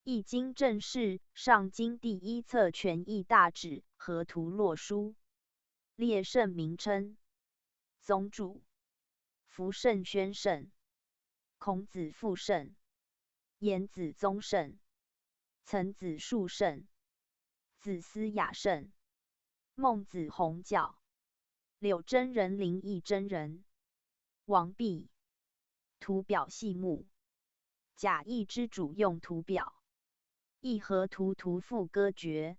易经正式，上经第一册权益大旨，河图洛书，列圣名称。宗主：福圣宣圣，孔子父圣，颜子宗圣，曾子述圣，子思雅圣，孟子弘教，柳真人、林义真人，王弼。图表细目，贾谊之主用图表。一河图图赋歌诀，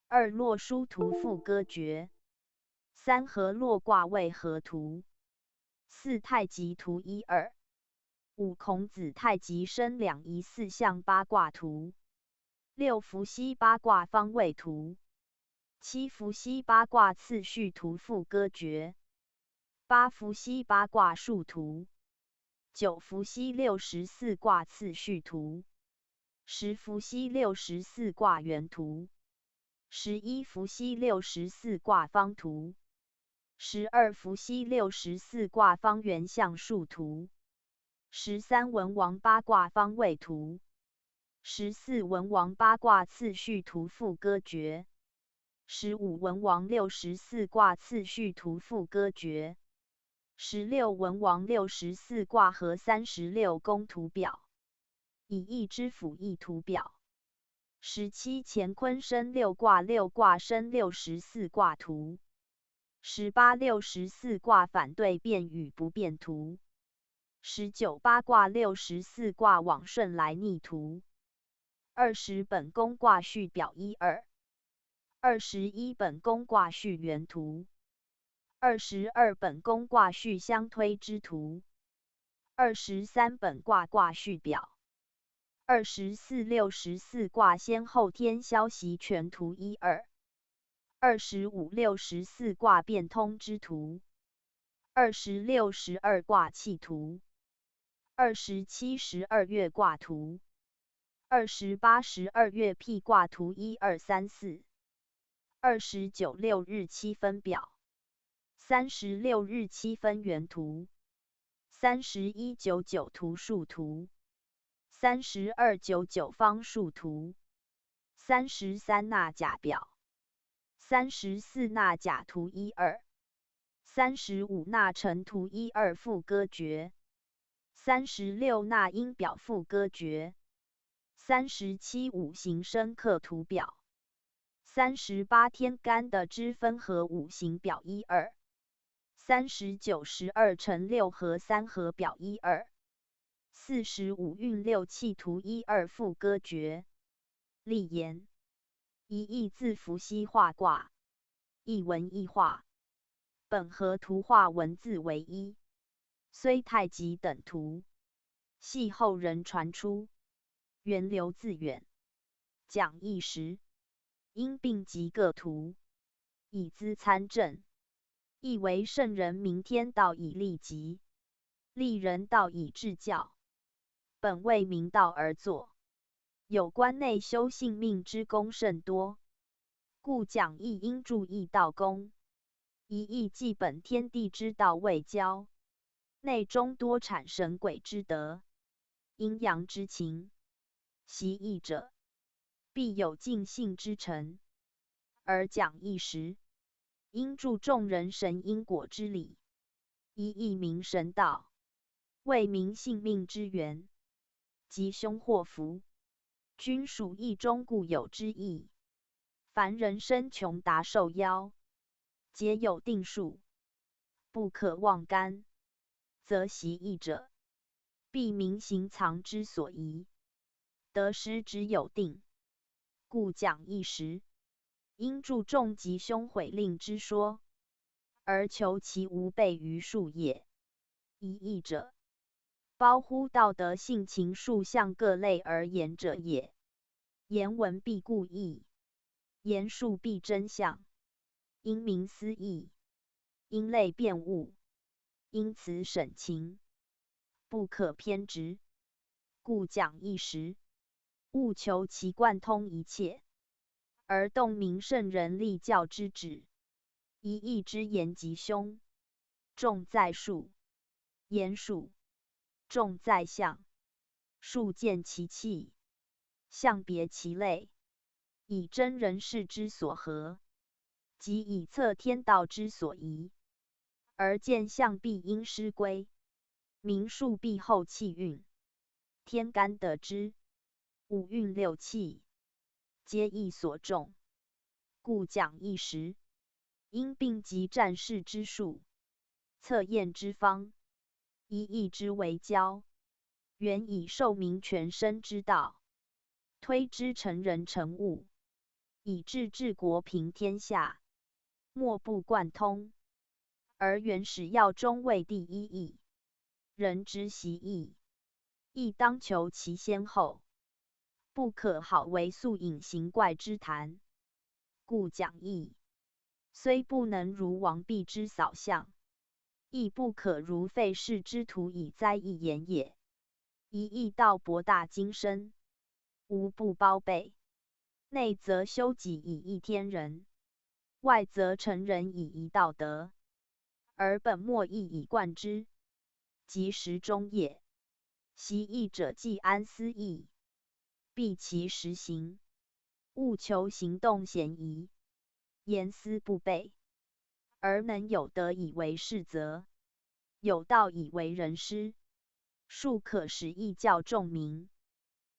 二洛书图赋歌诀，三河洛卦位河图，四太极图一二，五孔子太极生两仪四象八卦图，六伏羲八卦方位图，七伏羲八卦次序图赋歌诀，八伏羲八卦数图，九伏羲64卦次序图，十伏羲64卦圆图，11伏羲64卦方图，12伏羲64卦方圆象数图，13文王八卦方位图，14文王八卦次序图赋歌诀，15文王64卦次序图赋歌诀，16文王64卦和36宫图表。以义之辅义图表。17乾坤生六卦，六卦生64卦图。18 64卦反对变与不变图。19八卦64卦往顺来逆图。20本宫卦序表一二。21本宫卦序圆图。22本宫卦序相推之图。23本卦卦序表。24 64卦先后天消息全图一二。25 64卦变通之图。26 12卦气图。27 12月卦图。28 12月辟卦图1 2 3 4。29 6日期分表。36日期分圆图。31 99图数图。32 99方数图。33纳甲表。34纳甲图一二。35纳成图一二赋歌诀。36纳音表赋歌诀。37五行生克图表。38天干的支分和五行表一二。39 12乘6和3和表一二。45运六气图一二赋歌诀。立言：一义字伏羲画卦，一文一画，本和图画文字为一，虽太极等图，系后人传出，源流自远。讲义时，因并集各图，以资参证，意为圣人明天道以立己，立人道以治教。本为明道而作，有关内修性命之功甚多，故讲义应注意道功。一义即本天地之道未交，内中多产神鬼之德，阴阳之情。习义者，必有尽性之诚。而讲义时，应注重人神因果之理，一义明神道，为民性命之源。吉凶祸福，均属义中固有之意。凡人生穷达寿夭，皆有定数，不可妄干，则习义者，必明行藏之所宜，得失之有定。故讲义时，应注重吉凶毁令之说，而求其无悖于术也。一义者，包乎道德性情数象各类而言者也。言文必故意，言述必真相，因明思义，因类辨物，因此审情，不可偏执。故讲义时，务求其贯通一切，而洞明圣人立教之旨。一义之言吉凶，重在术；言术，重在象。术见其气，象别其类，以真人事之所合，即以测天道之所宜。而见象必因师归，名数必后气运，天干得之，五运六气皆意所重，故讲一时。因病及战事之术，测验之方，一意之为交，原以受民全身之道，推之成人成物，以治治国平天下，莫不贯通。而原始药中谓第一义，人之习义，亦当求其先后，不可好为素隐形怪之谈。故讲义，虽不能如王弼之扫象，亦不可如费氏之徒以哉义言也。一义道博大精深，无不包备，内则修己以益天人，外则成人以宜道德，而本末亦以贯之，即时中也。习义者既安思义，必其实行，务求行动嫌疑，言思不备，而能有德以为是则，有道以为人师，庶可使义教众民，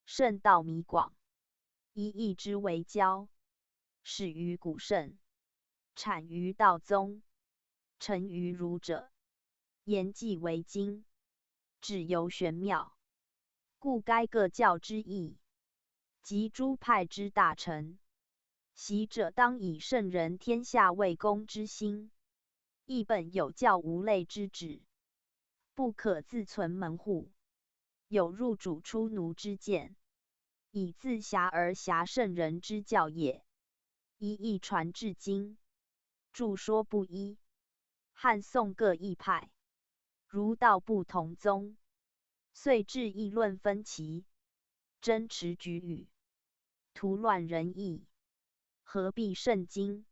圣道弥广，以义之为交，始于古圣，产于道宗，成于儒者，言既为精，旨由玄妙，故该各教之义，及诸派之大成，习者当以圣人天下为公之心，亦本有教无类之旨，不可自存门户，有入主出奴之见，以自辖而辖圣人之教也。一义传至今，著说不一，汉宋各异派，儒道不同宗，遂致议论分歧，争持举语，图乱人意。何必圣经？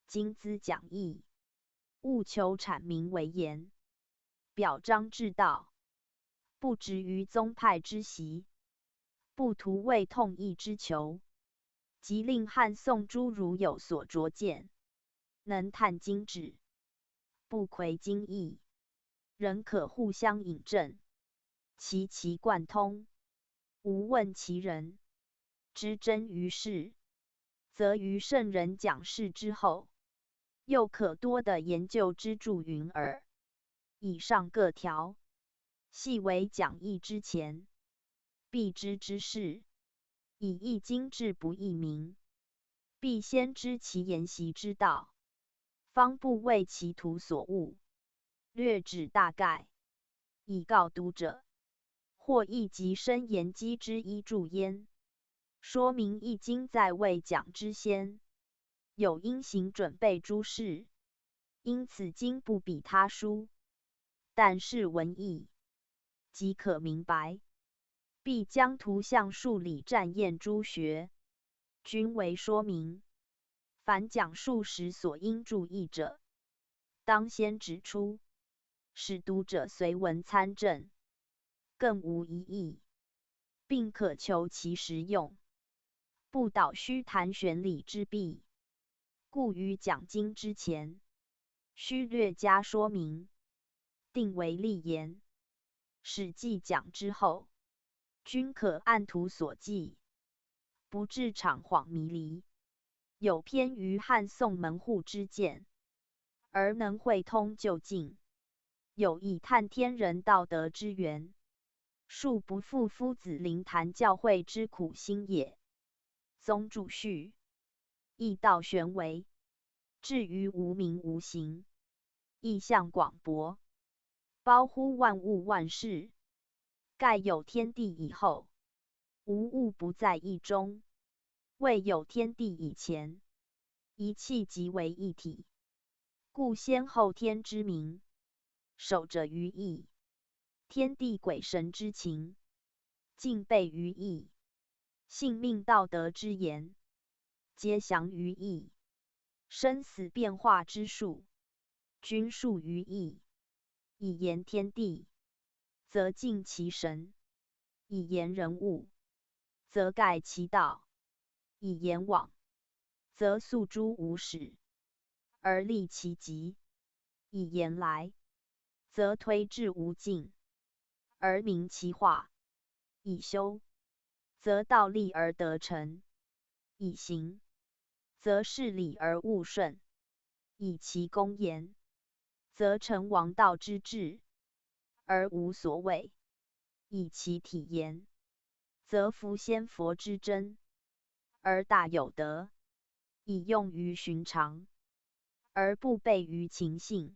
今兹讲义，务求阐明为言，表彰至道，不执于宗派之习，不图为统一之求，即令汉宋诸儒有所拙见，能探经旨，不窥经义，仍可互相引证，其贯通，无问其人，知真于事，则于圣人讲事之后，又可多的研究之助云耳。以上各条，系为讲义之前，必知之事，以易经志不易明，必先知其言习之道，方不为其徒所误，略指大概，以告读者。或亦即深研机之一注焉，说明易经在未讲之先，有因行准备诸事，因此经不比他书，但是文义，即可明白。必将图像数理占验诸学，均为说明。凡讲述时所应注意者，当先指出，使读者随文参证，更无疑义，并可求其实用，不蹈虚谈玄理之弊。故于讲经之前，须略加说明，定为例言，使记讲之后，均可按图所记，不致场恍迷离，有偏于汉宋门户之见，而能会通就近，有以探天人道德之源，庶不负夫子灵坛教诲之苦心也。宗注序，义道玄微，至于无名无形，意象广博，包乎万物万事，盖有天地以后，无物不在义中；未有天地以前，一气即为一体。故先后天之名，守者于义；天地鬼神之情，敬备于义；性命道德之言，皆详于义；生死变化之术，均述于义。以言天地，则敬其神；以言人物，则盖其道，以言往，则诉诸无始，而立其极；以言来，则推至无尽，而明其化；以修，则道立而得成；以行，则事理而务顺；以其公言，则成王道之治，而无所谓；以其体言，则服先佛之真，而大有德；以用于寻常，而不悖于情性；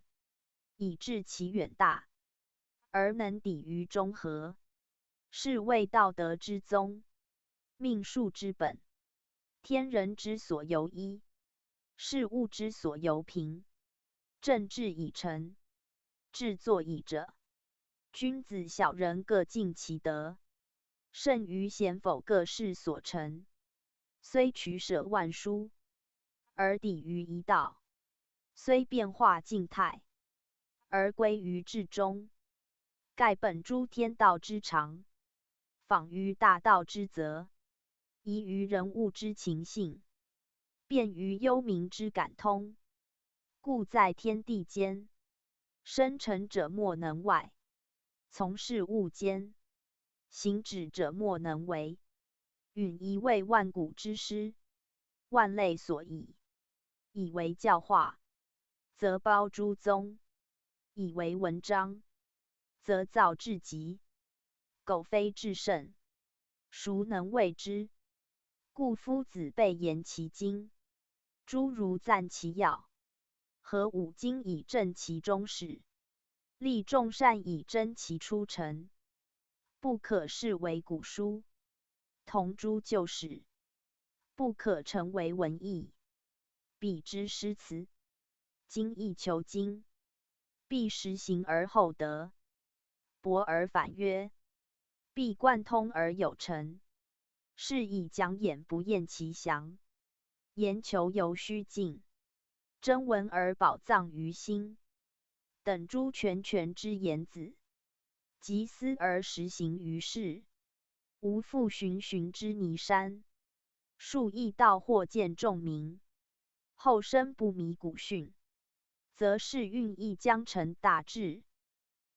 以致其远大，而能抵于中和，是谓道德之宗，命数之本，天人之所由依，事物之所由凭。政治以成，治作以者。君子小人各尽其德，圣于贤否各事所成。虽取舍万殊，而抵于一道；虽变化静态，而归于至中。盖本诸天道之常，仿于大道之则，宜于人物之情性，便于幽冥之感通。故在天地间，生成者莫能外，从事物间，行止者莫能为。允宜为万古之师，万类所以；以为教化，则包诸宗；以为文章，则造至极。苟非至圣，孰能谓之？故夫子备言其经，诸儒赞其要，合五经以正其中始，立众善以真其出尘。不可视为古书，同诸旧史，不可成为文义。彼之诗词，精益求精，必实行而后得。博而反约，必贯通而有成。是以讲演不厌其详，言求犹须尽。真文而宝藏于心，等诸全之言子，集思而实行于世。无复循之泥山，数亿道或见众明。后生不迷古训，则是运亦将成大治。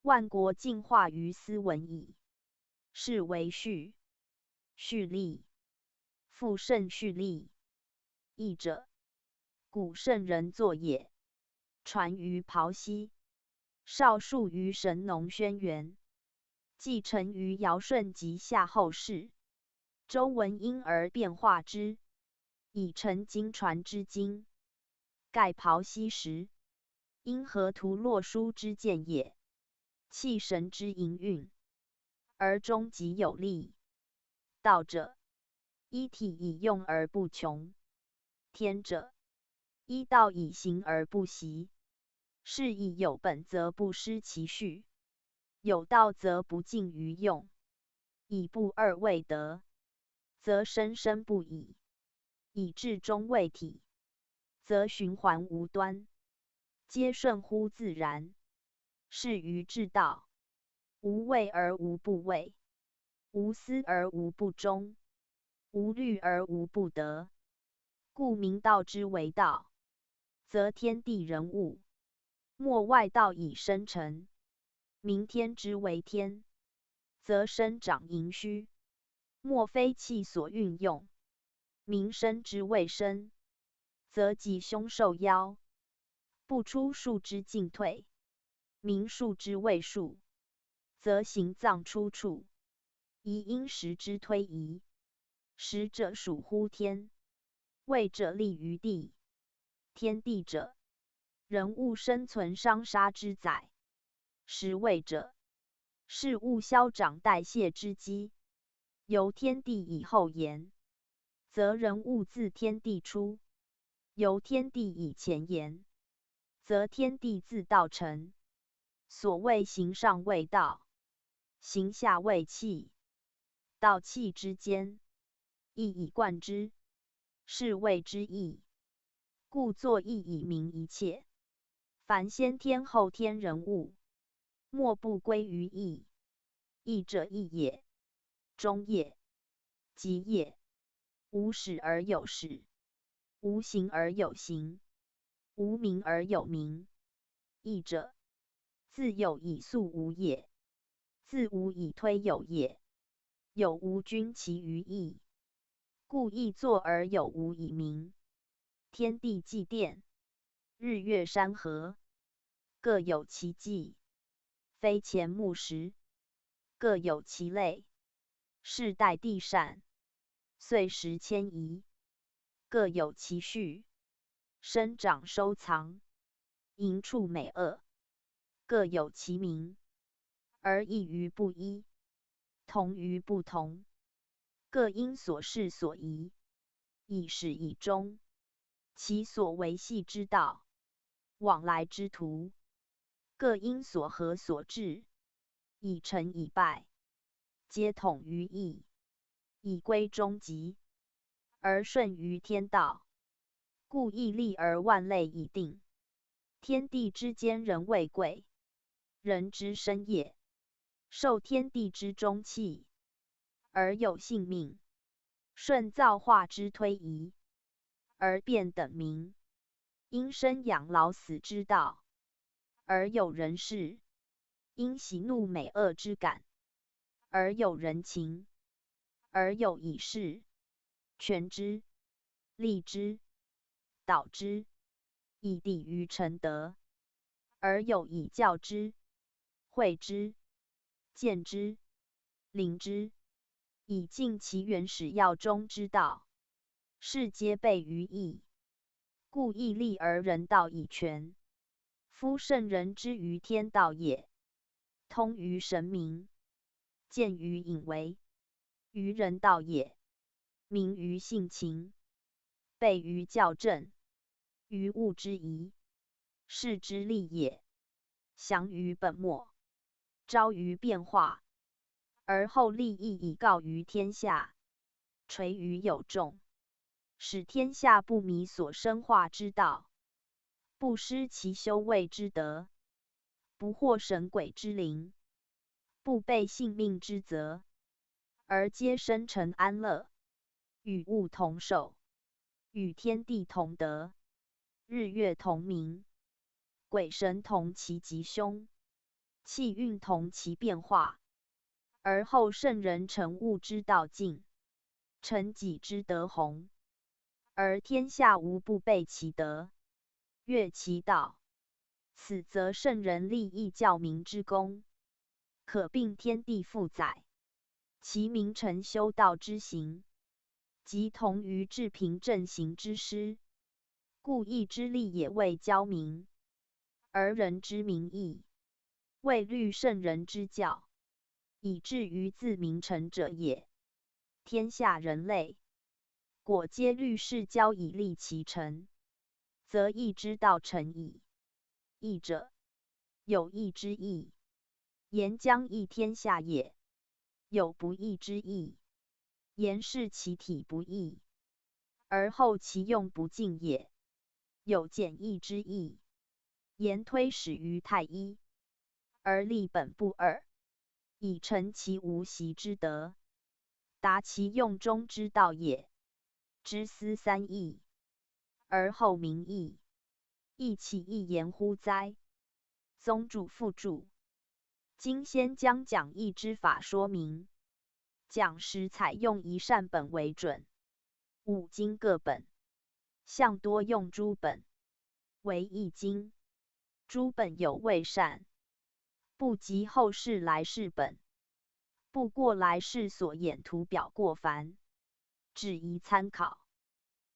万国尽化于斯文矣。是为序，序立，复胜序立。义者，古圣人作也，传于庖溪，少数于神农轩辕，继承于尧舜及夏后氏。周文因而变化之，以成经传之经。盖庖溪时，因河图洛书之见也，气神之营运，而终极有力。道者，依体以用而不穷；天者，依道以行而不息。是以有本则不失其序，有道则不尽于用。以不二为德，则生生不已；以至中为体，则循环无端，皆顺乎自然。是于至道，无为而无不为，无私而无不忠，无虑而无不得。故明道之为道，则天地人物，莫外道以生成；明天之为天，则生长盈虚，莫非气所运用；明生之谓生，则吉凶受夭，不出数之进退；明数之谓数，则行脏出处，宜因时之推移。时者属乎天，位者立于地。天地者，人物生存伤杀之载；时位者，事物消长代谢之机。由天地以后言，则人物自天地出；由天地以前言，则天地自道成。所谓行上谓道，行下谓气。道气之间，义以贯之，是谓之义。故作义以明一切。凡先天后天人物，莫不归于义。义者义也，忠也。即也。无始而有始，无形而有形，无名而有名。义者，自有以素无也，自无以推有也。有无均其于义，故义作而有无以名。天地纪殿，日月山河，各有其纪。非钱木石，各有其类。世代地善，岁时迁移，各有其序。生长收藏，营处美恶，各有其名。而异于不一，同于不同，各因所事所宜，以始以终。其所维系之道，往来之途，各因所合所致，以成以败，皆统于义，以归终极，而顺于天道。故义立而万类以定。天地之间，人为贵，人之生也，受天地之中气，而有性命。顺造化之推移，而变等名。因生养老死之道，而有人事。因喜怒美恶之感，而有人情。而有以事，权之，利之，导之，以抵于成德。而有以教之，诲之，见之，灵之，以尽其原始要中之道。是皆备于义。故义立而人道以全。夫圣人之于天道也，通于神明，见于隐微，于人道也。明于性情，备于校正，于物之宜，是之利也。详于本末，昭于变化，而后立义以告于天下，垂于有众，使天下不迷所生化之道，不失其修为之德，不惑神鬼之灵，不悖性命之责，而皆生成安乐，与物同寿，与天地同德，日月同明，鬼神同其吉凶，气运同其变化。而后圣人成物之道尽，成己之德宏，而天下无不备其德，悦其道。此则圣人立义教民之功，可并天地负载。其名成修道之行，即同于治平正行之师。故义之利也为教民，而人之名义，为律圣人之教，以至于自明成者也。天下人类，果皆律事教以立其成，则义之道成矣。义者，有义之义，言将益天下也；有不义之义，言视其体不义，而后其用不尽也；有简易之义，言推始于太一，而立本不二，以成其无习之德，达其用中之道也。知思三义，而后明义，义其义言乎哉？宗主附注。今先将讲义之法说明，讲时采用一善本为准，五经各本，向多用诸本，为一经。诸本有未善，不及后世来世本，不过来世所演图表过繁，只宜参考，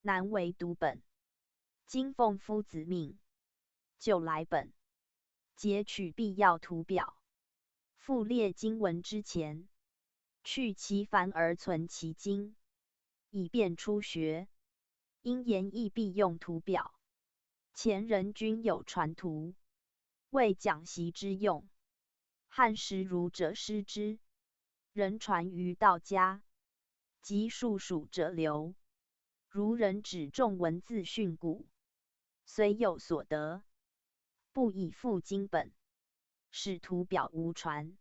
难为读本。今奉夫子命，就来本，截取必要图表，附列经文之前，去其繁而存其精，以便初学。因言义必用图表，前人均有传图，为讲习之用。汉时儒者师之，人传于道家，及数属者流。儒人只重文字训诂，虽有所得，不以复经本，使图表无传，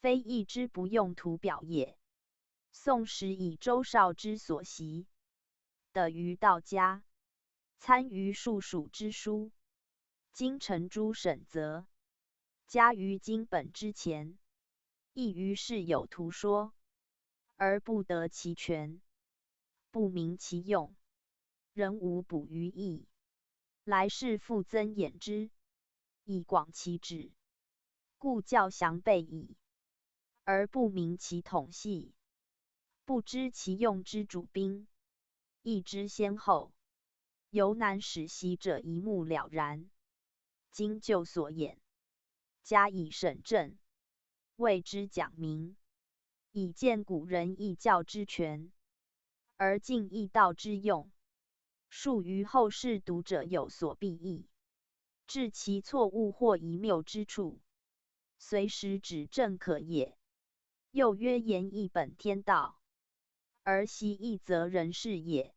非义之不用图表也。宋时以周少之所习，得于道家，参于术数之书，今陈诸审则，加于经本之前，亦于是有图说，而不得其全，不明其用，仍无补于义。来世复增衍之，以广其旨，故教详备矣，而不明其统系，不知其用之主宾，亦知先后，犹难使习者一目了然。今就所演，加以审正，谓之讲明，以见古人易教之权，而尽易道之用，庶于后世读者有所裨益，致其错误或遗谬之处，随时指正可也。又曰言义本天道，而习义则人事也。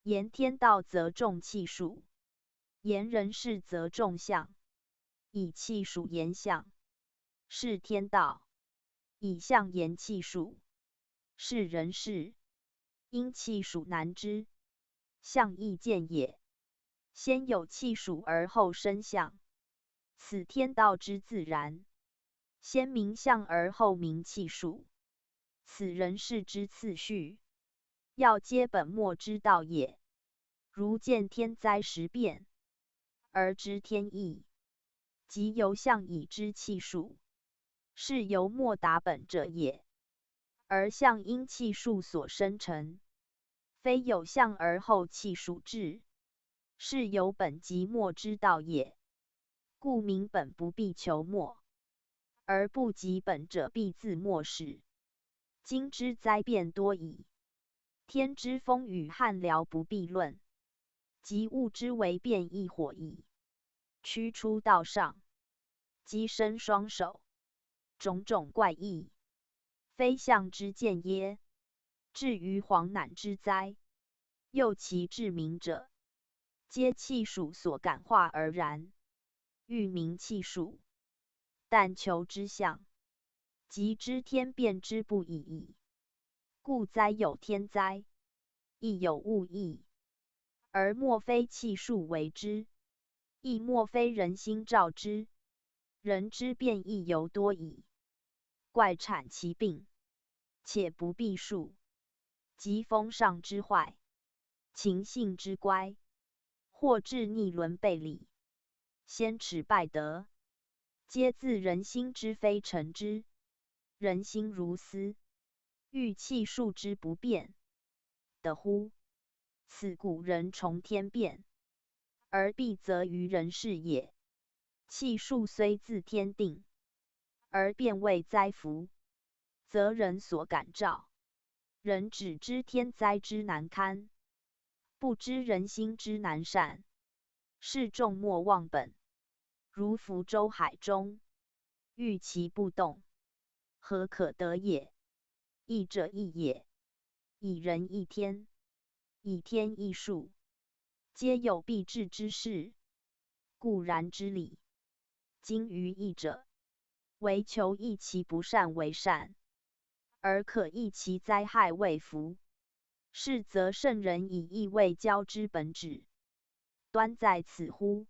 言天道则重气数，言人事则重象。以气数言象，是天道；以象言气数，是人事。因气数难知，象易见也。先有气数而后生象，此天道之自然。先明象而后明气数，此人事之次序。要皆本末之道也。如见天灾时变，而知天意，即由象以知气数，是由末达本者也。而象因气数所生成，非有象而后气数至，是由本即末之道也。故名本不必求末，而不及本者必自末始。今之灾变多矣，天之风雨旱涝不必论，及物之为变亦火矣。驱出道上，机身双手，种种怪异，非象之见耶？至于黄赧之灾，又其至明者，皆气数所感化而然。欲明气数，但求之象，即知天变之不已矣。故灾有天灾，亦有物异，而莫非气数为之，亦莫非人心照之。人之变亦犹多矣。怪产其病，且不必数，即风上之坏，情性之乖，或致逆伦背礼，先耻败德，皆自人心之非成之。人心如斯，欲气数之不变，得乎？此古人崇天变，而必则于人事也。气数虽自天定，而变为灾福，则人所感召。人只知天灾之难堪，不知人心之难善，是众莫忘本。如浮舟海中，欲其不动，何可得也？义者义也，以人义天，以天义数，皆有必至之事，固然之理。今于义者，唯求益其不善为善，而可益其灾害为福。是则圣人以义为教之本旨，端在此乎？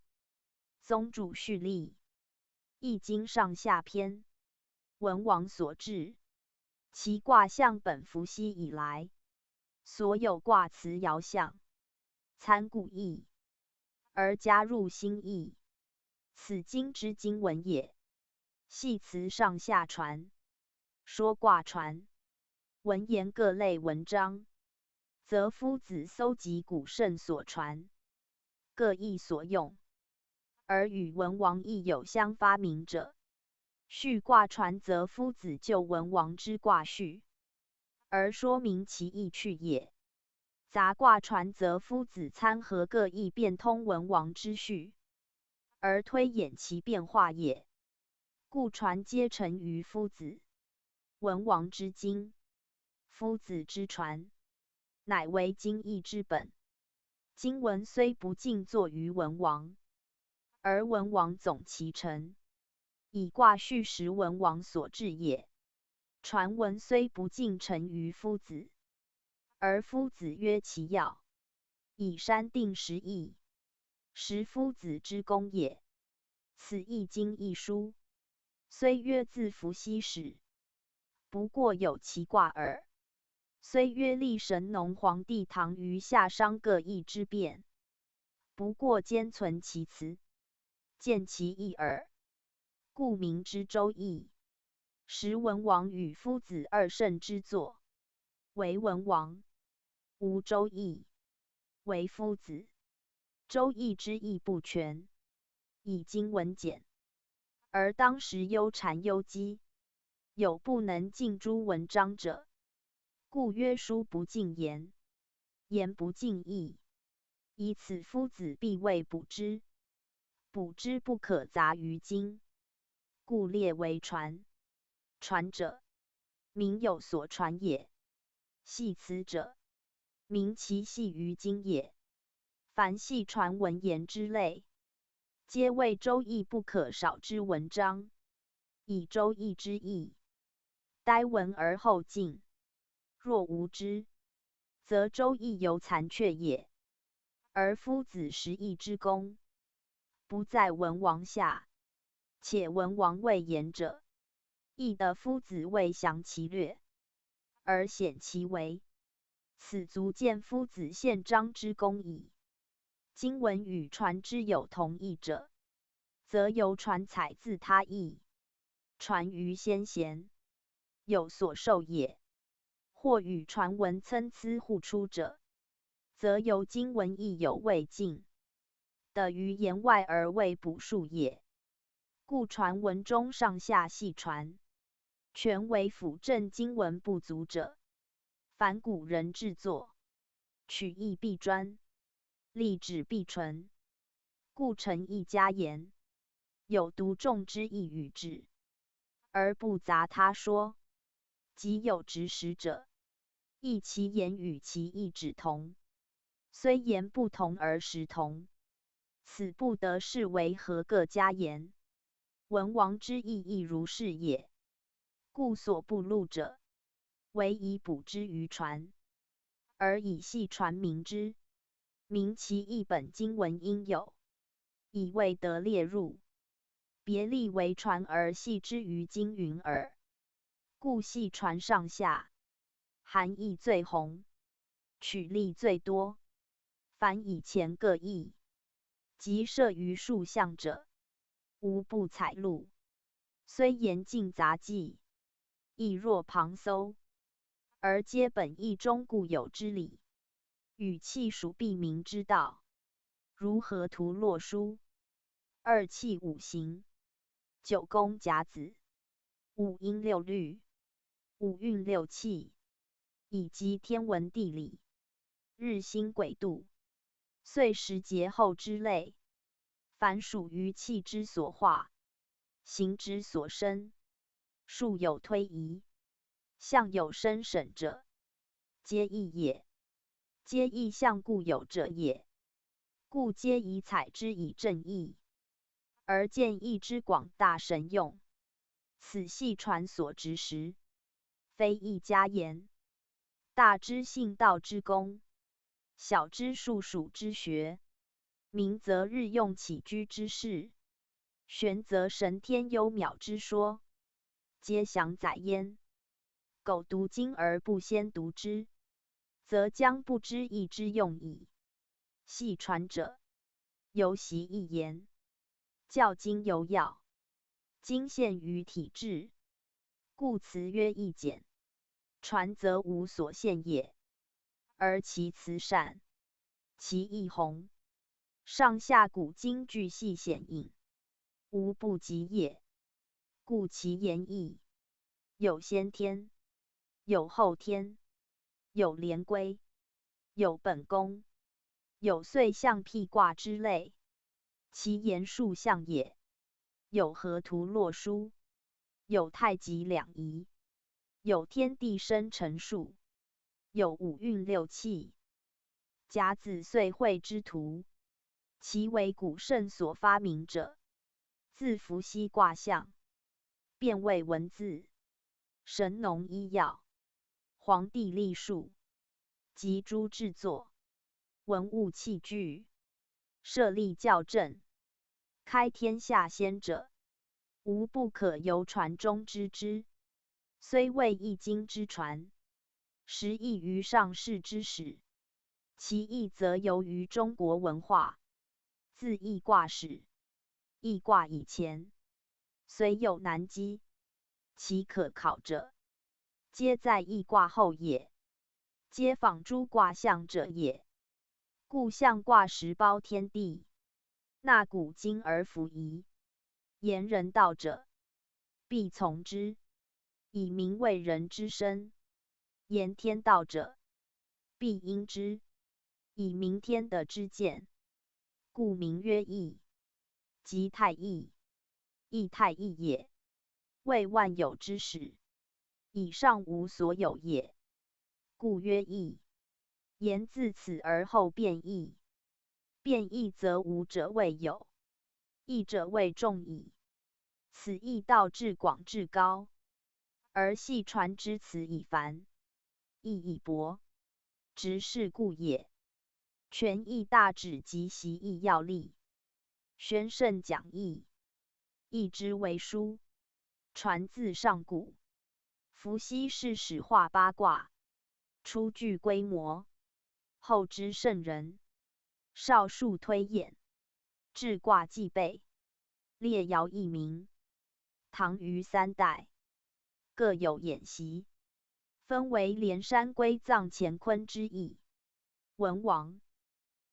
宗主序例，易经上下篇，文王所制。其卦象本伏羲以来，所有卦辞爻象，参古义，而加入新义。此经之经文也。系辞上下传，说卦传，文言各类文章，则夫子搜集古圣所传，各异所用，而与文王亦有相发明者。序卦传，则夫子就文王之卦序，而说明其意趣也。杂卦传，则夫子参合各异，变通文王之序，而推演其变化也。故传皆成于夫子。文王之经，夫子之传，乃为经义之本。经文虽不尽作于文王，而文王总其成，以卦序时文王所制也。传闻虽不尽成于夫子，而夫子曰其要，以山定时义，实夫子之功也。此易经一书，虽曰自伏羲始，不过有其卦耳。虽曰立神农皇帝唐虞夏商各异之变，不过兼存其辞，见其义耳。故名之周易。时文王与夫子二圣之作，为文王；无周易，为夫子。周易之义不全，以经文简，而当时忧谗忧讥，有不能尽诸文章者，故曰书不尽言，言不尽义。以此夫子必谓卜之，卜之不可杂于经，故列为传。传者，名有所传也；系辞者，名其系于经也。凡系传文言之类，皆谓周易不可少之文章。以周易之义，待闻而后尽。若无之，则周易犹残缺也。而夫子实义之功，不在文王下，且文王未言者，亦得夫子未详其略，而显其为，此足见夫子宪章之功矣。今文与传之有同义者，则由传采自他意，传于先贤，有所受也；或与传文参差互出者，则由经文意有未尽，得于言外而未补述也。故传文中上下系传，全为辅正经文不足者。凡古人制作，取义必专，立旨必纯，故诚意加言，有独众之意与志，而不杂他说。即有执实者，亦其言与其意旨同，虽言不同而实同，此不得视为合各加言。文王之意亦如是也。故所不录者，唯以补之于传，而以系传明之，明其义本经文应有，以未得列入，别立为传而系之于经云耳。故系传上下，含义最宏，取例最多。凡以前各义，即设于数项者，无不采录，虽言尽杂记，亦若旁搜，而皆本义中固有之理，与气属必明之道，如河图洛书、二气五行、九宫甲子、五音六律、五运六气，以及天文地理、日星癸度、岁时节候之类，凡属于气之所化，形之所生，数有推移，象有生审者，皆义也。皆义象故有者也，故皆以采之以正义，而见义之广大神用。此系传所执时，非义加言，大知信道之功，小知术数之学，明则日用起居之事，玄则神天幽渺之说，皆详载焉。苟读经而不先读之，则将不知义之用矣。系传者，犹习一言，教经有要，经现于体制，故辞曰义简。传则无所限也，而其辞善，其义宏，上下古今俱细显隐，无不及也。故其言义，有先天，有后天，有连规，有本宫，有岁象辟卦之类，其言数象也。有河图洛书，有太极两仪，有天地生辰数，有五运六气，甲子岁会之图，其为古圣所发明者，自伏羲卦象，变为文字，神农医药、黄帝历数及诸制作、文物器具，设立校正，开天下先者，无不可由传中知之。虽谓易经之传，实异于上世之始，其义则由于中国文化。自易卦始，易卦以前，虽有难机，其可考者，皆在易卦后也，皆仿诸卦象者也。故象卦实包天地，纳古今而弗疑。言人道者，必从之，以明为人之身；言天道者，必应之，以明天德之见。故名曰易。即太易，易太易也，为万有之始，以上无所有也，故曰易。言自此而后变易，变易则无者谓有，易者谓众矣。此易道至广至高，而细传之词以繁，易以博，直是故也。权易大旨及习易要例，宣圣讲义，易之为书，传自上古。伏羲是始画八卦，初具规模，后知圣人，少数推演，至卦既备，列爻易名。唐虞三代，各有演习，分为连山归藏乾坤之意。文王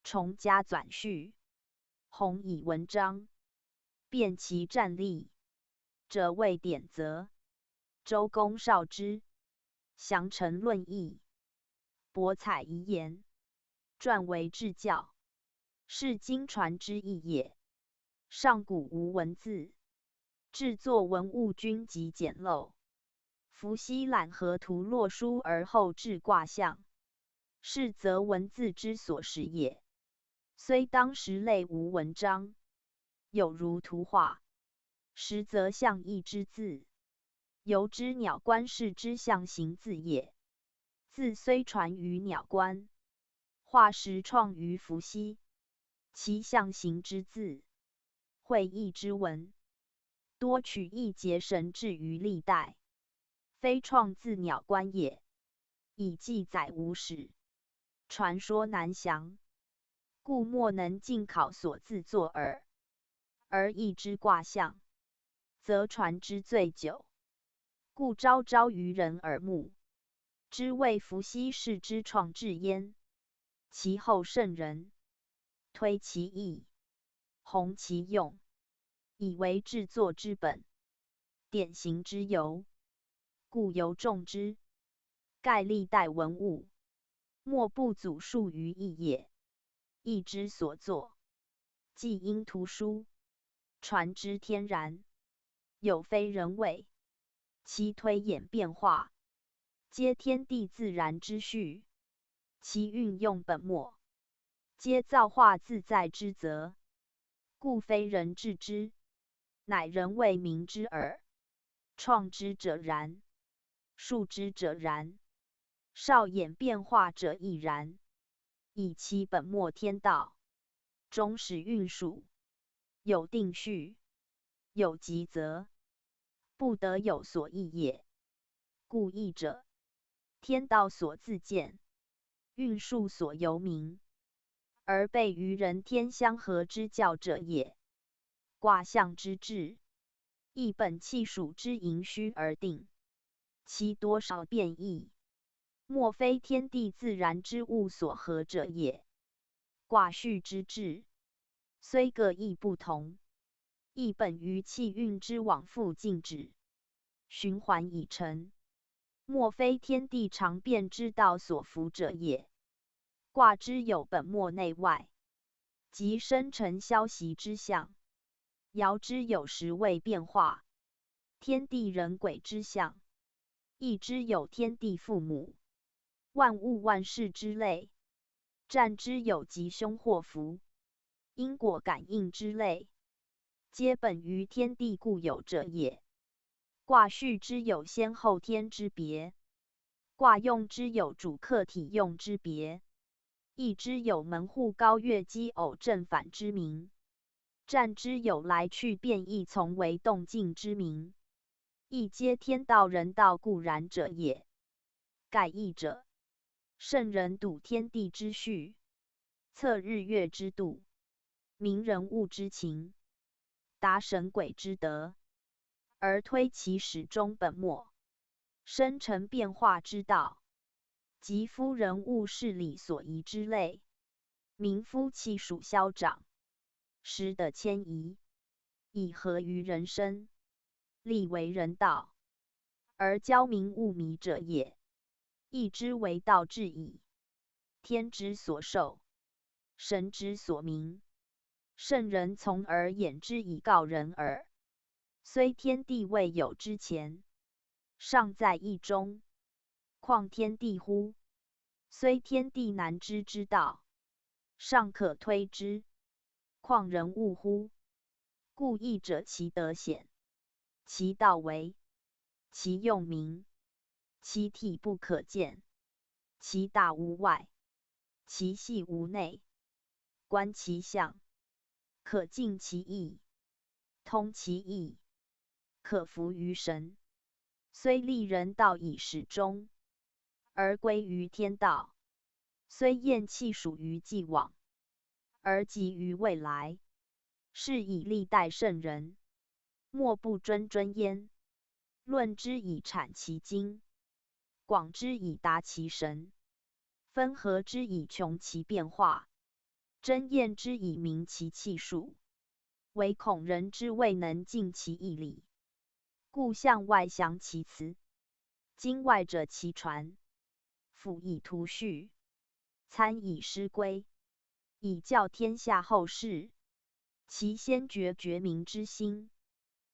重加纂序，弘以文章，辨其战例，者谓典则。周公少之，详陈论议，博采遗言，撰为治教，是经传之意也。上古无文字，制作文物均极简陋。伏羲览河图洛书而后制卦象，是则文字之所实也。虽当时类无文章，有如图画，实则象意之字，由之鸟观视之象形字也。字虽传于鸟观，画实创于伏羲，其象形之字，会意之文，多取意结神至于历代，非创自鸟观也。以记载无始，传说难详，故莫能尽考所自作耳。而易之卦象，则传之最久，故昭昭于人耳目，知谓伏羲氏之创制焉。其后圣人推其意，弘其用，以为制作之本，典型之由，故由众之。盖历代文物，莫不祖述于易也。易之所作，既因图书，传之天然，有非人为，其推演变化，皆天地自然之序；其运用本末，皆造化自在之则。故非人治之，乃人为明之耳。创之者然，述之者然，少演变化者亦然。以其本末天道，终始运数，有定序，有极则，不得有所异也。故易者，天道所自见，运数所由明，而备于人天相合之教者也。卦象之志，亦本气数之盈虚而定，其多少变异，莫非天地自然之物所合者也。卦序之志，虽各异不同，亦本于气运之往复静止，循环已成，莫非天地常变之道所服者也。卦之有本末内外，即生成消息之象；爻之有时位变化，天地人鬼之象；易之有天地父母、万物万事之类；战之有吉凶祸福、因果感应之类，皆本于天地固有者也。卦序之有先后天之别，卦用之有主客体用之别，易之有门户高越奇偶正反之名，战之有来去变异从为动静之名，亦皆天道人道固然者也。盖义者，圣人睹天地之序，测日月之度，明人物之情，达神鬼之德，而推其始终本末，生成变化之道，即夫人物事理所宜之类，民夫气数消长，时的迁移，以合于人生，立为人道，而教民务迷者也。义之为道至矣，天之所授，神之所明，圣人从而言之以告人耳。虽天地未有之前，尚在义中，况天地乎？虽天地难知之道，尚可推之，况人物乎？故义者其德显，其道微，其用明，其体不可见，其大无外，其细无内，观其象，可尽其意，通其意，可服于神。虽立人道以始终，而归于天道；虽厌弃属于既往，而急于未来。是以历代圣人，莫不谆焉。论之以阐其经，广之以达其神，分合之以穷其变化，争验之以明其气数，唯恐人之未能尽其义理，故向外详其辞，经外者其传，辅以图序，参以师规，以教天下后世。其先决民之心，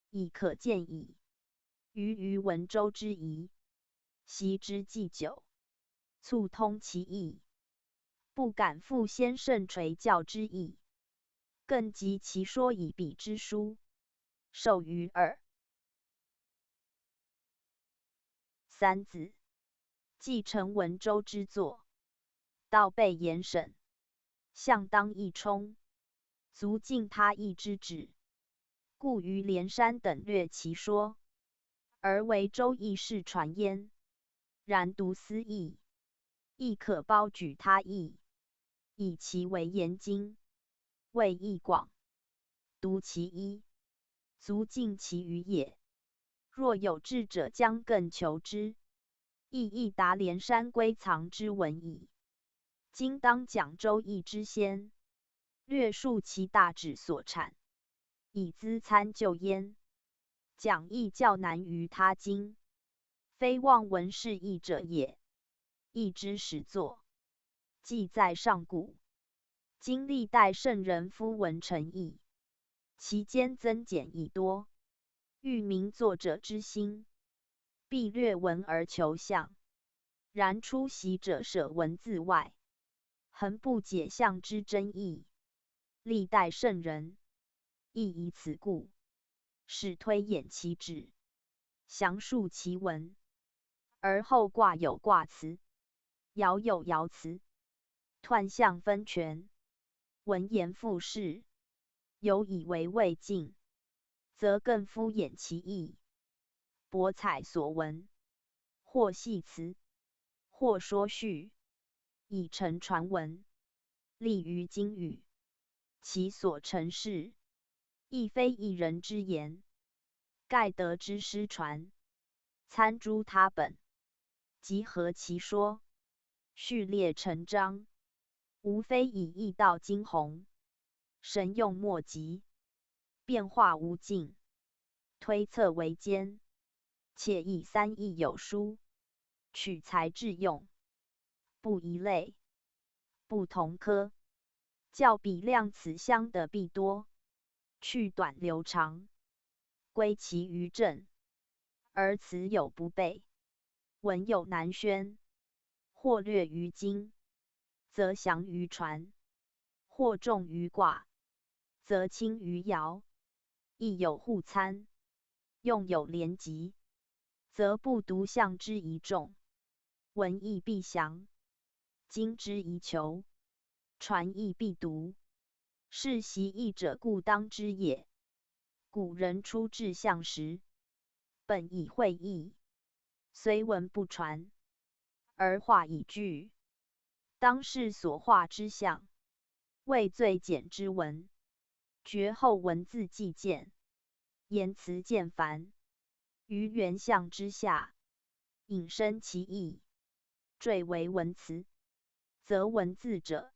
已可见矣。于文周之仪，习之既久，促通其意，不敢复先圣垂教之意，更及其说以彼之书，授于耳。三子，继承文周之作，道备严审，相当益充，足尽他意之旨，故于连山等略其说，而为周易事传焉。然独思义，亦可包举他意，以其为严经，谓义广，独其一，足尽其余也。若有志者，将更求之，亦达连山归藏之文矣。今当讲周易之先，略述其大旨所产，以资参就焉。讲义较难于他经，非望文释义者也。义之始作，记在上古。今历代圣人夫文成义，其间增减亦多，欲明作者之心，必略文而求象。然出席者舍文字外，恒不解象之真意。历代圣人亦以此故，始推演其旨，详述其文，而后卦有卦辞，爻有爻辞，彖象分权，文言复释，有以为未尽，则更敷衍其意，博采所闻，或系辞，或说序，以成传闻，立于经语。其所成事，亦非一人之言，盖得之失传，参诸他本，集合其说，序列成章，无非以义道惊鸿，神用莫及，变化无尽，推测为艰，且以三义有书，取材致用，不一类，不同科，较比量此相的必多，去短留长，归其于正，而此有不备，文有难宣，或略于经，则详于传；或重于卦，则轻于爻。亦有互参，用有连集，则不独象之以重，文义必详，经之以求，传义必读。是习义者，故当知也。古人出至象时，本以会意，虽文不传，而画以具。当世所画之象，为最简之文，绝后文字既见，言辞渐繁，于原象之下，引申其意，缀为文辞，则文字者，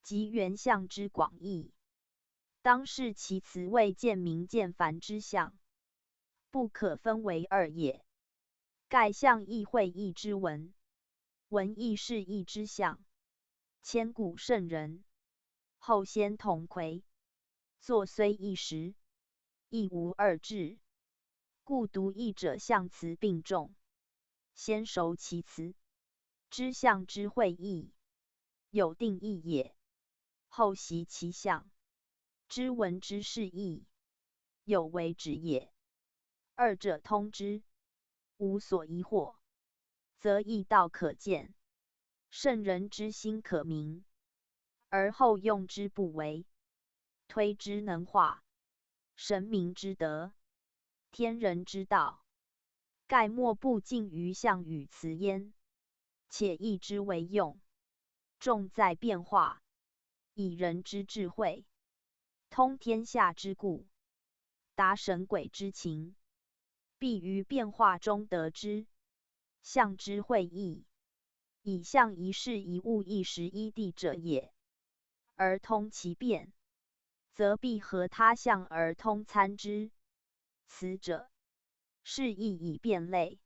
即原象之广义。当视其辞为渐明渐繁之象，不可分为二也。盖象亦会意之文，文亦是意之象。千古圣人，后先同魁，作虽一时，亦无二致。故读义者，象辞并重，先熟其辞，知象之会意，有定义也；后习其象，知文之释义，有为止也。二者通之，无所疑惑，则义道可见，圣人之心可明，而后用之不为，推之能化，神明之德，天人之道，盖莫不尽于象与辞焉。且义之为用，重在变化，以人之智慧，通天下之故，达神鬼之情，必于变化中得之。象之会意，以象一事一物一时一地者也，而通其变，则必合他象而通参之。此者，是义以变类，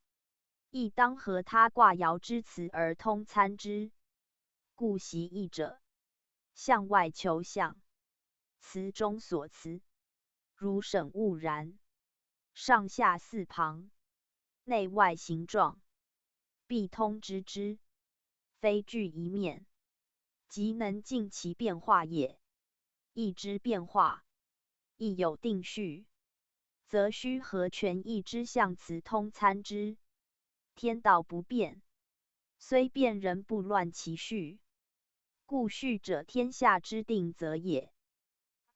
亦当合他卦爻之辞而通参之。故习义者，象外求象，辞中所辞，如审物然，上下四旁，内外形状，必通知之，非据一面，即能尽其变化也。义之变化，亦有定序，则须合全义之象辞通参之。天道不变，虽变仍不乱其序，故序者天下之定则也。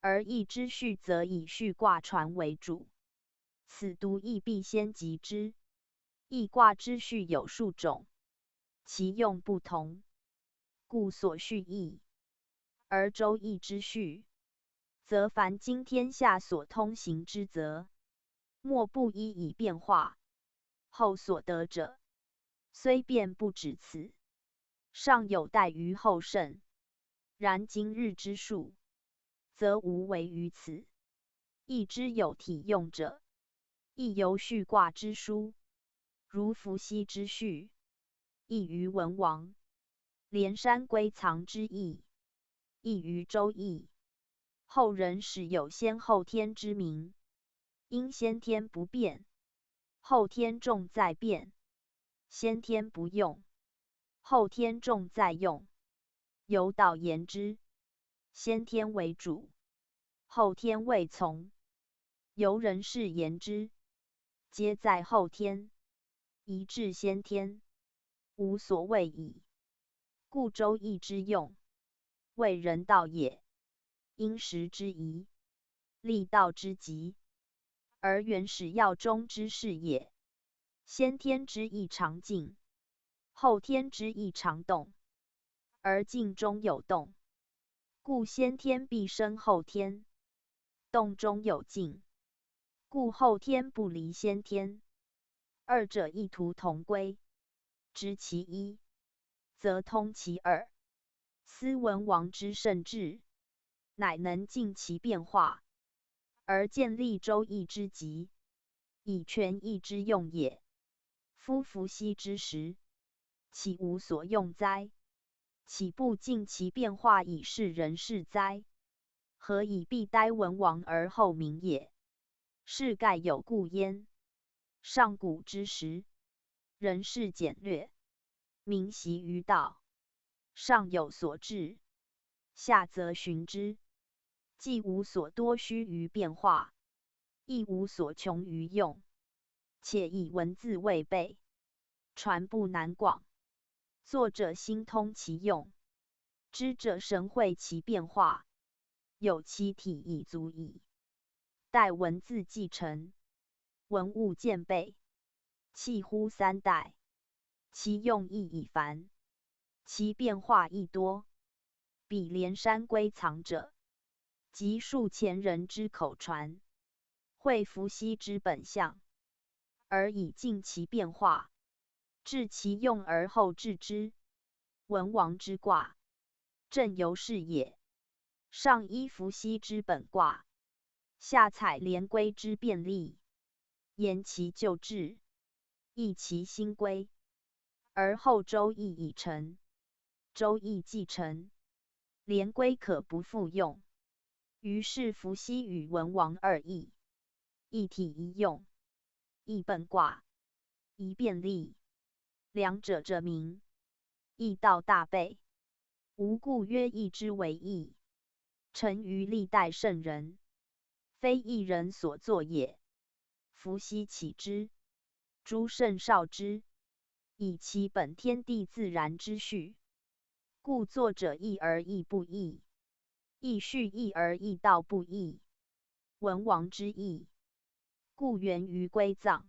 而义之序，则以序卦传为主，此读义必先及之。义卦之序有数种，其用不同，故所序异。而周易之序，则凡今天下所通行之则，莫不一以变化，后所得者，虽变不止此，尚有待于后圣。然今日之术，则无为于此。义之有体用者，亦由序卦之书，如伏羲之序，亦于文王；连山归藏之义，亦于周易。后人始有先后天之名，因先天不变，后天重在变；先天不用，后天重在用。有导言之，先天为主，后天为从。由人事言之，皆在后天，宜至先天，无所谓矣。故周易之用，为人道也，因时之宜，立道之极，而原始要中之事也。先天之意常静，后天之意常动，而静中有动，故先天必生后天；动中有静，故后天不离先天。二者意图同归，知其一，则通其二。斯文王之圣治，乃能尽其变化，而建立周易之极，以全易之用也。夫伏羲之时，岂无所用哉？岂不尽其变化以示人事哉？何以必待文王而后明也？是盖有故焉。上古之时，人事简略，民习于道，上有所至，下则循之，既无所多须于变化，亦无所穷于用，且以文字未备，传不难广。作者心通其用，知者神会其变化，有其体已足矣。待文字继承，文物渐备，弃乎三代。其用意已繁，其变化亦多。彼连山归藏者，即数前人之口传，会伏羲之本相，而以尽其变化，治其用而后治之。文王之卦，正由是也。上依伏羲之本卦，下采连龟之变例，言其旧制，易其新规。而后周易已成，周易既成，连龟可不复用。于是伏羲与文王二易，一体一用，一本卦，一变例，两者者名，易道大备。吾故曰易之为易，成于历代圣人，非一人所作也。伏羲启之，诸圣绍之，以其本天地自然之序，故作者易而易不易，易序易而易道不易。文王之易，故源于归藏，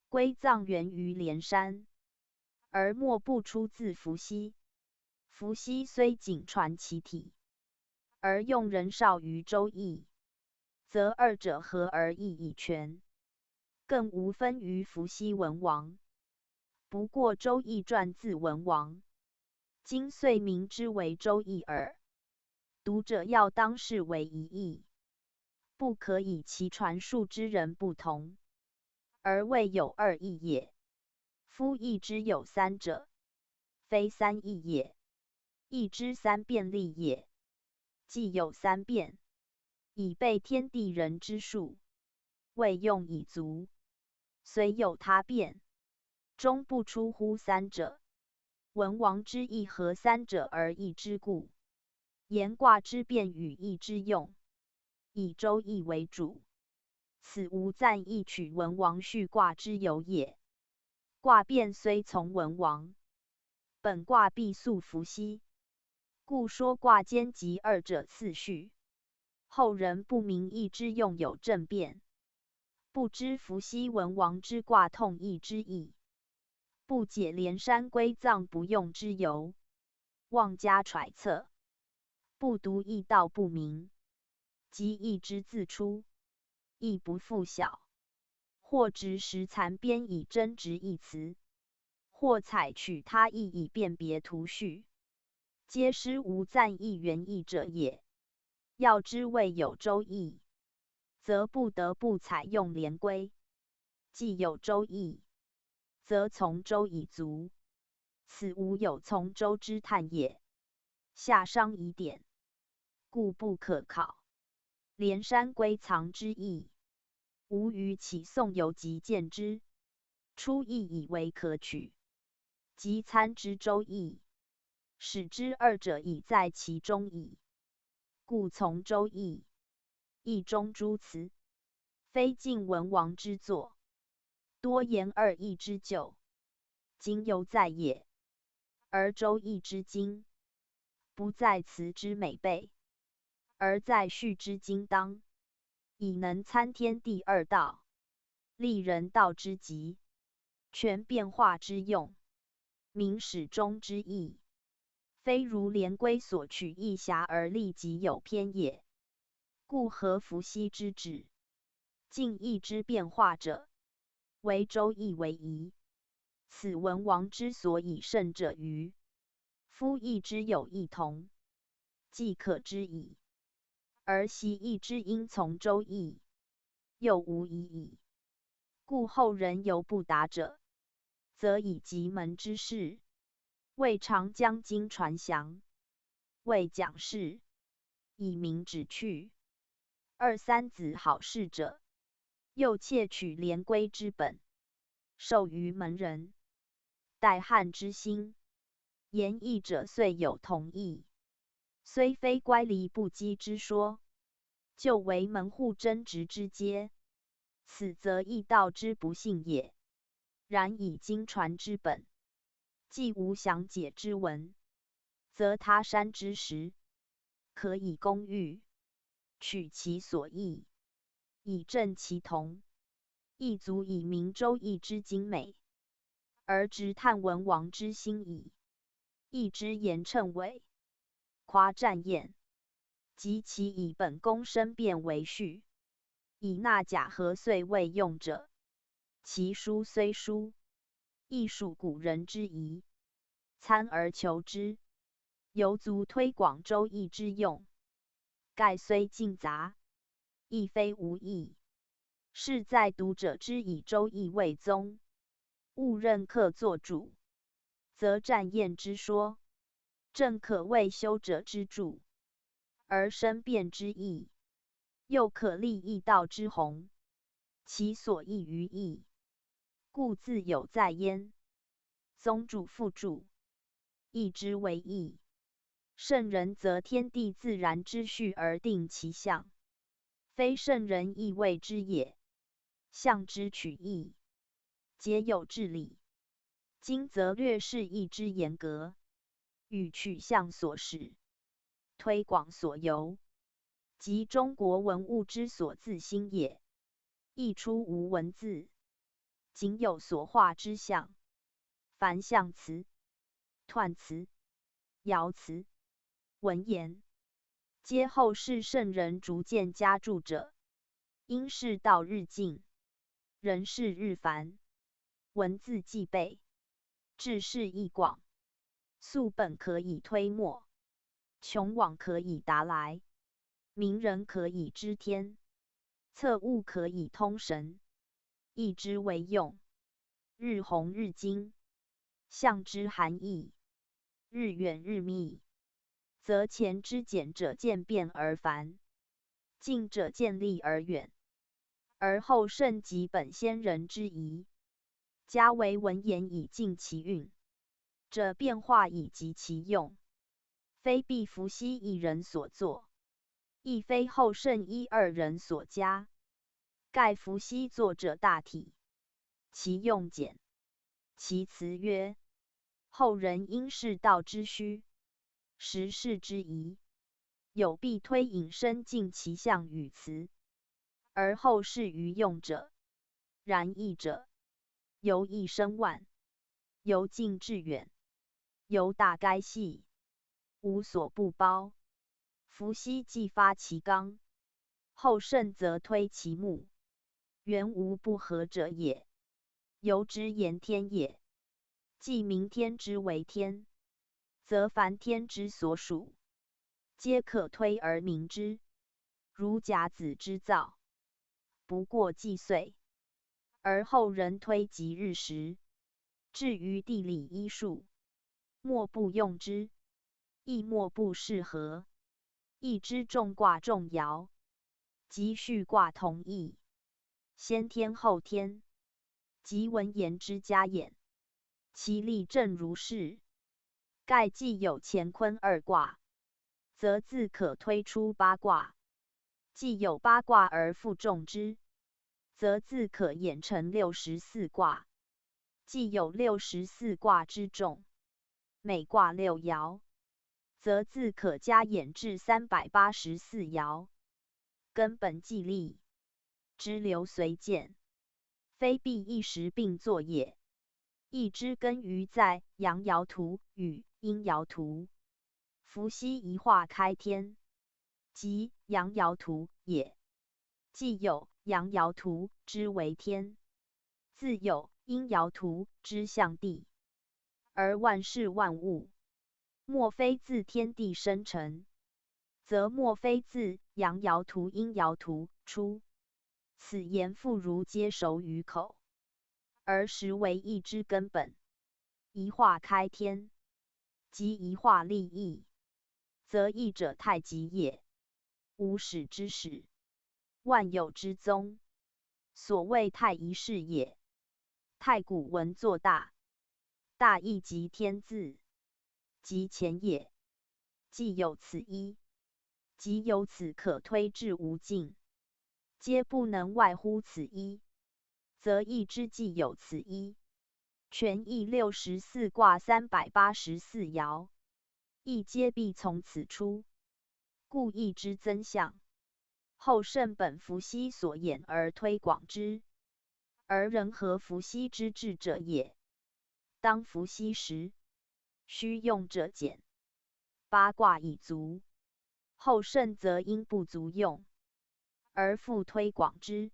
归藏源于连山，而莫不出自伏羲。伏羲虽仅传其体，而用人少于周易，则二者合而易已全，更无分于伏羲文王。不过周易传自文王，今遂名之为周易耳。读者要当视为一易，不可以其传述之人不同，而谓有二易也。夫易之有三者，非三易也。易之三变例也，既有三变，以备天地人之数，未用已足。虽有他变，终不出乎三者。文王之易合三者而易之故，言卦之变与易之用，以周易为主。此无赞易取文王序卦之有也。卦变虽从文王，本卦必溯伏羲，故说卦间及二者次序。后人不明易之用有正变，不知伏羲文王之卦通易之意，不解连山归藏不用之由，妄加揣测，不读易道不明。即易之自出，亦不复晓，或执实残编以真直一词，或采取他意以辨别图序，皆失无赞义原意者也。要知未有周易，则不得不采用连规；既有周易，则从周已足。此无有从周之叹也。下商疑点，故不可考。连山归藏之意，吾于启宋游集见之，初意以为可取，即参之周易，使之二者已在其中矣。故从周易，易中诸辞，非晋文王之作，多言二易之旧，今犹在也。而周易之精，不在辞之美备，而在序之精当，以能参天地二道，立人道之极，全变化之用，明始终之意，非如连规所取一狭而立即有偏也。故合伏羲之旨，尽易之变化者，为周易为宜。此文王之所以胜者于夫易之有异同，即可知矣。而习易之应从周易，又无疑矣。故后人犹不达者，则以极门之士，未尝将经传详，未讲事，以明旨趣。二三子好事者，又窃取连规之本，授于门人。待汉之兴，言义者遂有同义，虽非乖离不羁之说，就为门户争执之阶，此则易道之不幸也。然以经传之本，既无详解之文，则他山之石，可以攻玉，取其所意，以正其同，亦足以明周易之精美，而直探文王之心矣。易之言称伪，夸占验，及其以本宫申辩为序，以纳假何遂未用者，其书虽殊，亦属古人之疑，参而求之，犹足推广周易之用。盖虽尽杂，亦非无益。是在读者之以周易为宗，误认客作主，则占验之说，正可谓修者之著，而申辩之意，又可立易道之宏，其所益于易，故自有在焉。宗主复注，易之为易，圣人则天地自然之序而定其象，非圣人意谓之也。象之取义，皆有治理。今则略示义之严格，与取象所使，推广所由，即中国文物之所自兴也。亦出无文字，仅有所画之象。凡象辞、彖辞、爻辞、文言，皆后世圣人逐渐加注者。因世道日进，人事日繁，文字既备，志士亦广，素本可以推磨，穷往可以达来，明人可以知天，测物可以通神，易之为用，日红日金，象之含义，日远日密，则前之简者渐变而繁，近者渐立而远，而后圣及本先人之仪，加为文言以尽其运，者变化以及其用，非必伏羲一人所作，亦非后圣一二人所加。盖伏羲作者大体，其用简，其辞约，后人因世道之虚，时事之宜，有必推引申尽其象与辞，而后世于用者。然易者，由易生万，由近至远，由大该细，无所不包。伏羲既发其纲，后圣则推其目，原无不合者也。由之言天也，既明天之为天，则凡天之所属，皆可推而明之。如甲子之造，不过纪岁，而后人推及日时。至于地理医术，莫不用之，亦莫不适合。易之众卦众爻，即序卦同义，先天后天，即文言之家眼，其例正如是。盖既有乾坤二卦，则自可推出八卦；既有八卦而复众之，则自可演成64卦；既有64卦之众，每卦6爻，则自可加演至384爻。根本既立，支流随见，非必一时并作也。易之根于在阳爻图与阴爻图。伏羲一画开天，即阳爻图也。既有阳爻图之为天，自有阴爻图之象地，而万事万物，莫非自天地生成，则莫非自阳爻图阴爻图出。此言妇孺皆熟于口，而实为易之根本。一画开天，即一画立易，则易者太极也。无始之始，万有之宗，所谓太一世也。太古文作大，大亦即天字，即乾也。既有此一，即由此可推至无尽。皆不能外乎此一，则义之既有此一。权义64卦384爻，亦皆必从此出，故义之增象。后圣本伏羲所言而推广之，而人合伏羲之志者也。当伏羲时，须用者简，八卦已足，后圣则因不足用，而复推广之。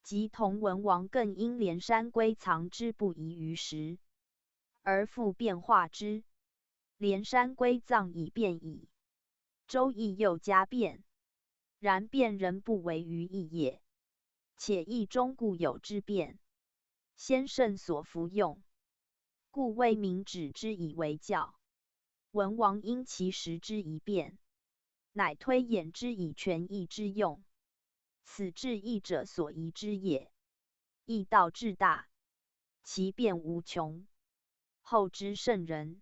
即同文王更因连山龟藏之不宜于时，而复变化之。连山龟藏以变矣，周易又加变，然变人不为于易也。且易中固有之变，先圣所服用，故为民止之以为教。文王因其时之一变，乃推演之以权义之用，此至义者所宜之也。义道至大，其变无穷。后之圣人，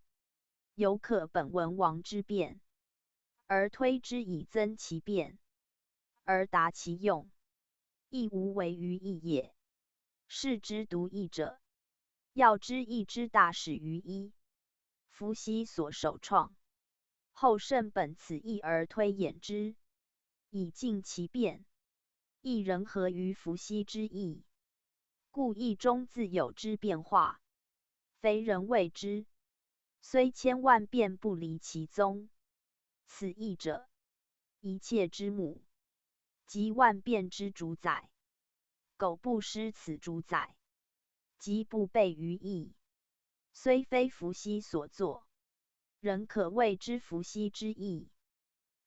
犹可本文王之变，而推之以增其变，而达其用，亦无为于义也。是之独义者，要知义之大始于一。伏羲所首创，后圣本此义而推演之，以尽其变。亦人合于伏羲之意，故义中自有之变化，非人谓之。虽千万变不离其宗，此义者，一切之母，即万变之主宰。苟不失此主宰，即不悖于义。虽非伏羲所作，仍可谓之伏羲之义，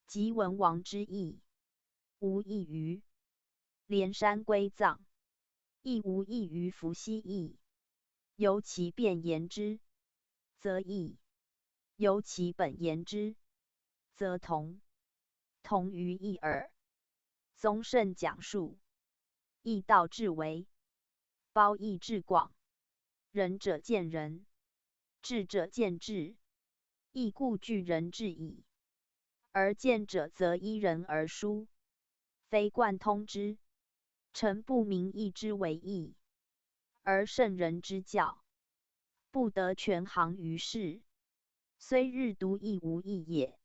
即文王之义。无异于连山龟藏，亦无异于伏羲义。由其变言之，则异；由其本言之，则同。同于义耳。宗圣讲述，义道至微，褒义至广。仁者见仁，智者见智，义故具人智矣。而见者则依人而殊，非贯通之。臣不明义之为义，而圣人之教，不得全行于世。虽日读亦无益也，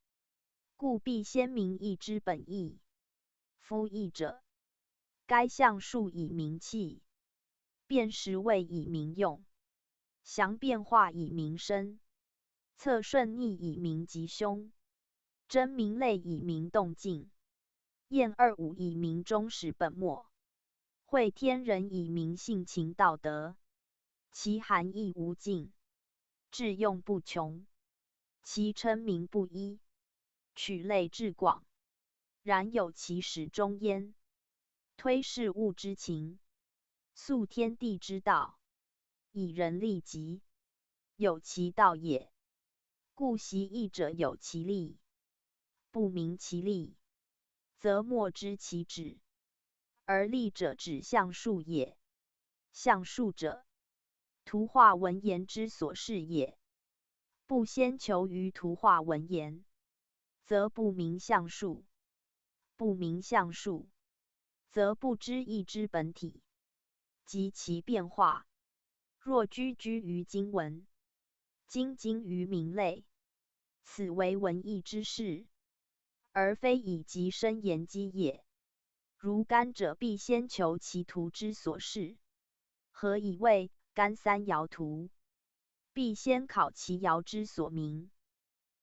故必先明义之本意。夫义者，该象数以明器，辨识位以明用，详变化以明生，测顺逆以明吉凶，真明类以明动静，验二五以明终始本末，会天人以明性情道德。其含义无尽，致用不穷，其称名不一，取类至广，然有其始终焉。推事物之情，溯天地之道，以人利己，有其道也。故习义者有其利，不明其利，则莫知其止。而利者指象数也。象数者，图画文言之所示也。不先求于图画文言，则不明象数；不明象数，则不知义之本体及其变化。若居于经文，经于名类，此为文义之事，而非以极深言机也。如干者必先求其图之所示，何以谓干三爻图？必先考其爻之所名，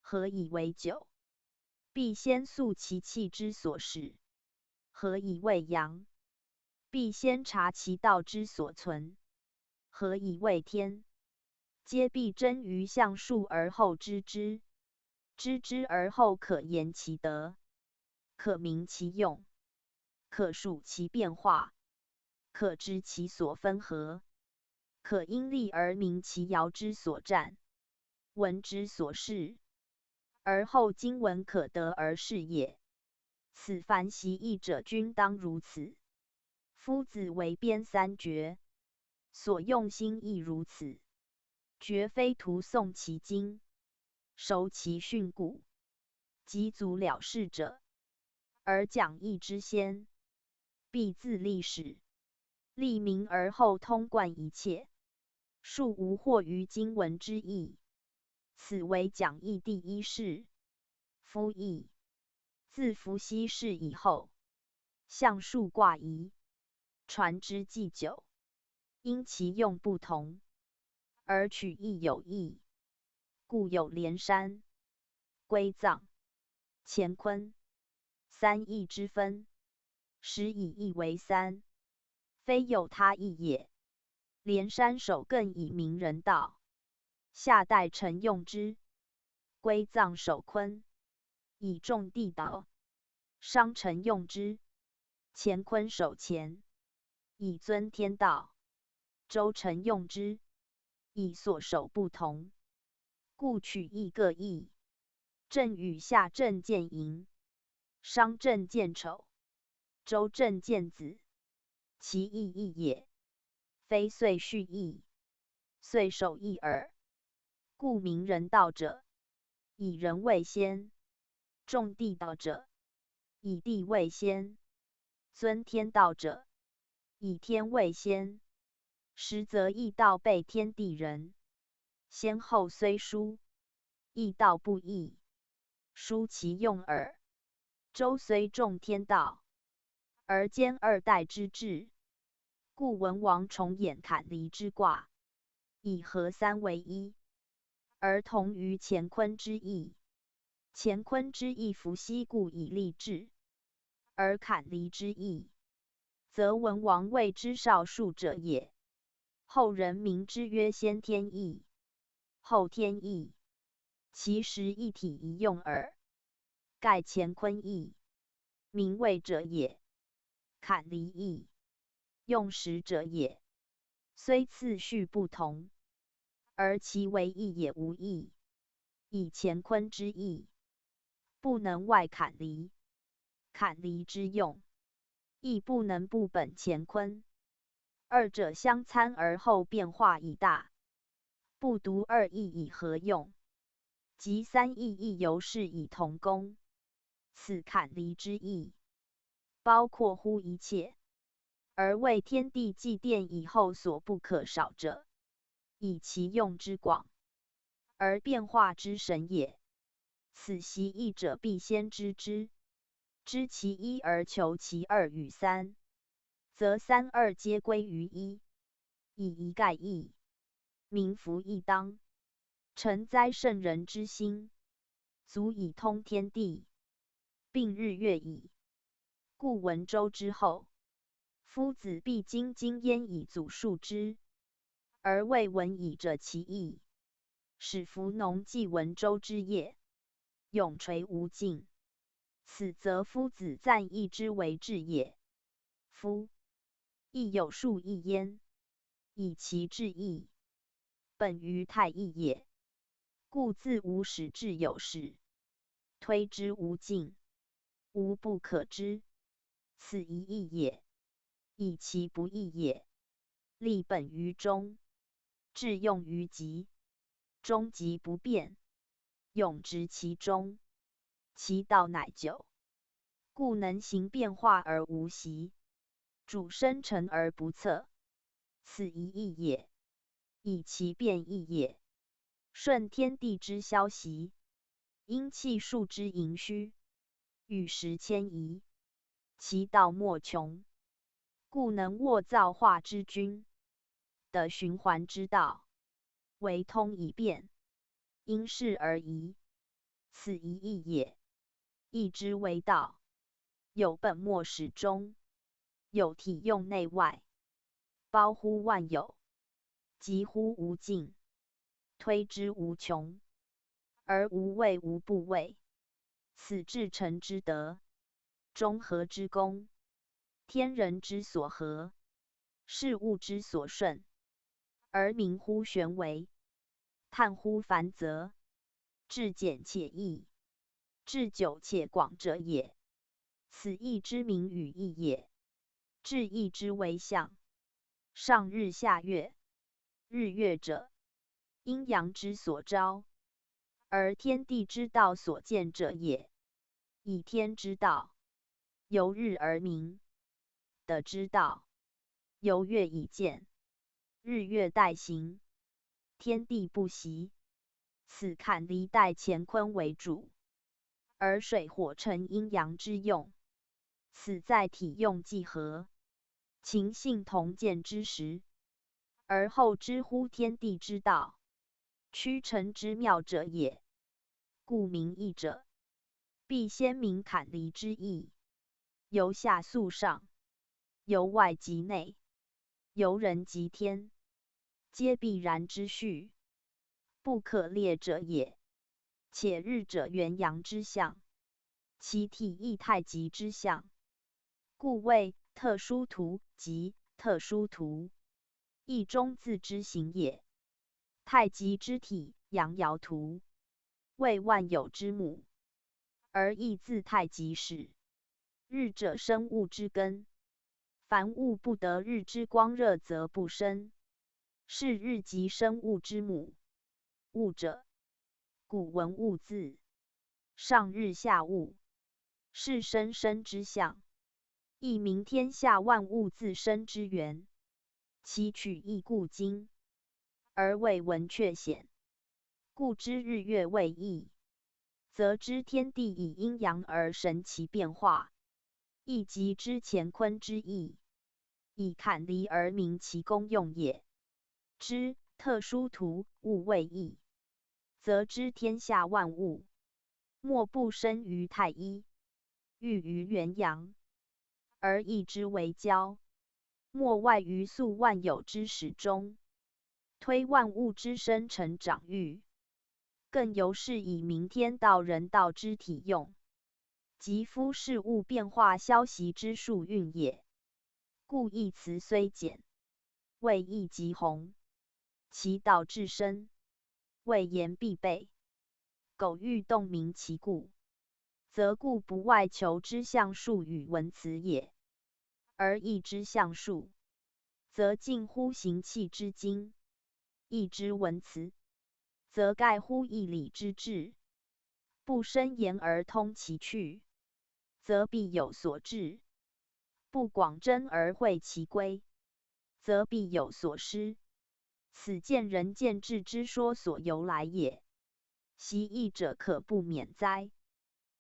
何以为九？必先溯其气之所始，何以谓阳？必先察其道之所存，何以谓天？皆必真于象数而后知之，知之而后可言其德，可明其用，可数其变化，可知其所分合，可因力而明其爻之所占，文之所示，而后经文可得而是也。此凡习义者均当如此。夫子为编三绝，所用心亦如此。绝非徒诵其经，熟其训诂，即足了事者，而讲义之先。必自立始，立名而后通贯一切，庶无惑于经文之意。此为讲义第一事。夫义，自伏羲氏以后，象数卦仪，传之既久，因其用不同，而取义有异，故有连山、归藏、乾坤三义之分，使以义为三，非有他义也。连山首更以明人道，下代臣用之；归藏守坤，以重地道，商臣用之；乾坤守乾，以尊天道，周臣用之，以所守不同，故取义各异。震与下震见寅，商震见丑，周震见子，其义异也，非遂序义，遂守义耳。故明人道者，以人为先；重地道者，以地为先；尊天道者，以天为先。实则义道备天地人，先后虽殊，义道不异，殊其用耳。周虽重天道，而兼二代之治，故文王重演坎离之卦，以合三为一，而同于乾坤之意。乾坤之意伏羲故以立志，而坎离之意，则文王谓之少数者也。后人名之曰先天意、后天意，其实一体一用耳。盖乾坤意，名位者也；坎离意，用时者也。虽次序不同，而其为义也无异。以乾坤之意，不能外坎离；坎离之用，亦不能不本乾坤。二者相参而后变化已大，不独二义以合用，即三义亦由是以同功。此坎离之意，包括乎一切，而为天地祭奠以后所不可少者，以其用之广，而变化之神也。此习义者必先知之，知其一而求其二与三，则三二皆归于一，以一概一，名服义当，承哉圣人之心，足以通天地，并日月矣。故文周之后，夫子必经经焉以祖述之，而未闻以者其义，使弗农继文周之业，永垂无尽。此则夫子赞义之为治也。夫义有数义焉，以其治义，本于太义也。故自无始至有始，推之无尽，无不可知。此一义也。以其不义也，立本于中，致用于极，终极不变，永执其中，其道乃久。故能行变化而无习，主生成而不测。此一义也。以其变异也，顺天地之消息，因气数之盈虚，与时迁移，其道莫穷。故能握造化之君，得循环之道，为通以变，因势而移。此一义也。义之为道，有本末始终，有体用内外，包乎万有，极乎无尽，推之无穷，而无畏无不畏。此至诚之德，中和之功，天人之所合，事物之所顺，而明乎玄微，探乎繁则，至简且易，至久且广者也。此义之名与义也。至义之为象，上日下月，日月者，阴阳之所招，而天地之道所见者也。以天之道，由日而明，的之道。由月以见，日月代行，天地不息。此坎离代乾坤为主，而水火成阴阳之用。此在体用既合，情性同见之时，而后知乎天地之道，屈臣之妙者也。故名义者，必先明坎离之意，由下溯上，由外及内，由人及天，皆必然之序，不可列者也。且日者元阳之象，其体亦太极之象，故谓特殊图及特殊图，亦中字之形也。太极之体，阳爻图，谓万有之母，而亦自太极始。日者生物之根，凡物不得日之光热，则不生，是日即生物之母。物者，古文物字，上日下物，是生生之象，亦名天下万物自生之源。其取亦故今，而未闻确显。故知日月为义，则知天地以阴阳而神其变化，亦即知乾坤之意，以坎离而明其功用也。知特殊图物为义，则知天下万物，莫不生于太一，寓于元阳，而义之为交，莫外于素万有之始终，推万物之生成长育，更由是以明天道人道之体用，即夫事物变化消息之数运也。故义辞虽简，谓义极宏，其道至深，谓言必备。苟欲洞明其故，则故不外求之象数与文辞也，而义之象数，则近乎行气之精；义之文辞，则盖乎义理之志。不深言而通其趣，则必有所至；不广真而会其归，则必有所失。此见仁见智之说所由来也。习义者可不免哉？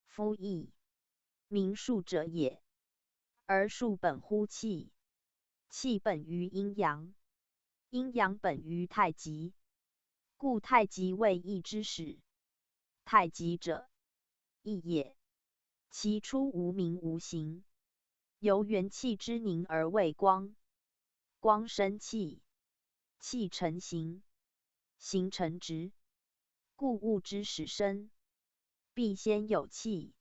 夫义，明数者也，而数本乎气，气本于阴阳，阴阳本于太极，故太极为义之始。太极者，义也。其出无名无形，由元气之凝而为光，光生气，气成形，形成质。故物之始生，必先有气，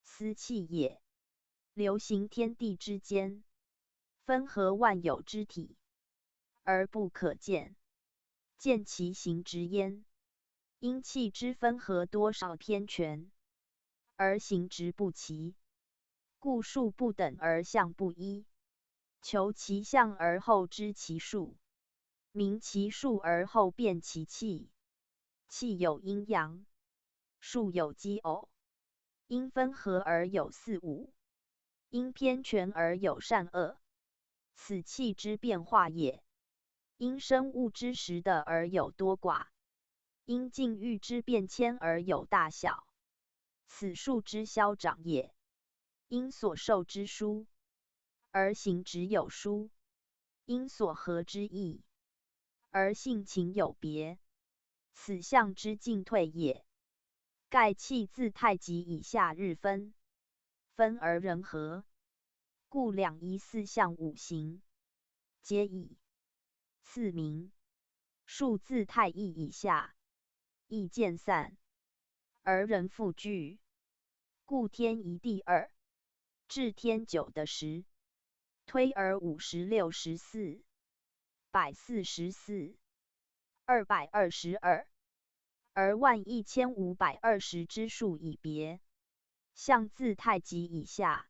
思气也。流行天地之间，分合万有之体，而不可见，见其形质焉。因气之分合多少偏全，而形质不齐，故数不等而象不一。求其象而后知其数，明其数而后辨其气。气有阴阳，数有奇偶，因分合而有四五，因偏全而有善恶，此气之变化也。因生物之时的而有多寡，因境遇之变迁而有大小，此数之消长也。因所受之殊，而行止有殊；因所合之异，而性情有别，此象之进退也。盖气自太极以下日分，分而人合，故两仪四象五行，皆以次名。数自太一以下，亦渐散，而人复聚，故天一地二，至天九的十，推而56、14，百44，222，而11520之数已别。象自太极以下，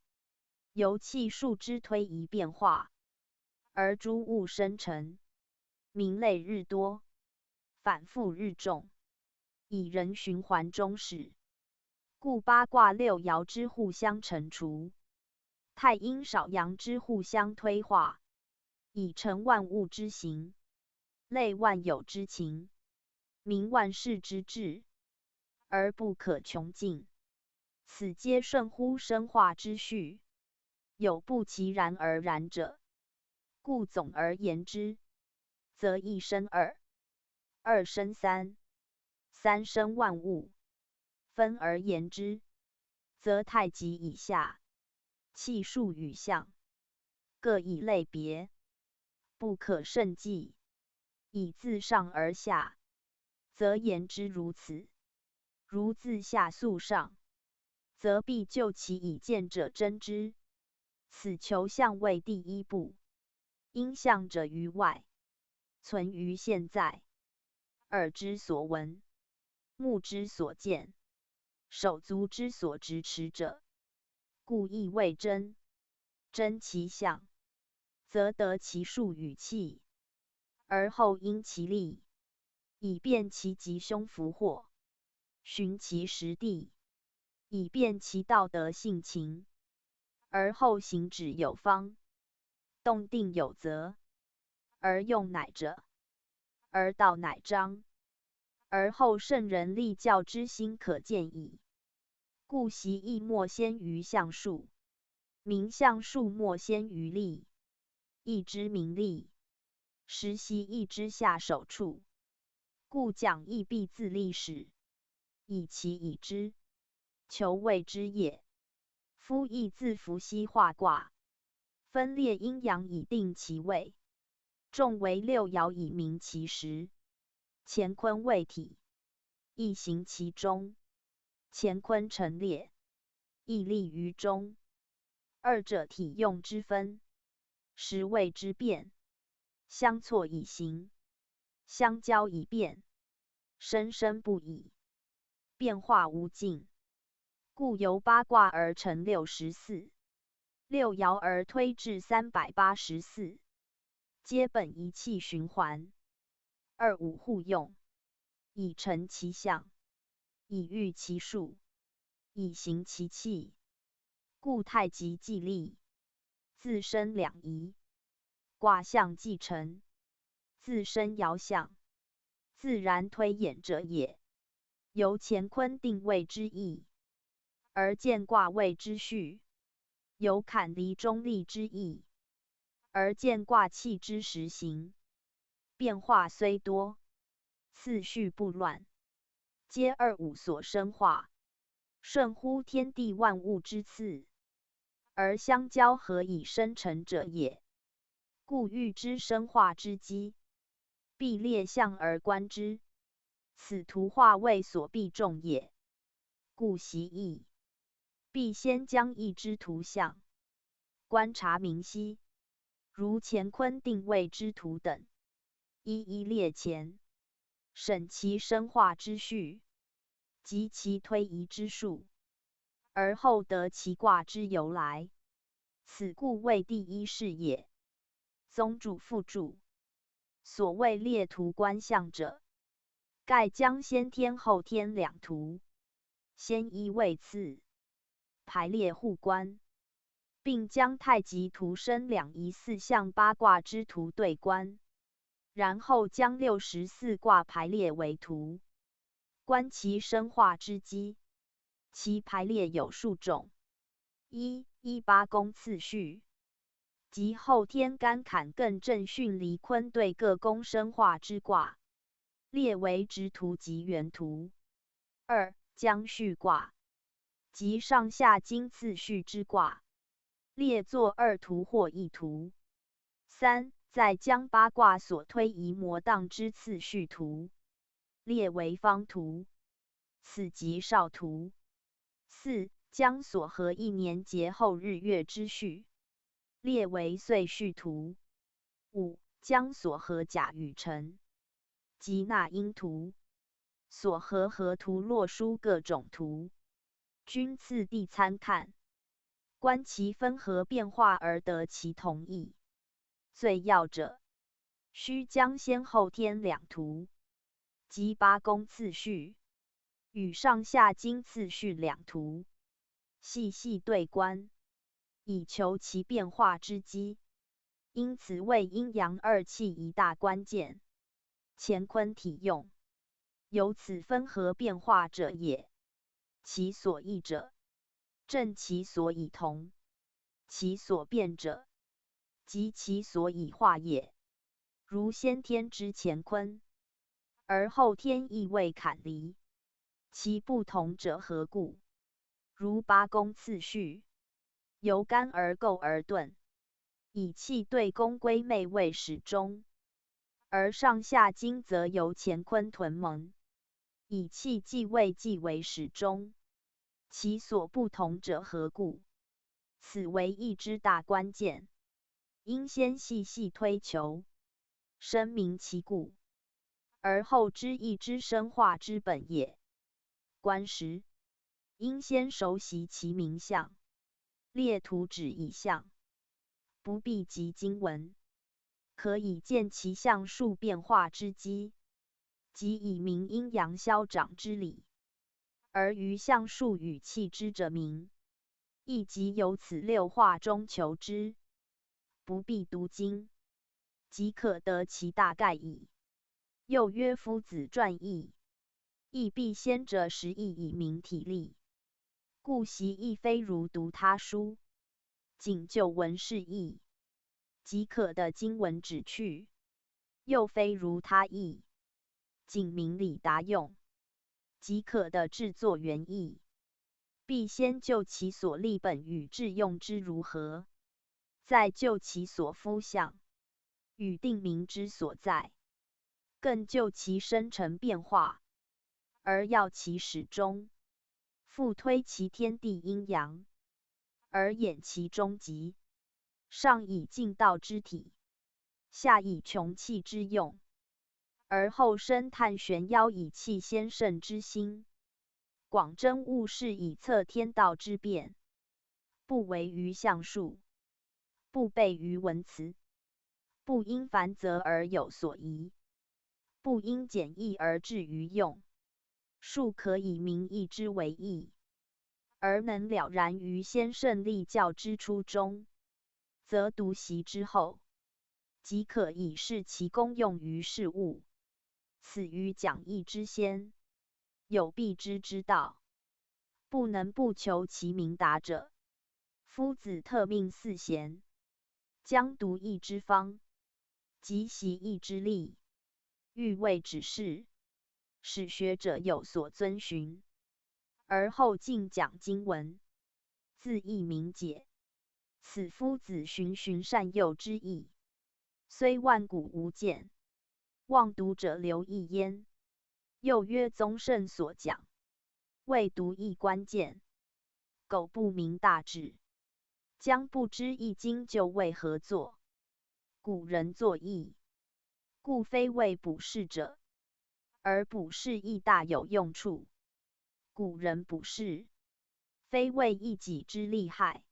由气数之推移变化，而诸物生成，名类日多，反复日众，以人循环终始。故八卦六爻之互相乘除，太阴少阳之互相推化，以成万物之形，类万有之情，明万事之志，而不可穷尽。此皆顺乎生化之序，有不其然而然者。故总而言之，则一生二，二生三，三生万物；分而言之，则太极以下，气数与象，各以类别，不可胜计。以自上而下，则言之如此；如自下溯上，则必就其以见者真之。此求象为第一步。因象者于外，存于现在。耳之所闻，目之所见，手足之所执持者，故亦谓真。真其象，则得其数与气，而后因其力，以辨其吉凶福祸；寻其实地，以辨其道德性情，而后行止有方，动定有则，而用乃者，而道乃彰，而后圣人立教之心可见矣。故习义莫先于象数，名象数莫先于利。义之名利，实习义之下手处。故讲义必自立始，以其已之，求谓之也。夫义自伏羲画卦，分列阴阳以定其位，众为六爻以明其时。乾坤为体，义行其中；乾坤陈列，义立于中。二者体用之分，时谓之变。相错以行，相交以变，生生不已，变化无尽。故由八卦而成64，六爻而推至384，皆本一气循环，二五互用，以成其象，以御其数，以行其气。故太极既立，自生两仪；卦象既成，自生爻象，自然推演者也。由乾坤定位之意，而见卦位之序；由坎离中立之意，而见卦气之实行。变化虽多，次序不乱，皆二五所生化，顺乎天地万物之次，而相交合以生成者也。故欲知生化之机，必列象而观之。此图画为所必重也。故习义，必先将义之图象观察明晰，如乾坤定位之图等，一一列前，审其生化之序，及其推移之数，而后得其卦之由来。此故谓第一事也。宗主附注。所谓列图观象者，盖将先天后天两图，先一位次，排列互观，并将太极图生两仪四象八卦之图对观，然后将64卦排列为图，观其生化之机。其排列有数种：一八宫次序，即后天干坎艮震巽离坤对各宫生化之卦，列为直图及圆图。二将序卦，即上下经次序之卦，列作二图或一图。三再将八卦所推移摩荡之次序图，列为方图，此即少图。四将所合一年节后日月之序，列为岁序图。五将所合甲乙辰，即纳音图，所合河图洛书各种图，均次第参看，观其分合变化而得其同义。最要者，须将先后天两图，即八宫次序与上下经次序两图，细细对观，以求其变化之机。因此为阴阳二气一大关键。乾坤体用，由此分合变化者也。其所异者，正其所以同；其所变者，即其所以化也。如先天之乾坤，而后天亦未坎离，其不同者何故？如八宫次序，由干而构而顿，以气对宫归妹为始终，而上下经则由乾坤屯蒙，以气继位继为始终，其所不同者何故？此为义之大关键，应先细细推求，深明其故，而后知义之生化之本也。观时，应先熟习其名相，列图纸以象，不必及经文，可以见其象数变化之机，即以明阴阳消长之理。而于象数与气之者明，亦即由此六化中求之，不必读经，即可得其大概矣。又曰夫子传义，亦必先者实义以明体例，故习亦非如读他书，仅就文释义，即可得经文旨趣；又非如他义，仅明理达用，即可得制作原意。必先就其所立本与致用之如何，再就其所夫象与定名之所在，更就其生成变化，而要其始终，复推其天地阴阳，而演其终极。上以尽道之体，下以穷气之用，而后深探玄妖以气先圣之心，广征物事以测天道之变，不为于象数，不悖于文辞，不因繁则而有所疑，不因简易而至于用。数可以明义之为义，而能了然于先圣立教之初衷，则读习之后，即可以示其功用于事物。此于讲义之先，有必知之道，不能不求其明达者。夫子特命四贤，将读义之方，及习义之例，欲为指示，使学者有所遵循，而后尽讲经文，自义明解。此夫子循循善诱之意，虽万古无见，望读者留意焉。又曰宗圣所讲，未读义关键，苟不明大旨，将不知易经就为何作。古人作义，故非为卜筮者，而卜筮亦大有用处。古人卜筮，非为一己之利害，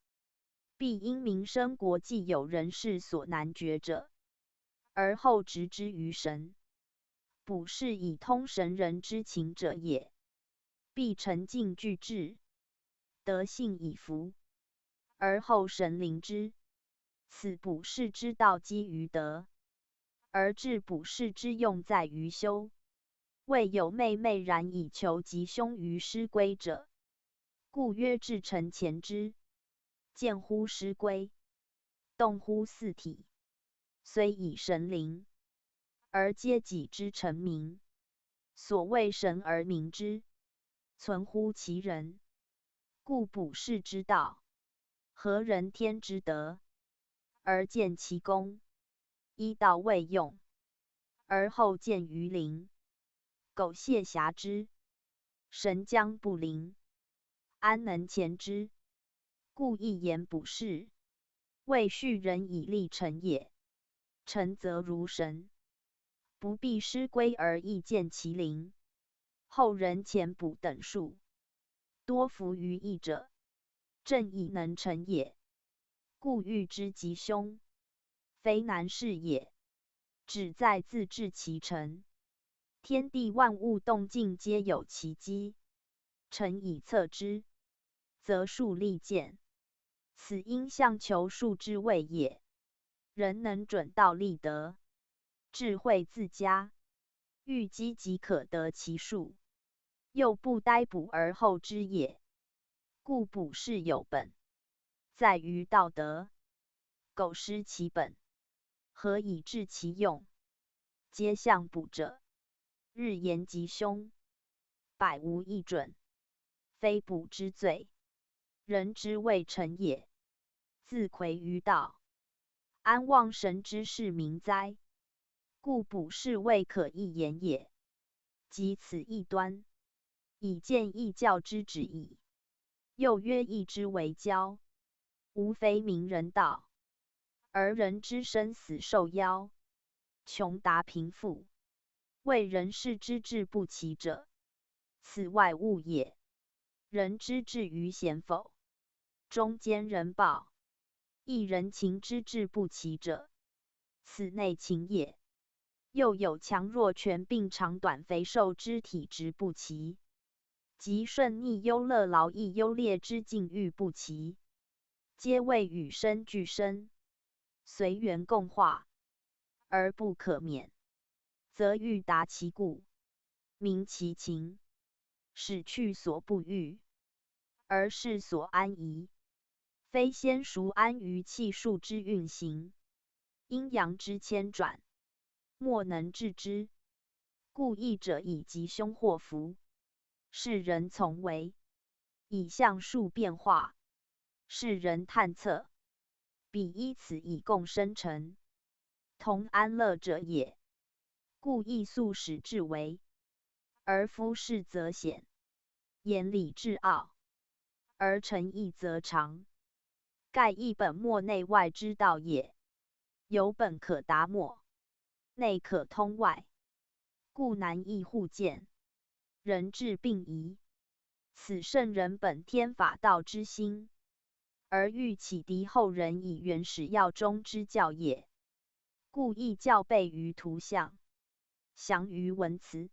必因民生国际有人事所难决者，而后执之于神。卜筮以通神人之情者也，必沉静具志，德性以服，而后神灵之。此卜筮之道基于德，而治卜筮之用在于修。未有昧昧然以求吉凶于师规者，故曰至诚前之。见乎师规，动乎四体，虽以神灵，而皆己之成名。所谓神而名之，存乎其人。故卜筮之道，合人天之德，而见其功，依道未用，而后见于灵。苟谢遐之，神将不灵，安能前之？故一言卜筮，谓畜人以立成也。成则如神，不必师规而亦见其灵。后人前卜等术，多服于义者，正亦能成也。故欲知吉凶，非难事也，只在自治其成。天地万物动静皆有其机，诚以测之，则数利见。此因相求数之谓也。人能准道立德，智慧自佳，欲积即可得其数，又不呆补而后知也。故补是有本，在于道德。苟失其本，何以治其用？皆相补者，日言吉凶，百无一准，非补之罪，人之谓臣也。自魁于道，安望神之事民哉？故补是未可一言也。即此异端，以见异教之旨意。又曰义之为交，无非明人道，而人之生死受夭，穷达贫富，为人事之志不齐者，此外物也。人之志于贤否，中间人报，亦人情之志不齐者，此内情也。又有强弱权柄长短肥瘦之体质不齐，即顺逆优乐劳逸优劣之境遇不齐，皆谓与生俱生，随缘共化，而不可免，则欲达其故，明其情，使去所不欲，而是所安宜。非先熟安于气数之运行，阴阳之迁转，莫能治之。故义者以吉凶祸福，世人从为；以象数变化，世人探测。彼依此以共生成，同安乐者也。故义素使至为，而夫事则显；言礼至奥，而诚意则长。盖一本末内外之道也。有本可达末，内可通外，故难易互见，人智并移。此圣人本天法道之心，而欲启迪后人以原始要中之教也。故义教备于图像，详于文辞，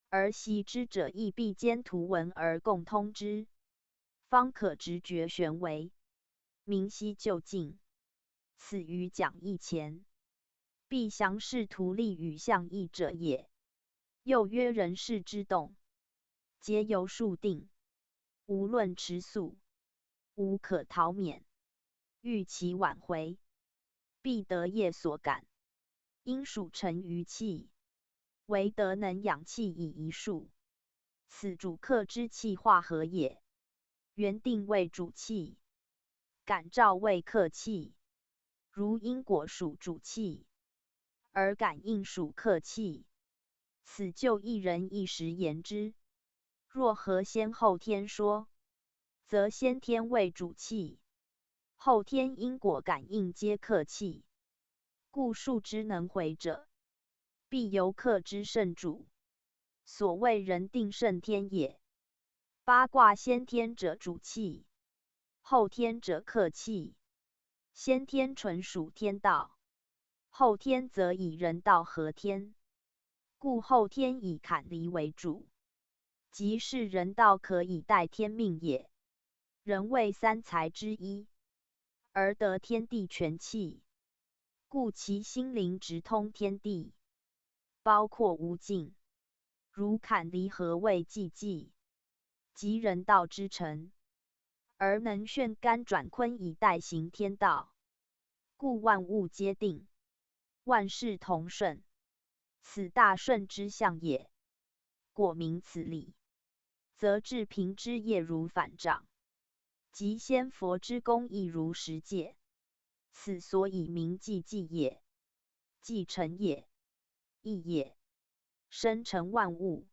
而习之者亦必兼图文而共通之，方可直觉玄微，明晰就近。此于讲义前，必详视图例与象义者也。又曰人事之动，皆由数定，无论迟速，无可逃免。欲其挽回，必得业所感，因属成于气，唯德能养气以一数。此主客之气化合也。原定为主气，感召为客气。如因果属主气，而感应属客气，此就一人一时言之。若合先后天说，则先天为主气，后天因果感应皆客气。故数之能回者，必由客之圣主，所谓人定胜天也。八卦先天者主气，后天者客气。先天纯属天道，后天则以人道合天，故后天以坎离为主，即是人道可以代天命也。人为三才之一，而得天地全气，故其心灵直通天地，包括无尽。如坎离合为寂寂，即人道之成，而能旋干转坤以代行天道，故万物皆定，万事同顺，此大顺之象也。果明此理，则治平之业如反掌，即先佛之功亦如实界。此所以名寂寂也，寂成也，义也，生成万物，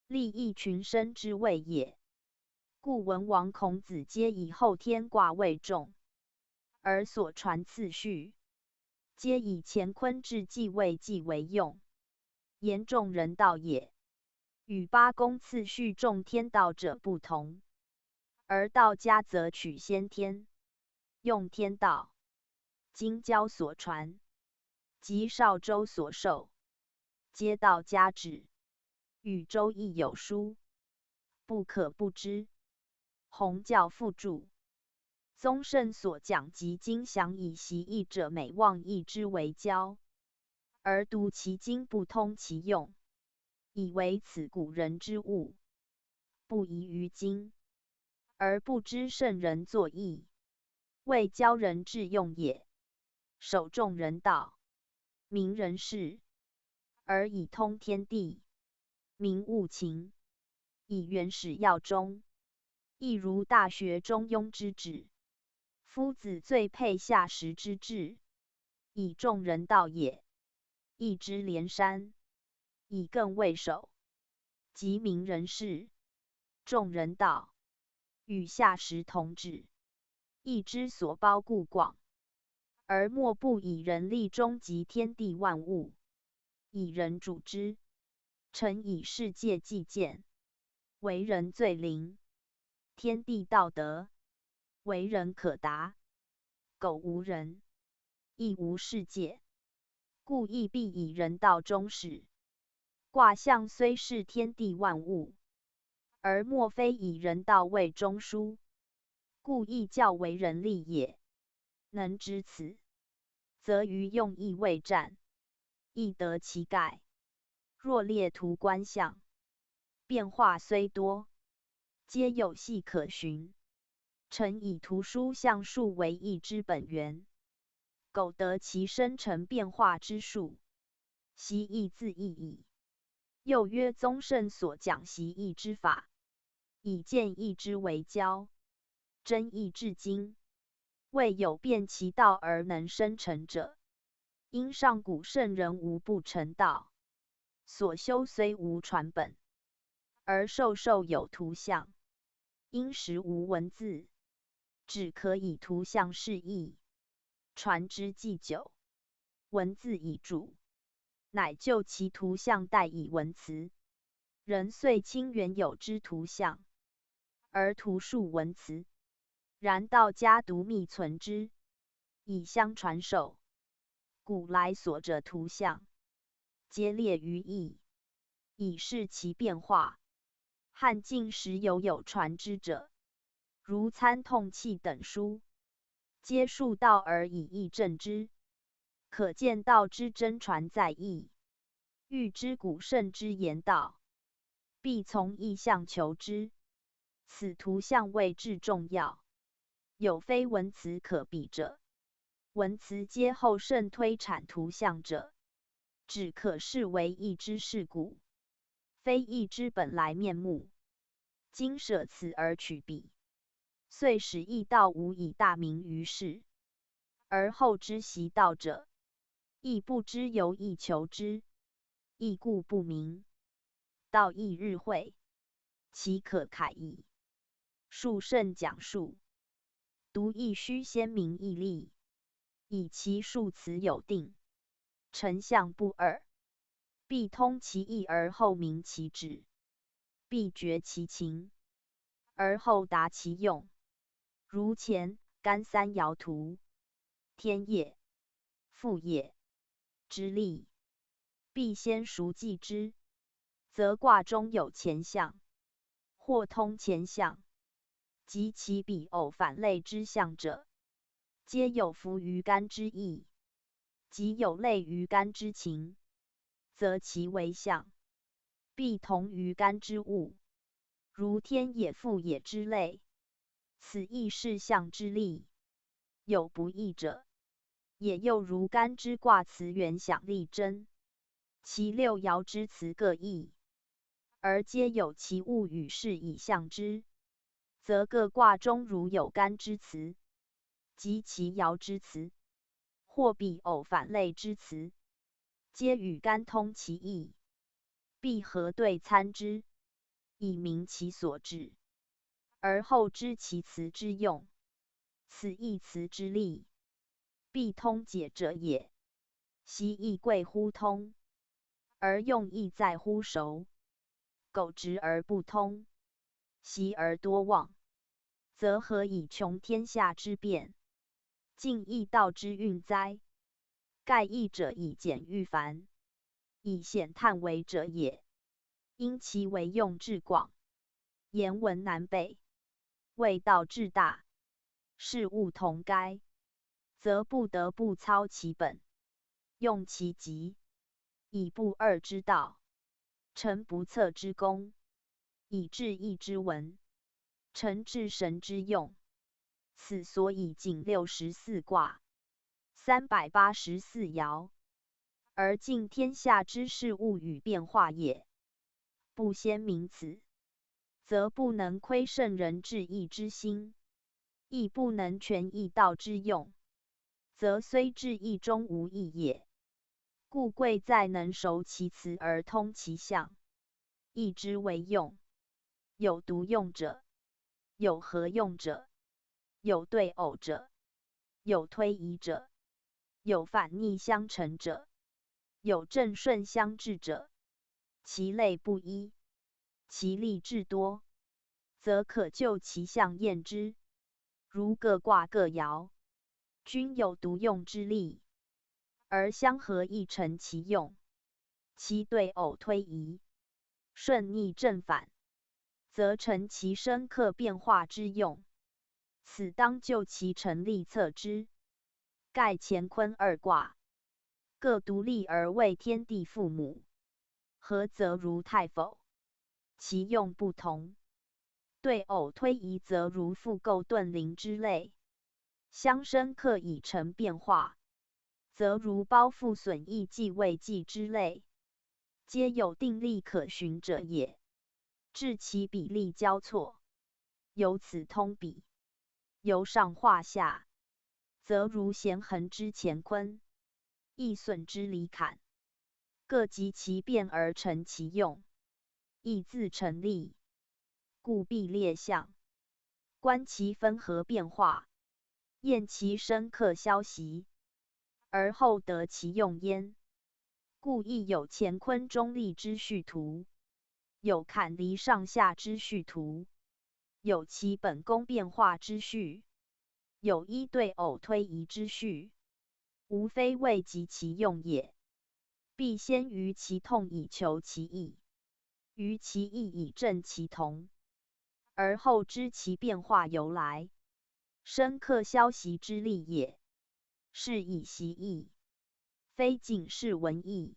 利益群生之谓也。故文王孔子皆以后天卦为重，而所传次序，皆以乾坤至纪位纪为用，严重人道也。与八宫次序重天道者不同，而道家则取先天，用天道。经教所传，及少周所授，皆道家旨。与周易有书，不可不知。弘教附注。宗圣所讲及经详以习义者，每望义之为教，而读其经不通其用，以为此古人之物，不宜于今，而不知圣人作义，为教人致用也。守众人道，明人事，而以通天地，明物情，以原始要中，亦如大学中庸之旨。夫子最配下识之志，以众人道也。义之连山，以更为首，即明人事，众人道，与下识同旨，义之所包故广，而莫不以人力终极天地万物，以人主之，诚以世界计见，为人最灵，天地道德，为人可达，苟无人，亦无世界，故亦必以人道终始。卦象虽是天地万物，而莫非以人道为中枢，故亦较为人力也。能知此，则于用义未战，亦得其概。若列图观象，变化虽多，皆有迹可循。诚以图书象数为义之本源，苟得其生成变化之术，习义自义矣。又曰宗圣所讲习义之法，以见义之为教，真义至今，未有变其道而能生成者。因上古圣人无不成道，所修虽无传本，而授受有图像，因时无文字，只可以图像示意，传之既久，文字已著，乃就其图像代以文辞。人遂亲原有之图像，而图述文辞。然道家独密存之，以相传授。古来所着图像，皆列于义，以示其变化。汉晋时有传之者，如参痛气等书，皆述道而以义正之，可见道之真传在义。欲知古圣之言道，必从义象求之。此图像谓至重要，有非文辞可比者。文辞皆后圣推阐图像者，只可视为义之事故，非义之本来面目。今舍此而取彼，遂使义道无以大名于世。而后知习道者，亦不知由义求之，义故不明。道义日晦，其可慨矣。述圣讲述，读义须先明义例，以其述辞有定，丞相不二，必通其意而后明其旨，必决其情，而后达其用。如前干三爻图，天业、父业之例，必先熟记之，则卦中有前象，或通前象，及其彼偶反类之象者，皆有服于干之意，即有类于干之情，则其为象，必同于干之物，如天也父也之类。此亦是象之例。有不义者，也又如干之卦辞原想力真，其六爻之辞各异，而皆有其物与事以象之，则各卦中如有干之辞，及其爻之辞，或彼偶反类之辞，皆与干通其意，必核对参之，以明其所至，而后知其辞之用。此义辞之例，必通解者也。昔义贵乎通，而用义在乎熟。苟直而不通，习而多忘，则何以穷天下之变，尽义道之运哉？盖义者以简喻繁，以显叹为者也。因其为用至广，言文难备，谓道至大，事物同该，则不得不操其本，用其极，以不二之道，成不测之功，以致义之文，成治神之用。此所以仅64卦，384爻，而尽天下之事物与变化也。不先明此，则不能窥圣人治义之心，亦不能全义道之用，则虽治义中无益也。故贵在能熟其辞而通其象，义之为用。有独用者，有合用者，有对偶者，有推移者，有反逆相成者，有正顺相治者。其类不一，其例至多，则可就其象验之。如各卦各爻，均有独用之例，而相合亦成其用。其对偶推移，顺逆正反，则成其深刻变化之用。此当就其成立测之。盖乾坤二卦，各独立而为天地父母，合则如太否？其用不同。对偶推移则如复构遁灵之类，相生克以成变化，则如包覆损益继位继之类，皆有定力可循者也。致其比例交错，由此通比，由上化下，则如弦衡之乾坤，易损之离坎，各集其变而成其用，亦自成立。故必列象，观其分合变化，验其深刻消息，而后得其用焉。故亦有乾坤中立之序图，有坎离上下之序图，有其本宫变化之序，有一对偶推移之序，无非为及其用也。必先于其痛以求其义，于其义以正其同，而后知其变化由来，深刻消息之力也。是以习义，非仅是文义，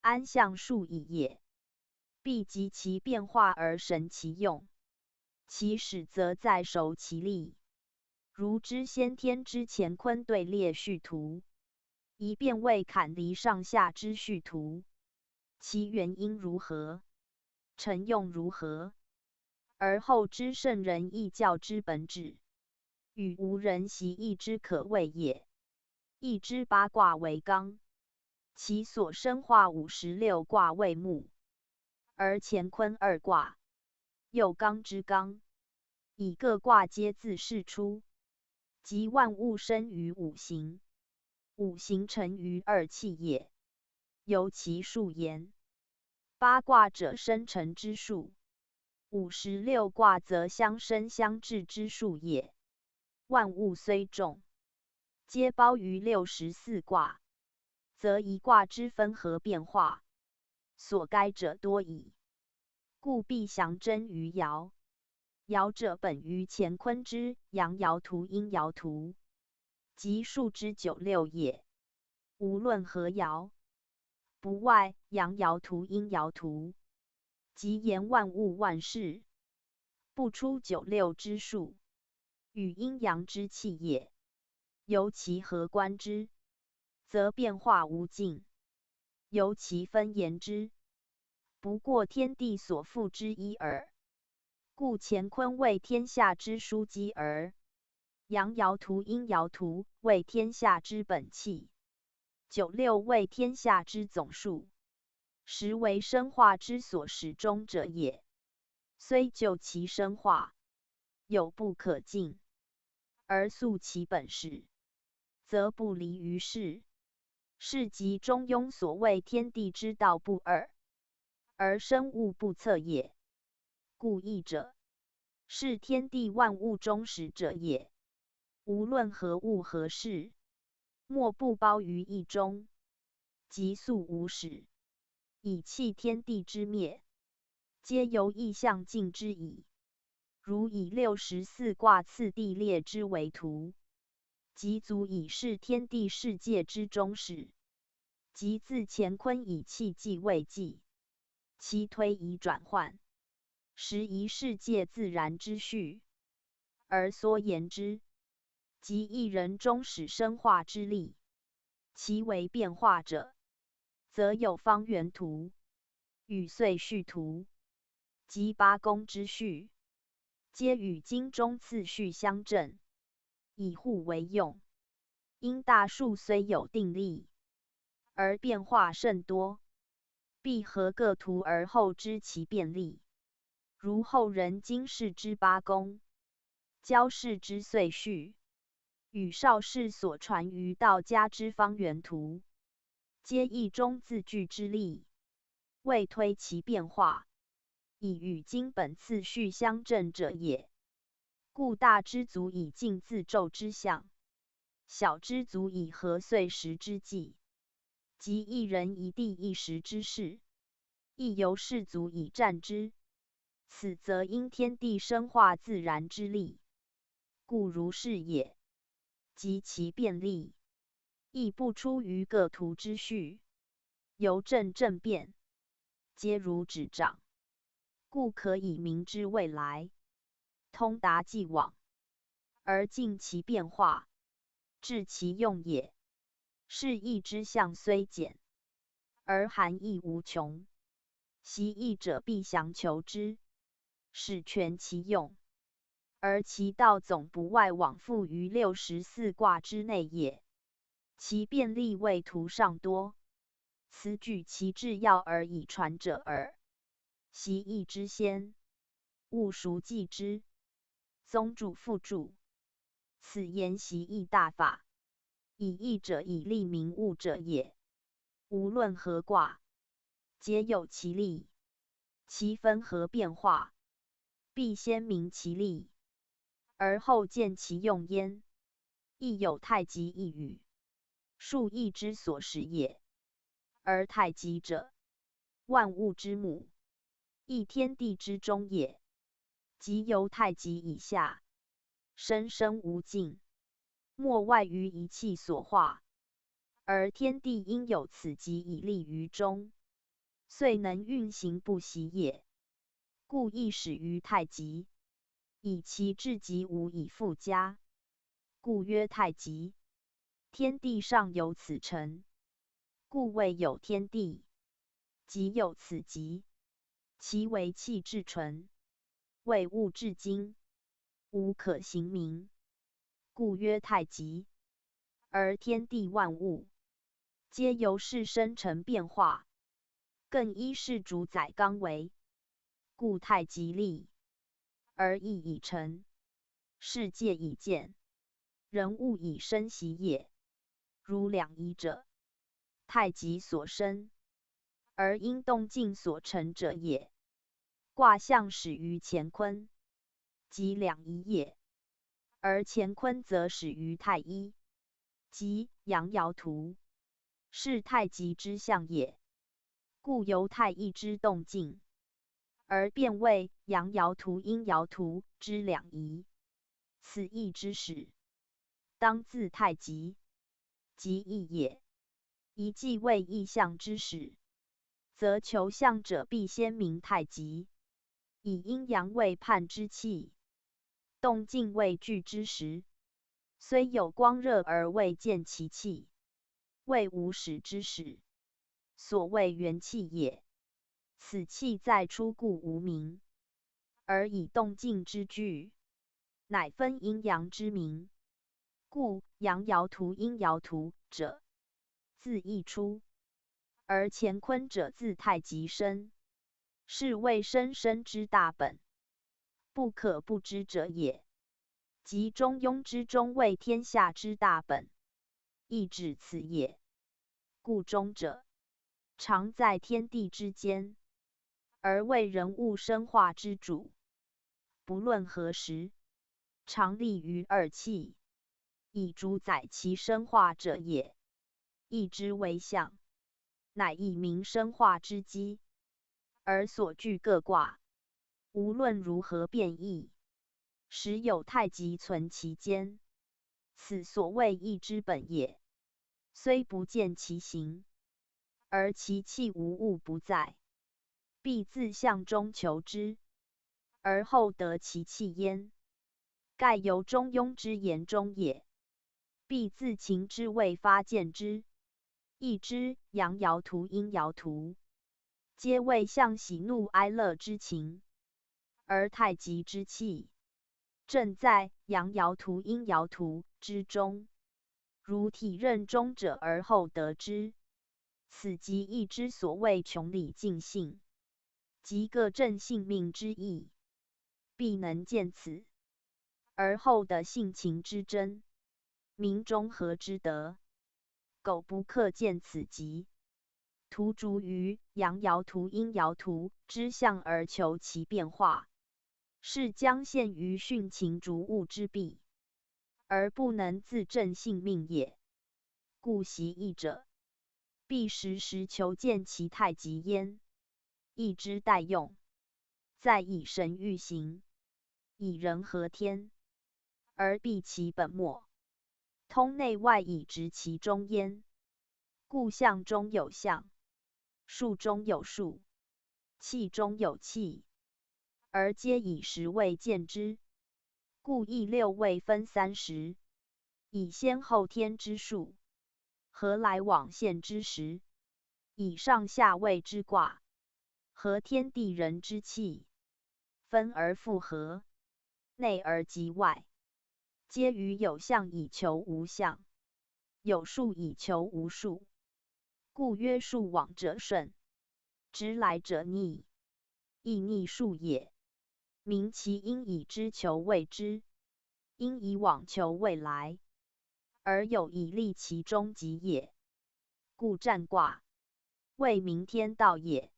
安象数以也。必及其变化而神其用，其始则在熟其力。如知先天之乾坤队列序图，一变为坎离上下之序图，其原因如何，成用如何，而后知圣人义教之本旨，与无人习义之可谓也。义之八卦为纲，其所生化56卦为目，而乾坤二卦，又纲之纲，以各卦皆自释出，即万物生于五行，五行成于二气也。由其数言，八卦者生成之数，56卦则相生相制之数也。万物虽众，皆包于64卦，则一卦之分合变化，所该者多矣。故必详真于爻。爻者本于乾坤之阳爻图、阴爻图，即数之96也。无论何爻，不外阳爻图、阴爻图，即言万物万事，不出96之数，与阴阳之气也。由其合观之，则变化无尽；由其分言之，不过天地所赋之一耳。故乾坤为天下之枢机儿，阳爻图、阴爻图为天下之本气，96为天下之总数，实为生化之所始终者也。虽就其生化，有不可尽，而溯其本始，则不离于世。是即中庸所谓天地之道不二，而生物不测也。故义者，是天地万物中始者也。无论何物何事，莫不包于义中，即素无始，以弃天地之灭，皆由义象尽之矣。如以64卦次第列之为图，即足以示天地世界之终始。即自乾坤以气继未继，其推移转换，时宜世界自然之序，而缩言之，即一人终始生化之力。其为变化者，则有方圆图与岁序图，及八宫之序，皆与经中次序相正，以互为用。因大数虽有定例，而变化甚多，必合各图而后知其变例。如后人经世之八宫，交世之岁序，与少世所传于道家之方圆图，皆意中自具之力，为推其变化，以与经本次序相正者也。故大之足以尽自昼之象，小之足以合岁时之纪，即一人一地一时之事，亦由世足以战之。此则因天地生化自然之力，故如是也。及其变例，亦不出于各图之序，由正变，皆如指掌，故可以明知未来，通达既往，而尽其变化，致其用也。是义之象虽简，而含义无穷，习义者必详求之，使全其用，而其道总不外往复于64卦之内也。其变例为图上多，此举其至要而以传者耳。习义之先，勿熟记之。宗主附注：此言习义大法，以义者以立明物者也。无论何卦，皆有其例，其分合变化，必先明其例，而后见其用焉。亦有太极一语，数义之所始也。而太极者，万物之母，亦天地之终也。即由太极以下，生生无尽，莫外于一气所化。而天地应有此极以立于中，遂能运行不息也。故亦始于太极，以其至极无以复加，故曰太极。天地上有此成，故谓有天地。即有此极，其为气至纯，为物至精，无可形名，故曰太极。而天地万物，皆由是生成变化，更依是主宰刚为，故太极立，而义已成，世界已建，人物以生息也。如两仪者，太极所生，而因动静所成者也。卦象始于乾坤，即两仪也；而乾坤则始于太一，即阳爻图，是太极之象也。故由太一之动静，而变为阳爻图、阴爻图之两仪。此义之始，当自太极，即义也。一既为意象之始，则求象者必先明太极，以阴阳为判之气，动静为具之时，虽有光热而未见其气，谓无始之始，所谓元气也。此气在出故无名，而以动静之具，乃分阴阳之名。故阳爻图、阴爻图者，自一出；而乾坤者，自太极生，是谓生生之大本，不可不知者也。即中庸之中为天下之大本，亦指此也。故中者，常在天地之间，而为人物生化之主，不论何时，常立于二气，以主宰其生化者也。义之为象，乃以明生化之机，而所据各卦，无论如何变异，时有太极存其间，此所谓意之本也。虽不见其形，而其气无物不在，必自象中求之，而后得其气焉。盖由中庸之言中也，必自情之未发见之。亦知阳爻图、阴爻图，皆为象喜怒哀乐之情，而太极之气正在阳爻图、阴爻图之中。如体认中者而后得之，此即意之所谓穷理尽性，即各正性命之意。必能见此，而后得性情之真，民中和之德。苟不克见此极，徒逐于阳爻图、阴爻图之象而求其变化，是将陷于徇情逐物之弊，而不能自正性命也。故习义者，必时时求见其太极焉，义之待用，在以神欲行，以人合天，而避其本末，通内外以直其中焉。故象中有象，术中有术，气中有气，而皆以时位见之。故亦六位分30，以先后天之数，和来往现之时，以上下位之卦，和天地人之气，分而复合，内而及外，皆于有象以求无象，有数以求无数。故曰数往者顺，直来者逆，亦逆数也。明其因以之求未知，因以往求未来，而有以立其中极也。故占卦谓明天道也，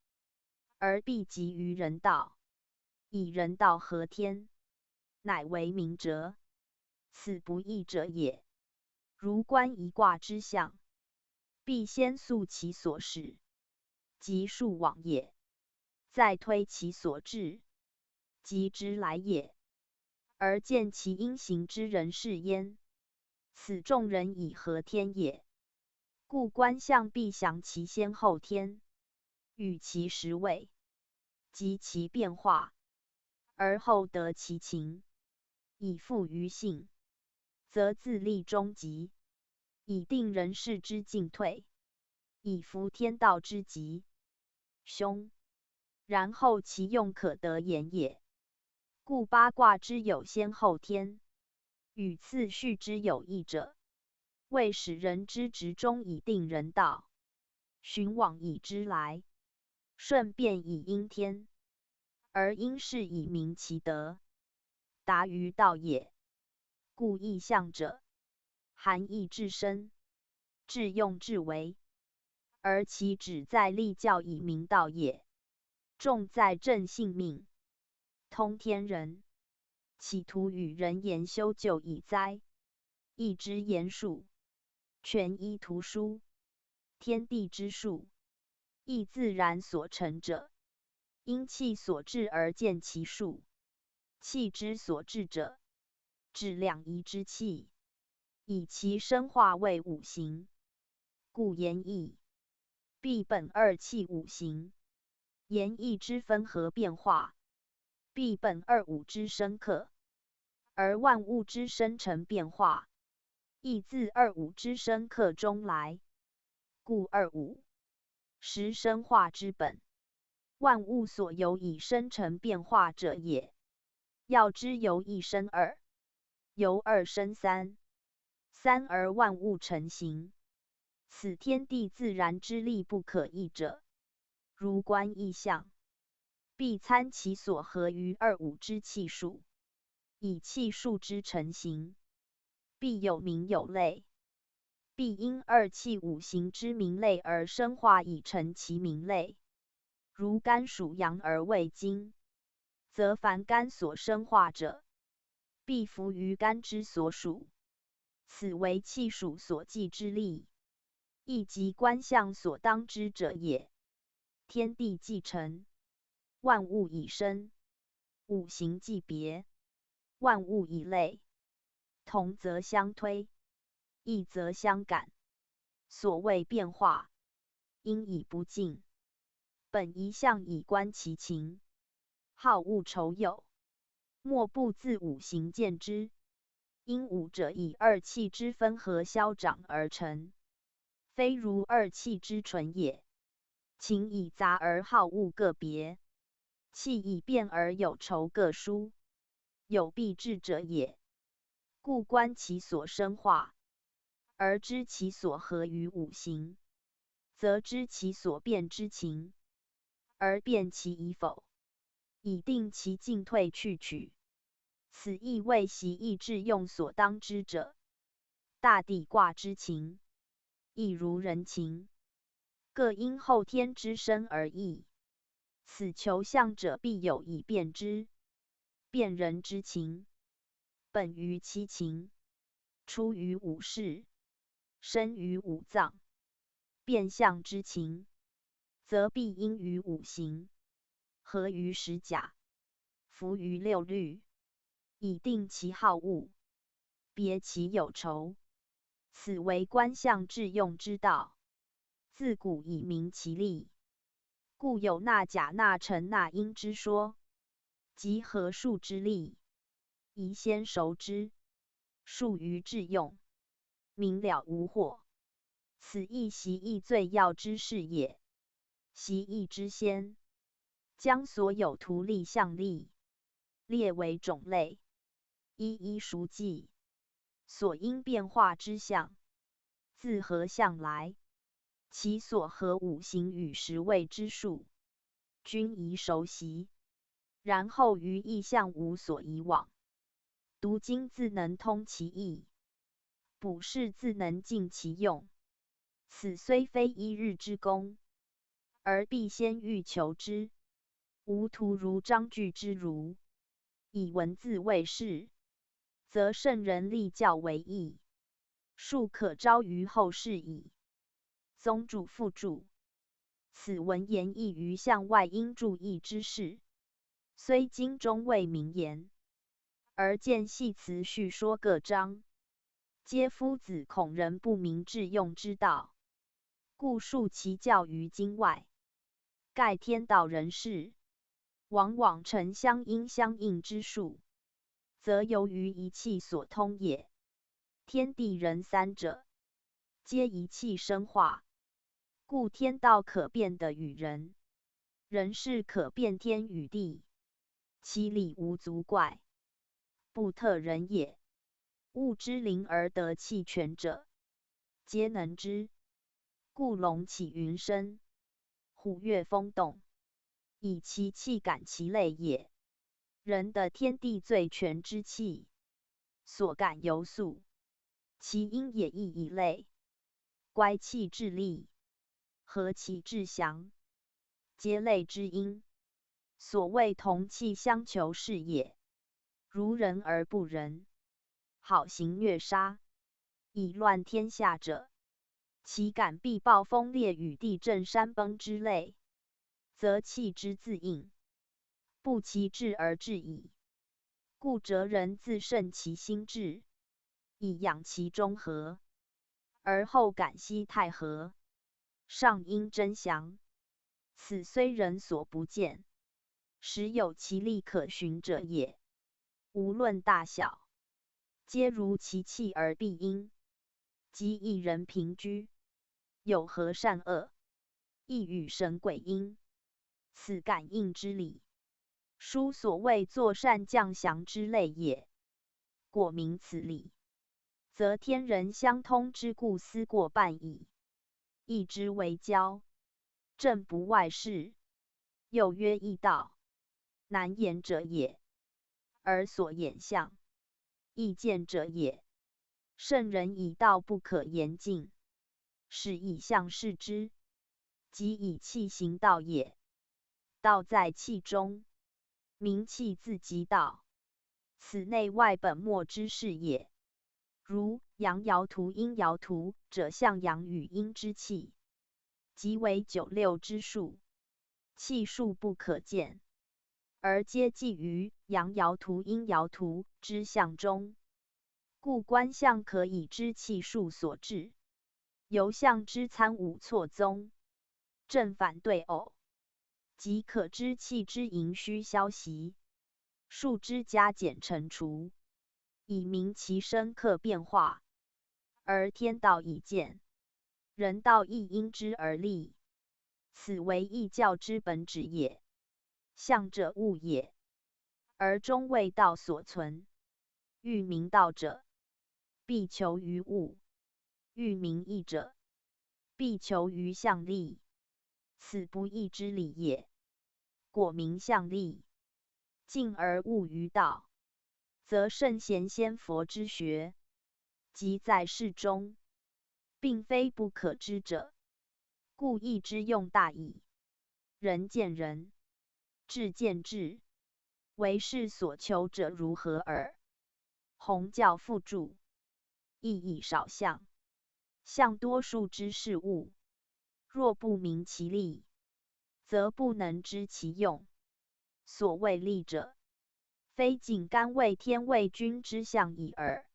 而必极于人道，以人道合天，乃为明哲。此不义者也。如观一卦之象，必先溯其所始，即数往也，再推其所至，即之来也，而见其因行之人事焉。此众人以合天也。故观象必详其先后天，与其时位，及其变化，而后得其情，以复于性，则自立终极，以定人事之进退，以服天道之吉凶，然后其用可得言也。故八卦之有先后天，与次序之有异者，为使人之直中以定人道，循往以知来，顺变以应天，而应是以明其德，达于道也。故意象者，含义至深，至用至微，而其旨在立教以明道也。重在正性命，通天人，企图与人言修旧以哉？义之言术，全依图书，天地之数，亦自然所成者，因气所至而见其数。气之所至者，指两仪之气，以其生化为五行。故言义必本二气五行，言义之分合变化，必本二五之生克，而万物之生成变化，亦自二五之生克中来。故二五实生化之本，万物所由以生成变化者也。要知由一生二，由二生三，三而万物成形，此天地自然之力不可易者。如观意象，必参其所合于二五之气数，以气数之成形，必有名有类，必因二气五行之名类而生化以成其名类。如肝属阳而为金，则凡肝所生化者，必服于肝之所属，此为气数所寄之力，亦即观象所当知者也。天地既成，万物已生，五行既别，万物以类，同则相推，异则相感。所谓变化，因以不尽，本一象以观其情。好恶丑有，莫不自五行见之。因五者以二气之分合消长而成，非如二气之纯也。情以杂而好恶各别，气以变而有仇各殊，有必至者也。故观其所生化，而知其所合于五行，则知其所变之情，而辨其宜否，以定其进退去取。此亦谓习意志用所当知者。大地卦之情，亦如人情，各因后天之生而异。此求象者必有以辨之。辨人之情，本于七情，出于五事，生于五脏。辨象之情，则必因于五行，合于十甲，服于六律，以定其好恶，别其有仇。此为观象致用之道，自古以明其利。故有纳甲纳辰纳阴之说，即合数之利，宜先熟之，数于致用，明了无惑。此亦习意最要之事也。习意之先，将所有图例象例列为种类，一一熟记，所因变化之象，自合象来，其所合五行与十位之数，均宜熟习。然后于意象无所以往，读经自能通其意，卜筮自能尽其用。此虽非一日之功，而必先欲求之。无徒如章句之儒，以文字为事，则圣人立教为义，庶可昭于后世矣。宗主附注：此文言亦于象外因注意之事，虽经中未明言，而见系辞叙说各章，皆夫子恐人不明致用之道，故述其教于经外。盖天道人事，往往成相因相应之术，则由于一气所通也。天地人三者，皆一气生化，故天道可变的与人，人事可变天与地，其理无足怪，不特人也。物之灵而得气全者，皆能知。故龙起云生，虎跃风动，以其气感其类也。人的天地最全之气，所感犹速，其因也亦以类。乖气至利，和气至祥，皆类之因。所谓同气相求是也。如人而不仁，好行虐杀，以乱天下者，其感必暴风烈雨地震山崩之类，则气之自应，不其志而至矣。故哲人自慎其心志，以养其中和，而后感息太和，上应真祥。此虽人所不见，实有其理可循者也。无论大小，皆如其气而必因。即一人平居，有何善恶，亦与神鬼因。此感应之理，书所谓作善降祥之类也。果明此理，则天人相通之故思过半矣。义之为交，正不外事，又曰义道，难言者也。而所言象，亦见者也。圣人以道不可言尽，是以象视之，即以气行道也。道在气中，名气自即道，此内外本末之事也。如阳爻图阴爻图者，象阳与阴之气，即为九六之数，气数不可见，而皆记于阳爻图、阴爻图之象中，故观象可以知气数所致。由象之参五错综，正反对偶，即可知气之盈虚消息，数之加减乘除，以明其深刻变化。而天道已见，人道亦因之而立，此为易教之本旨也。象者物也，而终为道所存。欲明道者，必求于物；欲明义者，必求于象力。此不义之理也。果明象力，进而悟于道，则圣贤先佛之学，即在世中，并非不可知者，故义之用大矣。人见人，智见智，为世所求者如何耳？弘教附注，意义少象，象多数之事物，若不明其利，则不能知其用。所谓利者，非仅干为天为君之象矣耳，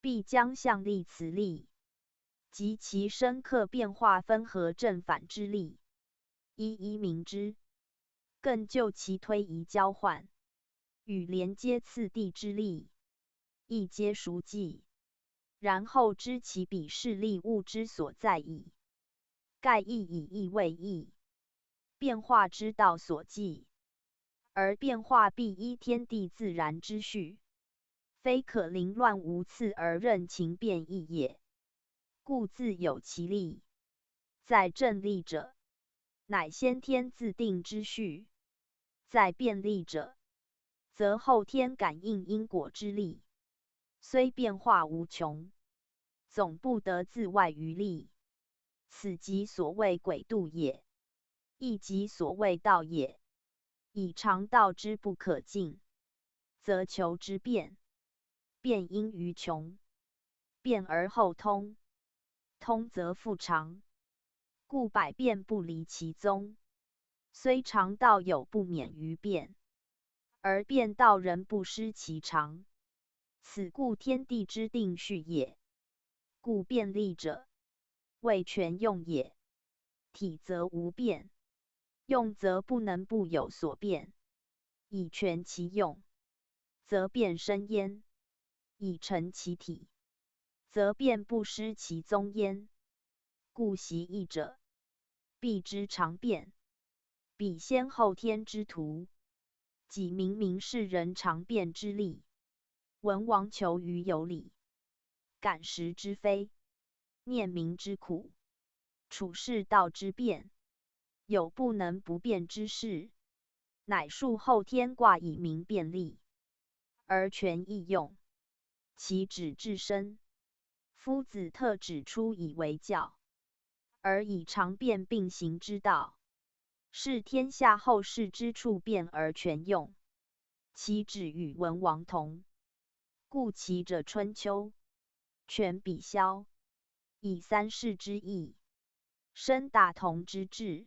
必将象力此力，及其深刻变化分合正反之力，一一明之，更就其推移交换与连接次第之力，亦皆熟记，然后知其彼势力物之所在矣。盖亦以义为义，变化之道所记，而变化必依天地自然之序，非可凌乱无次而任情变异也。故自有其力，在正力者，乃先天自定之序；在变力者，则后天感应因果之力。虽变化无穷，总不得自外于力，此即所谓轨度也，亦即所谓道也。以常道之不可尽，则求之变，变因于穷，变而后通，通则复常，故百变不离其宗。虽常道有不免于变，而变道仍不失其常，此故天地之定序也。故变力者，谓全用也。体则无变，用则不能不有所变，以全其用，则变生焉；以成其体，则变不失其宗焉。故习义者，必知常变，彼先后天之图，即明明是人常变之力。文王求于有理，感时之非，念民之苦，处世道之变，有不能不变之事，乃述后天卦以明变利，而全易用，其旨至深。夫子特指出以为教，而以常变并行之道，是天下后世之处变而全用，其旨与文王同。故其者春秋，全比萧，以三世之意，深大同之志，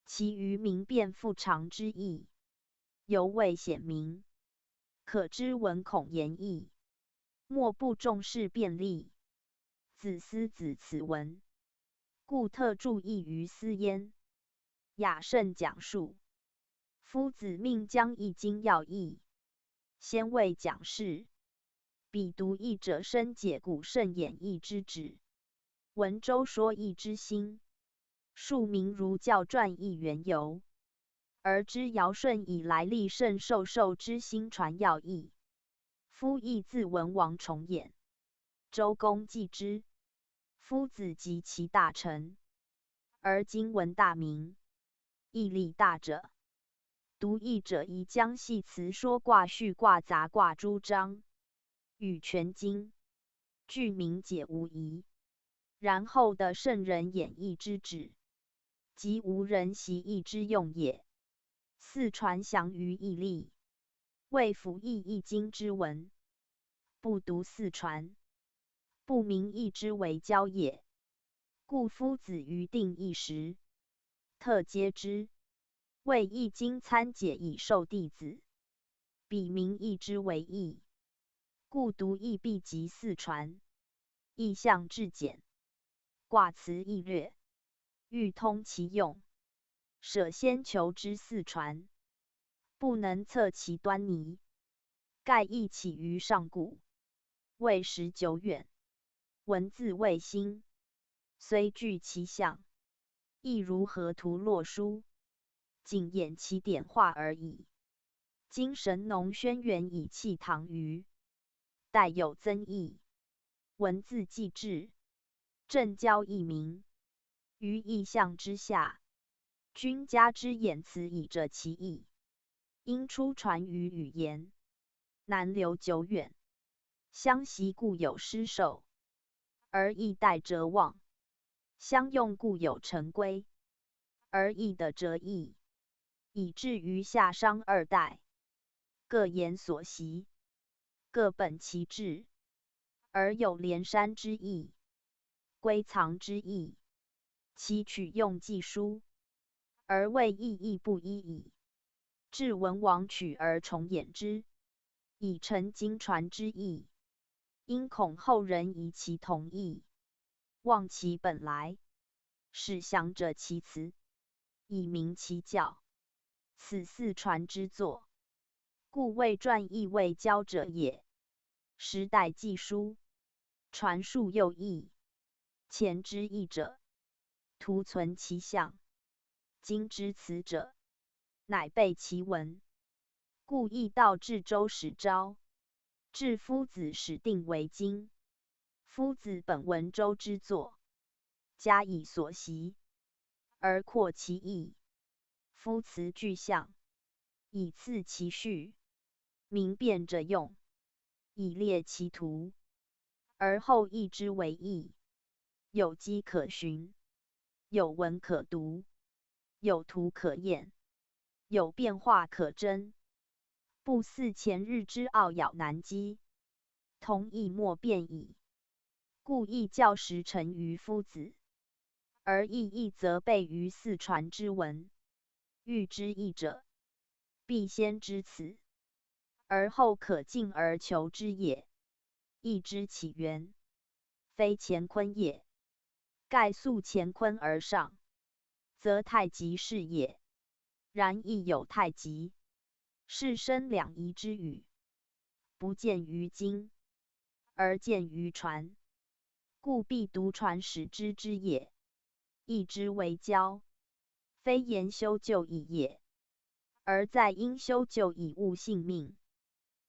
其余明变复常之意，犹未显明，可知文孔言义，莫不重视变利。子思子此文，故特注意于斯焉。雅慎讲述，夫子命将易经要义，先为讲释，彼读义者深解古圣演义之旨，闻周说义之心，述明儒教传义缘由，而知尧舜以来历甚受之心传要义。夫义自文王重演，周公继之，夫子及其大成，而今闻大名，义力大者，读义者宜将系辞说卦序卦杂卦诸章，与全经，具明解无疑。然后的圣人演义之旨，即无人习义之用也。四传详于义力，为辅义易经之文，不读四传，不明义之为教也。故夫子于定义时，特接之，为易经参解以授弟子。彼名义之为义，故独义必及四传。义象至简，卦辞易略，欲通其用，舍先求之四传，不能测其端倪。盖义起于上古，未时久远，文字未兴，虽具其象，亦如河图洛书，仅演其点化而已。今神农轩辕以弃唐虞，带有增益，文字既至，正交异名，于意象之下，君加之演辞以着其意，因出传于语言，难留久远，相习故有失受，而意待则忘；相用故有成规，而意的则异，以至于夏商二代，各言所习，各本其志，而有连山之意，归藏之意，其取用既殊，而谓意义不一矣。至文王取而重演之，以成经传之意，因恐后人疑其同义，忘其本来，使详者其辞，以明其教。此四传之作，故谓传义未交者也。时代既殊，传述又异，前之义者，图存其象；今之辞者，乃备其文。故义道至周始昭，至夫子始定为经。夫子本文周之作，加以所习，而扩其义。夫辞具象，以次其序，明辨者用，以列其图，而后译之为义。有迹可循，有文可读，有图可验，有变化可侦，不似前日之奥咬难机，同义莫辩矣。故义教时成于夫子，而义义则备于四传之文。欲知义者，必先知此，而后可进而求之也。义之起源，非乾坤也。盖溯乾坤而上，则太极是也。然亦有太极，是生两仪之语，不见于经，而见于传，故必独传始知之也。义之为教，非言修就以也，而在因修就以悟性命。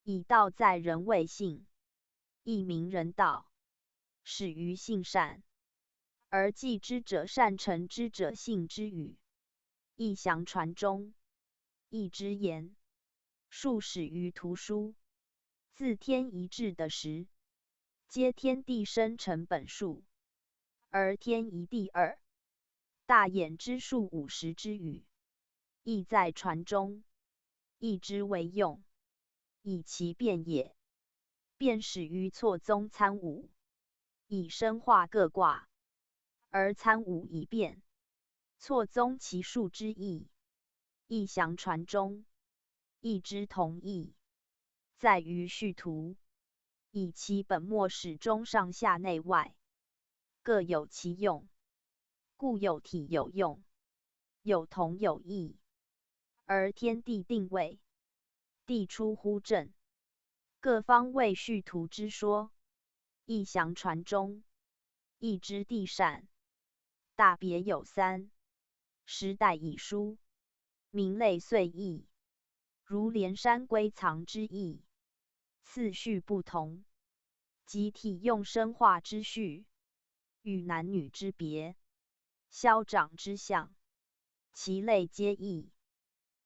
以道在人为性，亦名人道，始于性善，而继之者善成之者性之语。义详传中，义之言，数始于图书，自天一至的时，皆天地生成本数，而天一地二，大衍之数50之语，义在传中。义之为用，以其变也。便始于错综参五，以生化各卦，而参五以变，错综其数之意。义详传中，义之同义，在于序图，以其本末始终上下内外，各有其用，故有体有用，有同有异。而天地定位，地出乎正，各方为序图之说。义详传中，义之地善，大别有三，时代已殊，名类遂异，如连山归藏之意，次序不同，即体用生化之序，与男女之别，消长之象，其类皆异，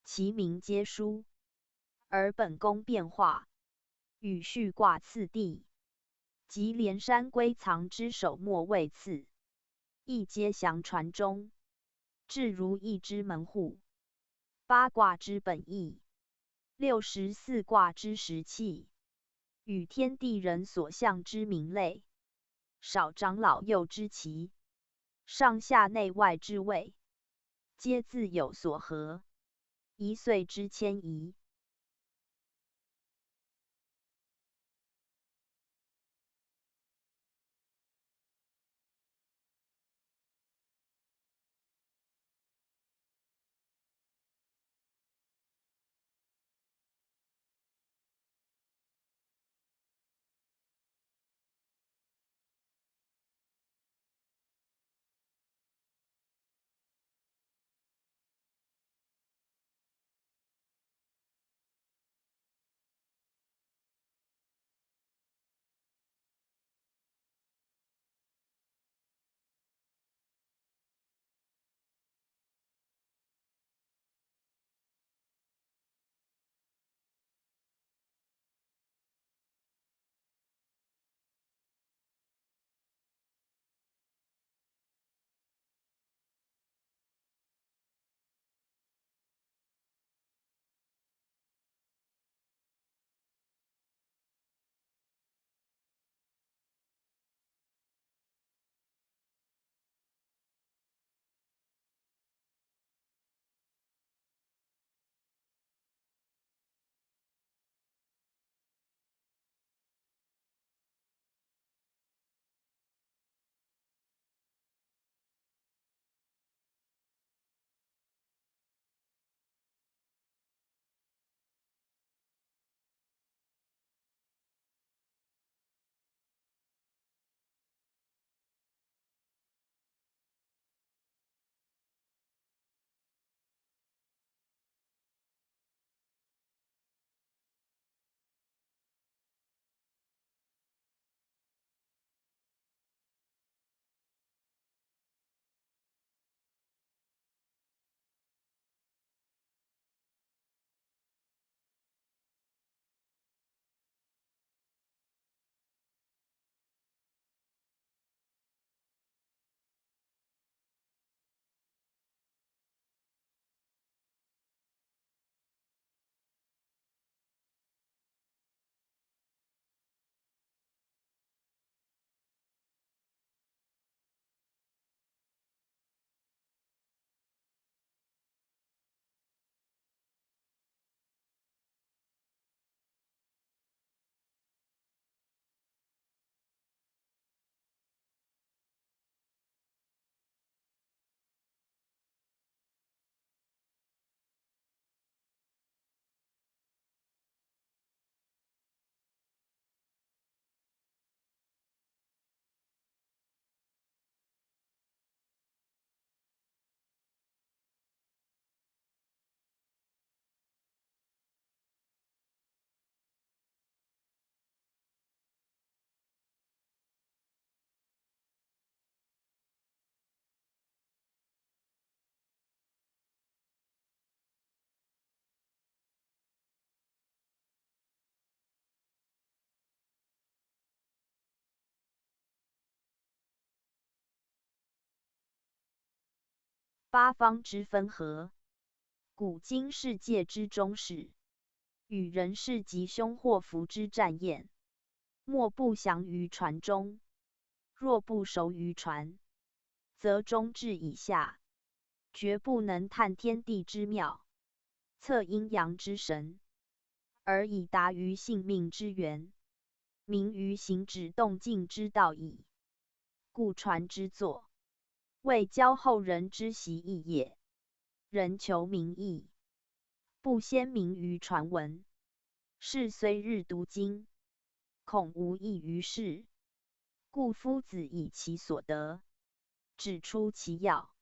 其名皆殊，而本宫变化，与序卦次第，即连山归藏之首末位次，亦皆详传中。至如义之门户，八卦之本意，64卦之时气，与天地人所象之名类，少长老幼之期，上下内外之位，皆自有所合，一岁之迁移。八方之分合，古今世界之中始，与人事吉凶祸福之战验，莫不详于传中。若不熟于传，则中至以下，绝不能探天地之妙，测阴阳之神，而以达于性命之源，明于行止动静之道矣。故传之作，为教后人之习义也。人求名义，不先明于传闻。是虽日读经，恐无益于事。故夫子以其所得，指出其要，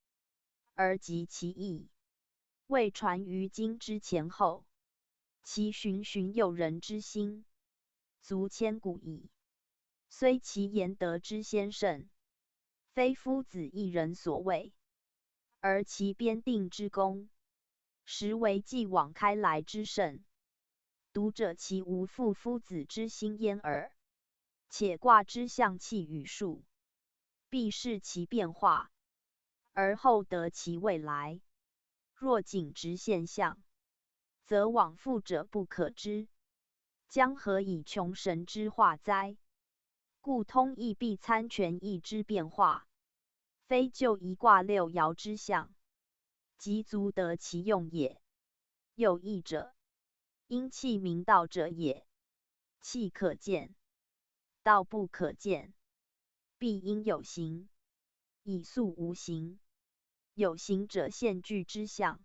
而及其义，未传于经之前后，其循循诱人之心，足千古矣。虽其言得之先胜，非夫子一人所为，而其编定之功，实为继往开来之胜。读者其无负夫子之心焉耳。且卦之象气与数，必视其变化，而后得其未来。若仅直现象，则往复者不可知，将何以穷神之化哉？故通义必参全义之变化，非就一卦六爻之象，即足得其用也。有义者，因气明道者也。气可见，道不可见，必应有形，以素无形。有形者现具之象，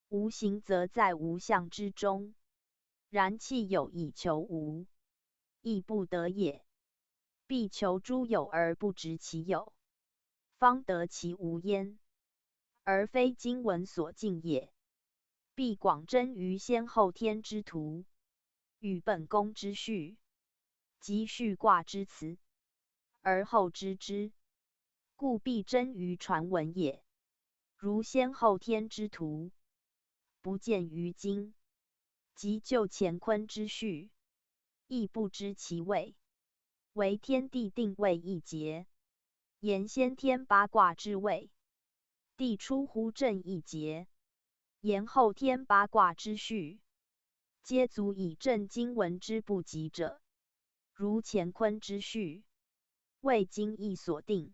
无形则在无象之中。然气有以求无，亦不得也。必求诸有而不执其有，方得其无焉，而非经文所尽也。必广征于先后天之图，与本宫之序，及序卦之辞，而后知之。故必征于传闻也。如先后天之图，不见于经，即就乾坤之序，亦不知其位。为天地定位一节，言先天八卦之位；地出乎正一节，言后天八卦之序。皆足以证经文之不及者。如乾坤之序，为经义所定，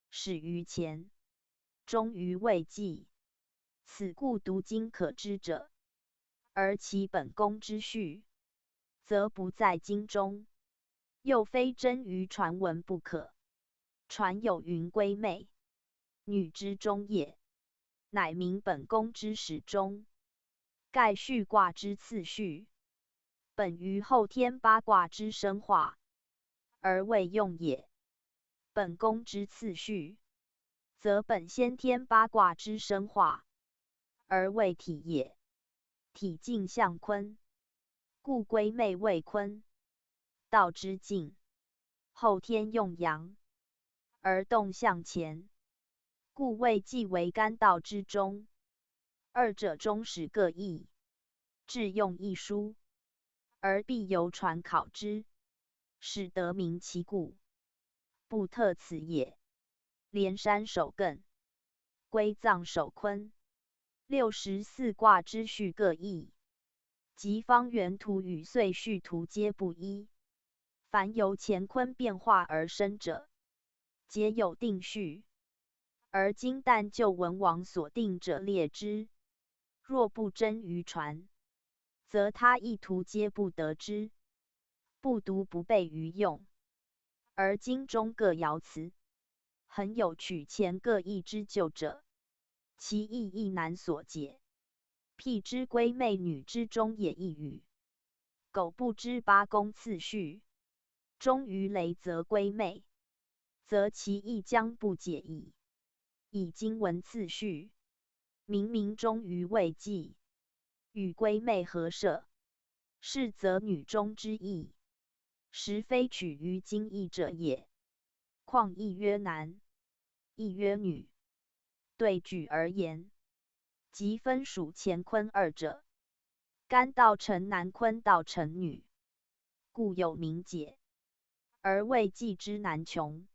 始于乾，终于未纪。此故读经可知者，而其本宫之序，则不在经中，又非真于传闻不可。传有云归妹，女之中也，乃明本宫之始终。盖序卦之次序，本于后天八卦之生化，而未用也。本宫之次序，则本先天八卦之生化，而未体也。体尽象坤，故归妹为坤。道之尽，后天用阳，而动向乾，故谓既为干道之中。二者终始各异，致用一殊，而必由传考之，使得明其故。不特此也。连山守艮，归藏守坤，64卦之序各异，即方圆图与岁序图皆不一。凡由乾坤变化而生者，皆有定序，而今但就文王所定者列之。若不真于传，则他一图皆不得知，不读不备于用。而经中各爻辞，恒有取前各异之旧者，其意亦难所解。辟之归妹女之中也一语，苟不知八宫次序，终于雷则归妹，则其意将不解矣。以经文次序，明明终于未纪，与归妹合摄，是则女中之意，实非取于经义者也。况一曰男，一曰女，对举而言，即分属乾坤二者，干道成男，坤道成女，故有明解。而未纪之难穷，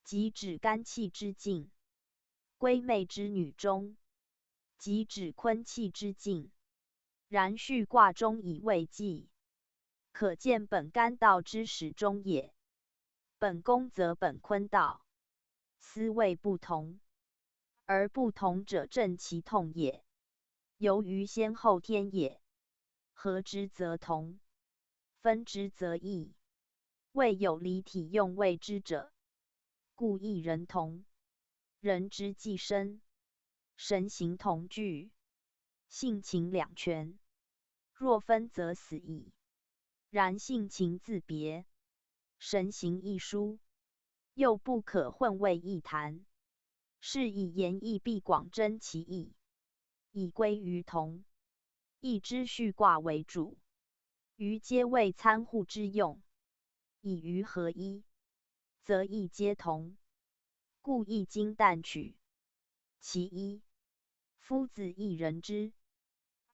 即指干气之尽，归妹之女中，即指坤气之境。然序卦中以未记，可见本干道之始终也。本宫则本坤道，思谓不同，而不同者正其痛也。由于先后天也，合之则同，分之则异。未有离体用谓之者，故一人同。人之既生，神形同具，性情两全。若分则死矣。然性情自别，神形亦殊，又不可混为一谈。是以言义必广征其义，以归于同。义之序卦为主，余皆为参互之用。以于合一，则义皆同，故易经旦取。其一，夫子亦人之，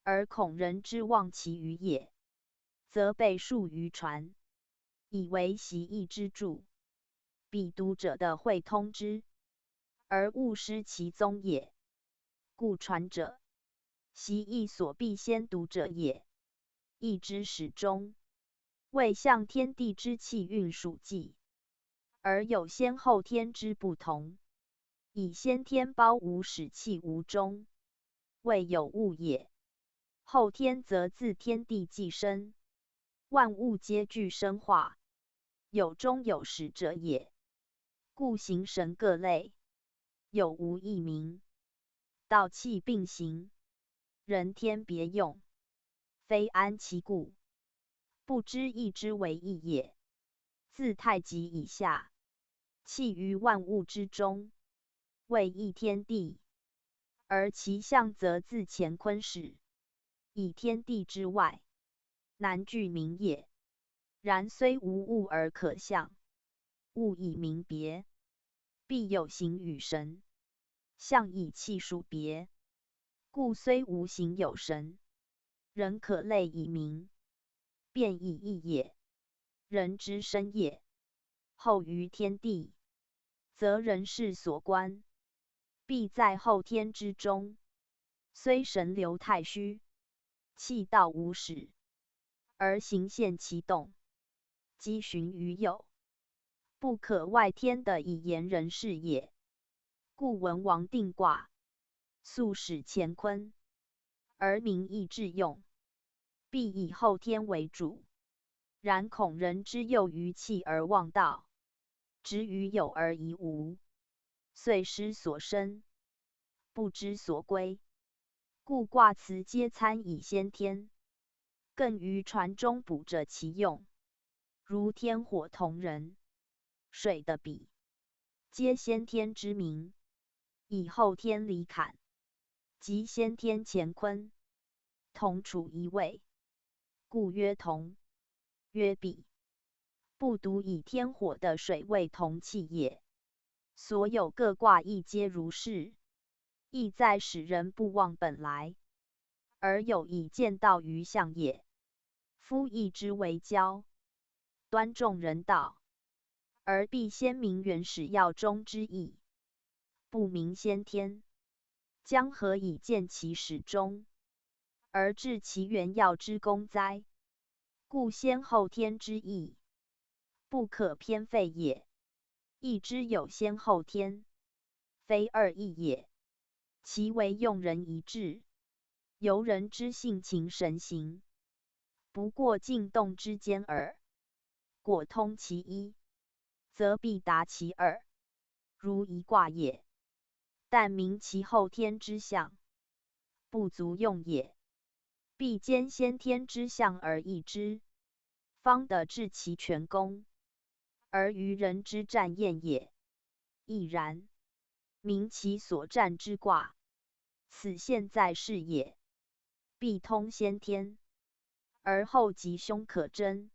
而恐人之忘其余也，则备述于传，以为习义之助。彼读者的会通之，而误失其宗也。故传者，习义所必先读者也。义之始终，未象天地之气运属纪，而有先后天之不同。以先天包无始气无终，未有物也。后天则自天地既生，万物皆具生化，有终有始者也。故形神各类，有无异名，道气并行，人天别用，非安其故。不知义之为义也。自太极以下，气于万物之中，谓义天地，而其象则自乾坤始，以天地之外，难具名也。然虽无物而可象，物以名别，必有形与神，象以气数别。故虽无形有神，仍可类以名，便以义也。人之生也，后于天地，则人事所观，必在后天之中。虽神流太虚，气道无始，而形现其动，积循于有，不可外天的以言人事也。故文王定卦，素使乾坤，而名义致用，必以后天为主。然恐人之诱于气而忘道，执于有而疑无，遂失所生，不知所归。故卦辞皆参以先天，更于传中补着其用。如天火同人，水的比，皆先天之名，以后天离坎，即先天乾坤，同处一位，故曰同。曰比，不独以天火的水为同气也。所有各卦亦皆如是，意在使人不忘本来，而有以见道于象也。夫义之为教，端重人道，而必先明原始要中之意，不明先天，将何以见其始终，而治其原要之功哉？故先后天之义，不可偏废也。义之有先后天，非二义也，其为用人一致，由人之性情神形，不过静动之间耳。果通其一，则必达其二，如一卦也。但明其后天之象，不足用也。必兼先天之象而易之，方得治其全功，而于人之战验也。亦然，明其所战之卦，此现在是也。必通先天，而后吉凶可侦，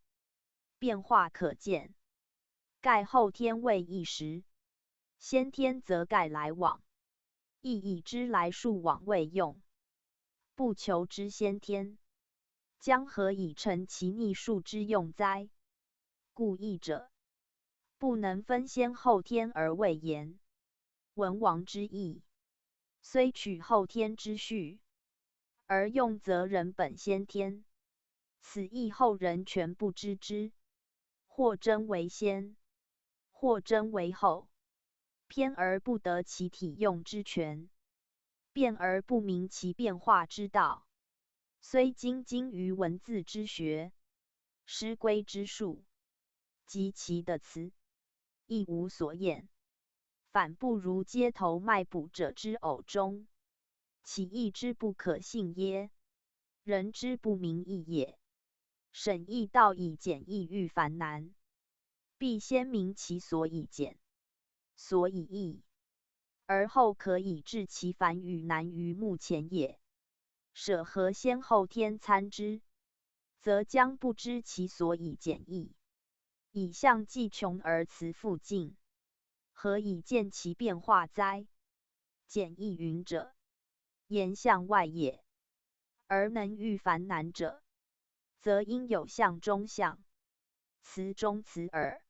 变化可见。盖后天为一时，先天则盖来往，亦以之来数往未用。不求之先天，将何以成其逆数之用哉？故义者，不能分先后天而未言。文王之义，虽取后天之序，而用则人本先天，此亦后人全不知之，或真为先，或真为后，偏而不得其体用之权，变而不明其变化之道。虽精精于文字之学，诗规之术，及其的词，亦无所验，反不如街头卖卜者之偶中，其义之不可信耶？人之不明义也。审义道以简易愈繁难，必先明其所以简，所以易，而后可以治其繁与难于目前也。舍何先后天参之，则将不知其所以简易。以象既穷而辞复尽，何以见其变化哉？简易云者，言象外也；而能御繁难者，则应有象中象，辞中辞耳。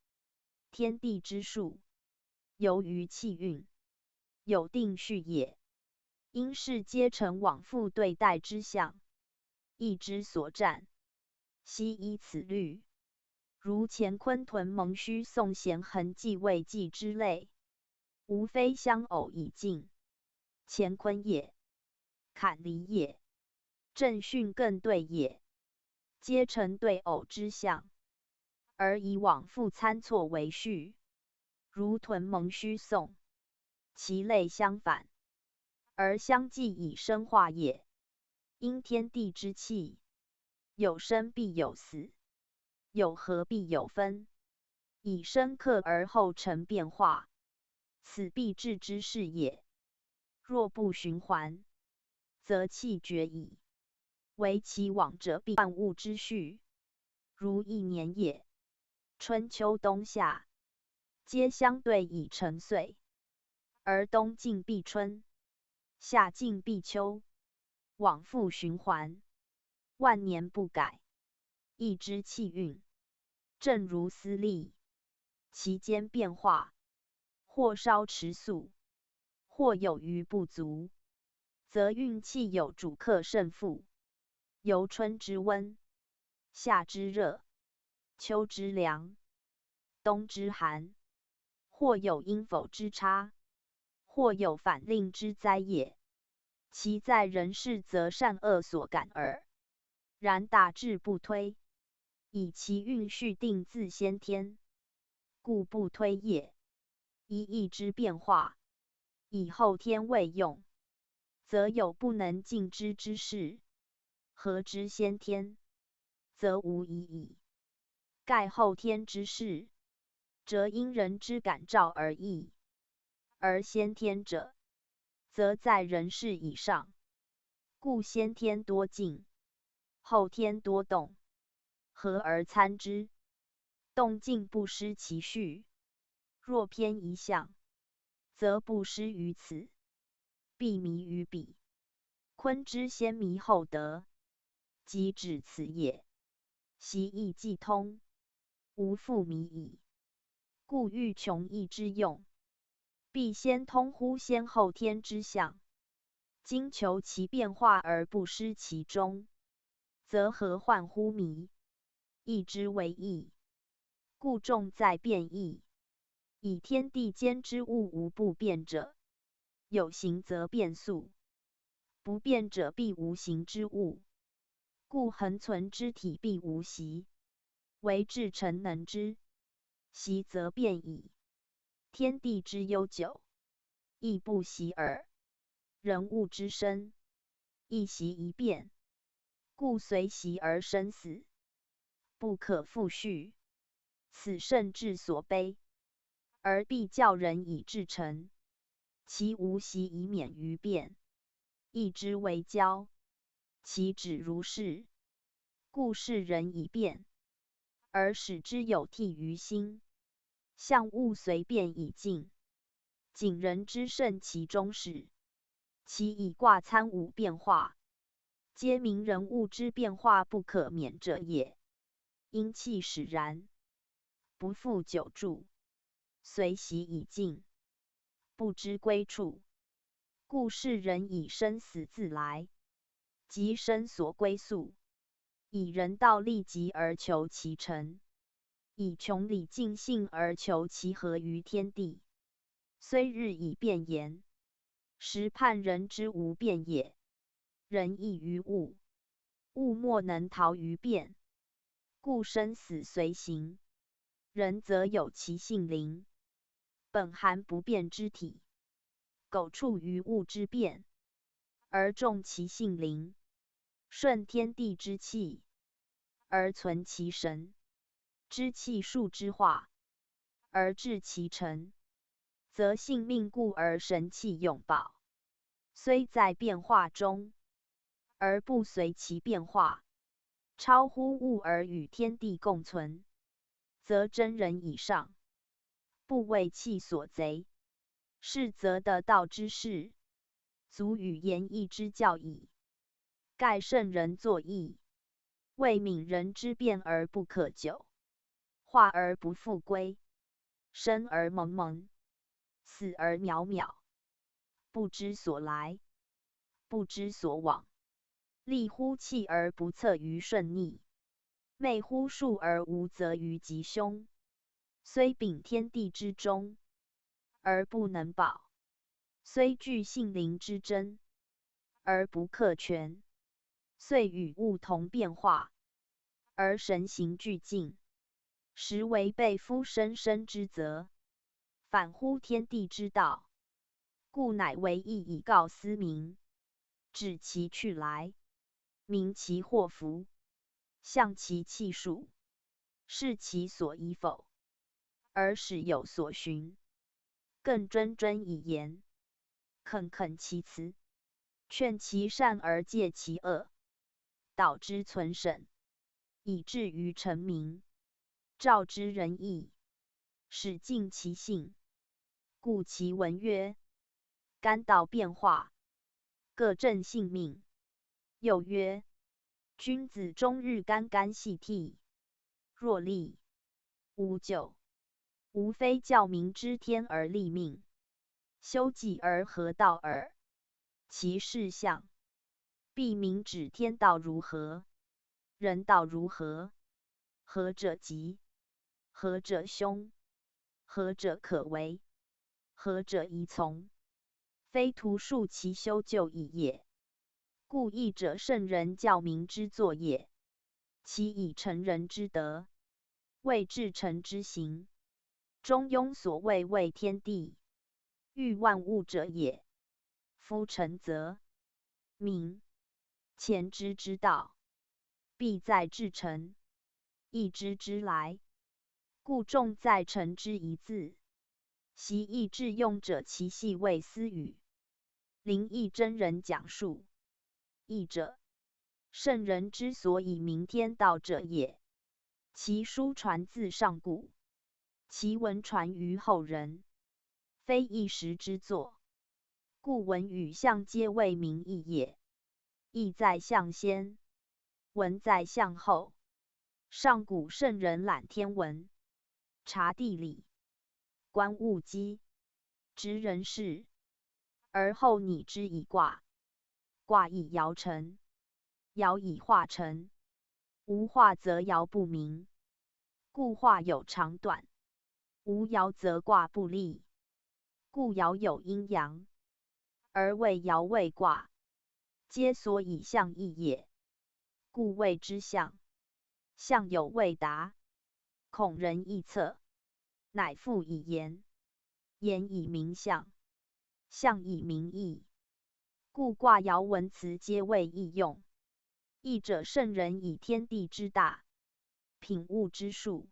天地之数，由于气运，有定序也。因事皆成往复对待之象，意之所占，悉依此律。如乾坤屯蒙虚宋咸恒继位纪之类，无非相偶以尽。乾坤也，坎离也，正巽艮兑也，皆成对偶之象，而以往复参错为序。如屯蒙虚宋，其类相反，而相继以生化也。因天地之气，有生必有死，有合必有分，以生克而后成变化，此必治之事也。若不循环，则气绝矣。唯其往者，必万物之序，如一年也。春秋冬夏，皆相对以成岁，而冬尽必春，夏尽必秋，往复循环，万年不改。亦之气运，正如丝粒，其间变化，或稍迟速，或有余不足，则运气有主客胜负。由春之温，夏之热，秋之凉，冬之寒，或有因否之差，或有反令之灾也。其在人事，则善恶所感耳。然大致不推，以其运序定自先天，故不推也。一意之变化，以后天未用，则有不能尽之之事。合之先天，则无疑矣。盖后天之事，则因人之感召而异；而先天者，则在人事以上，故先天多静，后天多动，合而参之，动静不失其序。若偏一象，则不失于此，必迷于彼。坤之先迷后得，即指此也。习义既通，无复迷矣。故欲穷义之用，必先通乎先后天之象。今求其变化而不失其中，则何患乎迷？义之为义，故重在变易。以天地间之物无不变者，有形则变速，不变者必无形之物。故恒存之体必无习，唯至诚能之，习则变矣。天地之悠久，亦不习耳；人物之生，亦习一变。故随习而生死，不可复序。此圣智所悲，而必教人以至诚。其无习以免于变，义之为教。其止如是，故世人以变，而使之有替于心。象物随变以静，谨人之胜其中始。其以卦参五变化，皆明人物之变化不可免者也。因气使然，不复久住，随习以静，不知归处。故世人以生死自来，即生所归宿，以人道利己而求其成，以穷理尽性而求其合于天地。虽日以变言，实判人之无变也。人异于物，物莫能逃于变，故生死随行。人则有其性灵，本含不变之体，苟处于物之变，而重其性灵，顺天地之气，而存其神，知气数之化，而治其成，则性命固而神气永保。虽在变化中，而不随其变化，超乎物而与天地共存，则真人以上，不为气所贼。是则得道之事，足与言义之教矣。盖圣人作义，为悯人之变而不可久，化而不复归，生而蒙蒙，死而渺渺，不知所来，不知所往，利乎气而不测于顺逆，昧乎数而无责于吉凶。虽秉天地之中，而不能保；虽具性灵之真，而不克全；虽与物同变化，而神形俱尽，实违背夫生生之责，反乎天地之道。故乃为义以告思民，指其去来，明其祸福，象其气数，视其所依否，而使有所循。更谆谆以言，恳恳其辞，劝其善而戒其恶，导之存审，以至于成民，照之仁义，使尽其性。故其文曰：干道变化，各正性命。又曰：君子终日干干系涕，若立无咎，无非教民知天而立命，修己而合道耳。其事象，必明指天道如何，人道如何。何者吉，何者凶，何者可为，何者宜从，非徒述其修旧义也。故义者圣人教民之作也，其以成人之德，为至诚之行。中庸所谓为天地，育万物者也。夫诚则明前知之道，必在至诚，义知之来。故重在诚之一字。习义致用者，其细谓私语。灵义真人讲述。义者，圣人之所以明天道者也。其书传自上古，其文传于后人，非一时之作。故文与象皆谓明义也。义在象先，文在象后。上古圣人览天文，察地理，观物机，知人事，而后拟之以卦。卦以爻成，爻以化成。无化则爻不明，故卦有长短；无爻则卦不利，故爻有阴阳。而谓爻谓卦，皆所以象义也。故谓之象。象有未达，恐人易测，乃复以言，言以明象，象以明义。故卦爻文辞皆谓义用。义者，圣人以天地之大，品物之数，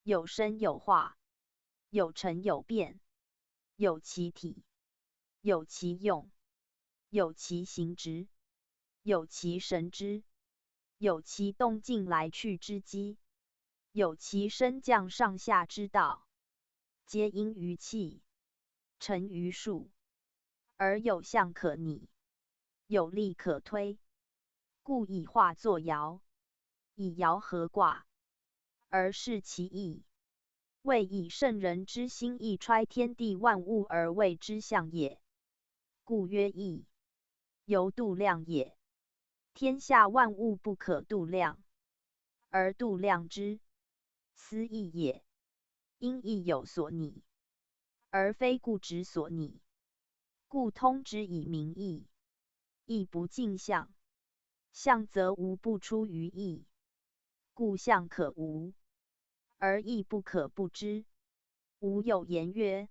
有生有化，有成有变，有其体，有其用，有其行之，有其神之，有其动静来去之机，有其升降上下之道，皆因于气，成于数，而有象可拟，有力可推。故以化作爻，以爻合卦，而视其意，谓以圣人之心意揣天地万物而谓之象也。故曰义，由度量也。天下万物不可度量，而度量之，斯义也。因义有所拟，而非故执所拟，故通之以明义。义不尽相，相则无不出于义，故相可无，而义不可不知。吾有言曰：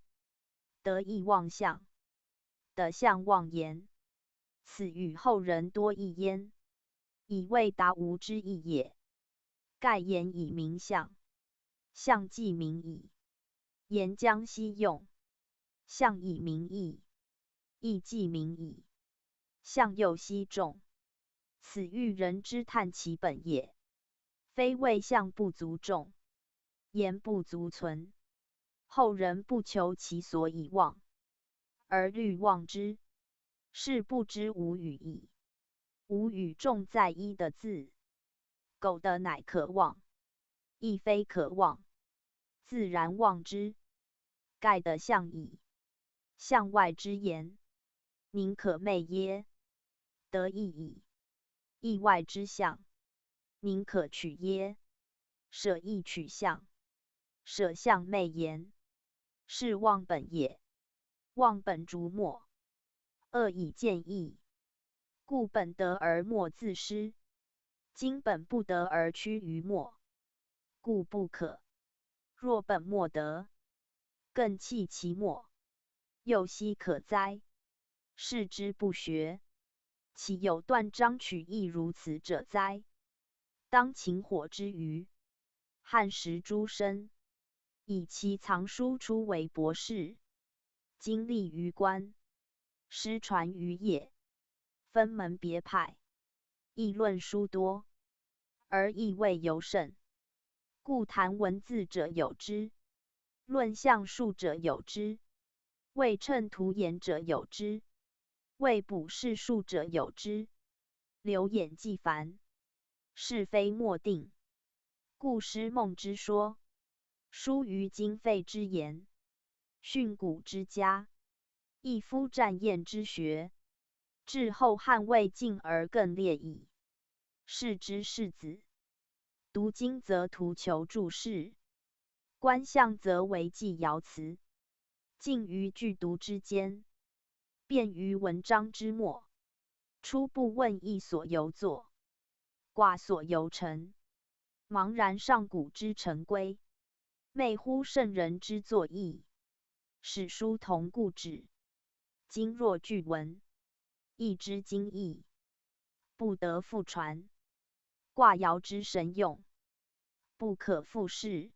得义忘相，得相忘言，此与后人多异焉，以为达吾之义也。盖言以明相，相既明矣，言将悉用；相以明义，义既明矣，相又悉中。此欲人之探其本也，非谓相不足重，言不足存。后人不求其所以忘，而虑忘之，是不知无语矣。无语重在一的字，苟的乃可忘，亦非可忘，自然忘之。盖的相矣，相外之言，宁可昧耶？得义矣，义外之相，宁可取耶？舍义取相，舍相昧言，是忘本也。忘本逐末，恶以见义，故本得而末自失。今本不得而趋于末，故不可。若本末得，更弃其末，又奚可哉？视之不学，岂有断章取义如此者哉？当勤火之余，汉时诸生，以其藏书出为博士，经历于官，师传于业，分门别派，议论书多，而意未尤甚。故谈文字者有之，论象数者有之，为称图言者有之，为卜事数者有之。流言既繁，是非莫定。故师孟之说，疏于经费之言，训诂之家，一夫战宴之学，至后汉魏晋而更烈矣。是之士子，读经则图求注释，观象则为记爻辞，近于句读之间，便于文章之末。初不问义所由作，卦所由成，茫然上古之成规，昧乎圣人之作义。史书同故址，今若据闻，义之精义，不得复传。卦爻之神用，不可复释。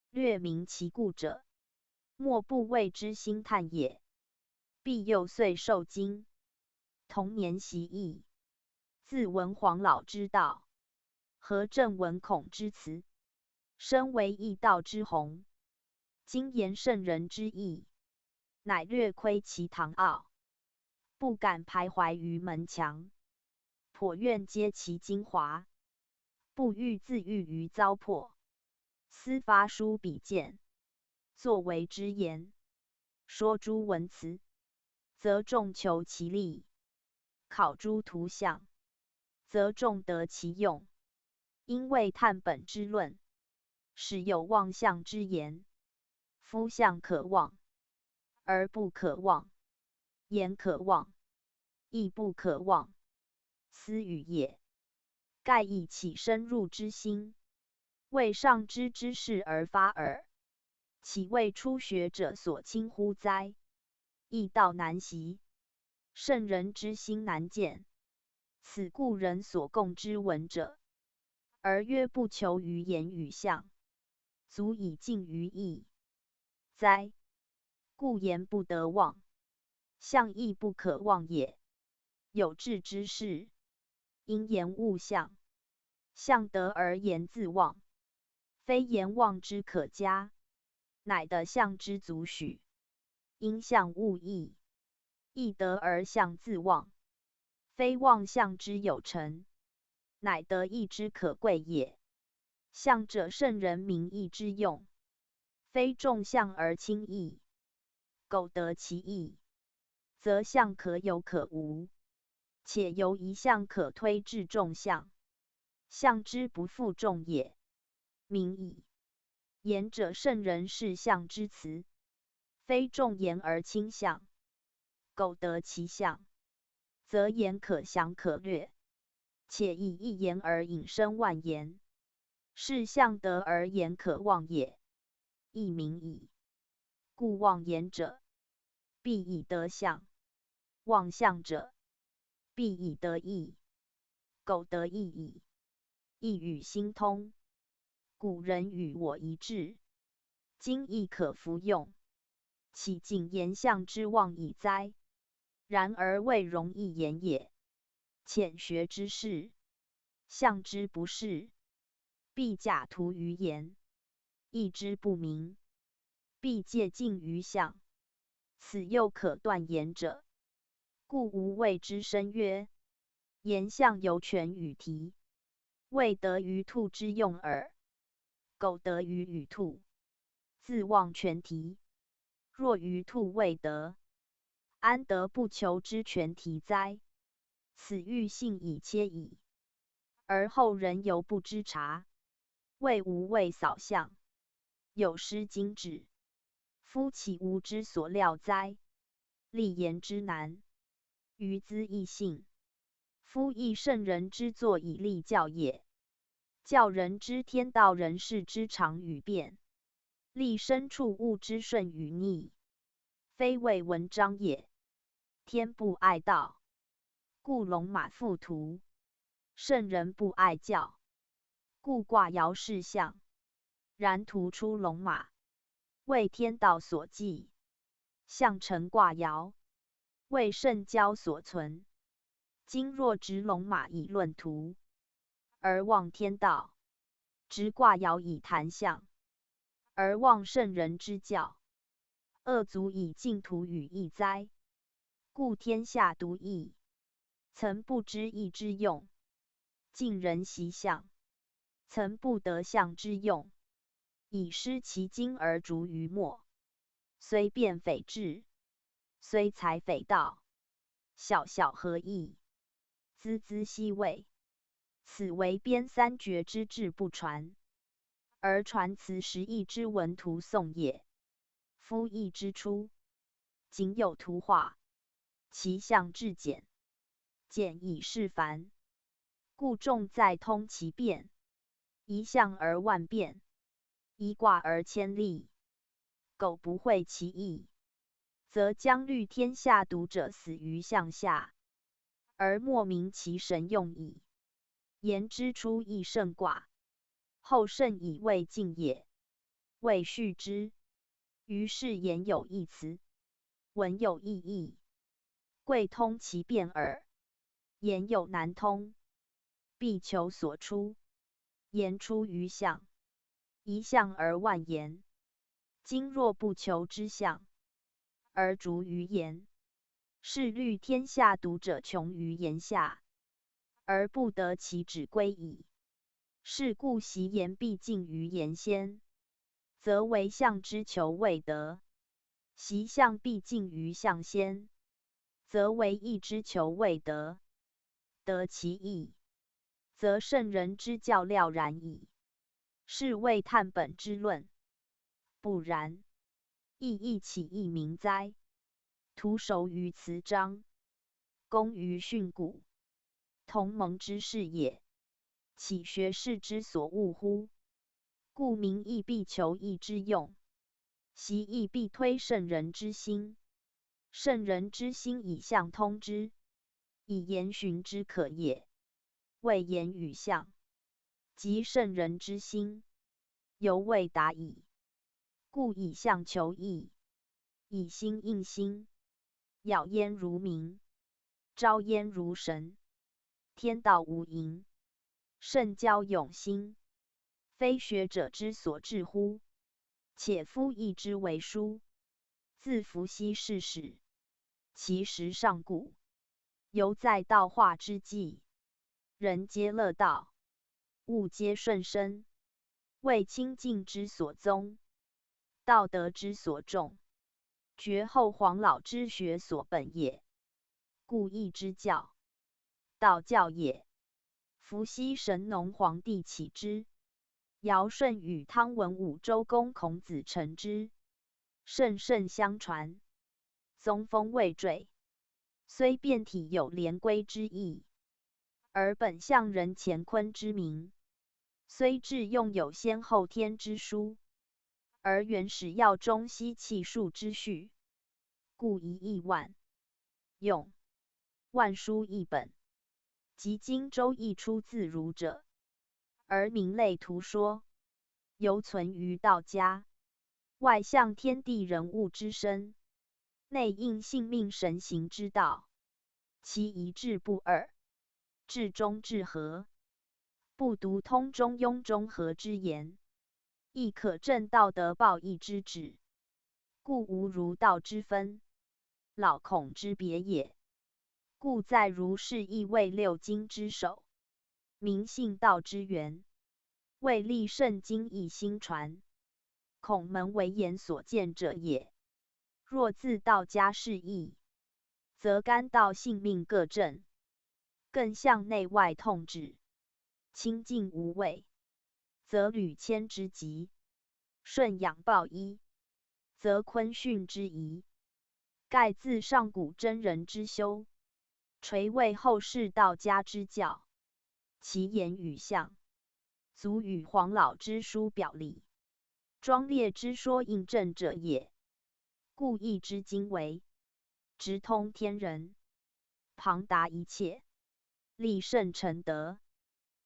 略明其故者，莫不谓之兴叹也。必幼岁受经，童年习义，自闻黄老之道，和正闻孔之辞，身为义道之宏。今言圣人之义，乃略窥其堂奥，不敢徘徊于门墙，颇愿揭其精华，不欲自喻于糟粕。思发书笔见，作为之言，说诸文辞，则众求其利；考诸图象，则众得其用。因为探本之论，使有妄象之言。夫象可忘，而不可忘；言可忘，亦不可忘。斯语也。盖以其深入之心，为上知之事而发耳，岂为初学者所轻乎哉？义道难习，圣人之心难见，此故人所共之闻者，而曰不求于言与象，足以尽于义哉？故言不得忘，象亦不可忘也。有志之士，因言误象，象得而言自忘，非言忘之可嘉，乃得象之足许。因象误义，义得而象自忘，非忘象之有成，乃得义之可贵也。象者圣人明义之用，非重象而轻义。苟得其义，则象可有可无，且由一象可推至众象，象之不复众也，明矣。言者圣人是象之辞，非众言而轻象。苟得其象，则言可详可略，且以一言而引申万言，是象得而言可忘也，亦明矣。故忘言者，必以得象；忘象者，必以得义。苟得义矣，义与心通，古人与我一致，今亦可服用。岂尽言象之忘矣哉？然而未容易言也。浅学之士，象之不是，必假图于言；义之不明，必借镜于象。此又可断言者。故无谓之深曰：言象犹全与题，未得于兔之用耳。苟得于与兔，自忘全题；若于兔未得，安得不求之全题哉？此欲信以切矣。而后人犹不知察，谓无谓扫象，有失经旨。夫岂无之所料哉？立言之难，于兹易信。夫亦圣人之作以立教也，教人知天道人事之常与变，立身处物之顺与逆，非谓文章也。天不爱道，故龙马附图；圣人不爱教，故卦爻是象。然图出龙马，为天道所忌；象成卦爻，为圣教所存。今若执龙马以论图，而忘天道；执卦爻以谈象，而忘圣人之教，恶足以尽图与义哉？故天下独异，曾不知义之用，尽人习象；曾不得象之用，以失其精而逐于末。虽辩匪智，虽才匪道，小小合义，孜孜奚味。此为编三绝之志不传，而传辞十义之文图颂也。夫义之初，仅有图画，其象至简，简以示繁，故重在通其变。一象而万变，一卦而千例。苟不会其意，则将虑天下读者死于象下，而莫明其神用矣。言之初亦胜卦，后胜以未尽也，未续之。于是言有一辞，文有异义，贵通其变耳。言有难通，必求所出。言出于象，一象而万言。今若不求之象，而逐于言，是虑天下读者穷于言下，而不得其旨归矣。是故习言必尽于言先，则为象之求未得；习象必尽于象先，则为义之求未得。得其义，则圣人之教了然矣。是谓探本之论。不然，义岂易明哉？徒熟于辞章，工于训诂，同盟之事也，岂学士之所恶乎？故明义必求义之用，习义必推圣人之心。圣人之心以象通之，以言循之可也。谓言与象，即圣人之心，犹未达矣。故以象求义，以心应心，杳焉如明，昭焉如神。天道无垠，圣教永兴，非学者之所至乎？且夫义之为书，自伏羲氏始，其实上古，犹在道化之际。人皆乐道，物皆顺身，为清净之所宗，道德之所重。绝后黄老之学所本也，故义之教，道教也。伏羲神农皇帝启之，尧舜禹汤文武周公孔子成之，甚相传，宗风未坠。虽变体有连归之意，而本相人乾坤之名。虽致用有先后天之殊，而原始药中悉气数之序，故一亿万用，万书一本。即今周易出自儒者，而名类图说，犹存于道家。外象天地人物之身，内应性命神行之道。其一致不二，至中至和，不独通中庸中和之言，亦可证道德报义之旨。故无儒道之分，老孔之别也。故在儒是亦为六经之首，明信道之源，为立圣经以兴传。孔门为言所见者也。若自道家事义，则干道性命各正，更向内外通治，清净无畏，则履谦之极；顺养抱一，则坤训之宜。盖自上古真人之修，垂为后世道家之教，其言语象，足与黄老之书表里，庄烈之说印证者也。故义之经为直通天人，庞达一切，立圣成德，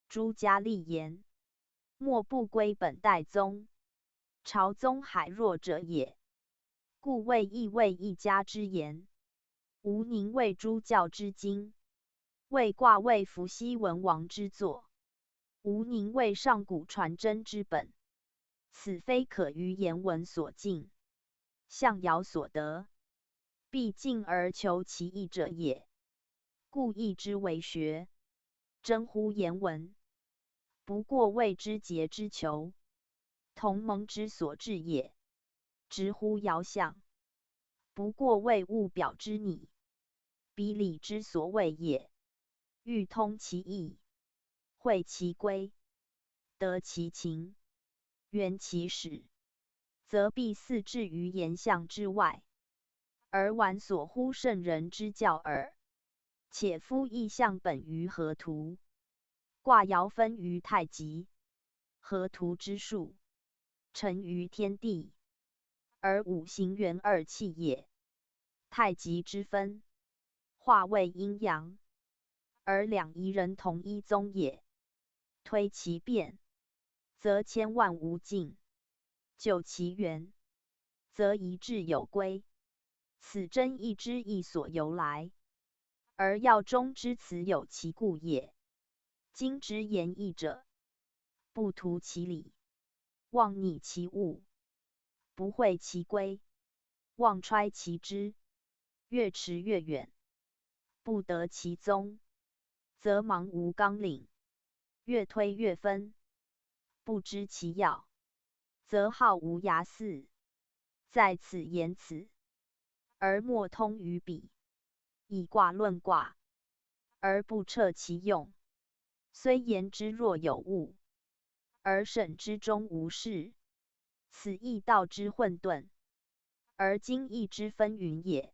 诸家立言，莫不归本代宗，朝宗海若者也。故谓亦为一家之言，无宁为诸教之经，谓卦为伏羲文王之作，无宁为上古传真之本。此非可于言文所尽，象爻所得，必进而求其义者也。故义之为学，真乎言文，不过谓之节之求，同盟之所至也。直乎爻象，不过谓物表之拟，比理之所谓也。欲通其意，会其规，得其情，圆其始，则必似置于言象之外，而玩所乎圣人之教耳。且夫意象本于河图，卦爻分于太极，河图之数，成于天地，而五行元二气也。太极之分，化为阴阳，而两仪人同一宗也。推其变，则千万无尽；就其源，则一致有归。此真义之意所由来，而要中之辞有其故也。今之言义者，不图其理，妄拟其物，不会其规，妄揣其知，越迟越远，不得其宗，则茫无纲领，越推越分，不知其要，则好无涯肆。在此言此，而莫通于彼，以卦论卦，而不彻其用。虽言之若有物，而审之中无事，此亦道之混沌，而今义之分云也。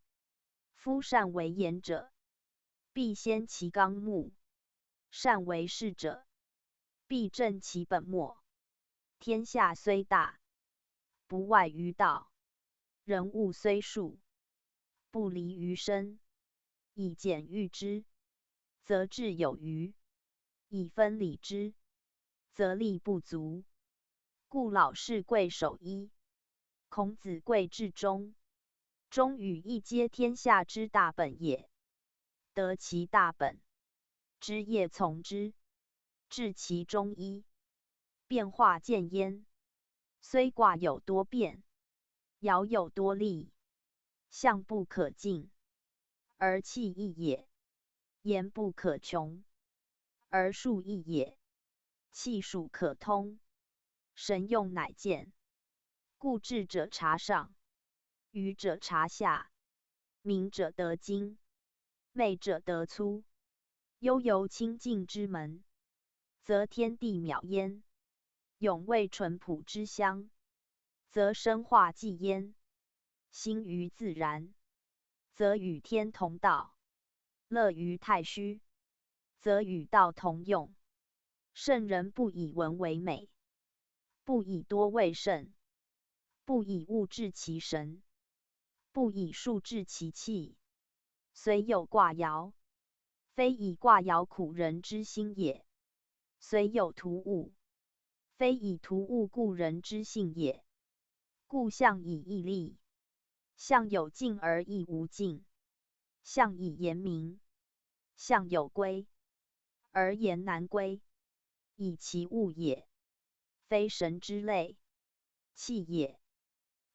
夫善为言者，必先其纲目；善为事者，必正其本末。天下虽大，不外于道；人物虽数，不离于身。以简喻之，则智有余；以分理之，则力不足。故老氏贵守一，孔子贵治中。中与义皆天下之大本也。得其大本，知业从之，治其中一，变化见焉。虽卦有多变，爻有多利，象不可尽，而气义也；言不可穷，而数义也。气数可通，神用乃见。故智者察上，愚者察下，明者得精，昧者得粗。悠游清净之门，则天地渺焉；永为淳朴之乡，则生化寂焉。心于自然，则与天同道；乐于太虚，则与道同用。圣人不以文为美，不以多为胜，不以物治其神，不以术治其器。虽有卦爻，非以卦爻苦人之心也；虽有图物，非以图物故人之性也。故象以义利，象有尽而义无尽；象以严明，象有归而言难归。以其物也，非神之类，器也，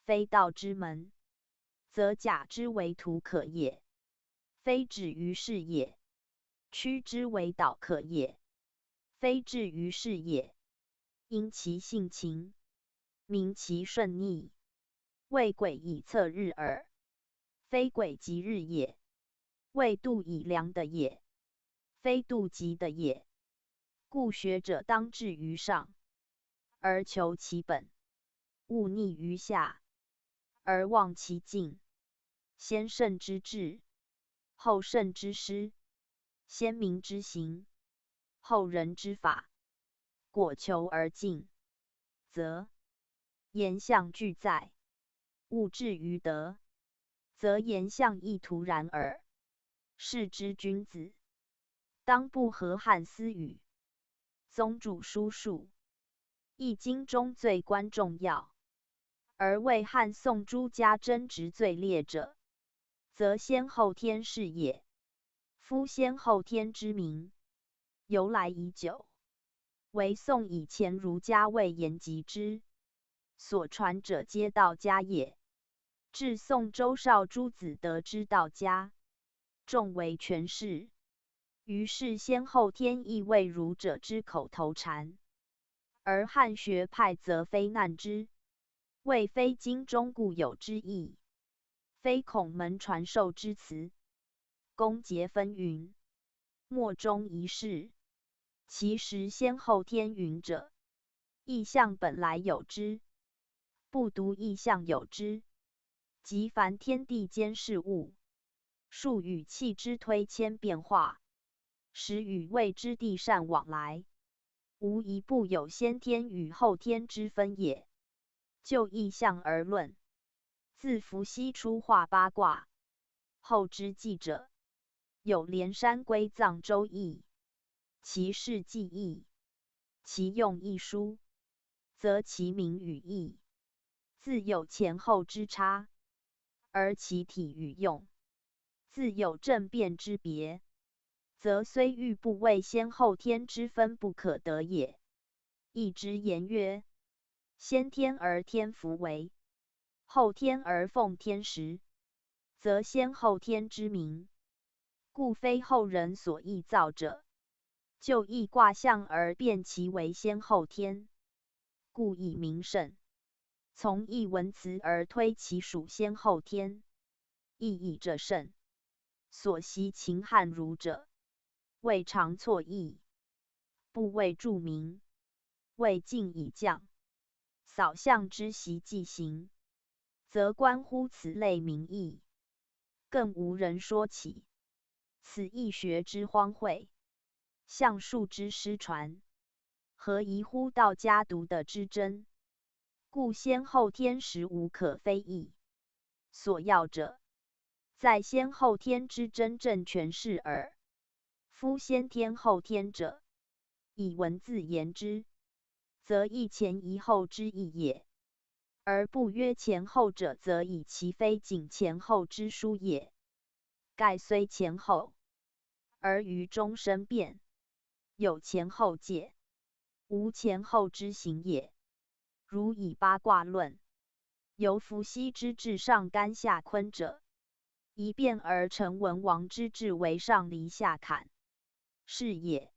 非道之门，则假之为图可也，非止于事也；曲之为导可也，非至于事也。因其性情，明其顺逆，谓鬼以测日耳，非鬼即日也；谓度以量的也，非度即的也。故学者当志于上，而求其本；勿逆于下，而忘其境。先圣之治，后圣之师；先民之行，后人之法。果求而进，则言象俱在；物至于德，则言象亦徒然耳。是之君子，当不合汉思语。宗主书数，易经中最关重要，而为汉宋诸家争执最烈者，则先后天是也。夫先后天之名，由来已久，唯宋以前儒家未言及之，所传者皆道家也。至宋周少诸子得之道家，重为权势。于是先后天亦为儒者之口头禅，而汉学派则非难之，谓非经中固有之意，非孔门传授之词。公节纷纭，莫衷一是。其实先后天云者，意象本来有之，不独意象有之，即凡天地间事物，数与气之推迁变化，使与未知地善往来，无一不有先天与后天之分也。就意象而论，自伏羲出画八卦，后之纪者，有连山归藏周易，其事记义，其用亦殊，则其名与义，自有前后之差，而其体与用，自有正变之别，则虽欲不为先后天之分不可得也。易之言曰：先天而天弗为，后天而奉天时，则先后天之名，故非后人所臆造者。就易卦象而辨其为先后天，故以名圣。从易文辞而推其属先后天，亦以者圣。所习秦汉儒者，未尝错义，不谓著名，未尽以降。扫象之习既行，则关乎此类名义，更无人说起。此易学之荒废，象术之失传，何宜乎道家独得之真？故先后天实无可非议，所要者，在先后天之真正诠释耳。夫先天后天者，以文字言之，则一前一后之意也；而不曰前后者，则以其非仅前后之殊也。盖虽前后，而于中生变，有前后界，无前后之行也。如以八卦论，由伏羲之治上干下坤者，一变而成文王之治为上离下坎，是也。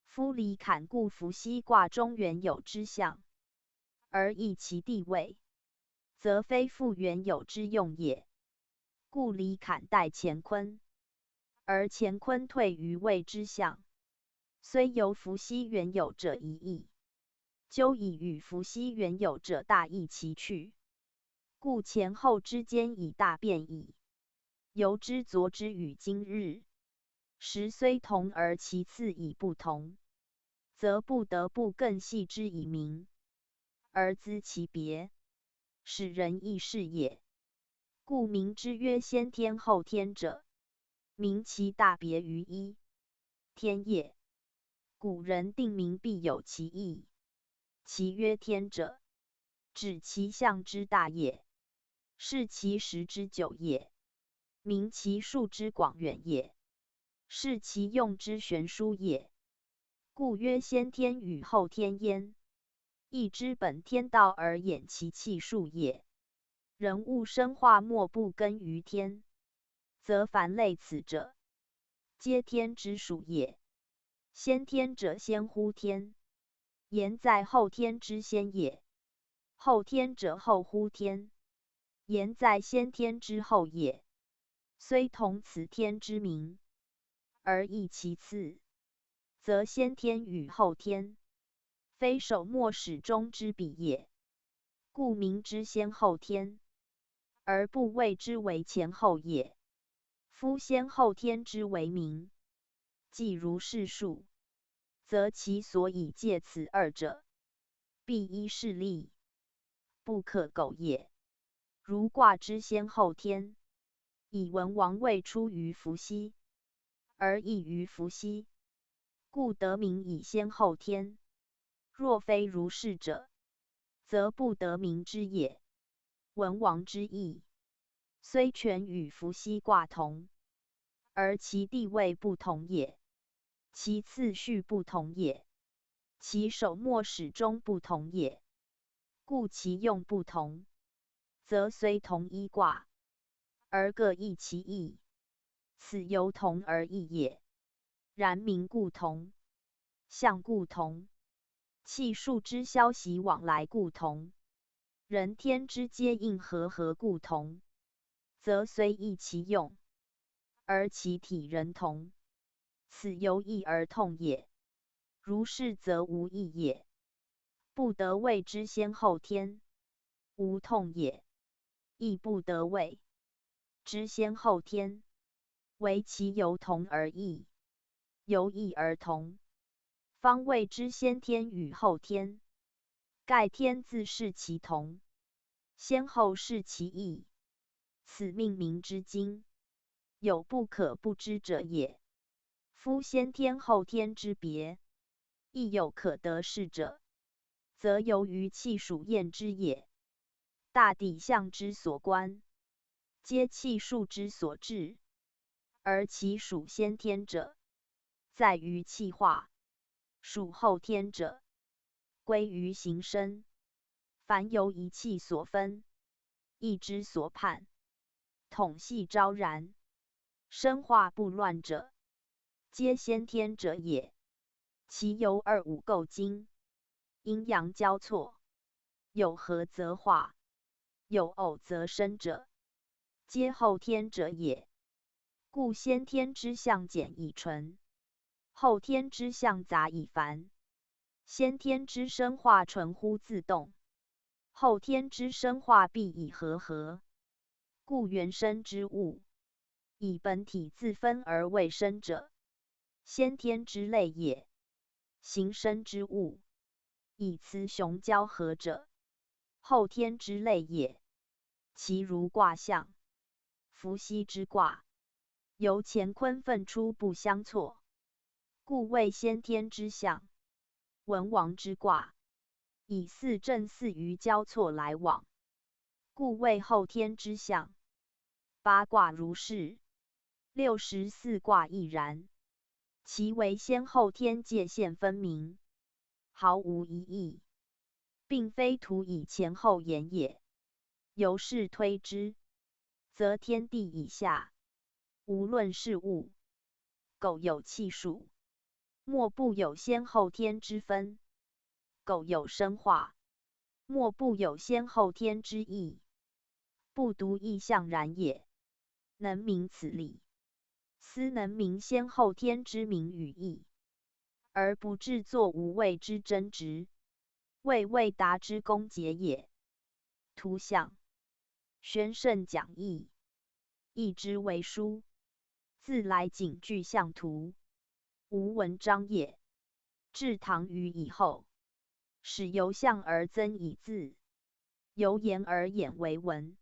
夫离坎故伏羲卦中原有之象，而异其地位，则非复原有之用也。故离坎代乾坤，而乾坤退于谓之象，虽由伏羲原有者一异，究以与伏羲原有者大异其趣，故前后之间以大变矣。由之昨之与今日，时虽同而其次已不同，则不得不更细之以明，而知其别，使人易事也。故名之曰先天后天者，名其大别于一天也。古人定名必有其意，其曰天者，指其象之大也，是其时之久也，名其数之广远也，是其用之悬殊也。故曰先天与后天焉，亦之本天道而演其气数也。人物生化莫不根于天，则凡类此者，皆天之属也。先天者先乎天，言在后天之先也；后天者后乎天，言在先天之后也。虽同此天之名，而异其次，则先天与后天，非首末始终之比也。故名之先后天，而不谓之为前后也。夫先后天之为名，既如是数，则其所以借此二者，必依势利，不可苟也。如卦之先后天，以文王未出于伏羲，而异于伏羲，故得名以先后天。若非如是者，则不得名之也。文王之意，虽全与伏羲卦同，而其地位不同也，其次序不同也，其首末始终不同也，故其用不同，则虽同一卦，而各异其意，此由同而异也。然名故同，象故同，气数之消息往来故同，人天之接应和故同，则虽异其用，而其体人同，此由异而同也。如是则无异也，不得谓之先后天，无同也；亦不得谓之先后天，惟其由同而异，由异而同，方谓之先天与后天。盖天自是其同，先后是其异，此命名之精，有不可不知者也。夫先天后天之别，亦有可得事者，则由于气数验之也。大抵象之所观，皆气数之所至，而其属先天者，在于气化；属后天者，归于形身。凡由一气所分，一之所判，统系昭然，生化不乱者，皆先天者也。其由二五构精，阴阳交错，有合则化，有偶则生者，皆后天者也。故先天之象简以纯，后天之象杂以繁。先天之生化纯乎自动，后天之生化必以和。故原生之物，以本体自分而未生者，先天之类也；形生之物，以雌雄交合者，后天之类也。其如卦象，伏羲之卦，由乾坤分出不相错，故谓先天之象。文王之卦，以四正四余交错来往，故谓后天之象。八卦如是，64卦亦然，其为先后天界限分明，毫无疑义，并非徒以前后言也。由是推之，则天地以下，无论事物，苟有气数，莫不有先后天之分；苟有生化，莫不有先后天之意。不独意象然也。能明此理，斯能明先后天之名与义，而不制作无谓之争执，谓未达之功捷也。图像，宣圣讲义，义之为书，自来仅具象图，无文章也。至唐虞以后，始由象而增以字，由言而演为文，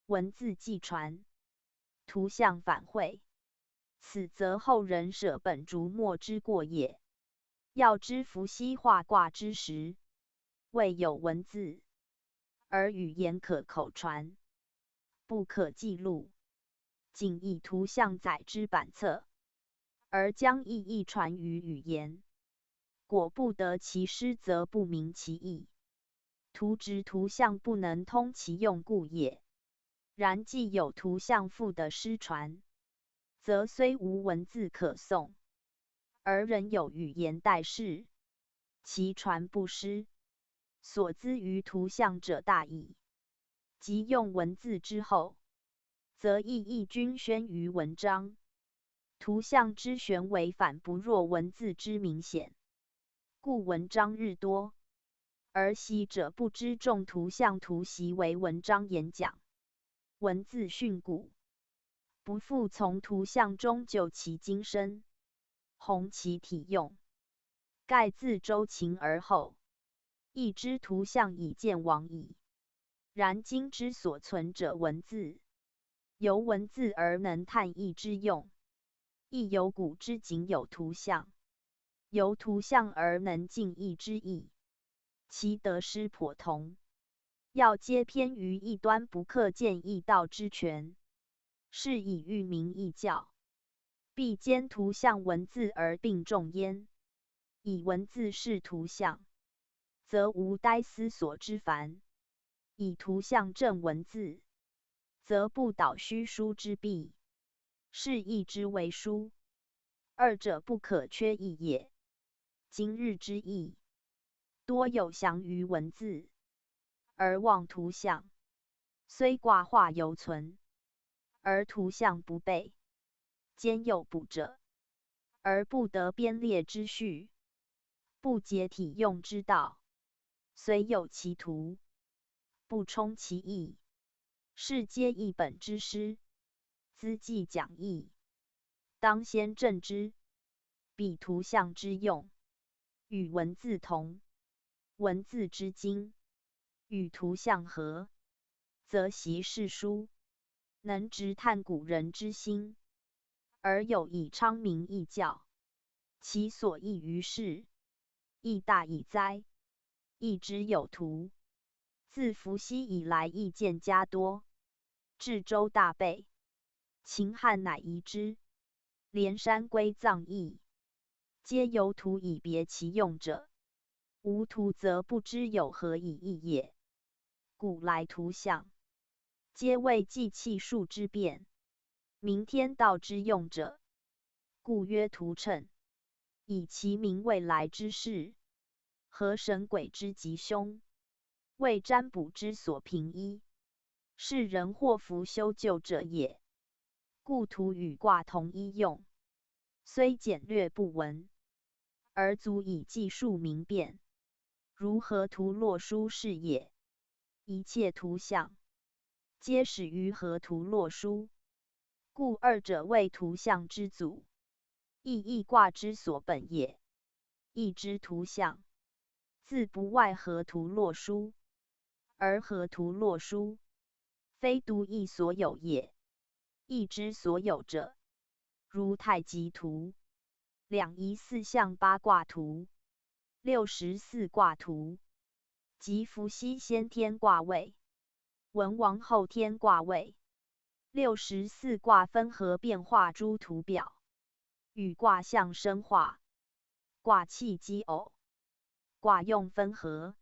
文字既传，图像反会，此则后人舍本逐末之过也。要知伏羲画卦之时，未有文字，而语言可口传，不可记录，仅以图像载之版册，而将意义传于语言，果不得其师，则不明其意。图执图像不能通其用故也。然既有图像赋的失传，则虽无文字可诵，而仍有语言代示，其传不失，所资于图像者大矣。即用文字之后，则意义均宣于文章，图像之玄为反不若文字之明显，故文章日多，而习者不知重图像图习为文章演讲，文字训诂，不复从图像中就其精深，弘其体用，盖自周秦而后，亦知图像已见亡矣。然今之所存者文字，由文字而能探义之用，亦由古之仅有图像，由图像而能尽义之意，其得失颇同。要皆偏于异端，不克见义道之权，是以欲明义教，必兼图像文字而并重焉。以文字是图像，则无呆思索之烦；以图像正文字，则不蹈虚书之弊，是义之为书。二者不可缺义也。今日之义，多有降于文字，而忘图像，虽卦画犹存，而图像不备，兼有补者，而不得编列之序，不解体用之道，虽有其图，不充其意，是皆一本之失。兹既讲义，当先正之。彼图像之用，与文字同，文字之精，与图像合，则习是书，能直探古人之心，而有以昌明义教，其所益于世，亦大矣哉！义之有图，自伏羲以来意见加多，至周大备，秦汉乃夷之，连山归藏义，皆由图以别其用者，无图则不知有何以义也。古来图像，皆为计气数之变，明天道之用者，故曰图谶，以其明未来之事，和神鬼之吉凶，为占卜之所凭依，是人祸福修救者也。故图与卦同一用，虽简略不闻，而足以计数明辨，如河图洛书是也。一切图像，皆始于河图洛书，故二者为图像之祖，亦易卦之所本也。易之图像，自不外河图洛书，而河图洛书，非独易所有也。易之所有者，如太极图、两仪四象八卦图、64卦图，即伏羲先天卦位、文王后天卦位、64卦分合变化诸图表，与卦象生化、卦气奇偶、卦用分合，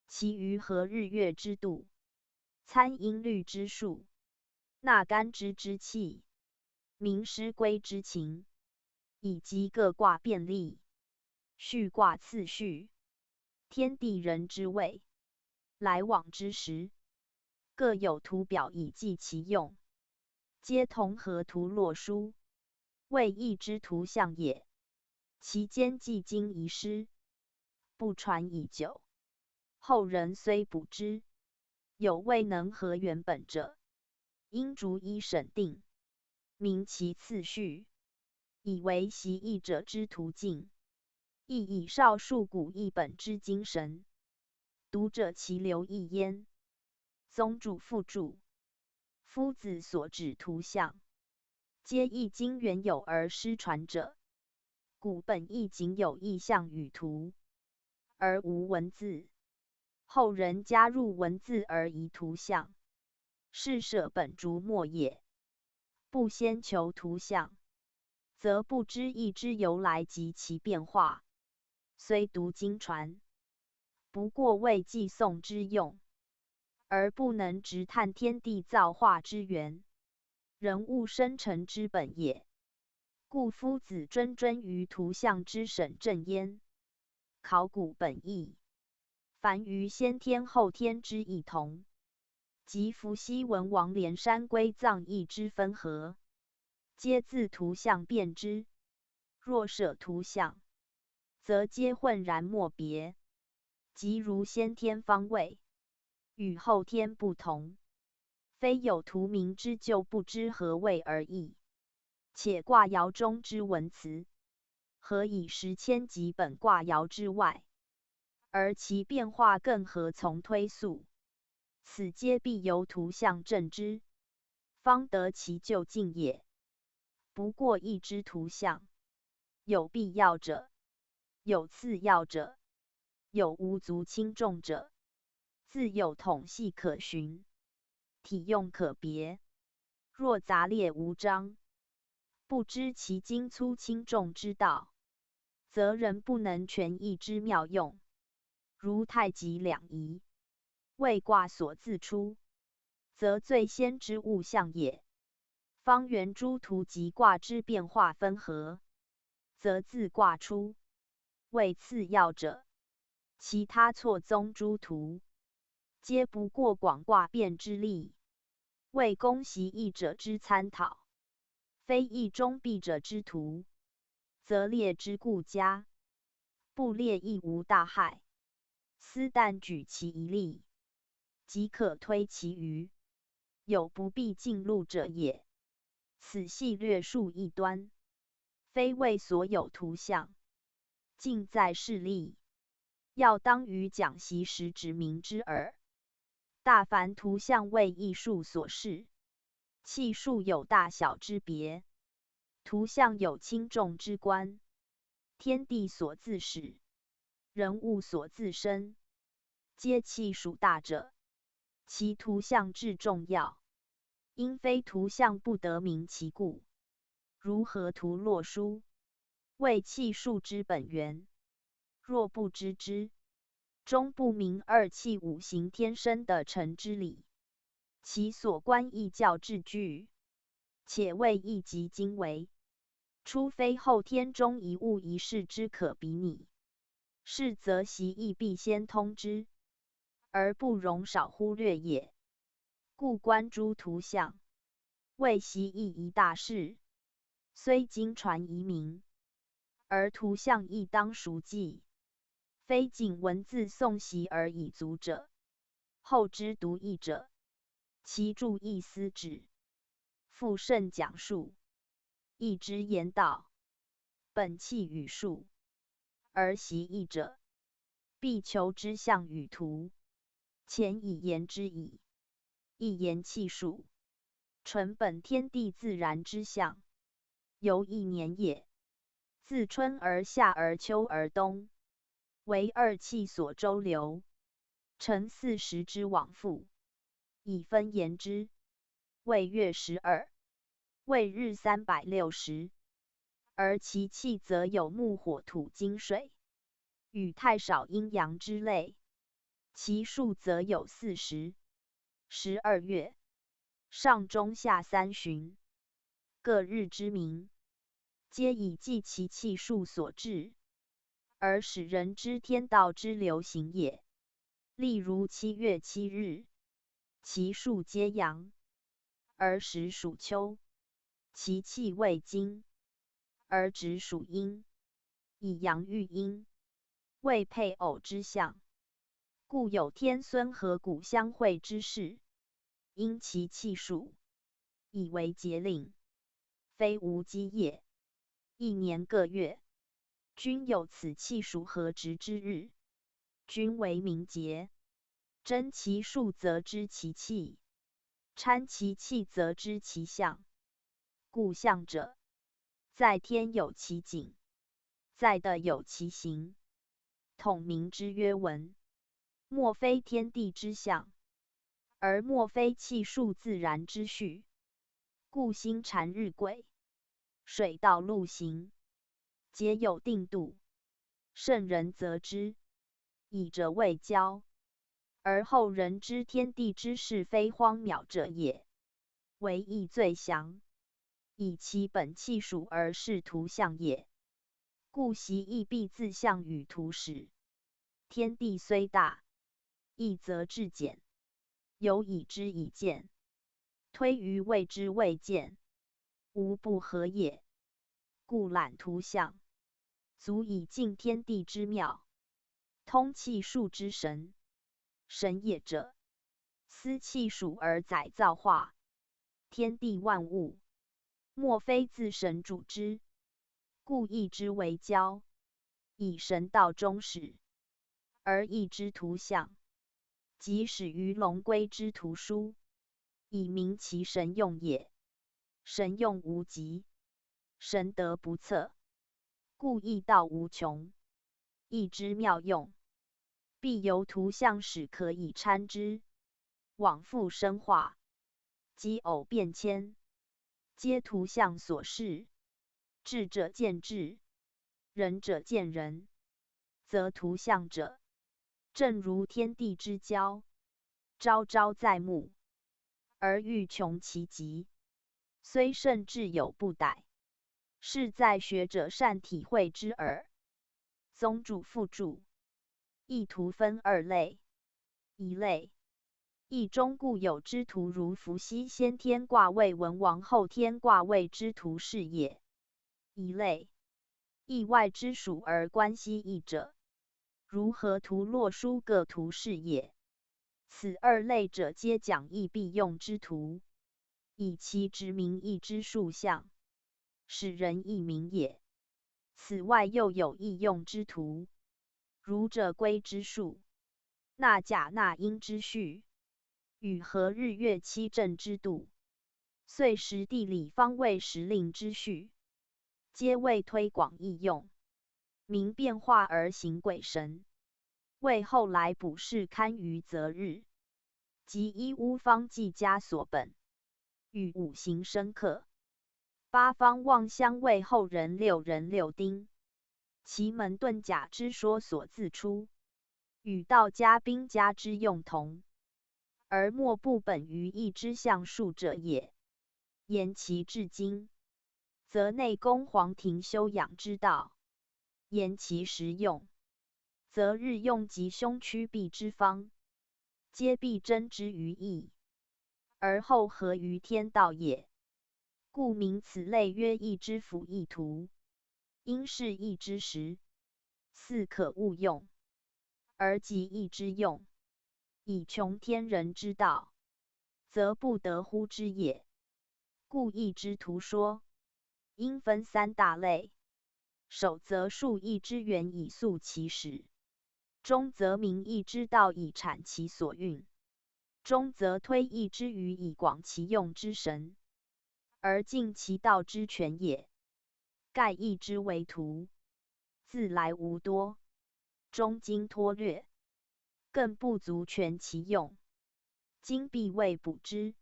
其余合日月之度，参音律之数，纳干支之气，明师归之情，以及各卦变例，序卦次序，天地人之位，来往之时，各有图表以记其用，皆同河图洛书，谓一之图像也。其间既经遗失，不传已久，后人虽补之，有未能合原本者，应逐一审定，明其次序，以为习译者之途径，亦以少数古译本之精神，读者其留意焉。宗主附注，夫子所指图像，皆易经原有而失传者。古本亦仅有意象与图，而无文字，后人加入文字而遗图像，是舍本逐末也。不先求图像，则不知义之由来及其变化，虽读经传，不过为记诵之用，而不能直探天地造化之源，人物生成之本也。故夫子谆于图像之审正焉，考古本义，凡于先天后天之异同，及伏羲文王连山归藏义之分合，皆自图像辨之。若舍图像，则皆浑然莫别，即如先天方位，与后天不同，非有图名之就不知何谓而已。且卦爻中之文辞，何以10千及本卦爻之外，而其变化更何从推溯？此皆必由图像证之，方得其究竟也。不过一之图像，有必要者，有次要者，有无足轻重者，自有统系可循，体用可别。若杂列无章，不知其精粗轻重之道，则人不能全意之妙用。如太极两仪，为卦所自出，则最先之物象也。方圆诸图及卦之变化分合，则自卦出，为次要者。其他错综诸图，皆不过广卦变之例，为公习译者之参讨。非易中必者之图，则列之故佳，不列亦无大害。斯但举其一例，即可推其余，有不必尽录者也。此系略述一端，非为所有图像，尽在事例，要当于讲习时指明之耳。大凡图像为艺术所示，器数有大小之别，图像有轻重之关，天地所自始，人物所自生，皆器属大者，其图像至重要，因非图像不得明其故。如河图洛书，谓器数之本源，若不知之，终不明二气五行天生的成之理，其所观亦较至具，且未亦极精微，除非后天中一物一事之可比拟，是则习亦必先通之，而不容少忽略也。故观诸图像，谓习亦一大事，虽经传遗明，而图像亦当熟记，非仅文字诵习而已足者。后之读译者，其注意思止，复甚讲述，译之言道，本器语数，而习译者，必求之象与图，前以言之矣。一言气数，纯本天地自然之象，由一年也。自春而夏而秋而冬，为二气所周流，成40之往复，以分言之，谓月12，谓日360。而其气则有木火土金水，与太少阴阳之类，其数则有40。12月，上中下3旬，各日之名，皆以记其气数所致，而使人知天道之流行也。例如7月7日，其数皆阳，而实属秋；其气未精，而直属阴。以阳喻阴，为配偶之象，故有天孙合谷相会之事。因其气数，以为节令，非无稽也。一年各月，均有此气数合值之日，均为名节。争其数则知其气，参其气则知其象。故象者，在天有其景，在地有其形，统名之曰文。莫非天地之象，而莫非气数自然之序。故星缠日晷，水道陆行，皆有定度。圣人则之，以者未交，而后人知天地之事非荒渺者也。唯义最详，以其本气数而视图象也。故习义必自象与图始。天地虽大，义则至简，有以知以见，推于谓之未见，无不合也。故览图象，足以尽天地之妙，通气数之神。神也者，思气数而载造化。天地万物，莫非自神主之，故义之为交，以神道终始。而义之图象，即始于龙龟之图书，以明其神用也。神用无极，神德不测，故义道无穷。义之妙用，必由图象始可以参之，往复生化，奇偶变迁，皆图象所示。智者见智，仁者见仁，则图象者，正如天地之交，朝朝在目，而欲穷其极，虽甚至有不逮，是在学者善体会之耳。宗主附注。义图分二类。一类，义中固有之图，如伏羲先天卦位文王后天卦位之图是也。一类，义外之属而关系义者，如河图洛书各图是也。此二类者，皆讲义必用之图，以其直明义之术象，使人义明也。此外又有义用之图，如者龟之术，纳甲纳阴之序，与合日月七阵之度，岁时地理方位时令之序，皆为推广义用，明变化而行鬼神，为后来卜筮堪舆择日，及依巫方纪家所本，与五行生克，八方望乡为后人六人六丁，奇门遁甲之说所自出，与道家兵家之用同，而莫不本于义之象数者也。言其至今，则内宫皇庭修养之道；言其实用，则日用及凶趋避之方，皆必真之于义，而后合于天道也。故名此类曰义之辅义图。因是义之时，似可勿用，而及义之用，以穷天人之道，则不得乎之也。故义之图说，应分三大类：首则述义之源，以溯其始；中则明义之道，以阐其所运；中则推义之余，以广其用之神，而尽其道之全也。盖义之为图，自来无多，中经脱略，更不足全其用，今必为补之，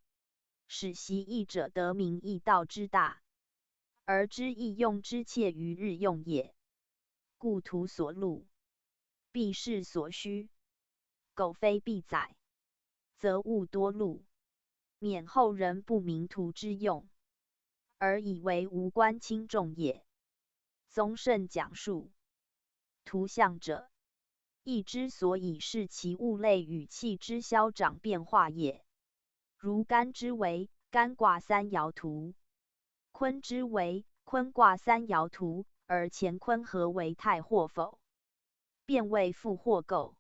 使习义者得明义道之大，而知义用之切于日用也。故图所录，必是所需；苟非必载，则勿多录，免后人不明图之用，而以为无关轻重也。宗慎讲述，图象者，义之所以是其物类与气之消长变化也。如干之为干卦三爻图，坤之为坤卦三爻图，而乾坤合为泰或否，变位复或构，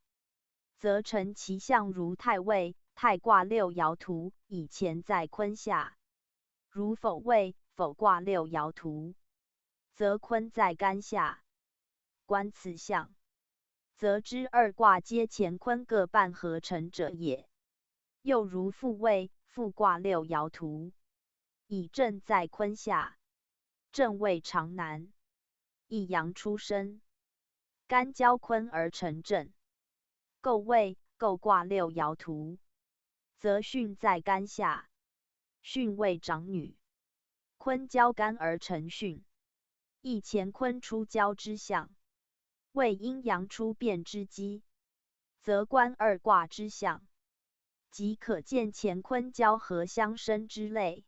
则成其象如泰位，泰卦六爻图，以乾在坤下；如否位，否卦六爻图，则坤在干下。观此象，则知二卦皆乾坤各半合成者也。又如复位，复卦六爻图，以震在坤下，震位长南，一阳出生，干交坤而成震。构位，构卦六爻图，则巽在干下，巽为长女，坤交干而成巽，亦乾坤出交之象，为阴阳出变之机，则观二卦之象，即可见乾坤交合相生之类。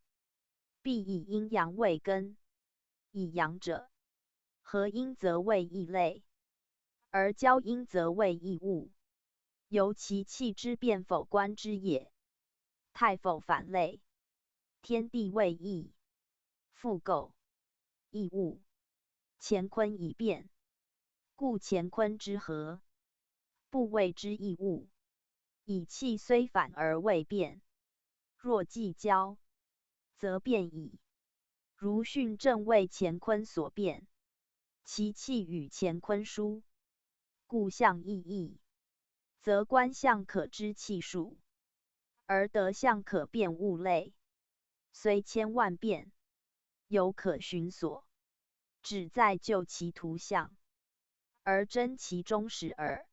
必以阴阳为根，以阳者，合阴则为异类，而交阴则为异物，由其气之变否观之也。太否反类，天地为异，复构异物，乾坤已变，故乾坤之合，不谓之异物。以气虽反而未变，若既交，则变矣。如巽正为乾坤所变，其气与乾坤殊，故象异义，则观象可知气数，而得象可辨物类。虽千万变，犹可寻所，只在就其图象，而真其中始耳。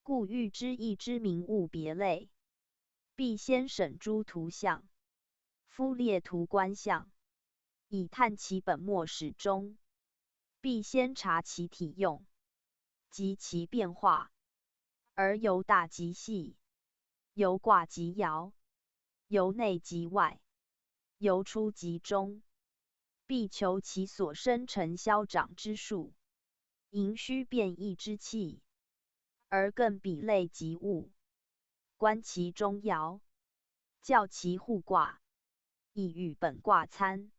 故欲知一之名物别类，必先审诸图象，夫列图观象，以探其本末始终。必先察其体用，及其变化，而由大及细，由卦及爻，由内及外，由出及中，必求其所生成消长之数，盈虚变异之气，而更比类及物，观其中爻，校其互卦，以与本卦参，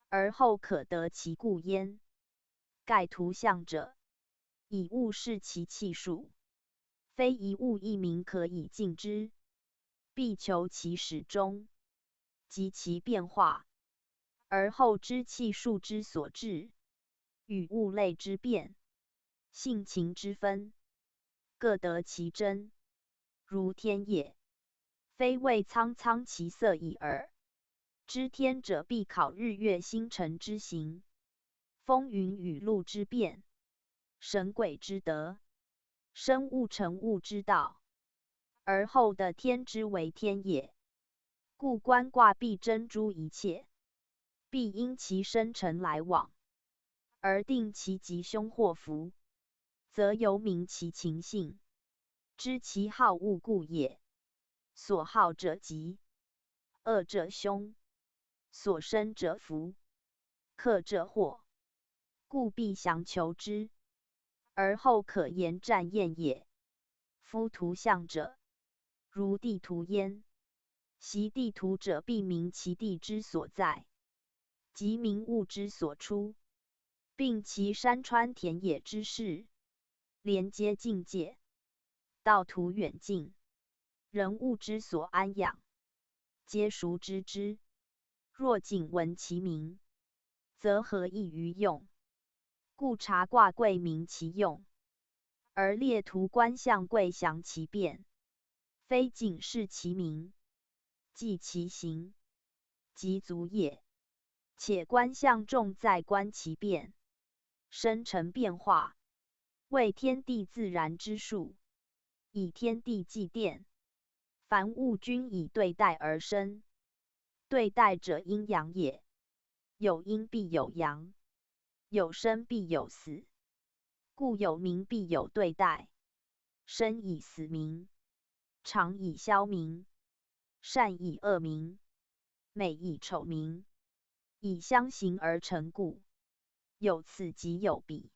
而后可得其故焉。盖图象者，以物视其气数，非一物一名可以尽之，必求其始终，及其变化，而后知气数之所至，与物类之变，性情之分，各得其真。如天也，非谓苍苍其色已耳。知天者，必考日月星辰之行，风云雨露之变，神鬼之德，生物成物之道，而后得天之为天也。故观卦必珍诸一切，必因其生辰来往，而定其吉凶祸福，则由明其情性，知其好恶故也。所好者吉，恶者凶，所生者福，克者祸，故必详求之，而后可言战验也。夫图象者，如地图焉。习地图者，必明其地之所在，即明物之所出，并其山川田野之势，连接境界，道途远近，人物之所安养，皆熟知之。若仅闻其名，则何益于用？故察卦贵明其用，而列图观象贵详其变，非仅视其名，记其形，即足也。且观象重在观其变，生成变化，为天地自然之数，以天地纪电，凡物均以对待而生。对待者，阴阳也。有阴必有阳，有生必有死，故有名必有对待。生以死名，长以消名，善以恶名，美以丑名，以相形而成故。有此即有彼，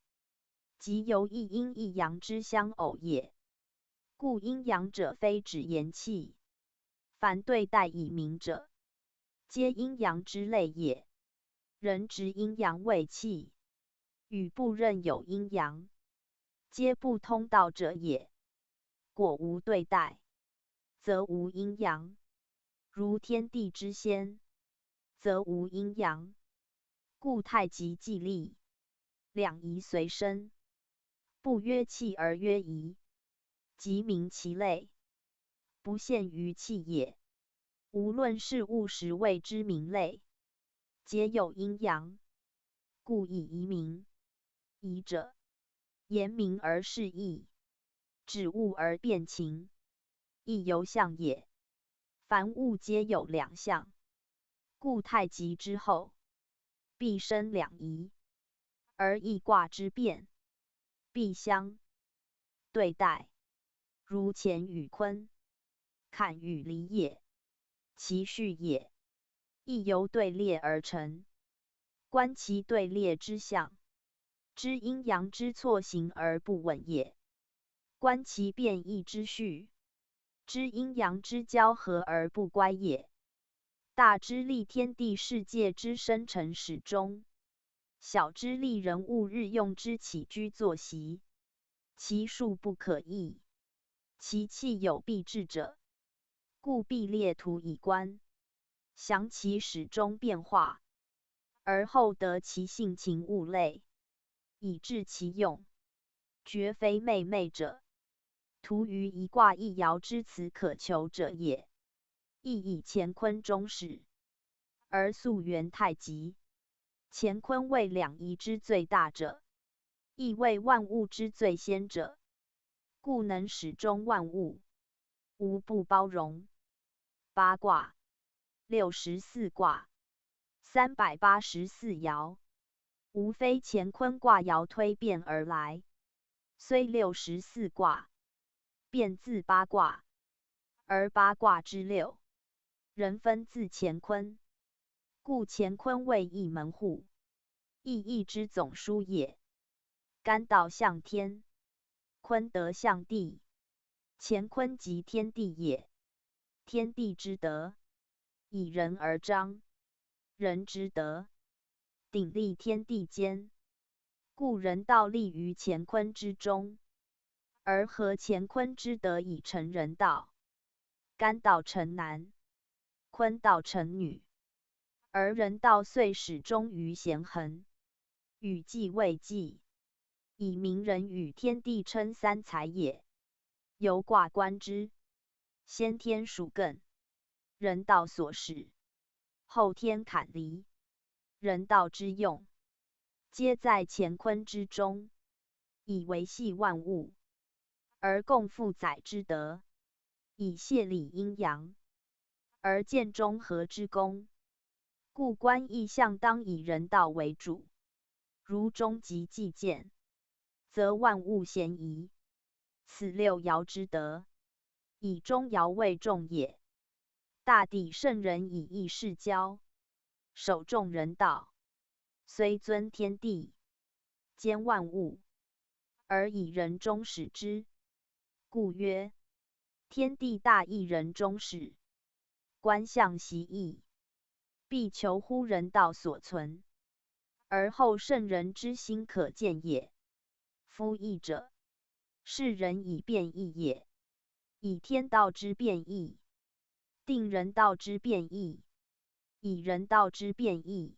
即由一阴一阳之相偶也。故阴阳者，非指言气，凡对待以明者，皆阴阳之类也。人执阴阳为气，与不任有阴阳，皆不通道者也。果无对待，则无阴阳。如天地之先，则无阴阳。故太极既立，两仪随身，不曰气而曰仪，即名其类，不限于气也。无论事物时谓之名类，皆有阴阳，故以仪名。仪者，言明而示意，指物而辨情，亦由象也。凡物皆有两象，故太极之后，必生两仪，而易卦之变，必相对待。如乾与坤，坎与离也，其序也，亦由对列而成。观其对列之象，知阴阳之错行而不稳也；观其变异之序，知阴阳之交合而不乖也。大知立天地世界之生成始终，小知立人物日用之起居作息，其数不可议，其气有必至者，故必列图以观，详其始终变化，而后得其性情物类，以治其用，绝非昧昧者。图于一卦一爻之辞可求者也。亦以乾坤终始，而溯源太极。乾坤为两仪之最大者，亦为万物之最先者，故能始终万物，无不包容。八卦，64卦，384爻，无非乾坤卦爻推变而来，虽64卦，变自八卦，而八卦之六，仍分自乾坤，故乾坤为一门户，意义之总书也。干道向天，坤德向地，乾坤即天地也。天地之德，以人而彰；人之德，鼎立天地间。故人道立于乾坤之中，而合乾坤之德以成人道。干道成男，坤道成女，而人道遂始终于咸恒，与纪未纪，以明人与天地称三才也。由卦观之，先天属艮，人道所使；后天坎离，人道之用，皆在乾坤之中，以维系万物，而共负载之德，以谢理阴阳，而见中和之功。故观意象当以人道为主，如终极既见，则万物咸宜。此六爻之德，以中爻为重也。大抵圣人以义世交，守重人道，虽尊天地，兼万物，而以人终始之。故曰：天地大义，人终始。观象习义，必求乎人道所存，而后圣人之心可见也。夫义者，是人以变义也。以天道之变义，定人道之变义，以人道之变义，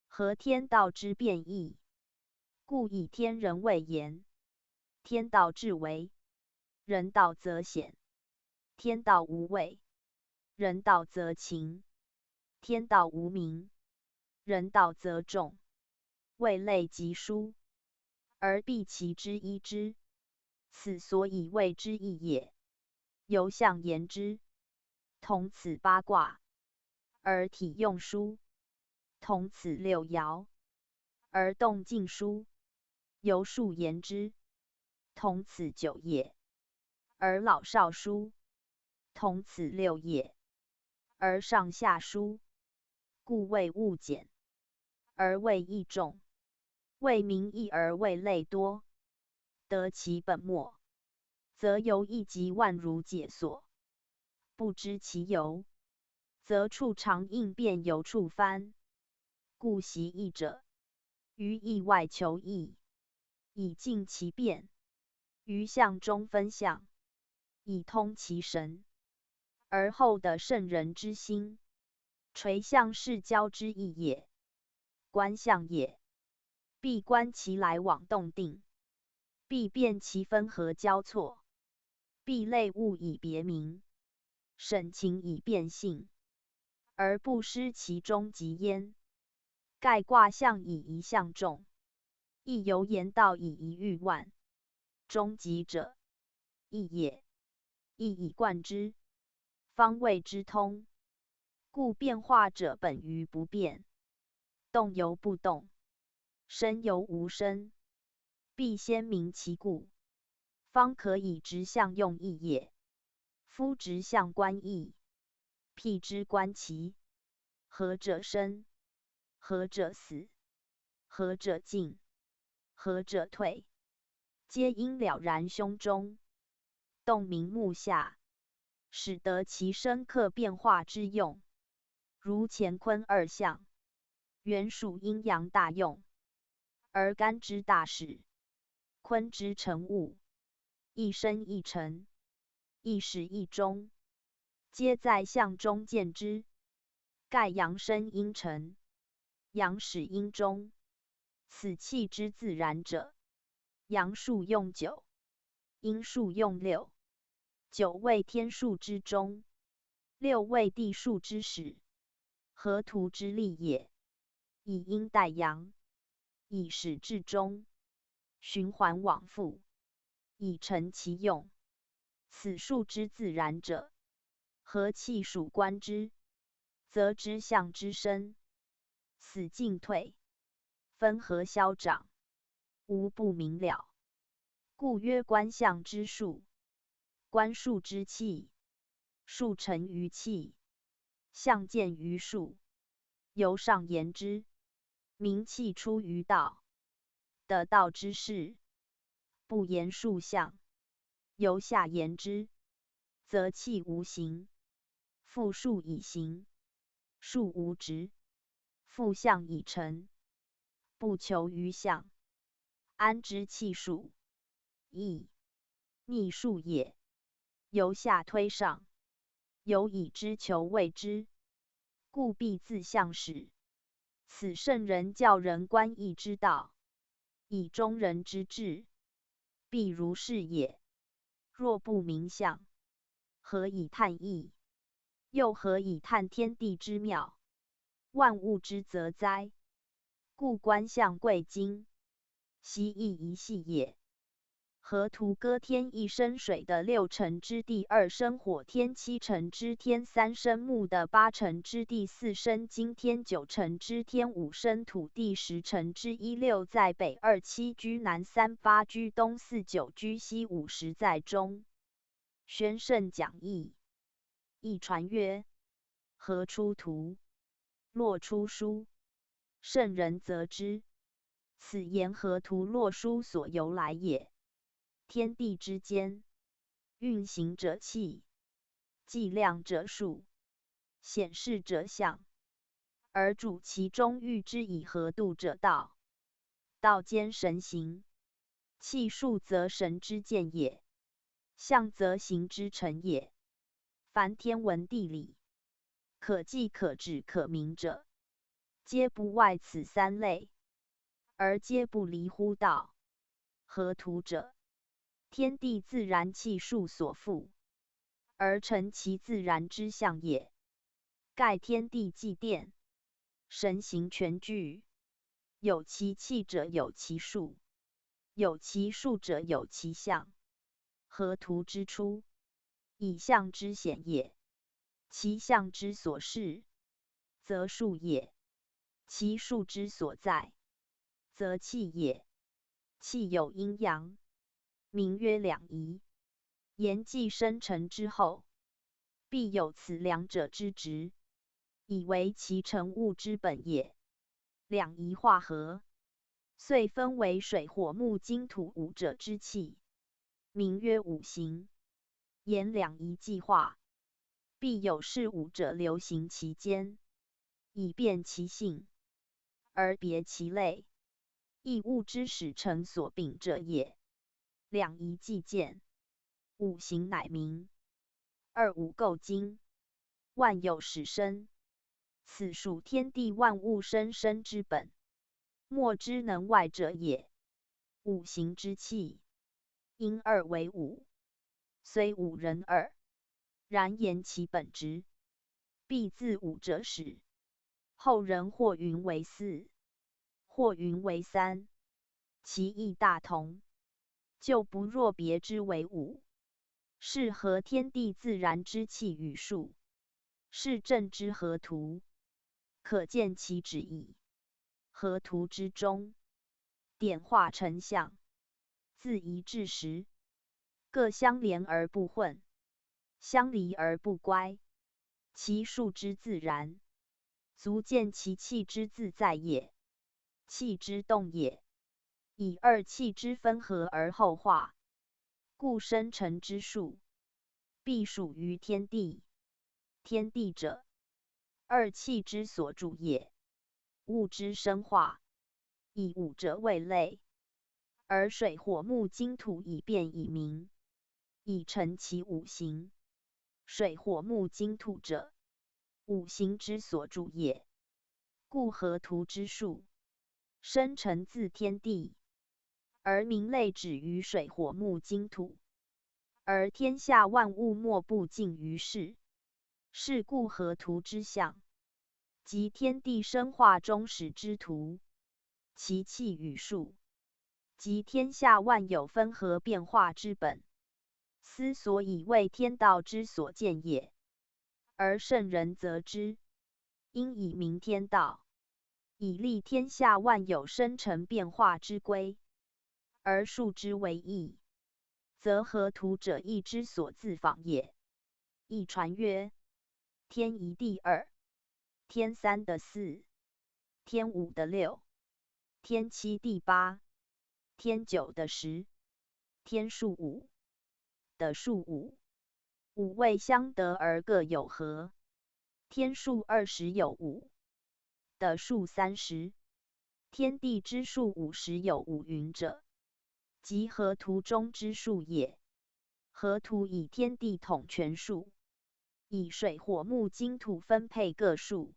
合天道之变义。故以天人为言，天道至为，人道则显；天道无位，人道则勤；天道无名，人道则重。位类极殊，而必其之一之，此所以谓之义也。由象言之，同此八卦，而体用书；同此六爻，而动静书。由数言之，同此九也，而老少书；同此六也，而上下书。故谓物简，而谓义重；谓名义而谓类多。得其本末，则由一即万如解所。不知其由，则处常应变有处翻。故习义者，于义外求义，以尽其变；于象中分象，以通其神。而后的圣人之心，垂象是交之意也。观象也，必观其来往动定，必辨其分合交错，必类物以别名，审情以辨性，而不失其中极焉。盖卦象以一象众，亦由言道以一喻万。终极者，义也。义以贯之，方谓之通。故变化者本于不变，动由不动，生由无生，必先明其故，方可以直象用义也。夫直象观义，辟之观其何者生，何者死，何者进，何者退，皆因了然胸中，动明目下，使得其深刻变化之用。如乾坤二象，原属阴阳大用，而干之大始，坤之成物，一生一成，一始一终，皆在象中见之。盖阳生阴成，阳始阴终，此气之自然者。阳数用9，阴数用6。9为天数之终，6为地数之始，河图之利也。以阴代阳，以始至终，循环往复，以成其用。此数之自然者，和气属观之，则知象之生，死进退，分合消长，无不明了。故曰观象之术，观术之气，术成于气，象见于术。由上言之，明气出于道，得道之事，不言术象；由下言之，则气无形，复术以形；术无执，复象以成。不求于象，安知气数？义，逆数也。由下推上，有以知求谓之，故必自象始。此圣人教人观义之道，以中人之志，必如是也。若不明象，何以探义？又何以探天地之妙，万物之则哉？故观象贵精，习义一系也。河图歌天1生水的6辰之地，2生火天7辰之天，3生木的8辰之地，4生金天9辰之天，5生土地10辰之一，6在北，27居南，3 8居东，4 9居西，5 10在中。宣圣讲义，义传曰：河出图，洛出书，圣人则之。此言河图洛书所由来也。天地之间，运行者气，计量者数，显示者象，而主其中喻之以合度者道。道兼神形，气数则神之见也，象则形之成也。凡天文地理，可计可指可明者，皆不外此3类，而皆不离乎道。合图者，天地自然气数所赋，而成其自然之象也。盖天地既电，神形全具，有其气者有其数，有其数者有其象。合图之初，以象之显也；其象之所示，则数也；其数之所在，则气也。气有阴阳，名曰两仪。言既生成之后，必有此两者之值，以为其成物之本也。两仪化合，遂分为水火木金土5者之气，名曰五行。言两仪既化，必有事物者流行其间，以辨其性，而别其类，亦物之始成所秉者也。两仪既见，五行乃明。二五构经，万有始生，此属天地万物生之本，莫之能外者也。五行之气，因二为五，虽五人耳，然言其本质，必自五者始。后人或云为四，或云为三，其义大同，就不若别之为五。是合天地自然之气与数，是正之合图，可见其旨意。合图之中，点化成象，自一至十，各相连而不混，相离而不乖，其数之自然，足见其气之自在也。气之动也，以二气之分合而后化，故生成之数，必属于天地。天地者，二气之所主也。物之生化，以五者为类，而水火木金土以变以明，以成其五行。水火木金土者，五行之所主也。故合图之数，生成自天地，而名类止于水火木金土，而天下万物莫不尽于是。是故合图之象，即天地生化终始之图，其气与数，即天下万有分合变化之本，斯所以为天道之所见也。而圣人则之，应以明天道，以立天下万有生成变化之规，而数之为义，则合图者义之所自仿也。亦传曰：天一地二，天三的四，天五的六，天七地八，天九的十，天数五的数五。五位相得而各有合，天数20有五的数30，天地之数50有五云者，即合图中之数也。合图以天地统全数，以水火木金土分配各数，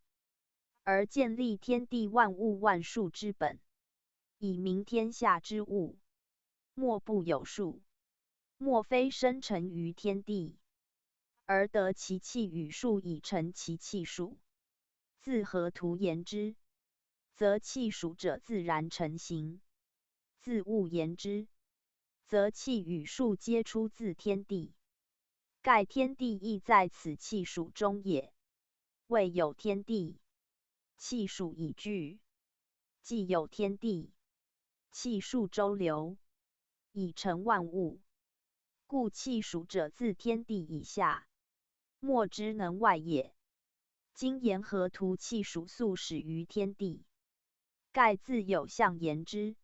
而建立天地万物万数之本，以明天下之物，莫不有数，莫非生成于天地，而得其气与数以成其气数。自合图言之，则气数者自然成形；自物言之，则气与数皆出自天地。盖天地亦在此气数中也。未有天地，气数已聚；既有天地，气数周流，以成万物。故气数者自天地以下，莫之能外也。今言合图气数素始于天地，盖自有象言之，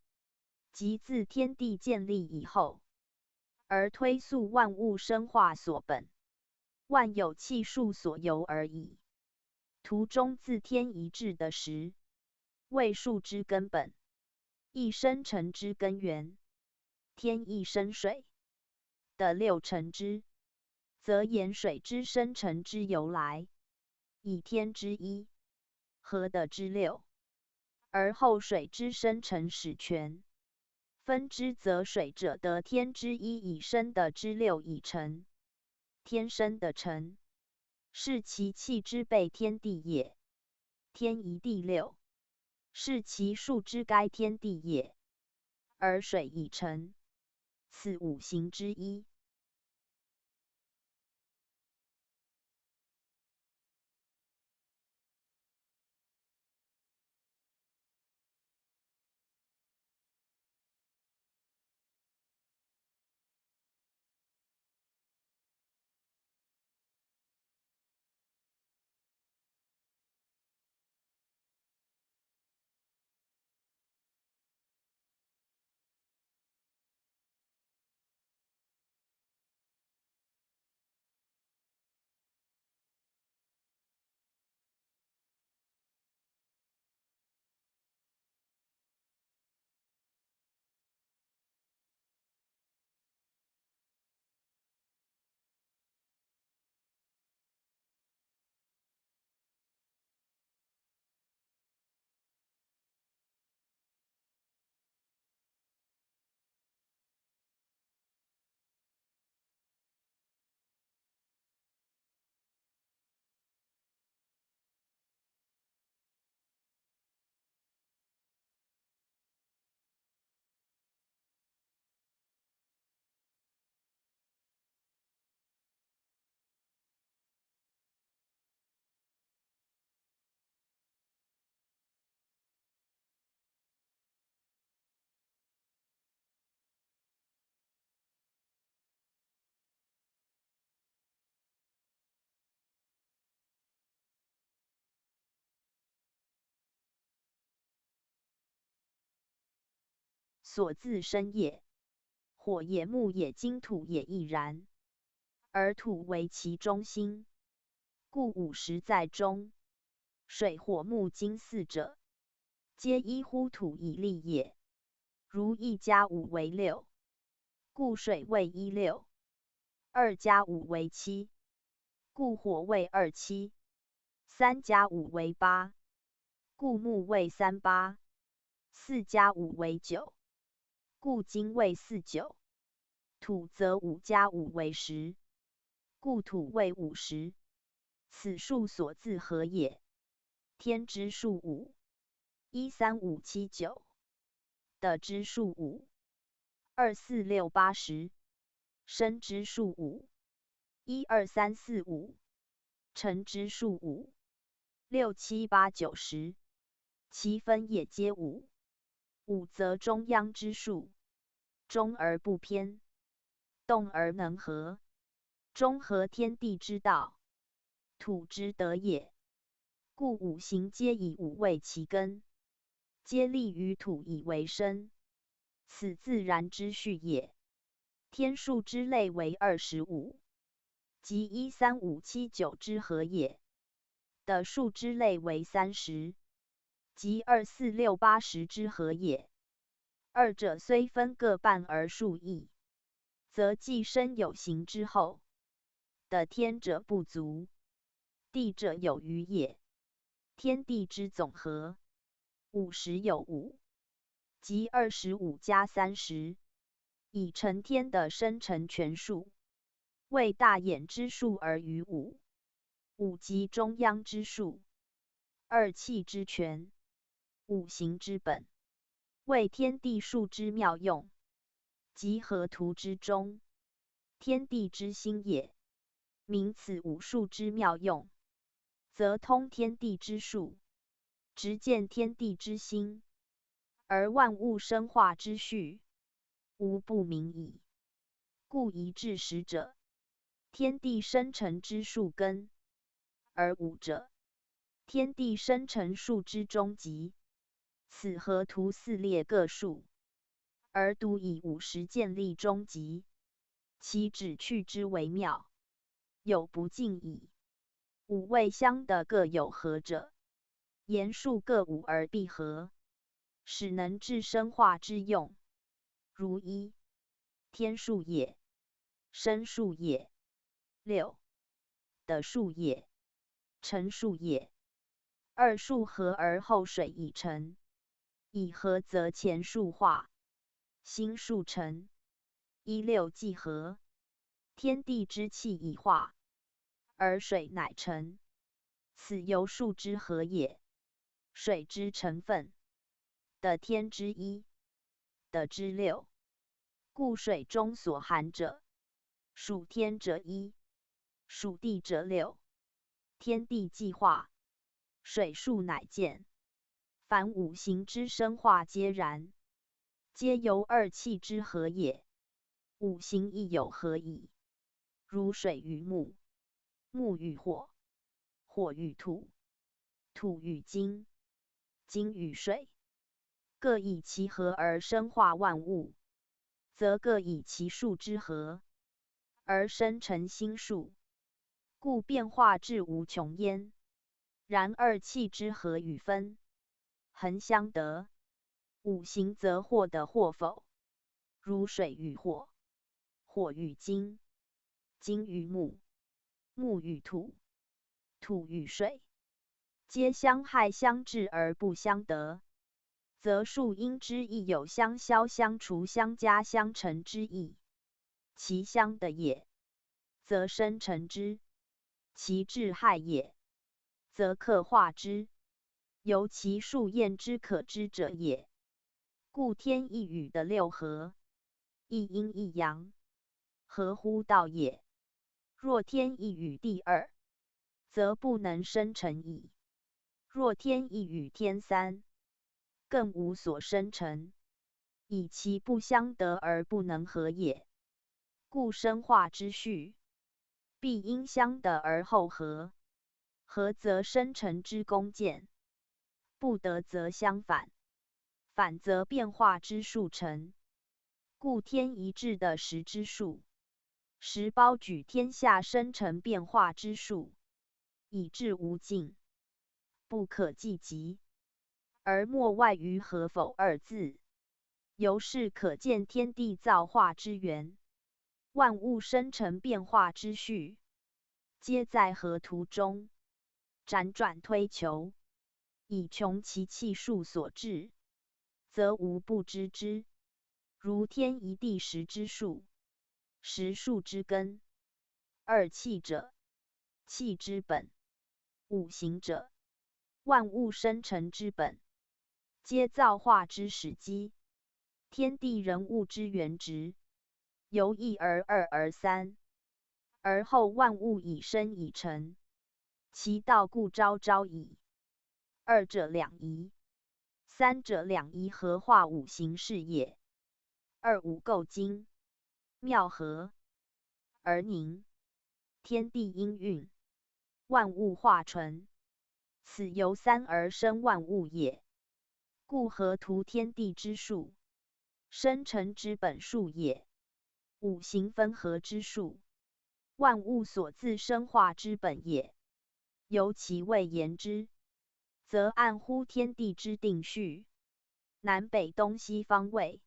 即自天地建立以后，而推溯万物生化所本，万有气数所由而已。图中自天一至的时，谓数之根本，亦生成之根源。天亦生水的六成之，则言水之生成之由来，以天之一，合的之六，而后水之生成始全。分之则水者得天之一以生的之六以成，天生的成，是其气之备天地也。天一地六，是其数之该天地也。而水已成，此五行之一。所自生也。火也、木也、金土也亦然，而土为其中心，故五十在中。水火木金四者，皆依乎土以立也。如1加5为6，故水为一6； 2加5为7，故火为27； 3加5为8，故木为3 8； 4加5为9，故金为4 9； 土则5加5为10，故土为5 10。此数所自合也。天之数5， 1 3 5 7 9，的之数5， 2 4 6 8 10，生之数5， 1 2 3 4 5，成之数5， 6 7 8 9 10，其分也皆5。5则中央之数，中而不偏，动而能和，中合天地之道，土之德也。故五行皆以五为其根，皆立于土以为生，此自然之序也。天数之类为25，即1 3 5 7 9之和也。的数之类为30，即2 4 6 8 10之和也。二者虽分各半而数异，则既生有形之后，的天者不足，地者有余也。天地之总和，50有5，即25加30，以成天的生成全数。为大衍之数而余5， 5即中央之数，二气之全，五行之本，为天地数之妙用，即河图之中，天地之心也。明此五数之妙用，则通天地之数，直见天地之心，而万物生化之序，无不明矣。故一至10者，天地生成之数根；而5者，天地生成数之终极。此河图4列各数，而独以50建立终极，其旨趣之为妙，有不尽矣。五位相的各有合者，言数各5而必合，使能治生化之用。如1天数也，生数也；6的数也，成数也。二数合而后水已成，以合则前数化，心数成。1 6既合，天地之气已化，而水乃成，此由数之和也。水之成分，的天之一，的之6，故水中所含者，属天者1，属地者6。天地既化，水数乃见。凡五行之生化皆然，皆由二气之和也。五行亦有合矣，如水与木，木与火，火与土，土与金，金与水，各以其和而生化万物，则各以其数之和，而生成心数，故变化至无穷焉。然二气之和与分，恒相得，五行则或得或否，如水与火，火与金，金与木，木与土，土与水，皆相害相制而不相得，则数因之亦有相消相除相加相成之意。其相得也，则生成之；其致害也，则克化之。由其数验之可知者也。故天一宇的6合，一阴一阳，合乎道也。若天一宇第2，则不能生成矣。若天一宇天3，更无所生成，以其不相得而不能合也。故生化之序，必因相得而后合，合则生成之功见，不得则相反。反则变化之数成，故天一致的时之数，时包举天下生成变化之数，以至无尽，不可计及，而莫外于何否二字。由是可见天地造化之源，万物生成变化之序，皆在河图中辗转推求，以穷其气数所致，则无不知之。如天一地时之数，时数之根；二气者，气之本；五行者，万物生成之本，皆造化之始基，天地人物之原直。由一而二而三，而后万物以生以成，其道故昭昭矣。二者两仪，三者两仪合化五行是也。二五构精，妙合而凝，天地应运，万物化纯，此由三而生万物也。故河图天地之数，生成之本数也；五行分合之数，万物所自生化之本也。由其未言之，则暗乎天地之定序，南北东西方位，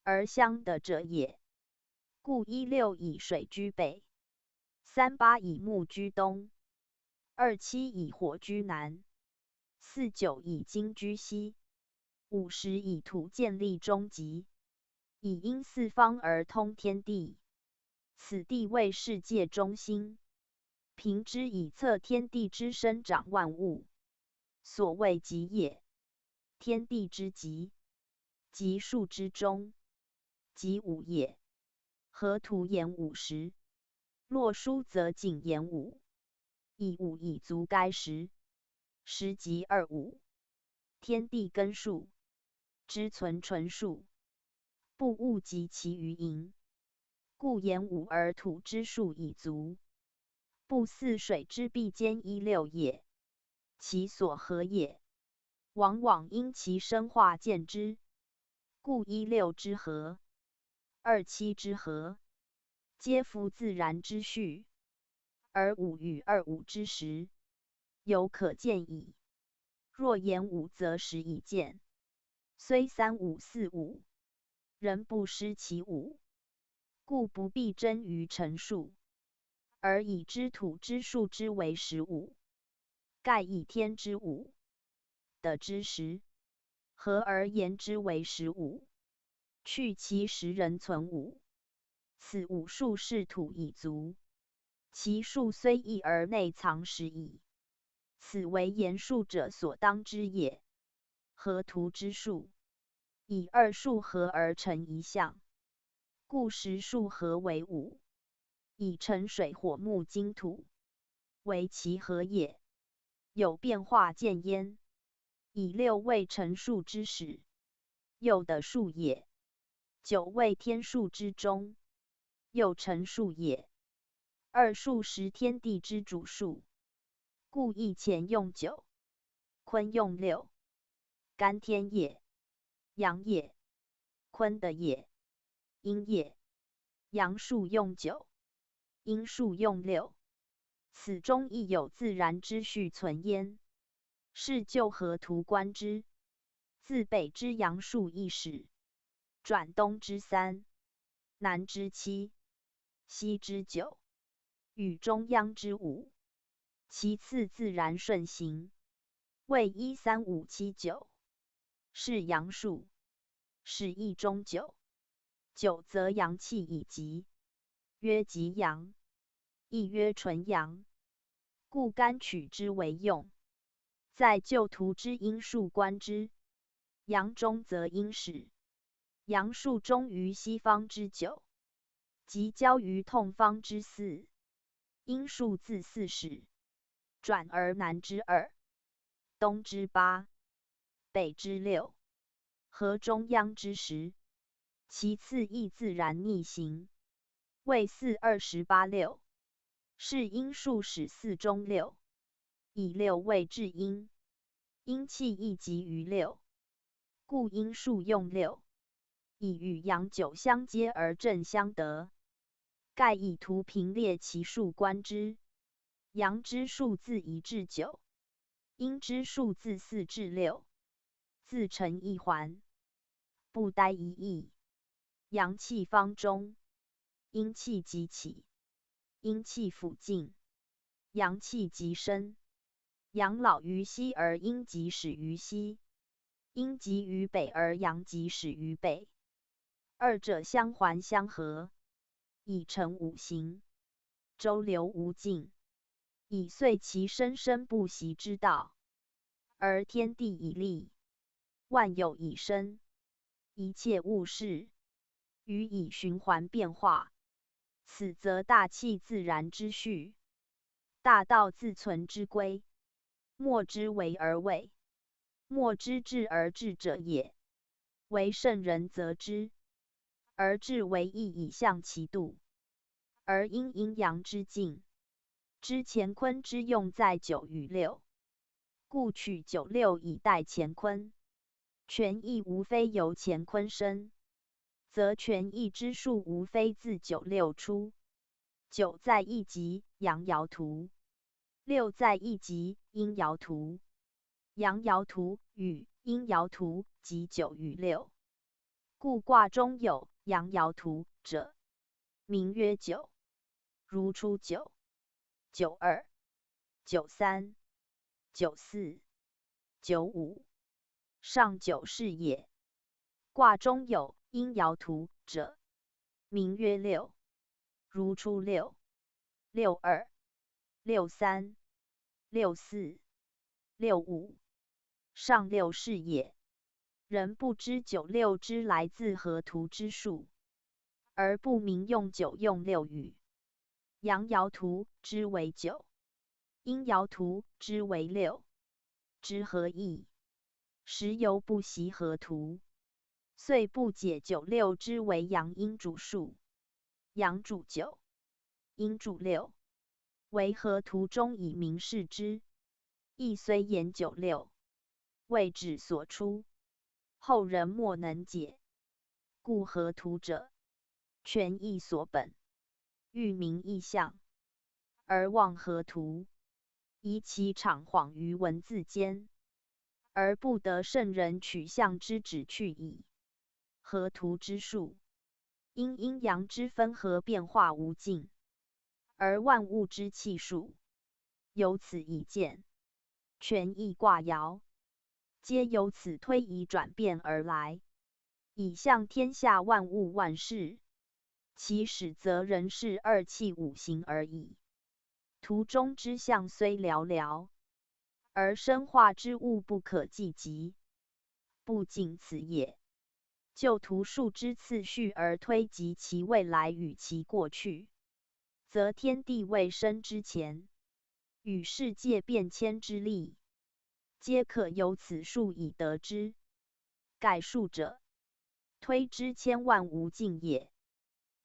而相得者也。故16以水居北，38以木居东，27以火居南，49以金居西，50以土建立中极，以因四方而通天地。此地为世界中心，凭之以测天地之生长万物，所谓极也。天地之极，极数之中，极五也。河图言50，洛书则仅言5，以5以足该时。时即25，天地根数，知存纯数，不误及其余盈。故言5而土之数已足，不似水之必兼16也。其所合也，往往因其生化见之。故16之合，27之合，皆符自然之序，而5与25之时，犹可见矣。若言5则实以见，虽35、45，仍不失其5，故不必争于陈述，而以知土之数之为15，盖以天之5的之10，合而言之为15，去其10仍存5，此5数是土已足，其数虽异而内藏实矣。此为言数者所当知也。河图之数，以二数合而成一象，故10数合为5，以成水火木金土，为其合也。有变化见焉。以6为成数之始，又得数也。9为天数之中，又成数也。二数识天地之主数，故亦乾用9，坤用6。干天也，阳也，坤的也，阴也。阳数用9，阴数用6，此中亦有自然之序存焉。是就河图观之，自北之阳数1始，转东之3，南之7，西之9，与中央之5，其次自然顺行，谓1、3、5、7、9，是阳数，是一中9。9则阳气已极，曰极阳，亦曰纯阳，故干取之为用。在旧图之阴数观之，阳中则阴始，阳数中于西方之9，即交于痛方之4，阴数自4始，转而南之2，东之8，北之6，合中央之10，其次亦自然逆行，谓4、28、6，是阴数始4中6，以6为至阴，阴气亦集于6，故因数用六，以与阳九相接而正相得。盖以图平列其数观之，阳之数自1至9，阴之数自4至6，自成一环，不待一役。阳气方中，阴气即起，阴气辅进，阳气即生。阳老于西而阴即始于西，阴极于北而阳即始于北，二者相环相合，以成五行，周流无尽，以遂其生生不息之道。而天地以立，万有以生，一切物事予以循环变化，此则大气自然之序，大道自存之规。莫之为而为，莫之至而至者也。为圣人则之，而至为义以象其度。而因阴阳之境，知乾坤之用在9与6，故取9、6以代乾坤。权益无非由乾坤生，则权益之数无非自9、6出。9在一极，阳爻图；6在一极，阴爻图。阳爻图与阴爻图即9与6，故卦中有阳爻图者，名曰9。如初9、92、93、94、95，上9是也。卦中有阴爻图者，名曰6。如初6、62、63、64、65，上6是也。人不知9、6之来自何图之数，而不明用9用6语。阳爻图之为9，阴爻图之为6，之何异？时犹不习何图，遂不解9、6之为阳阴主数。阳主9，阴主6，为何图中以明示之？亦虽言9、6，未指所出，后人莫能解。故何图者，权益所本，欲明意象，而忘何图，以其场晃于文字间，而不得圣人取象之旨去矣。何图之数，因阴阳之分合变化无尽，而万物之气数，由此以见。权益卦爻，皆由此推移转变而来，以象天下万物万事。其始则人事二气五行而已。图中之象虽寥寥，而生化之物不可计及，不仅此也。就图数之次序而推及其未来与其过去，则天地未生之前，与世界变迁之力，皆可由此数以得之。盖数者，推之千万无尽也，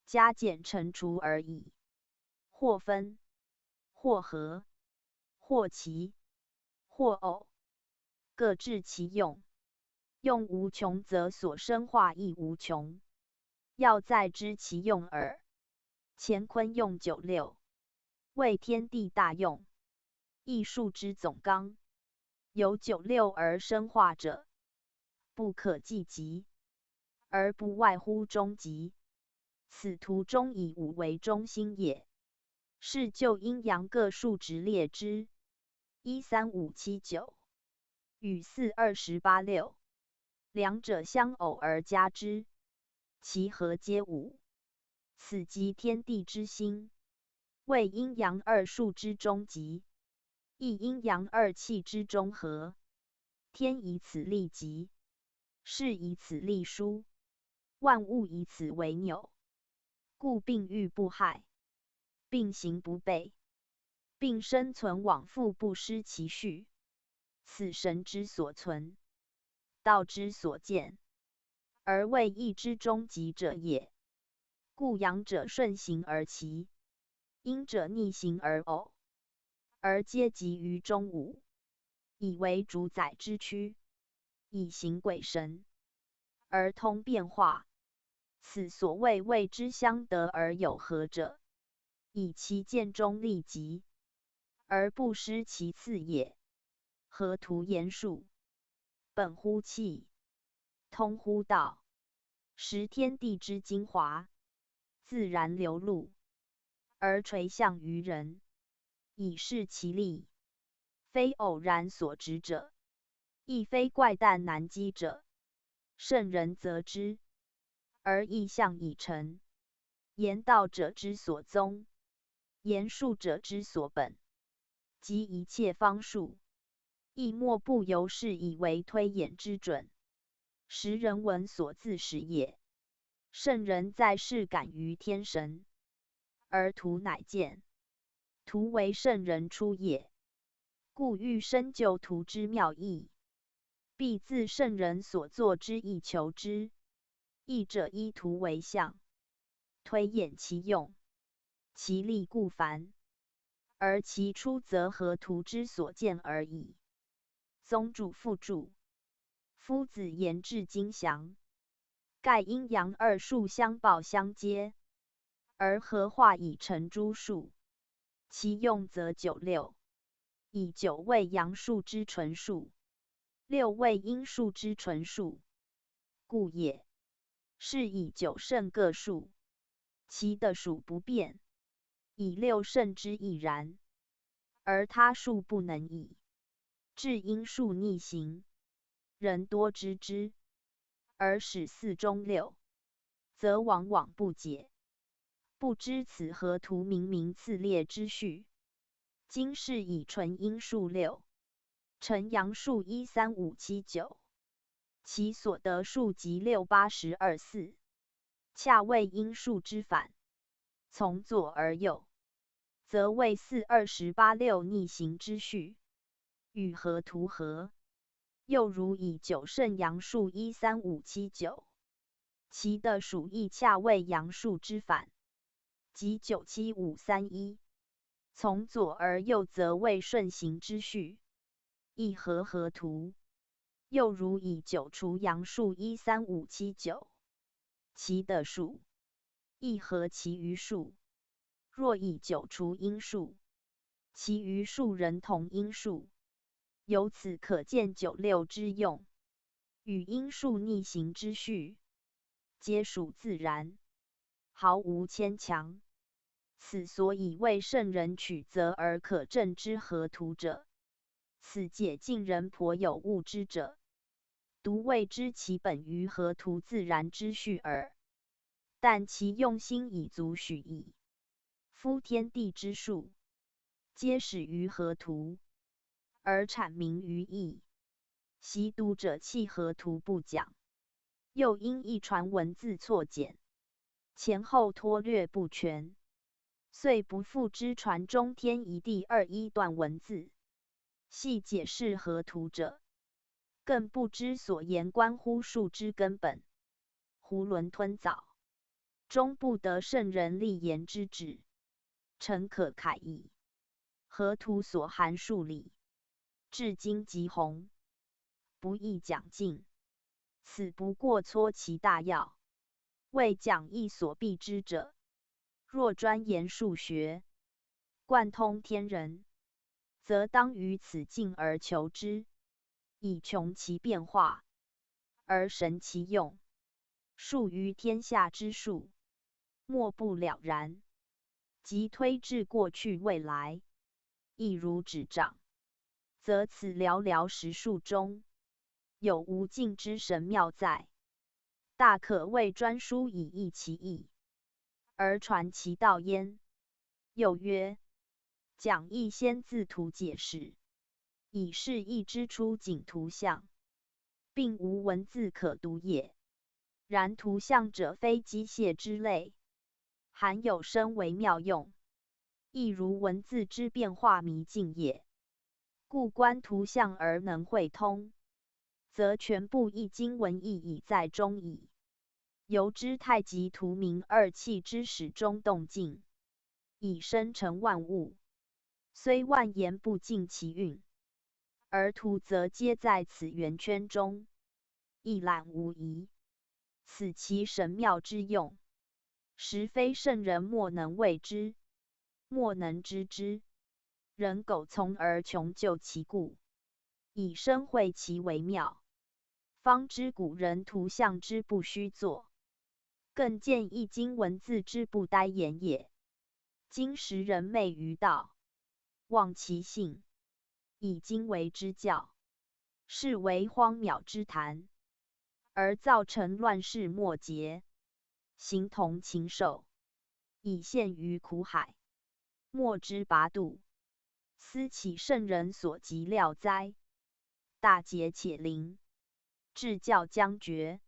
加减乘除而已。或分，或合，或奇，或偶，各治其用。用无穷，则所生化亦无穷，要再知其用耳。乾坤用9、6，为天地大用，亦数之总纲。由9、6而生化者，不可计及，而不外乎终极。此图中以5为中心也。是就阴阳各数值列之，1、3、5、7、9，与4、28、6。两者相偶而加之，其和皆5。此即天地之心，为阴阳二数之终极，亦阴阳二气之中和。天以此立极，世以此立殊，万物以此为纽。故并育不害，并行不悖，并生存往复不失其序。此神之所存，道之所见，而为义之终极者也。故阳者顺行而齐，阴者逆行而偶，而皆集于中午，以为主宰之躯，以行鬼神。而通变化。此所谓谓之相得而有合者，以其见中立极，而不失其次也。合图言数，本乎气，通乎道，识天地之精华，自然流露，而垂象于人，以示其力，非偶然所执者，亦非怪诞难机者。圣人则之，而意象已成。言道者之所宗，言术者之所本，即一切方术，亦莫不由是以为推演之准，时人文所自始也。圣人在世感于天神，而图乃见，图为圣人出也，故欲深究图之妙义，必自圣人所作之意求之。义者依图为象，推演其用，其力固繁，而其出则合图之所见而已。宗主附注：夫子言至精详，盖阴阳二术相报相接，而合化以成诸术，其用则九六，以九为阳术之纯术，六为阴术之纯术，故也。是以九圣各术，其的属不变，以六圣之亦然，而他术不能已。至阴术逆行，人多知之，而使四中六，则往往不解，不知此何图明明次列之序。今是以纯阴术六，成阳术1、3、5、7、9，其所得数即6、8、10、2、4，恰为阴数之反。从左而右，则为4、2、18、6逆行之序，与合图合。又如以九圣阳数1、3、5、7、9，其的属亦恰为阳数之反，即9、7、5、3、1。从左而右，则为顺行之序，亦合合图。又如以九除阳数1、3、5、7、9，其的数亦合其余数。若以九除阴数，其余数人同阴数。由此可见九六之用，与阴数逆行之序，皆属自然，毫无牵强。此所以为圣人取则而可证之合图者，此解近人颇有误之者，独谓之其本于合图自然之序耳。但其用心已足许矣。夫天地之术，皆始于合图，而阐明于义。习读者弃合图不讲，又因一传文字错简，前后脱略不全，遂不复之传中天一地二一段文字，细解释合图者，更不知所言关乎术之根本，囫囵吞枣，终不得圣人立言之旨，诚可慨矣。合图所含数理，至今极宏，不易讲尽。此不过撮其大要，为讲义所必知者。若专研数学，贯通天人，则当于此境而求之，以穷其变化，而神其用。数于天下之术，莫不了然。即推至过去未来，亦如指掌，则此寥寥实数中，有无尽之神妙在，大可谓专书以益其意，而传其道焉。又曰：讲义先自图解释，以示义之出景图像，并无文字可读也。然图像者非机械之类，含有深微妙用，亦如文字之变化迷境也。故观图像而能会通，则全部一经文义已在中矣。由之太极图明二气之始终动静，以生成万物，虽万言不尽其蕴，而图则皆在此圆圈中，一览无遗。此其神妙之用，实非圣人莫能为之，莫能知之。人苟从而穷究其故，以身会其微妙，方知古人图像之不虚作，更见易经文字之不呆言也。今时人昧于道，忘其性，以经为之教，是为荒渺之谈，而造成乱世末节，形同禽兽，以陷于苦海，莫之拔渡。斯岂圣人所及料哉？大节且临，至教将绝，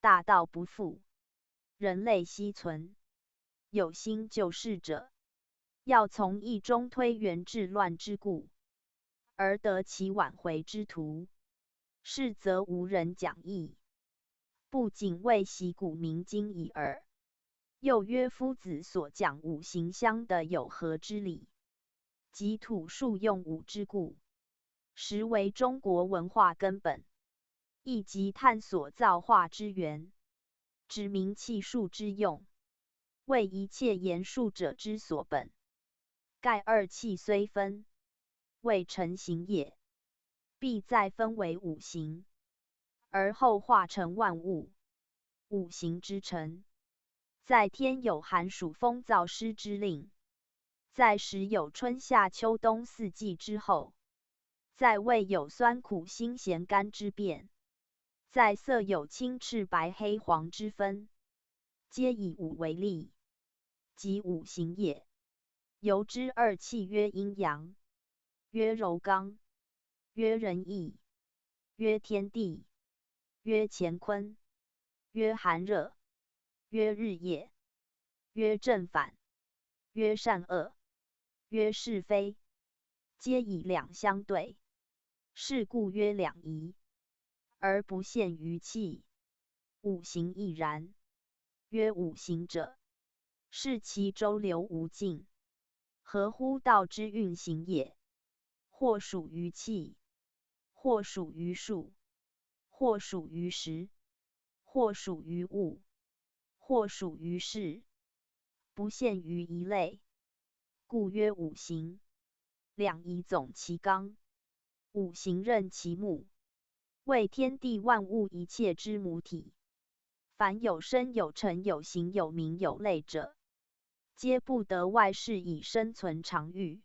大道不复，人类希存。有心救世者，要从义中推原治乱之故，而得其挽回之途。是则无人讲义，不仅为习古明经已耳，又曰夫子所讲五行相的有何之理？即土数用五之故，实为中国文化根本，亦即探索造化之源，指明气数之用，为一切言术者之所本。盖二气虽分，未成形也，必再分为五行，而后化成万物。五行之成，在天有寒暑风燥湿之令，在时有春夏秋冬四季之后，在味有酸苦辛咸甘之变，在色有青赤白黑黄之分，皆以五为例，即五行也。由之二气曰阴阳，曰柔刚，曰仁义，曰天地，曰乾坤，曰寒热，曰日夜，曰正反，曰善恶，曰是非，皆以两相对，是故曰两仪，而不限于气。五行亦然，曰五行者，是其周流无尽，合乎道之运行也。或属于气，或属于数，或属于时，或属于物，或属于事，不限于一类，故曰五行。两仪总其纲，五行任其目，为天地万物一切之母体。凡有生有成有形有名有类者，皆不得外事以生存常育，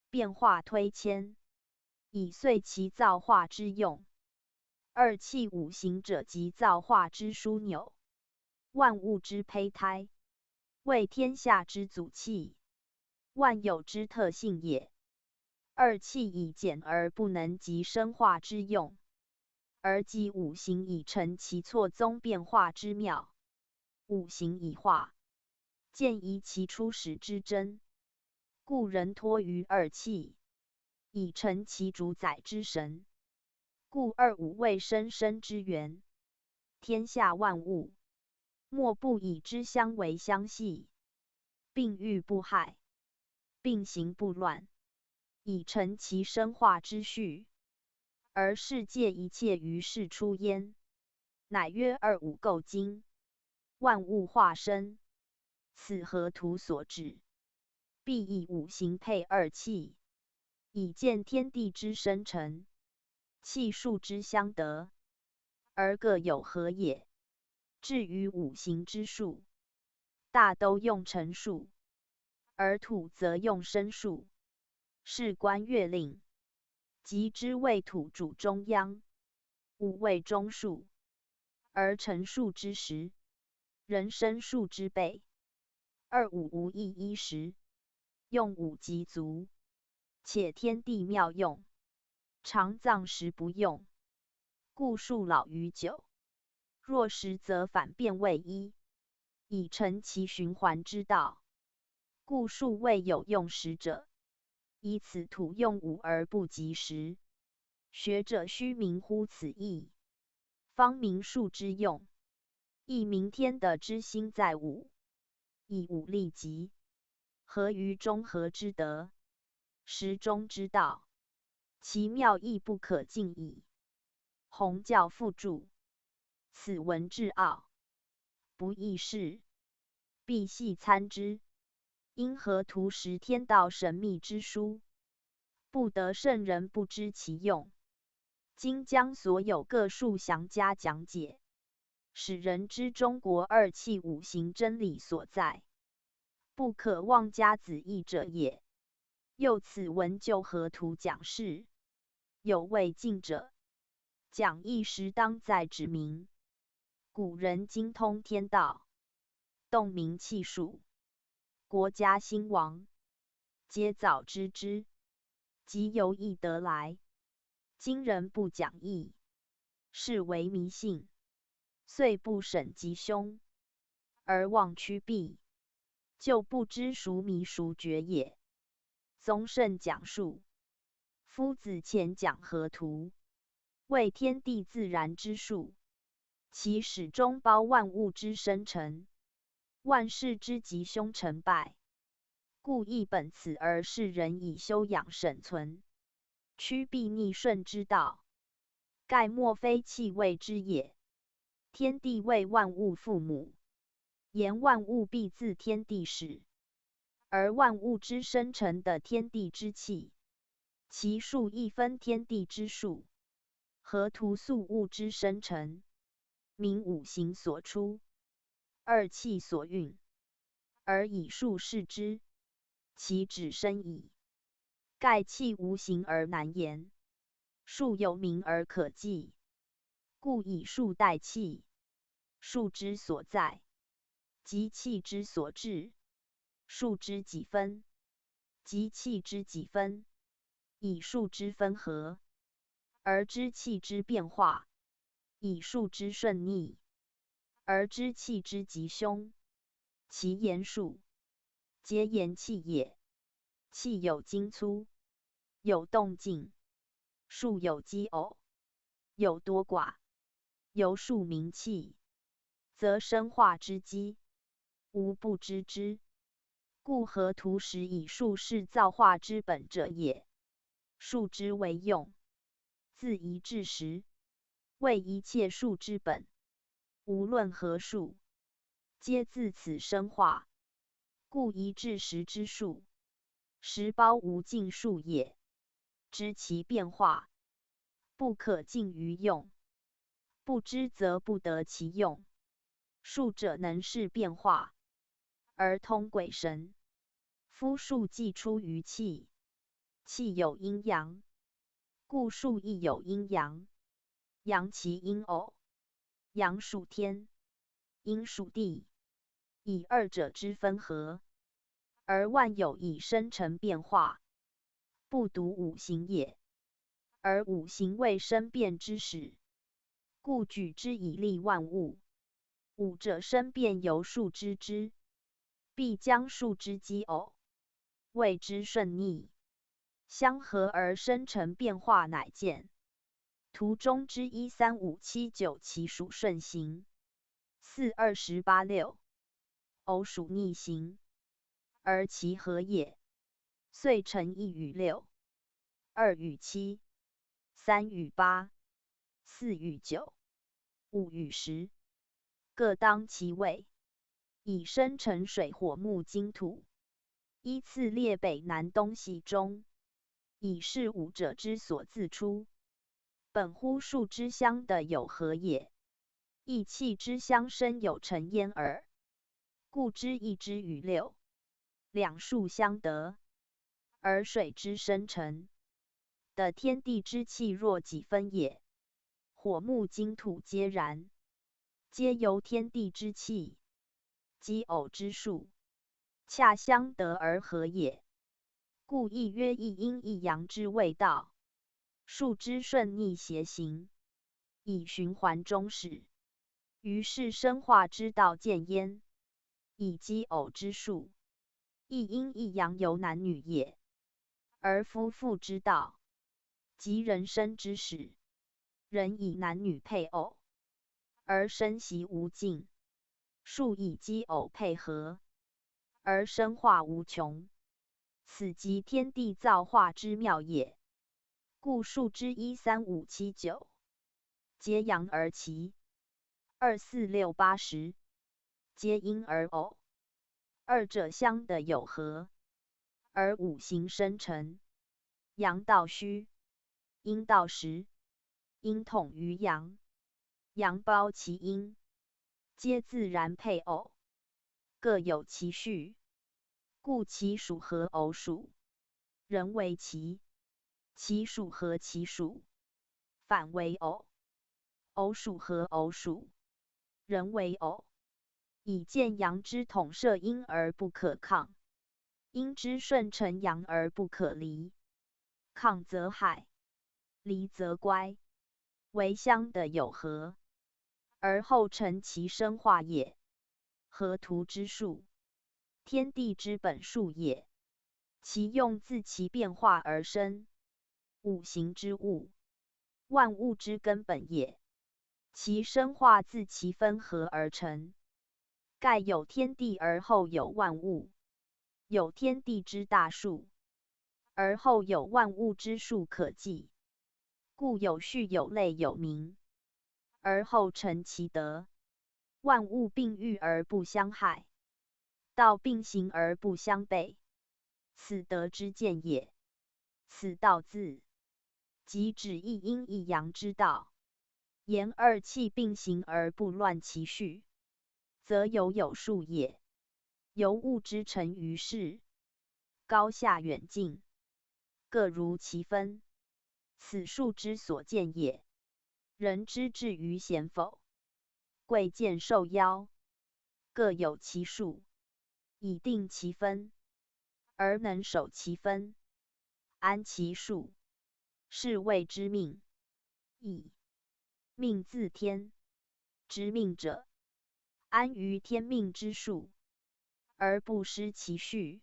变化推迁，以遂其造化之用。二气五行者，即造化之枢纽，万物之胚胎，为天下之祖气，万有之特性也。二气以简而不能及生化之用，而即五行以成其错综变化之妙。五行以化，见疑其初始之真，故人托于二气，以成其主宰之神。故二五为生生之源，天下万物，莫不以之相为相系，并育不害，并行不乱，以成其生化之序。而世界一切于是出焉，乃曰二五构精，万物化身。此何图所指？必以五行配二气，以见天地之生成，气数之相得，而各有何也？至于五行之数，大都用辰数，而土则用申数，是观月令。即之谓土主中央，五为中数，而辰数之时，人申数之备。二五无异一时，用五即足。且天地妙用，常藏时不用，故数老于久。若时则反变为一，以成其循环之道。故数未有用时者，以此土用五而不及时。学者须明乎此义，方明数之用，亦明天地之心在五，以五利极，合于中和之德，时中之道，其妙亦不可尽矣。弘教附注。此文至奥，不易释，必细参之。因河图识天道神秘之书，不得圣人不知其用。今将所有各数详加讲解，使人知中国二气五行真理所在，不可妄加子义者也。又此文就河图讲事，有未尽者，讲义时当再指明。古人精通天道，洞明气数，国家兴亡，皆早知之，即由义得来。今人不讲义，是为迷信，遂不审吉凶，而妄趋避，就不知孰迷孰绝也。宗圣讲述，夫子前讲河图，为天地自然之术，其始终包万物之生成，万事之吉凶成败，故亦本此而是人以修养审存，趋避逆顺之道，盖莫非气谓之也。天地为万物父母，言万物必自天地始，而万物之生成的天地之气，其数亦分天地之数。河图素物之生成，名五行所出，二气所运，而以数视之，其指深矣。盖气无形而难言，数有名而可计，故以数代气。数之所在，即气之所至；数之几分，即气之几分。以数之分合，而知气之变化；以数之顺逆，而知气之吉凶。其言数，皆言气也。气有精粗，有动静；数有奇偶，有多寡。由数名气，则生化之机，无不知之。故河图识以数是造化之本者也。数之为用，自一至十，为一切数之本。无论何数，皆自此生化。故一至十之数，实包无尽数也。知其变化，不可尽于用；不知则不得其用。数者能视变化，而通鬼神。夫数既出于气，气有阴阳，故数亦有阴阳。阳其阴偶，阳属天，阴属地，以二者之分合，而万有以生成变化，不独五行也。而五行为生变之始，故举之以立万物。五者生变由数知之，必将数之奇偶，谓之顺逆，相合而生成变化，乃见。图中之1、3、5、7、9其属顺行，4、2、18、6偶属逆行，而其合也，遂成1与6、2与7、3与8、4与9、5与10，各当其位，以生成水火木金土，依次列北南东西中，以是五者之所自出。本乎数之相的有合也，亦气之相生有成焉耳。故知一之与六，两数相得，而水之生成的天地之气若几分也。火木金土皆然，皆由天地之气，奇偶之数，恰相得而合也。故亦曰一阴一阳之谓道。数之顺逆邪行，以循环终始，于是生化之道见焉。以奇偶之数，一阴一阳由男女也。而夫妇之道，即人生之始，人以男女配偶，而生息无尽；数以奇偶配合，而生化无穷。此即天地造化之妙也。故数之1、3、5、7、9，皆阳而齐， 2、4、6、8、10，皆因而偶。二者相的有合，而五行生成。阳道虚，阴道实，阴统于阳，阳包其阴，皆自然配偶，各有其序，故其属合偶属，人为其；其属合其属，反为偶。偶属合偶属，人为偶。以见阳之统摄阴而不可抗，阴之顺承阳而不可离。抗则害，离则乖，为相的有合，而后成其生化也。合图之术，天地之本数也，其用自其变化而生。五行之物，万物之根本也，其生化自其分合而成。盖有天地而后有万物，有天地之大数，而后有万物之数可计，故有序有类有名，而后成其德。万物并育而不相害，道并行而不相悖，此德之见也。此道字，即指一阴一阳之道。言二气并行而不乱其序，则有数也。由物之成于世，高下远近，各如其分，此数之所见也。人之至于贤否，贵贱寿夭，各有其数，以定其分，而能守其分，安其数，是谓之命。亦命自天，知命者安于天命之数，而不失其序，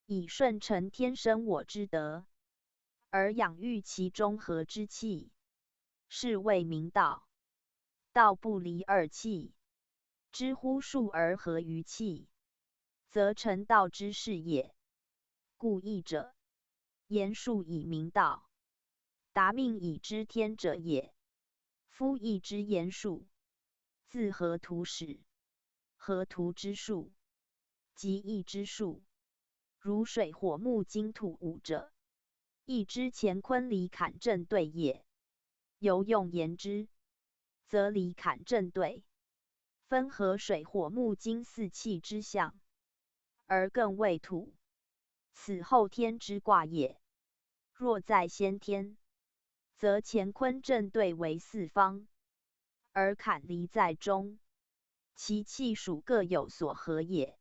以顺承天生我之德，而养育其中和之气，是谓明道。道不离二气，知乎数而合于气，则成道之事也。故义者，言数以明道，达命以知天者也。夫义之言数，自合图始。合图之术，即义之术。如水火木金土五者，义之乾坤离坎正对也。由用言之，则离坎正对，分合水火木金四气之象，而更为土，此后天之卦也。若在先天，则乾坤正对为四方，而坎离在中，其气属各有所合也。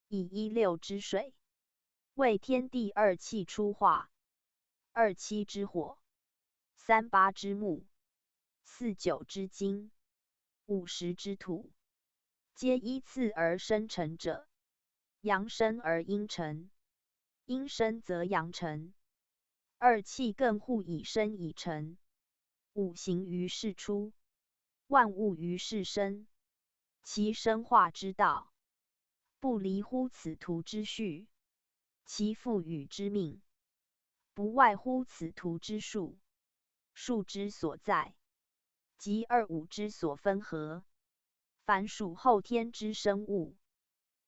以16之水，为天地二气出化，27之火，38之木，49之金，50之土，皆依次而生成者。阳生而阴成，阴生则阳成，二气更互以生以成。五行于是出，万物于是生，其生化之道，不离乎此图之序，其赋予之命，不外乎此图之数。数之所在，即二五之所分合。凡属后天之生物，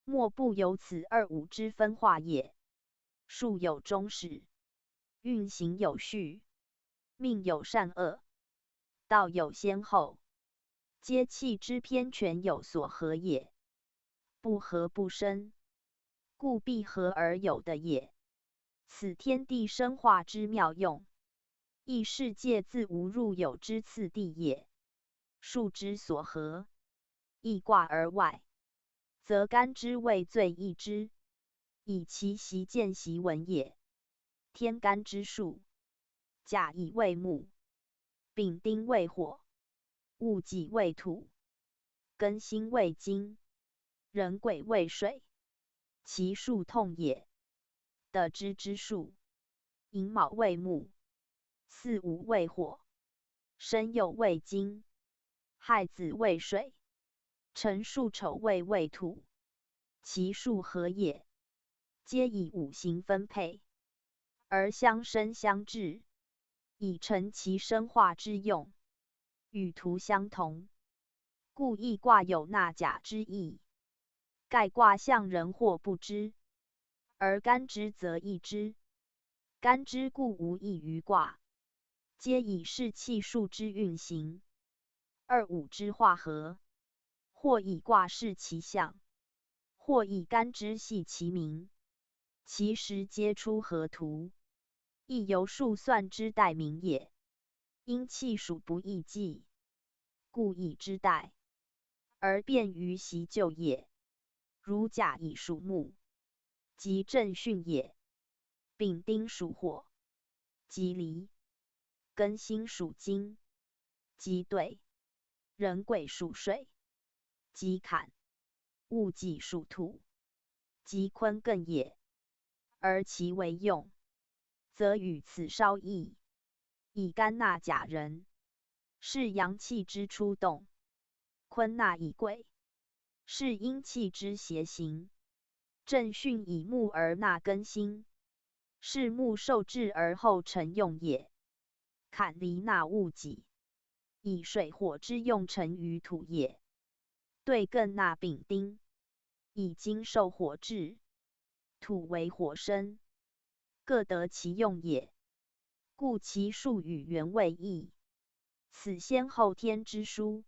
莫不由此二五之分化也。数有终始，运行有序，命有善恶，道有先后，皆气之偏权有所合也。不合不生，故必合而有的也。此天地生化之妙用，亦世界自无入有之次第也。数之所合，易卦而外，则干之谓最易之，以其习见习闻也。天干之数，甲乙为木，丙丁为火，戊己为土，庚辛为金，壬癸为水，其数通也。得之之数，寅卯为木，巳午为火，申酉为金，亥子为水，辰巳丑未为土，其数合也。皆以五行分配，而相生相制，以成其生化之用，与图相同。故易卦有纳甲之意。盖卦象人或不知，而干之则易之。干之故无益于卦，皆以视气数之运行，二五之化合，或以卦视其象，或以干之系其名，其实皆出河图，亦由数算之代名也。因气数不易记，故易之代，而便于习旧也。如甲乙属木，即正巽也；丙丁属火，即离；庚辛属金，即兑；壬癸属水，即坎；戊己属土，即坤艮也。而其为用，则与此稍异。以干纳甲人，是阳气之出动；坤纳乙癸，是阴气之邪行。正巽以木而纳庚辛，是木受制而后成用也。坎离纳戊己，以水火之用成于土也。兑艮纳丙丁，以金受火制，土为火生，各得其用也。故其数与原位异，此先后天之殊，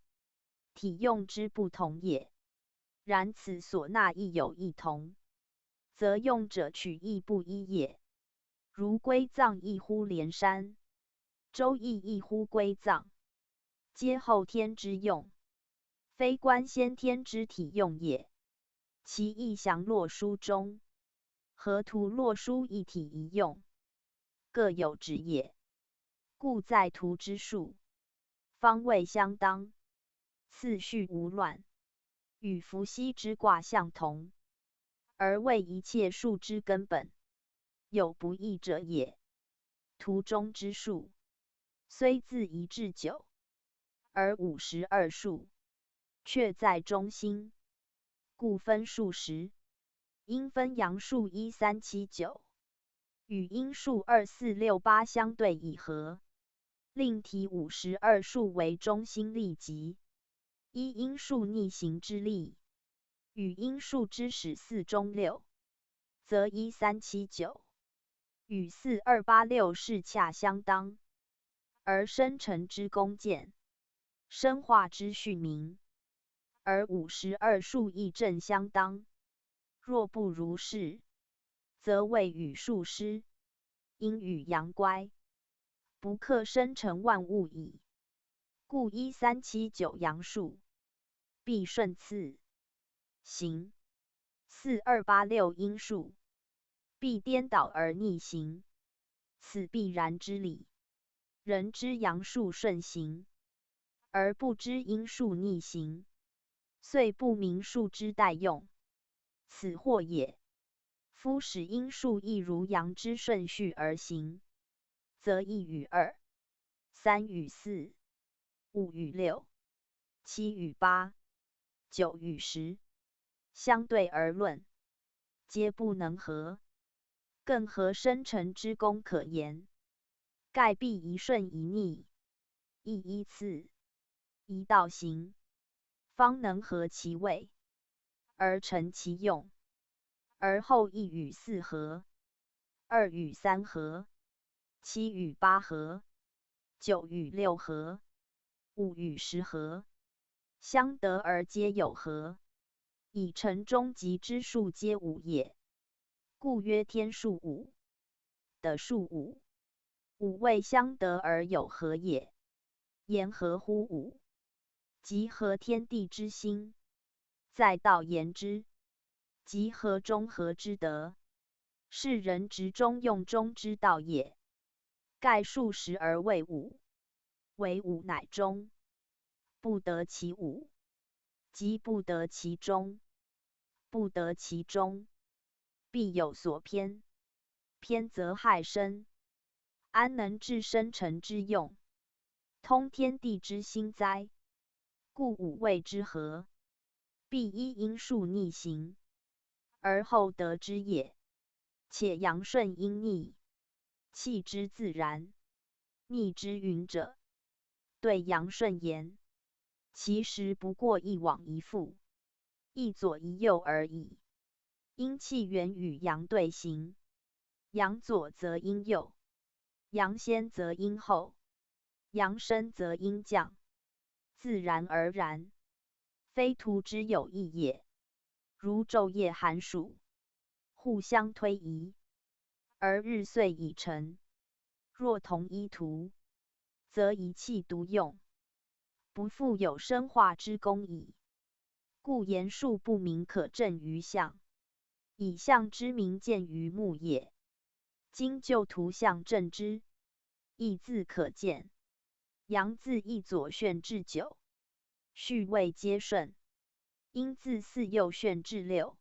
体用之不同也。然此所纳亦有异同，则用者取义不一也。如归藏异乎连山，周易异乎归藏，皆后天之用，非观先天之体用也。其意详洛书中，河图洛书一体一用，各有职也。故在图之数，方位相当，次序无乱，与伏羲之卦相同，而为一切数之根本，有不异者也。图中之数，虽自1至9，而52数，却在中心，故分数时，应分阳数1、3、7、9，与阴数2、4、6、8相对以和，另提52数为中心力极，依阴数逆行之力，与阴数之始4、中6，则1、3、7、9与4、2、8、6是恰相当，而生成之功渐，生化之序明，而52数亦正相当。若不如是，则谓与数失，阴与阳乖，不克生成万物矣。故1、3、7、9阳数，必顺次行； 4、2、8、6阴数，必颠倒而逆行，此必然之理。人知阳数顺行，而不知阴数逆行，遂不明数之代用，此惑也。夫使阴数亦如阳之顺序而行，则1与2、3与4、5与6、7与8、9与10，相对而论，皆不能合，更何生成之功可言？盖必一顺一逆，亦依次，一道行，方能合其位，而成其用。而后1与4合，2与3合，7与8合，9与6合，5与10合，相得而皆有合，以成终极之数皆5也。故曰天数5，的数5，五位相得而有合也。言合乎5，即合天地之心。再道言之，即合中合之德，是人执中用中之道也。盖数10而为5，为5乃中，不得其5，即不得其中，不得其中，必有所偏，偏则害身，安能治生成之用，通天地之心哉？故五位之合，必依阴数逆行，而后得之也。且阳顺阴逆，气之自然，逆之云者，对阳顺言，其实不过一往一复，一左一右而已。阴气源与阳对行，阳左则阴右，阳先则阴后，阳生则阴降，自然而然，非徒之有意也。如昼夜寒暑，互相推移，而日岁已成。若同一途，则一气独用，不复有生化之功矣。故言数不明可证于象，以象之名见于目也。今就图象证之，亦自可见。阳自一左旋至9，序位皆顺；阴自4右旋至6，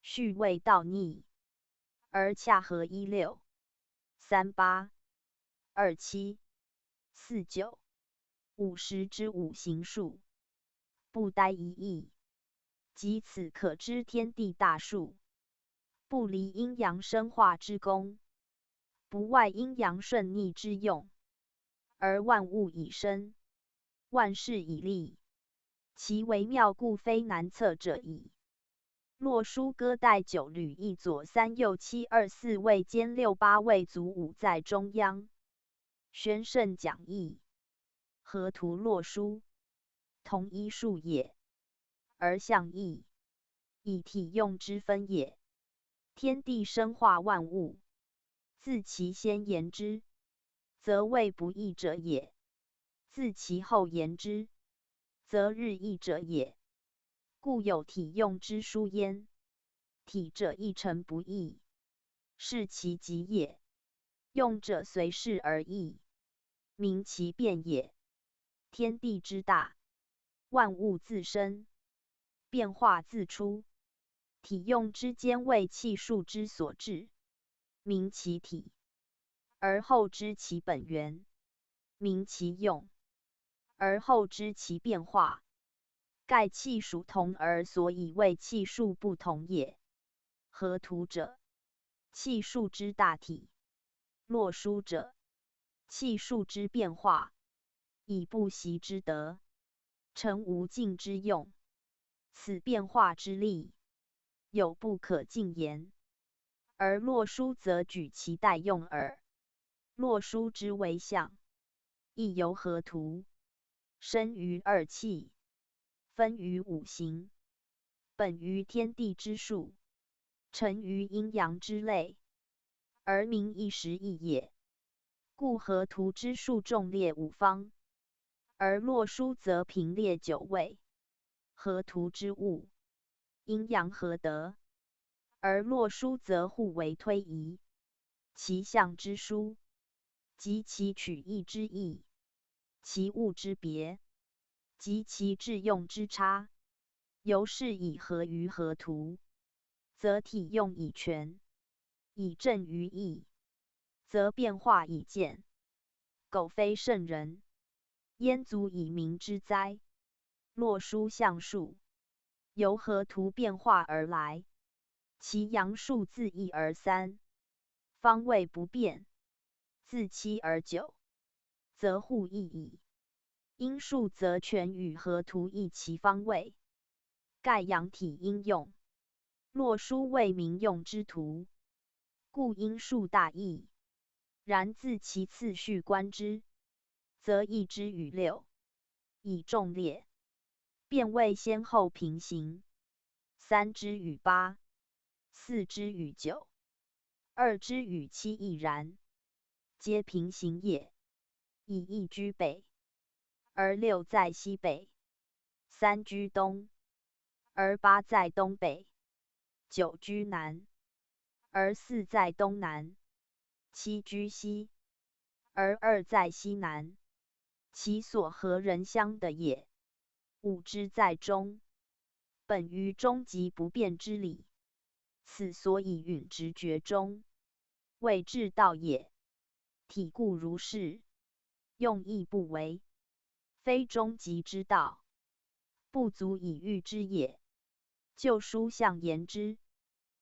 序位倒逆，而恰合16、38、27、49、50之五行数，不呆一意。即此可知天地大数，不离阴阳生化之功，不外阴阳顺逆之用，而万物以生，万事以立，其微妙故非难测者矣。洛书歌带9履一左3右7 2 4位兼6 8位足5在中央。宣圣讲义，河图洛书，同一数也，而象异，以体用之分也。天地生化万物，自其先言之，则谓不义者也；自其后言之，则日益者也。故有体用之殊焉。体者一成不异，是其极也；用者随事而异，明其变也。天地之大，万物自生，变化自出，体用之间为气数之所致，明其体；而后知其本源，明其用；而后知其变化。盖气数同而所以为气数不同也。河图者，气数之大体；洛书者，气数之变化。以不习之德，成无尽之用。此变化之力，有不可尽言。而洛书则举其代用耳。洛书之为象，亦由河图，生于2气，分于5行，本于天地之数，成于阴阳之类，而名一时异也。故河图之数众列5方，而洛书则平列9位。河图之物，阴阳合德，而洛书则互为推移。其象之殊，及其取义之异，其物之别，及其致用之差，由是以合于河图，则体用以全，以正于义，则变化以见。苟非圣人，焉足以明之哉？洛书象数，由河图变化而来，其阳数自1而3，方位不变；自7而9，则互异矣。阴数则全与河图异其方位，盖阳体阴用。洛书为明用之图，故阴数大异。然自其次序观之，则1之与6，以众列，变位先后平行；3之与8， 4之与9， 2之与7亦然，皆平行也。以1居北，而6在西北；3居东，而8在东北；9居南，而4在东南；7居西，而2在西南。其所合人相的也。5之在中，本于终极不变之理，此所以允直觉中，谓至道也。体故如是，用亦不为，非终极之道，不足以喻之也。就书象言之，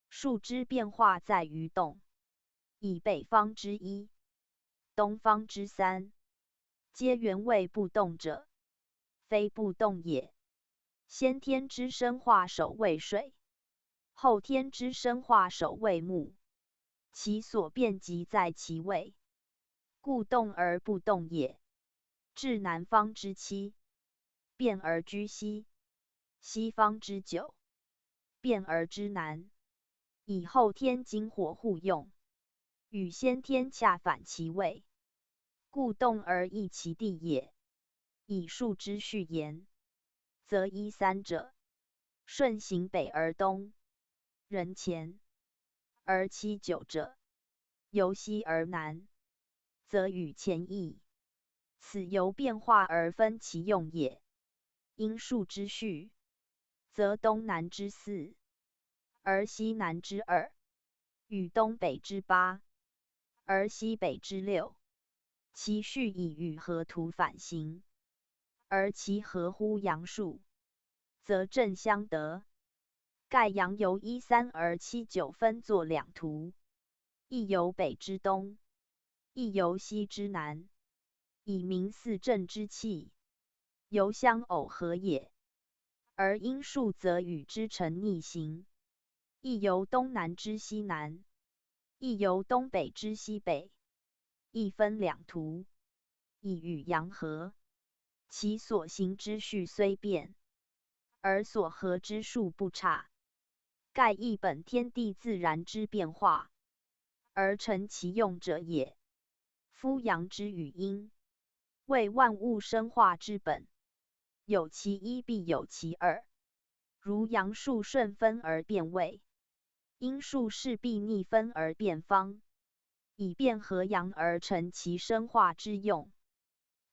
数之变化在于动，以北方之1，东方之3，皆原位不动者，非不动也。先天之生化首为水，后天之生化首为木，其所变即在其位，故动而不动也。至南方之七，变而居西；西方之九，变而知南。以后天金火互用，与先天恰反其位，故动而益其地也。以数之序言，则一三者，顺行北而东，人前；而七九者，由西而南，则与前异。此由变化而分其用也。因数之序，则东南之四，而西南之二，与东北之八，而西北之六，其序以与合图反行，而其合乎阳数，则正相得。盖阳由一三而七九分作两图，一由北之东，一由西之南，以明四正之气，由相偶合也。而阴数则与之成逆行，一由东南之西南，一由东北之西北，一分两图，以与阳合。其所行之序虽变，而所合之数不差，盖亦本天地自然之变化，而成其用者也。夫阳之与阴，为万物生化之本，有其一必有其二。如阳数顺分而变位，阴数势必逆分而变方，以变合阳而成其生化之用。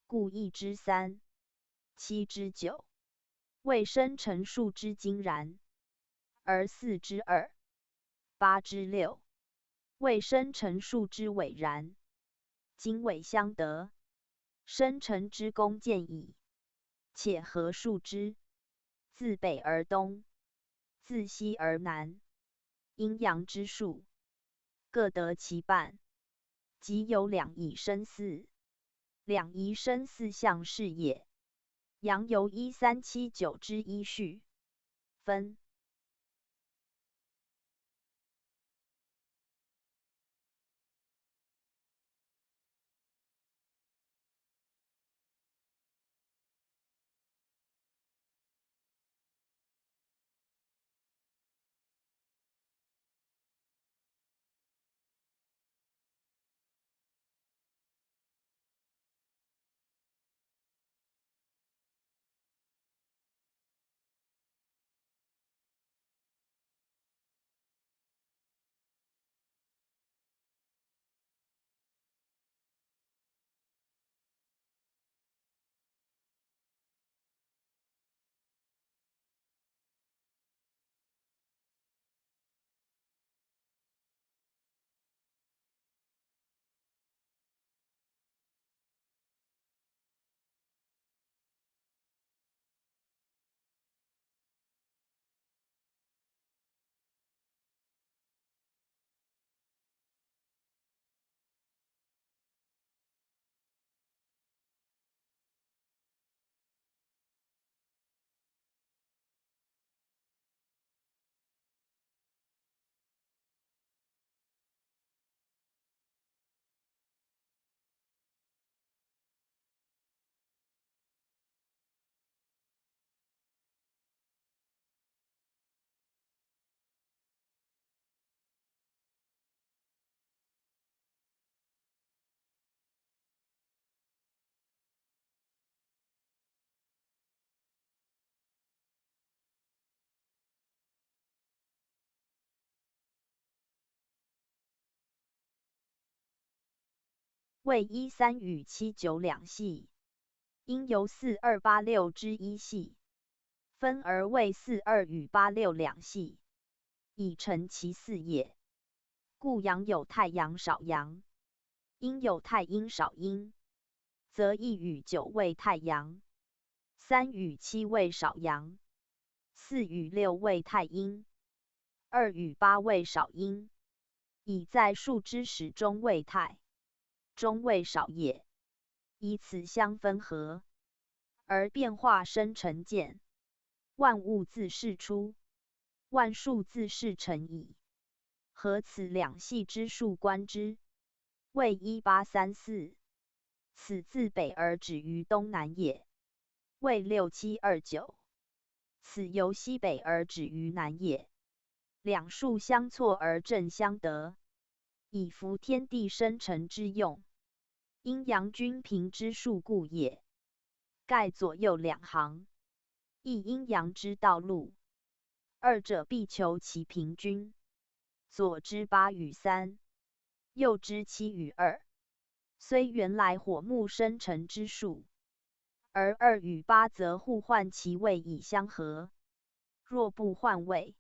故一之三，七之九，未生成数之精然；而四之二，八之六，未生成数之伪然。经纬相得，生成之功见矣。且合数之，自北而东，自西而南，阴阳之数，各得其半，即有两仪生四。两仪生四象是也。阳由一三七九之一序分。为一三与七九两系，因由四二八六之一系分而为四二与八六两系，以成其四也。故阳有太阳少阳，阴有太阴少阴，则一与九为太阳，三与七为少阳，四与六为太阴，二与八为少阴，以在数之始终为太，终为少也。以此相分合，而变化生成见。万物自是出，万数自是成矣。合此两系之数观之，谓1834。此自北而止于东南也，谓6729。此由西北而止于南也，两数相错而正相得，以服天地生成之用。阴阳均平之数故也。盖左右两行，亦阴阳之道路，二者必求其平均。左之8/3，右之7/2。虽原来火木生成之数，而2与8则互换其位以相合；若不换位，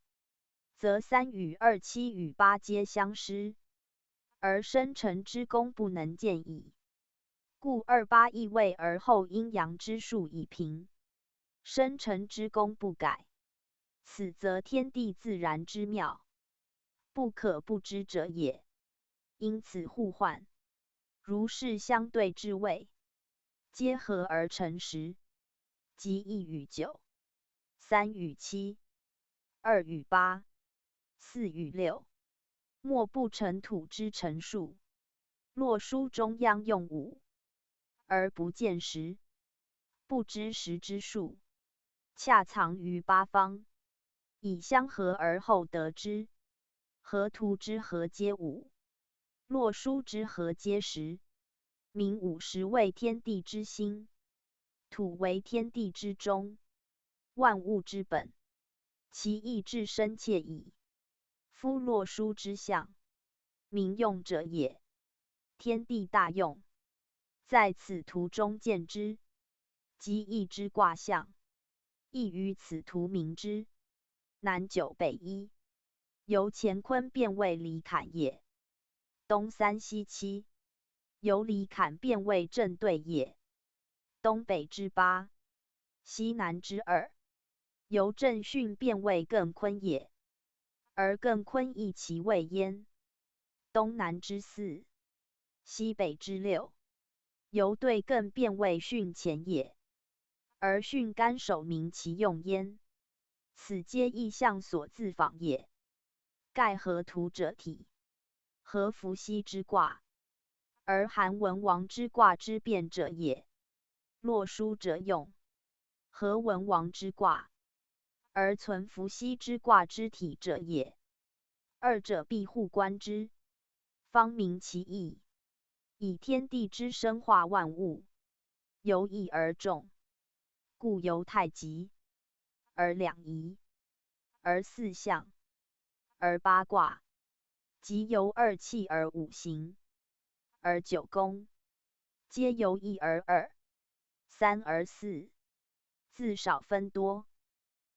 则3与2、7与8皆相失，而生成之功不能见矣。故2、8易位而后阴阳之数已平，生成之功不改。此则天地自然之妙，不可不知者也。因此互换，如是相对之位，皆合而成10，即1与9、3与7、2与8、4与6，莫不成土之成数。洛书中央用5，而不见10，不知10之数，恰藏于八方，以相合而后得之。河图之和皆5，洛书之和皆10。名50为天地之心，土为天地之中，万物之本，其意至深切矣。夫洛书之象，民用者也。天地大用，在此图中见之，即义之卦象，亦于此图明之。南9北1，由乾坤变为离坎也。东3西7，由离坎变为正对也。东北之8，西南之2，由正巽变为艮坤也，而艮坤亦其位焉。东南之4，西北之6，由对艮变为巽乾也，而巽干守明其用焉。此皆意象所自仿也。盖合图者体，合伏羲之卦，而韩文王之卦之变者也。洛书者用，合文王之卦，而存伏羲之卦之体者也。二者必互观之，方明其意。以天地之生化万物，由易而众，故由太极，而两仪，而四象，而八卦，即由2气而5行，而9宫，皆由1而2、3而4，自少分多，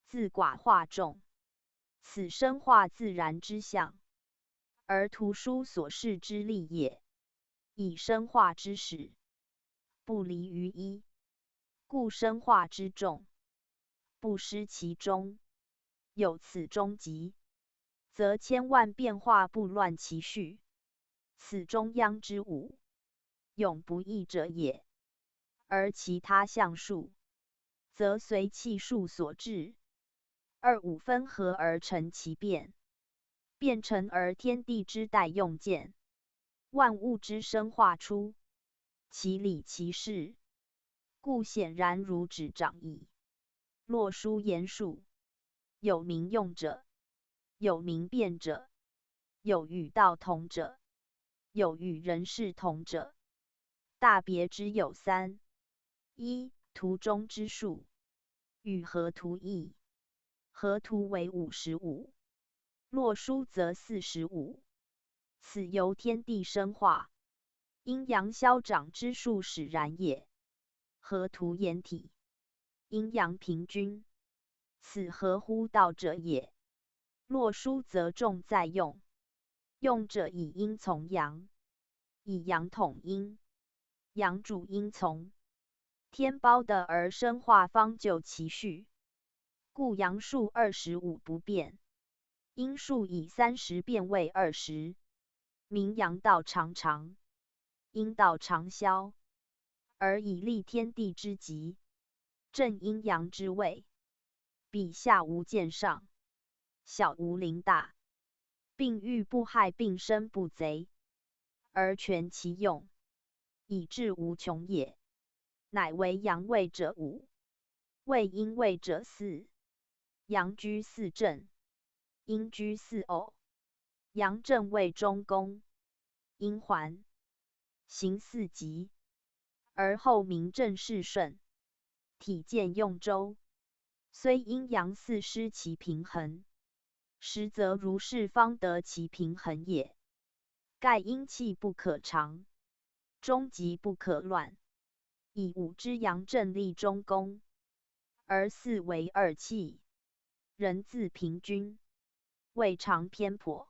自寡化众。此生化自然之象，而图书所示之力也。以生化之始，不离于一，故生化之众，不失其中。有此中极，则千万变化不乱其序。此中央之5，永不异者也。而其他象数，则随气数所致，2、5分合而成其变，变成而天地之代用见，万物之生化出，其理其事，故显然如指掌矣。洛书言数，有名用者，有名变者，有与道同者，有与人事同者。大别之有3：一、图中之数，与合图异。合图为55，洛书则45。此由天地生化，阴阳消长之数使然也。合图言体，阴阳平均，此合乎道者也。洛书则重在用，用者以阴从阳，以阳统阴，阳主阴从，天包得而生化方就其序，故阳数25不变，阴数以30变为20。名阳道长长，阴道长消，而以立天地之极。正阴阳之谓，彼下无见上，小无临大，并欲不害并生不贼，而全其用，以致无穷也。乃为阳位者五，为阴位者四。阳居四正，阴居四偶。阳正位中宫，阴环，行四极，而后名正事顺，体健用周。虽阴阳四失其平衡，实则如是方得其平衡也。盖阴气不可长，中极不可乱，以五之阳正立中宫，而四为二气，人自平均，未尝偏颇。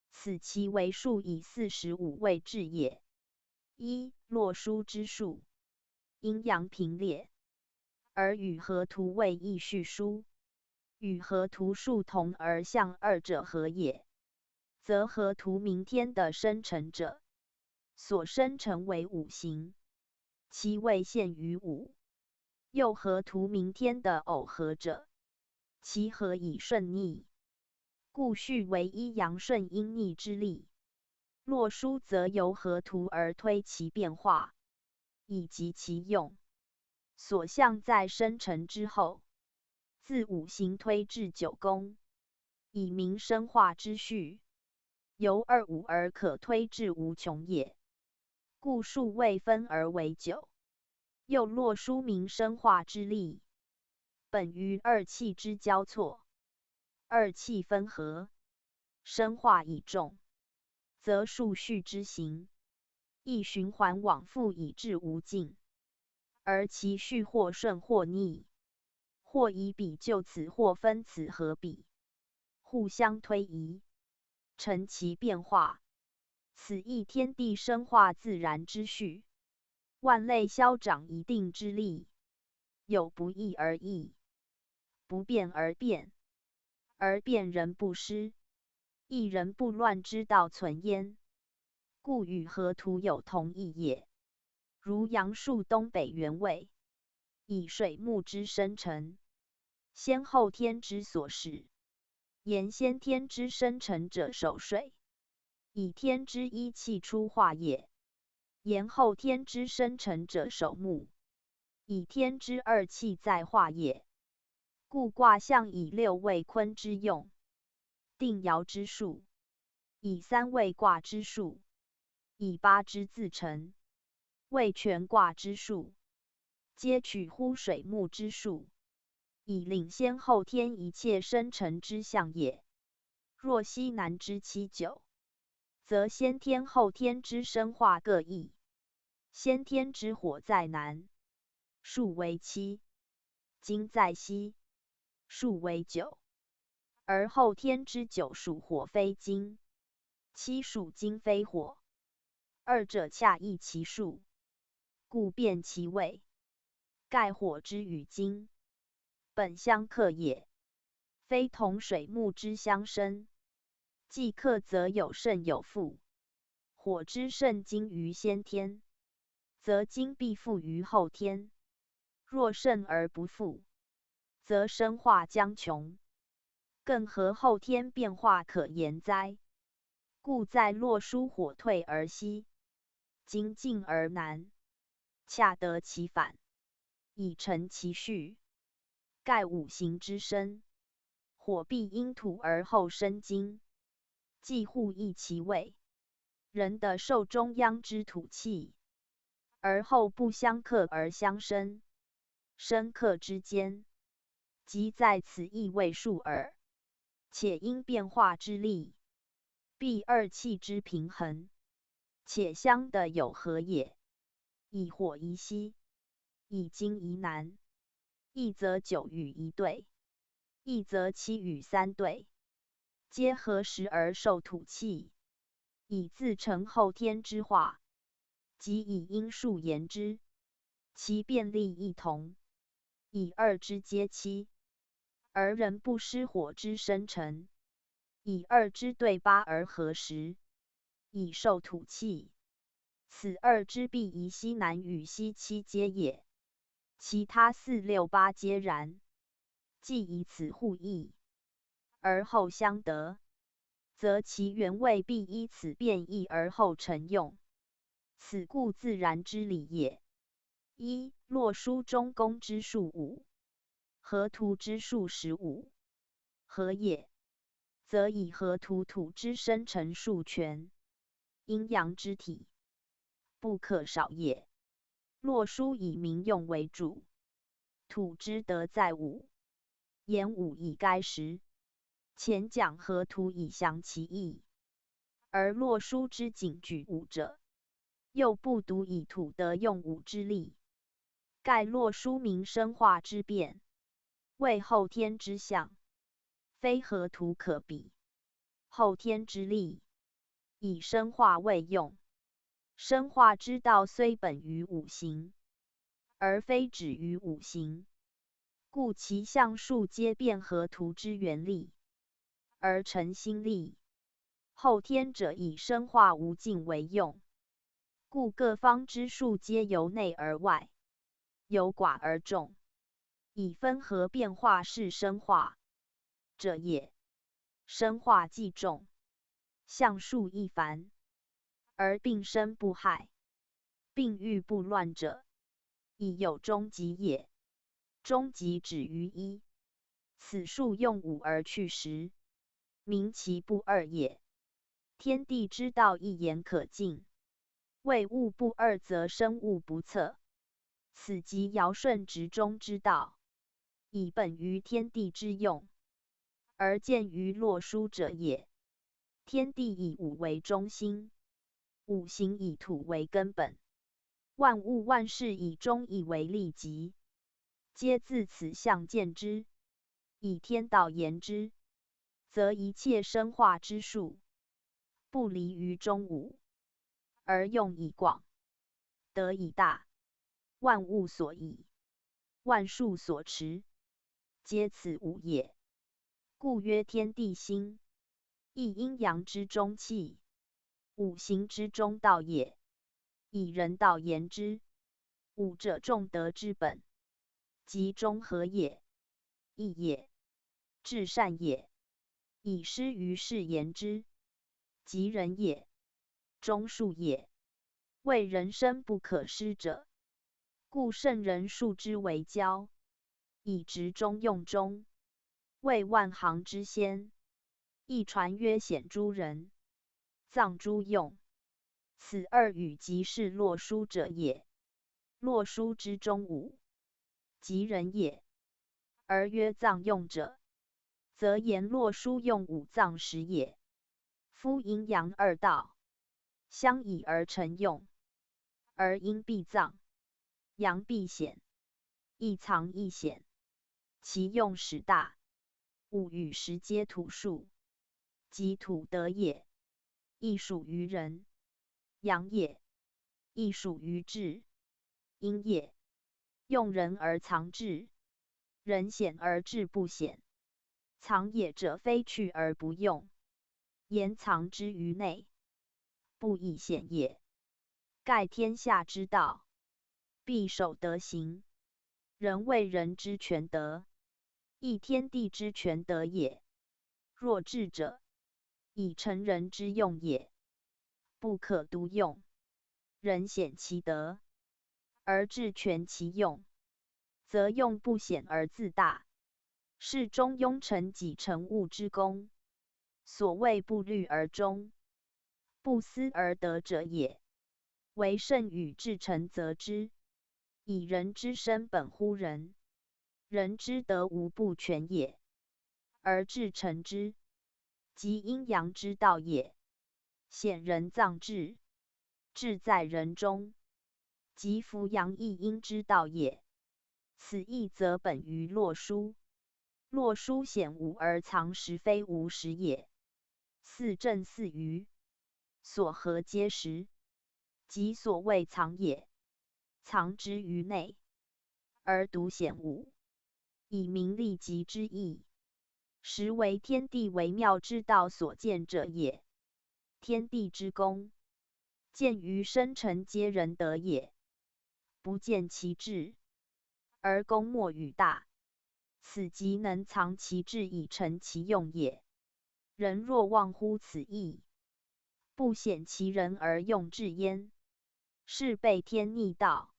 此其为数以45位制也。一、洛书之数，阴阳平列，而与合图位亦序书，与合图数同而相二者合也，则合图明天的生成者，所生成为五行，其位限于五；又合图明天的偶合者，其合以顺逆，故序为一阳顺阴逆之力。洛书则由合图而推其变化，以及其用。所象在生成之后，自五行推至九宫，以明生化之序，由二五而可推至无穷也。故数位分而为九。又洛书明生化之力，本于二气之交错，二气分合，生化以众，则数序之行，亦循环往复以至无尽，而其序或顺或逆，或以彼就此，或分此合彼，互相推移，成其变化。此亦天地生化自然之序，万类消长一定之力，有不易而易，不变而变，而变人不失，一人不乱之道存焉，故与合图有同义也。如阳数东北原位，以水木之生成，先后天之所始，言先天之生成者守水，以天之一气出化也；言后天之生成者守木，以天之二气在化也。故卦象以六位坤之用，定爻之数，以三位卦之数，以八之自成，为全卦之数，皆取乎水木之数，以领先后天一切生成之象也。若西南之七九，则先天后天之生化各异。先天之火在南，数为七；金在西，数为九。而后天之九属火非金，七属金非火，二者恰异其数，故变其位。盖火之与金，本相克也，非同水木之相生。既克则有胜有负，火之胜金于先天，则金必负于后天；若胜而不负，则生化将穷，更何后天变化可言哉？故在洛书火退而西，金进而南，恰得其反，以成其序。盖五行之生，火必因土而后生金，既互异其位，人的受中央之土气，而后不相克而相生，生克之间，即在此异位数耳。且因变化之力，必二气之平衡，且相的有合也。以火宜西，以金宜南，一则九与一对，一则七与三对，皆合时而受土气，以自成后天之化。即以因数言之，其变力异同，以二之皆七，而人不失火之生成，以二之对八而合时，以受土气。此二之必宜西南与西七皆也。其他4、6、8皆然。既以此互异，而后相得，则其原味必依此变异而后成用，此故自然之理也。一、洛书中宫之数5，河图之数15，何也？则以河图土之生成数全，阴阳之体，不可少也。洛书以民用为主，土之德在5，言5以该10。前讲河图以详其意，而洛书之仅举5者，又不独以土德用5之力。盖洛书名生化之变，为后天之象，非河图可比。后天之力，以生化为用。生化之道虽本于5行，而非止于5行，故其象数皆变河图之原力，而成心力。后天者以生化无尽为用，故各方之数皆由内而外，由寡而众，以分合变化是生化者也。生化既众，象数亦繁，而病生不害，病愈不乱者，亦有终极也。终极止于1，此数用5而去10，名其不二也。天地之道一言可尽，谓物不二则生物不测，此即尧舜执中之道，以本于天地之用，而见于洛书者也。天地以5为中心，5行以土为根本，万物万事以中以为利极，皆自此象见之。以天道言之，则一切生化之术，不离于中5，而用以广，德以大，万物所以，万术所持，皆此5也。故曰天地心，亦阴阳之中气，5行之中道也。以人道言之，5者众德之本，即中和也，义也，至善也。以失于世言之，即人也，忠恕也。谓人生不可失者，故圣人数之为交，以直中用中，谓万行之先。亦传曰显诸人，藏诸用，此2语即是洛书者也。洛书之中5，即人也。而曰藏用者，则言洛书用5藏时也。夫阴阳2道，相以而成用，而阴必藏，阳必显，亦藏亦显，其用始大。5与10皆土数，即土德也，亦属于人；阳也，亦属于智；阴也，用人而藏智，人显而智不显。藏也者，非去而不用，言藏之于内，不以显也。盖天下之道，必守德行，人为人之全德，亦天地之全德也。若智者，以成人之用也，不可独用。人显其德，而智全其用，则用不显而自大，是中庸成己成物之功。所谓不虑而终，不思而得者也。为圣与至诚则之，以人之身本乎人，人之德无不全也，而至诚之，即阴阳之道也。显人藏志，志在人中，即夫阳亦阴之道也。此义则本于洛书。洛书显5而藏10，非无实也。4正4余，所合皆实，即所谓藏也。藏之于内，而独显5，以明利极之意，实为天地微妙之道所见者也。天地之功，见于生成皆仁德也，不见其志，而功莫与大。此即能藏其志以成其用也。人若忘乎此义，不显其人而用智焉，是背天逆道，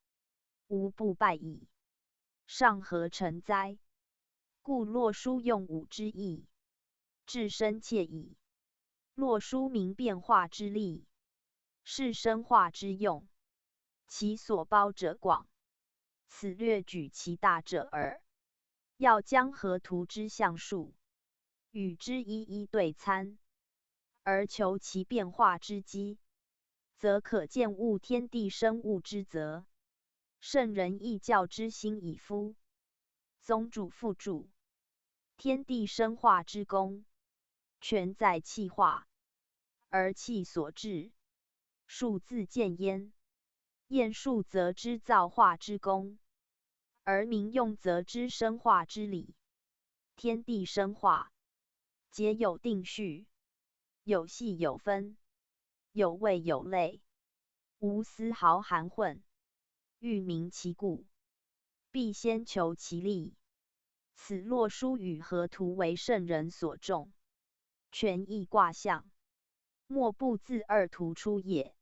无不败矣。上何成哉？故洛书用武之意，至深切矣。洛书明变化之力，是生化之用，其所包者广，此略举其大者耳。要将河图之象数，与之一一对参，而求其变化之机，则可见物天地生物之则。圣人亦教之心矣夫。宗主附注：天地生化之功，全在气化，而气所致，数自见焉。验数则知造化之功，而民用则知生化之理。天地生化，皆有定序，有细有分，有味有类，无丝毫含混。欲明其故，必先求其理。此洛书与河图为圣人所重，权益卦象，莫不自二图出也。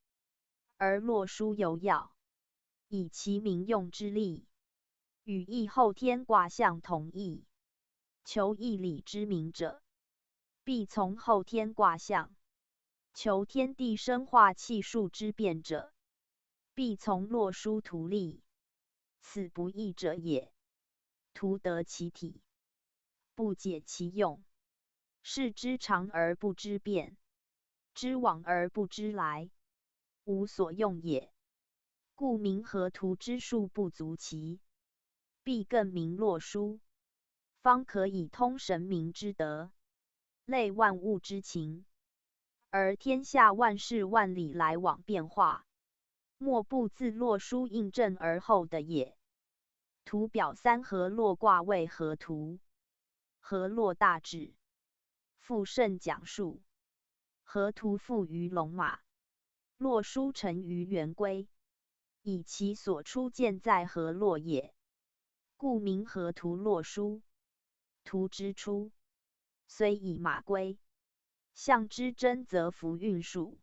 而洛书有要，以其民用之力，与易后天卦象同义。求义理之明者，必从后天卦象；求天地生化气数之变者，必从洛书图例。此不义者也。图得其体，不解其用，是知常而不知变，知往而不知来，无所用也。故明河图之数不足奇，必更明洛书，方可以通神明之德，类万物之情。而天下万事万理来往变化，莫不自洛书印证而后的也。图表三河洛卦为河图，河洛大志，复甚讲述。河图附于龙马，洛书成于圆龟，以其所出见在河洛也，故名河图洛书。图之初，虽以马龟，象之真则符运数，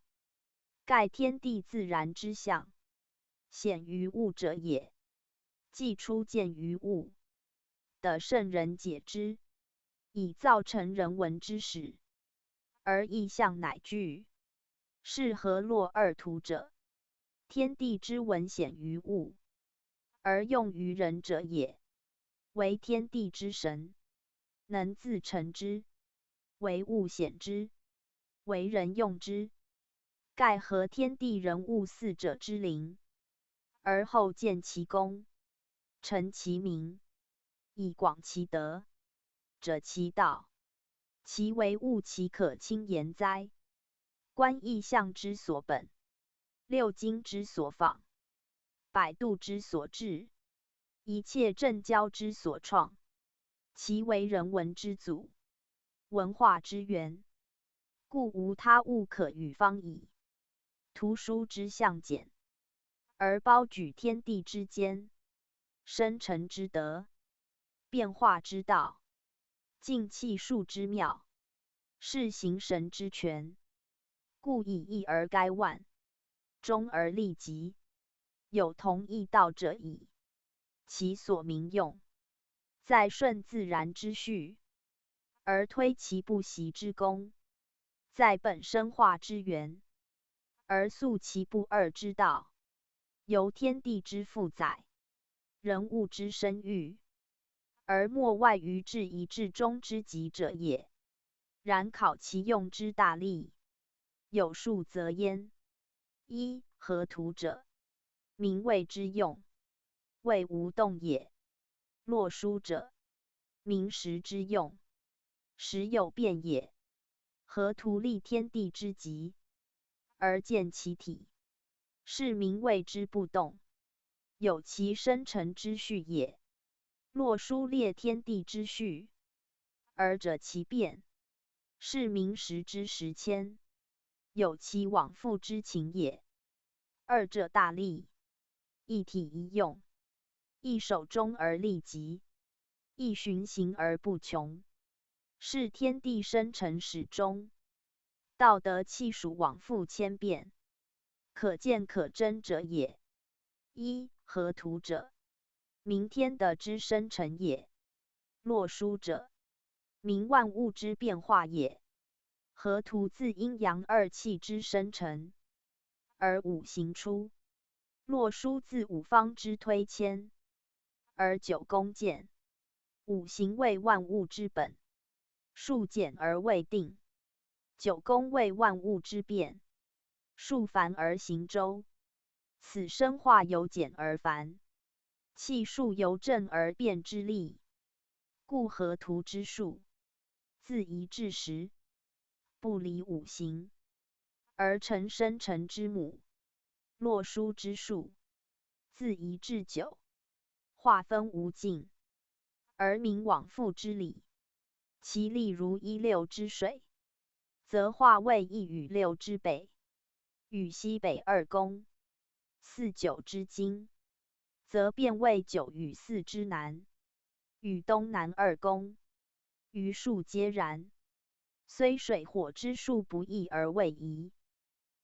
盖天地自然之象，显于物者也。既出见于物，得圣人解之，以造成人文之始，而意象乃具。是河洛二图者，天地之文显于物，而用于人者也。为天地之神，能自成之；为物显之，为人用之。盖合天地人物四者之灵，而后见其功，成其名，以广其德，者其道。其为物，其可轻言哉？观意象之所本，六经之所仿，百度之所志，一切正交之所创，其为人文之祖，文化之源，故无他物可与方矣。图书之象简，而包举天地之间，生成之德，变化之道，尽气数之妙，是形神之权。故以一而该万，终而利极，有同义道者矣。其所民用，在顺自然之序，而推其不习之功；在本生化之源，而溯其不二之道。由天地之负载，人物之生育，而莫外于至一至终之极者也。然考其用之大利，有数则焉。一、河图者，名谓之用，谓无动也。洛书者，名实之用，实有变也。河图立天地之极，而见其体，是名谓之不动，有其生成之序也。洛书列天地之序，而者其变，是名实之实迁，有其往复之情也。二者大利，一体一用，亦守中而利极，亦循行而不穷，是天地生成始终，道德气数往复千变，可见可真者也。一、河图者，名天地之生成也；洛书者，名万物之变化也。河图自阴阳二气之生成，而五行出；洛书自五方之推迁，而九宫见。五行为万物之本，数简而未定；九宫为万物之变，数繁而行周。此生化由简而繁，气数由正而变之力。故河图之数，自一至十，不离五行，而成生成之母；洛书之数，自一至九，划分无尽，而明往复之理。其力如一六之水，则化为一与六之北，与西北二宫；四九之经，则变为九与四之南，与东南二宫。余数皆然。虽水火之数不异而未移，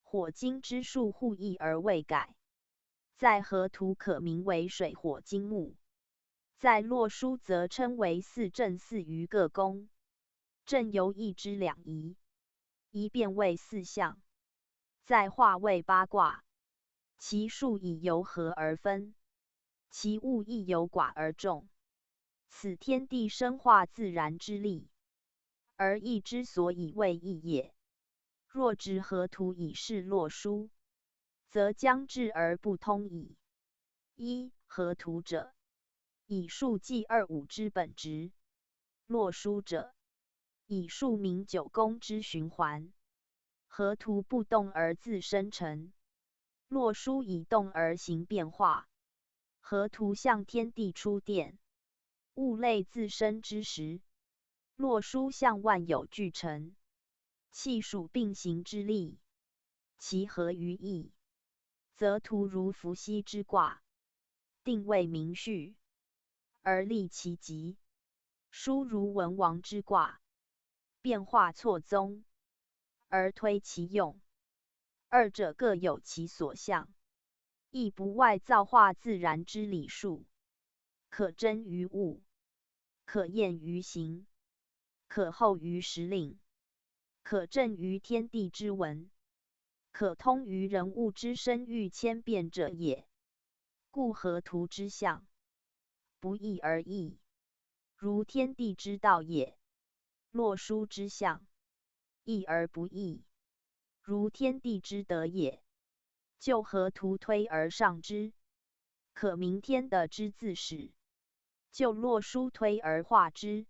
火金之数互异而未改，在河图可名为水火金木，在洛书则称为四正四余各宫。正由一之两仪，一变为四象，再化为八卦。其数以由和而分，其物亦由寡而众。此天地生化自然之力，而义之所以为义也。若执河图以示洛书，则将至而不通矣。一、河图者，以数记二五之本质；洛书者，以数明九宫之循环。河图不动而自生成，洛书以动而行变化。河图向天地出电，物类自生之时；洛书向万有俱成，气数并行之力。其合于意，则图如伏羲之卦，定位明序，而立其极；书如文王之卦，变化错综，而推其用。二者各有其所向，亦不外造化自然之理数，可真于物，可验于行，可候于时令，可证于天地之文，可通于人物之生育千变者也。故河图之象，不异而异，如天地之道也；洛书之象，异而不异，如天地之德也。就河图推而上之，可名天地之自始；就洛书推而化之，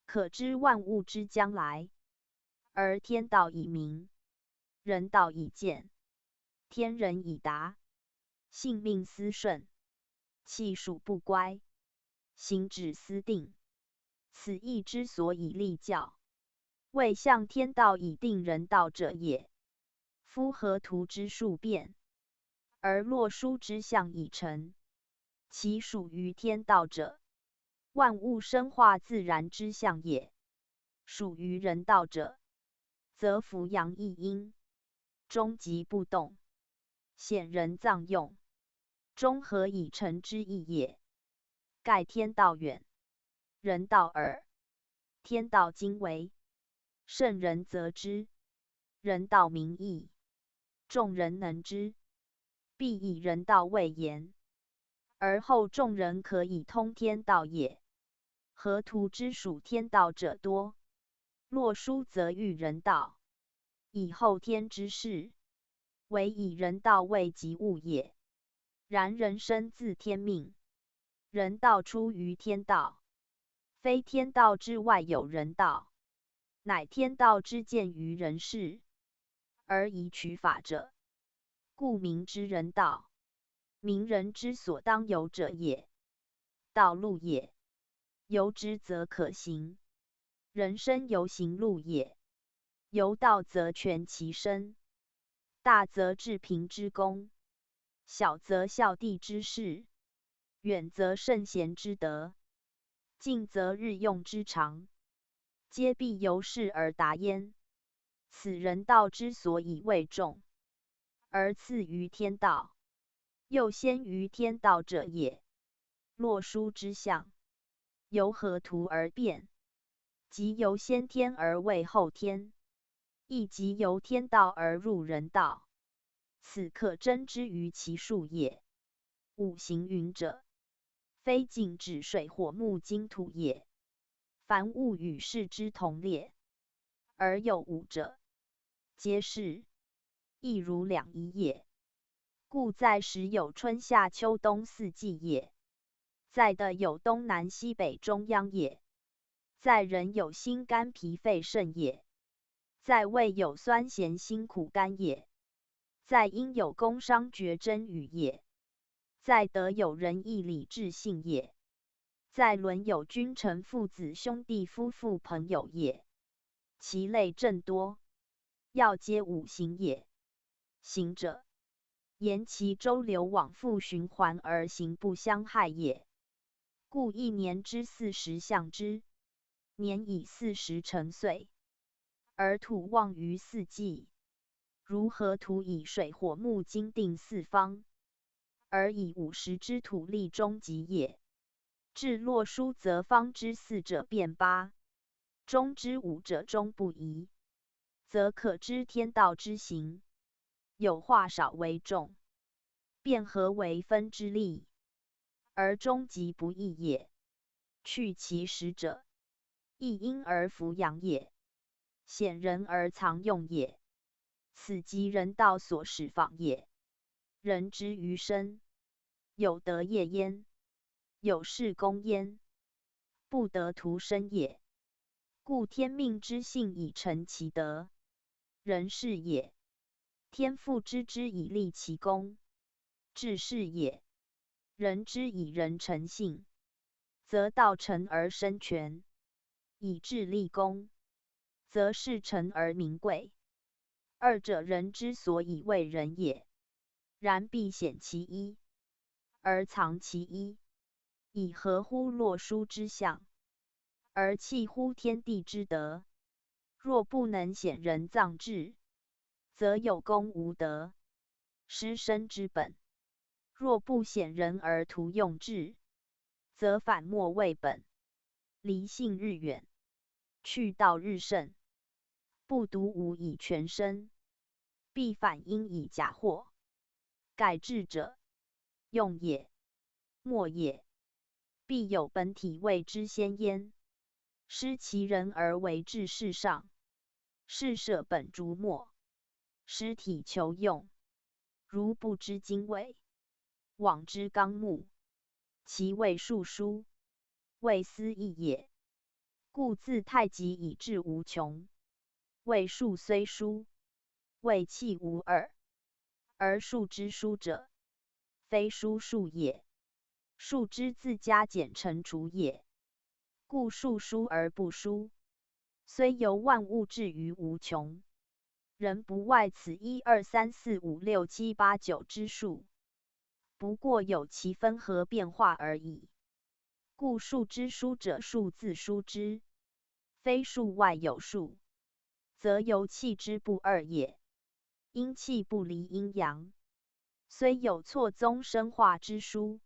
可知万物之将来。而天道已明，人道已见，天人已达，性命思顺，气数不乖，行止思定。此义之所以立教，谓象天道以定人道者也。夫河图之数变，而洛书之象已成，其属于天道者，万物生化自然之象也；属于人道者，则俯阳一阴，终极不动，显人藏用，中和以成之意也。盖天道远，人道耳。天道精微，圣人则之；人道明易，众人能之。必以人道为言，而后众人可以通天道也。河图之属天道者多，洛书则喻人道，以后天之事，唯以人道为及物也。然人生自天命，人道出于天道，非天道之外有人道，乃天道之见于人事，而以取法者，故名之人道。名人之所当有者也。道路也，由之则可行；人生由行路也。由道则全其身，大则治平之功，小则孝弟之事，远则圣贤之德，近则日用之常，皆必由是而达焉。此人道之所以谓重，而次于天道，又先于天道者也。洛书之象，由河图而变，即由先天而为后天，亦即由天道而入人道，此可真之于其数也。五行云者，非静止水火木金土也，凡物与世之同列，而有五者，皆是，亦如两仪也。故在时有春夏秋冬四季也，在的有东南西北中央也，在人有心肝脾肺肾也，在胃有酸咸辛苦甘也，在阴有宫商角征羽也，在德有仁义礼智信也，在伦有君臣父子兄弟夫妇朋友也。其类正多，要皆五行也。行者，言其周流往复循环而行不相害也。故一年之40象之，年以40成岁，而土旺于四季。如河图以水火木金定四方，而以50之土立终极也。至洛书则方之4者变8，中之5者终不移，则可知天道之行，有化少为重，变合为分之力，而终极不易也。去其实者，亦阴而伏阳也，显人而藏用也。此即人道所始仿也。人之于身，有德业焉，有事功焉，不得徒生也。故天命之性以成其德，人是也；天父之以立其功，治是也。人之以人成性，则道成而生权；以治立功，则事成而名贵。二者人之所以为人也。然必显其一，而藏其一，以合乎洛书之象，而弃乎天地之德。若不能显人藏志，则有功无德，失身之本；若不显人而徒用志，则反莫为本，离性日远，去道日盛。不独无以全身，必反因以假货。盖智者，用也，默也，必有本体谓之先焉。失其人而为治世上，是舍本逐末，失体求用。如不知经纬，罔之纲目，其谓数书，谓思义也。故自太极以至无穷。谓数虽殊，谓气无二。而数之殊者，非殊数也。数之自加减乘除也。故数殊而不殊，虽由万物至于无穷，仍不外此1、2、3、4、5、6、7、8、9之数，不过有其分合变化而已。故数之殊者，数自殊之，非数外有数，则由气之不二也。阴气不离阴阳，虽有错综生化之殊，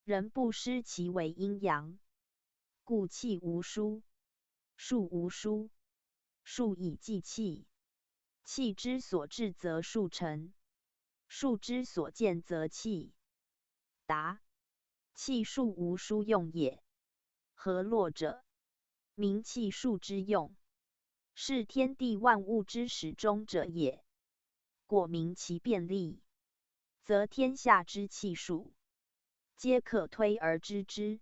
仍不失其为阴阳。故气无殊，数无殊，数以计气。气之所至则数成，数之所见则气。答：气数无殊用也。河洛者，名气数之用，是天地万物之始终者也。果明其变利，则天下之气数，皆可推而知之，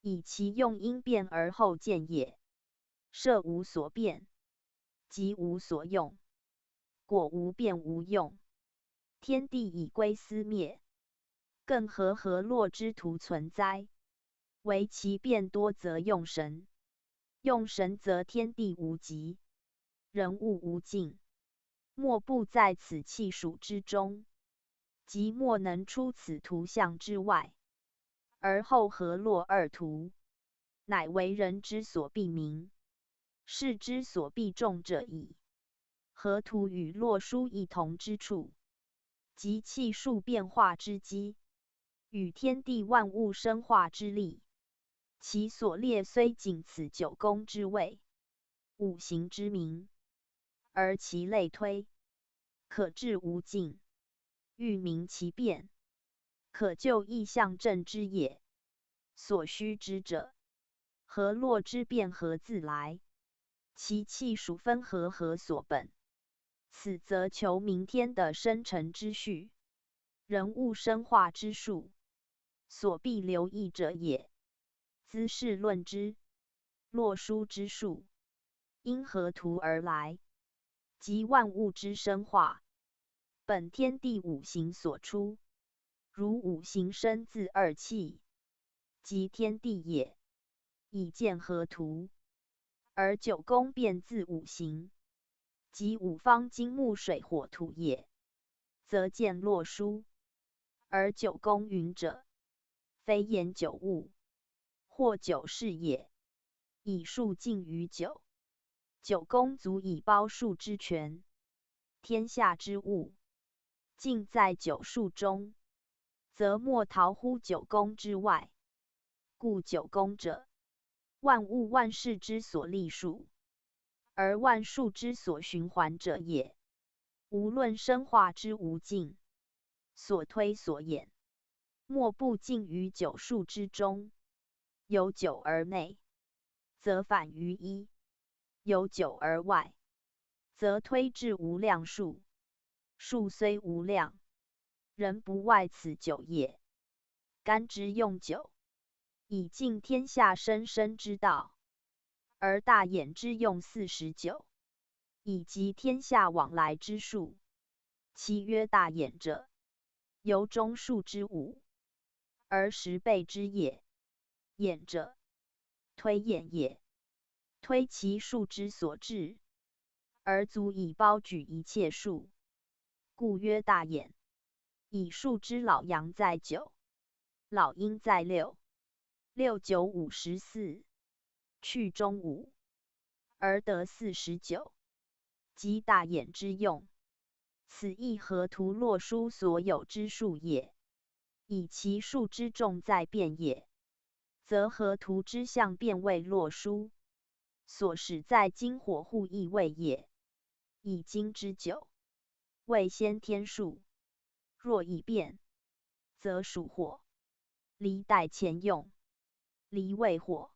以其用因变而后见也。设无所变，即无所用；果无变无用，天地已归斯灭，更何河洛之徒存哉？唯其变多则用神，用神则天地无极，人物无尽，莫不在此气数之中，即莫能出此图像之外。而后河洛二图，乃为人之所必明，是之所必重者矣。河图与洛书异同之处，即气数变化之机，与天地万物生化之力。其所列虽仅此9宫之位、5行之名，而其类推，可至无尽。欲明其变，可就意象证之也。所须知者，河洛之变何自来？其气数分合何所本？此则求明天的生成之序，人物生化之术，所必留意者也。兹是论之。洛书之术，因河图而来，即万物之生化，本天地5行所出。如5行生自2气，即天地也，以见河图。而9宫变自5行，即5方金木水火土也，则见洛书。而9宫云者，非言9物，或9事也，以数尽于9。9宫足以包数之全，天下之物，尽在9数中，则莫逃乎9宫之外。故9宫者，万物万事之所立数，而万数之所循环者也。无论生化之无尽，所推所演，莫不尽于9数之中。由9而内，则反于1；由9而外，则推至无量数。数虽无量，仍不外此9也。干之用9，以尽天下生生之道；而大眼之用49，以及天下往来之数。其曰大眼者，由中数之5，而10倍之也。眼者，推眼也，推其数之所至，而足以包举一切数，故曰大眼。以数之老阳在9，老阴在6，6、9、5、14，去中5，而得49，即大眼之用。此亦河图洛书所有之数也。以其数之众在变也，则河图之象变为洛书，所使在金火互异位也。以金之9，为先天数，若已变，则属火，离代前用，离为火，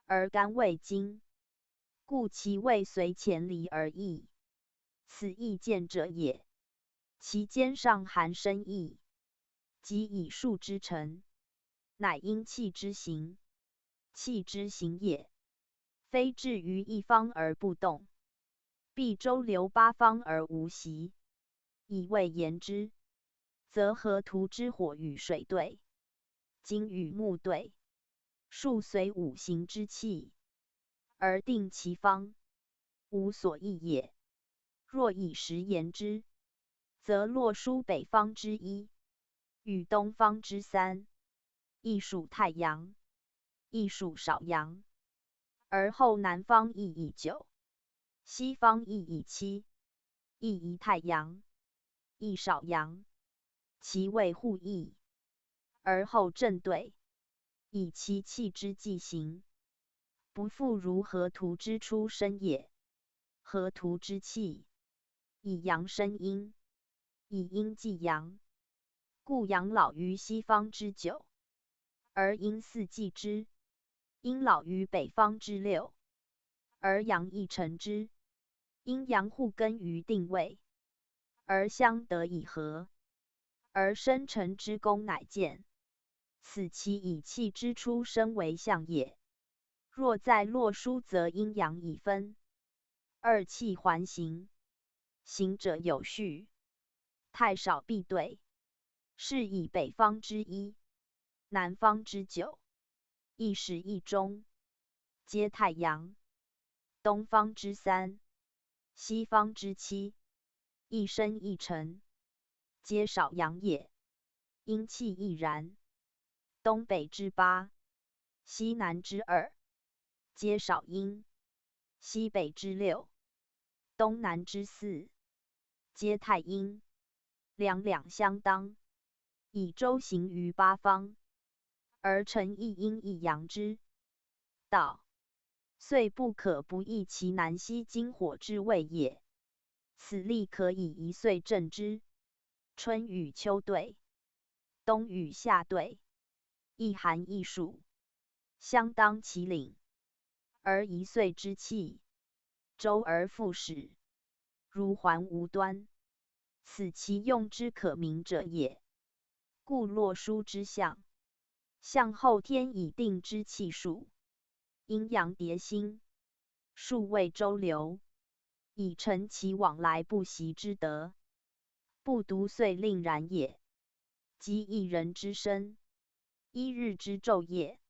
而干为金，故其位随前离而异。此异见者也。其间上含深意，即以数之成，乃因气之行，气之行也。非至于一方而不动，必周流八方而无息。以谓言之，则河图之火与水对，金与木对，数随五行之气，而定其方，无所异也。若以时言之，则洛书北方之一，与东方之三，亦属太阳，亦属少阳，而后南方亦以九，西方亦以七，亦宜太阳，亦少阳，其谓互异，而后正对，以其气之纪行，不复如河图之出生也。河图之气，以阳生阴，以阴继阳，故阳老于西方之九，而阴四继之；阴老于北方之六，而阳亦成之。阴阳互根于定位，而相得以和，而生成之功乃见。此其以气之出生为象也。若在洛书，则阴阳已分，二气环行，行者有序，太少必对，是以北方之一，南方之九，一时一中，皆太阳；东方之三，西方之七，一生一辰，皆少阳也。阴气亦然。东北之八，西南之二，皆少阴；西北之六，东南之四，皆太阴。两两相当，以周行于八方，而成一阴一阳之道，遂不可不议其南西金火之谓也。此例可以一岁正之。春与秋对，冬与夏对，一寒一暑，相当其领，而一岁之气，周而复始，如环无端，此其用之可明者也。故洛书之象，象后天以定之气数，阴阳叠星，数谓周流，以成其往来不息之德，不独遂令然也。即一人之身，一日之昼夜，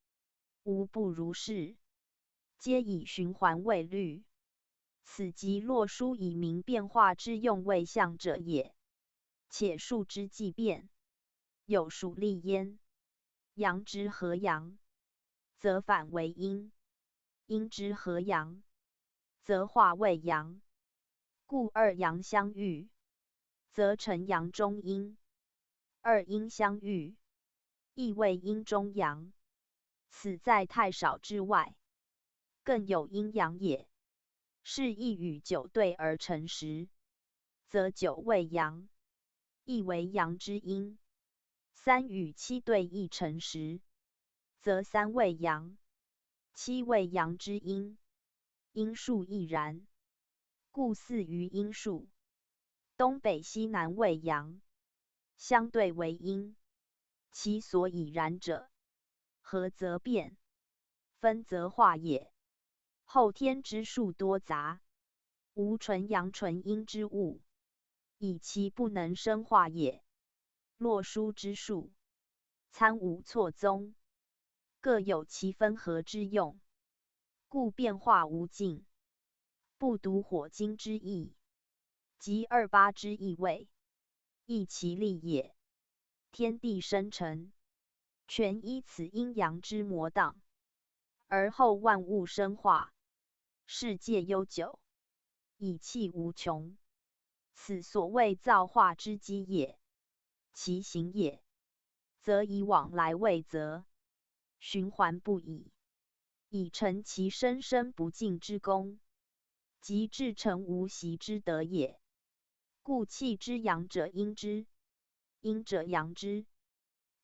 无不如是，皆以循环为律。此即洛书以明变化之用为象者也。且数之既变，有属立焉。阳之合阳，则反为阴；阴之合阳，则化为阳。故二阳相遇，则成阳中阴；二阴相遇，亦为阴中阳。此在太少之外，更有阴阳也。是亦与九对而成时，则九为阳，亦为阳之阴；三与七对亦成时，则三为阳，七为阳之阴。阴数亦然。故四于阴数，东北西南为阳，相对为阴。其所以然者，合则变，分则化也。后天之数多杂，无纯阳纯阴之物，以其不能生化也。洛书之数，参无错综，各有其分合之用，故变化无尽，不独火金之意，即二八之意味，亦其力也。天地生成，全依此阴阳之模当，而后万物生化，世界悠久，以气无穷，此所谓造化之基也。其行也，则以往来为则，循环不已，以成其生生不尽之功，即至诚无息之德也。故气之阳者阴之，阴者阳之，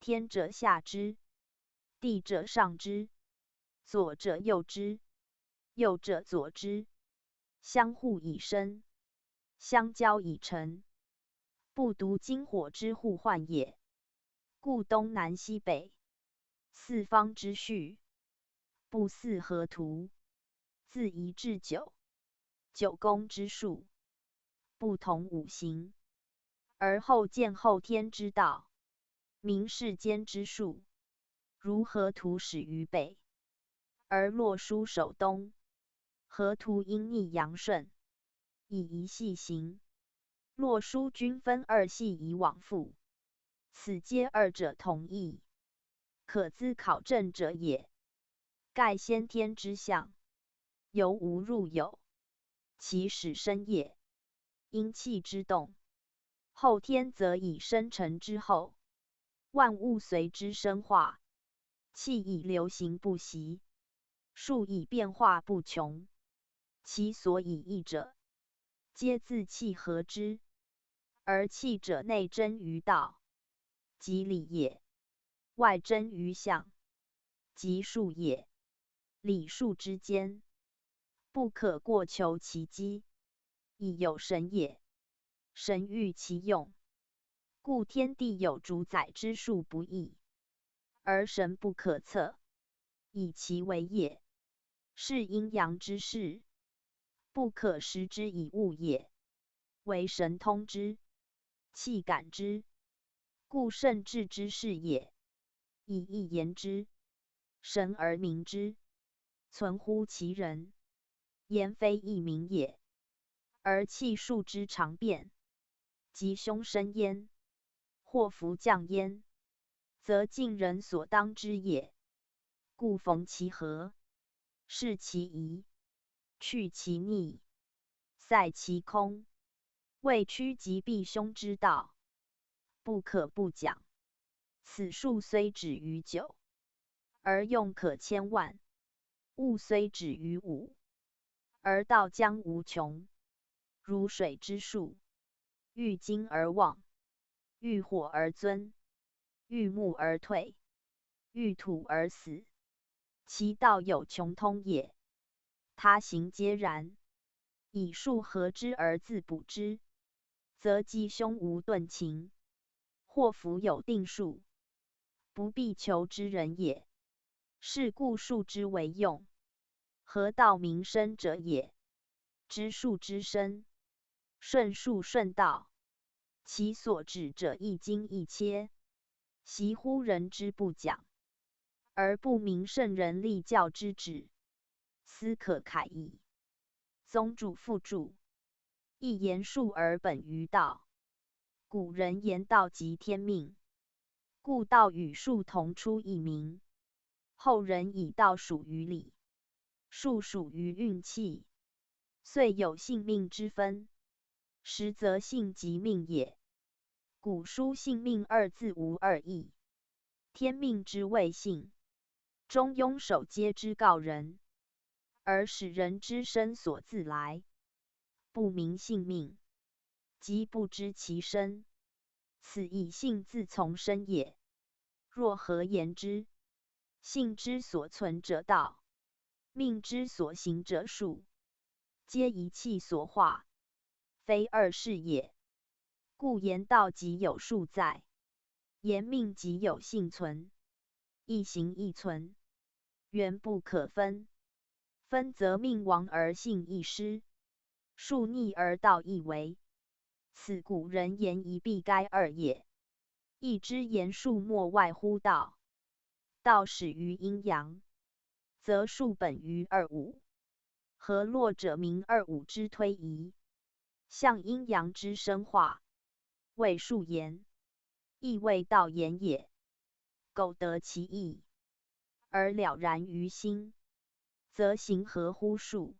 天者下之，地者上之，左者右之，右者左之，相互以生，相交以成，不独金火之互换也。故东南西北，四方之序，不似河图，自1至9，九宫之数，不同五行，而后见后天之道，明世间之数。如河图始于北，而洛书守东。河图应逆阳顺，以一系行。洛书均分2系以往复，此皆二者同义，可资考证者也。盖先天之象，由无入有，其始生也。因气之动，后天则以生成之后，万物随之生化，气以流行不息，数以变化不穷。其所以异者，皆自气合之，而气者内真于道，即理也；外真于象，即术也。理术之间，不可过求其机，以有神也。神欲其用，故天地有主宰之术不易，而神不可测，以其为也。是阴阳之事，不可识之以物也，为神通之，气感之，故圣治之事也。以义言之，神而明之，存乎其人，言非义明也。而气数之常变，吉凶生焉，祸福降焉，则尽人所当之也。故逢其和，视其宜，去其逆，塞其空，谓趋吉避凶之道，不可不讲。此数虽止于9，而用可千万；物虽止于5，而道将无穷。如水之数，遇金而旺，遇火而尊，遇木而退，遇土而死，其道有穷通也。他行皆然，以数合之而自补之，则吉凶无顿晴，祸福有定数，不必求之人也。是故数之为用，合道名生者也。知数之生，顺数顺道，其所指者一经一切，习乎人之不讲，而不明圣人立教之旨，斯可慨矣。宗主复注：亦言数而本于道。古人言道即天命，故道与数同出一名。后人以道属于理，数属于运气，遂有性命之分。实则性即命也。古书性命2字无二义，天命之谓性，中庸守皆之告人，而使人之身所自来，不明性命，即不知其身，此以性自从生也。若何言之？性之所存者道，命之所行者术，皆一气所化，非二事也。故言道即有数在，言命即有性存，一行一存，原不可分。分则命亡而性亦失，数逆而道亦为。此古人言一必该二也。亦之言数莫外乎道，道始于阴阳，则数本于2、5。合络者名2、5之推移，象阴阳之生化，谓数言，亦谓道言也。苟得其意，而了然于心，则行合乎数，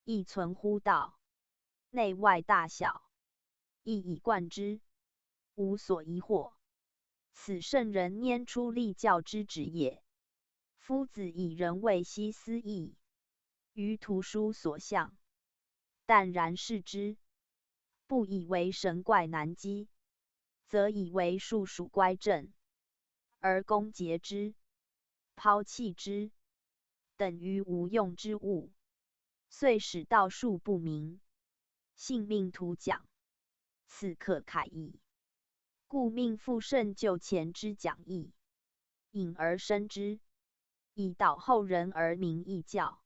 亦存乎道，内外大小，亦以贯之，无所疑惑。此圣人拈出立教之旨也。夫子以人为希思义，于图书所向，淡然视之，不以为神怪难稽，则以为数属乖正，而攻讦之，抛弃之，等于无用之物，遂使道术不明，性命徒讲，此可慨矣。故命复甚就前之讲义，引而生之，以导后人而明义教。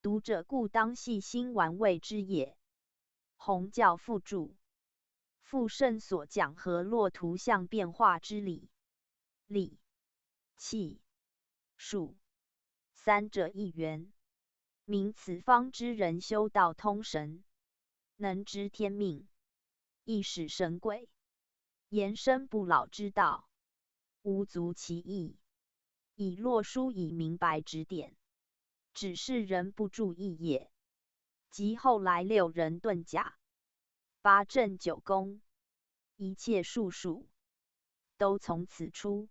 读者故当细心玩味之也。弘教附注。复圣所讲河洛图像变化之理，理、气、数三者一元。明此方之人修道通神，能知天命，亦使神鬼，延伸不老之道，无足其意。以洛书以明白指点，只是人不注意也。及后来六人遁甲，八正九宫，一切术数都从此出。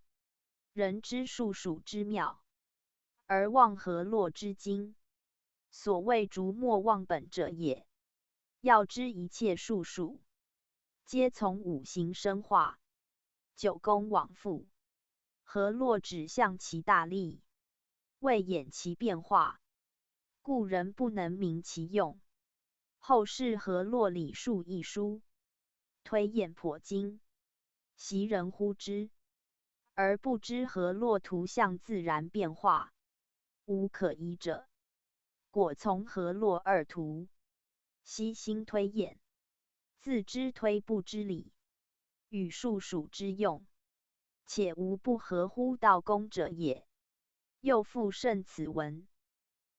人知术数之妙，而忘河洛之精。所谓逐末忘本者也。要知一切术数，皆从五行生化，九宫往复。河洛指向其大力，未演其变化，故人不能明其用。后世河洛理数一书，推演颇精，习人呼之，而不知河洛图像自然变化，无可依者。果从河洛二图，悉心推演，自知推不知理，与术数之用，且无不合乎道功者也。又复甚此文，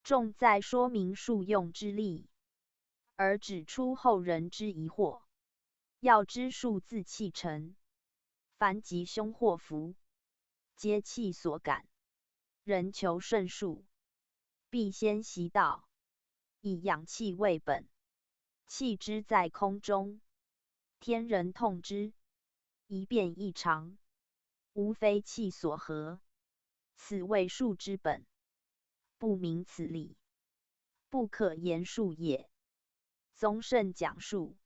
重在说明术用之力，而指出后人之疑惑。要知数自气成，凡吉凶祸福，皆气所感。人求顺数，必先习道，以养气为本。气之在空中，天人痛之，一变异常，无非气所合，此谓数之本。不明此理，不可言数也。宗圣讲数，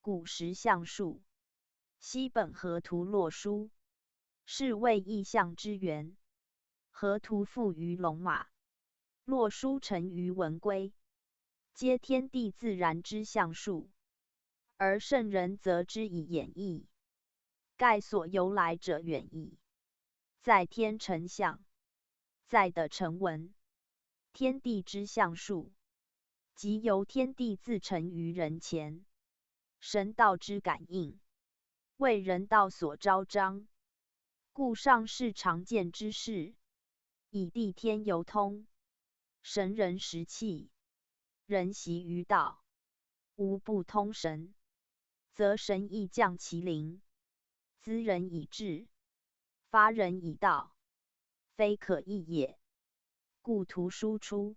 古时象数，西本河图洛书，是谓意象之源。河图附于龙马，洛书成于文龟，皆天地自然之象数，而圣人则之以演绎。盖所由来者远矣。在天成象，在的成文。天地之象数，即由天地自成于人前。神道之感应，为人道所昭彰，故上世常见之事，以地天游通，神人识气，人习于道，无不通神，则神亦降其灵，滋人以智，发人以道，非可易也。故图书出，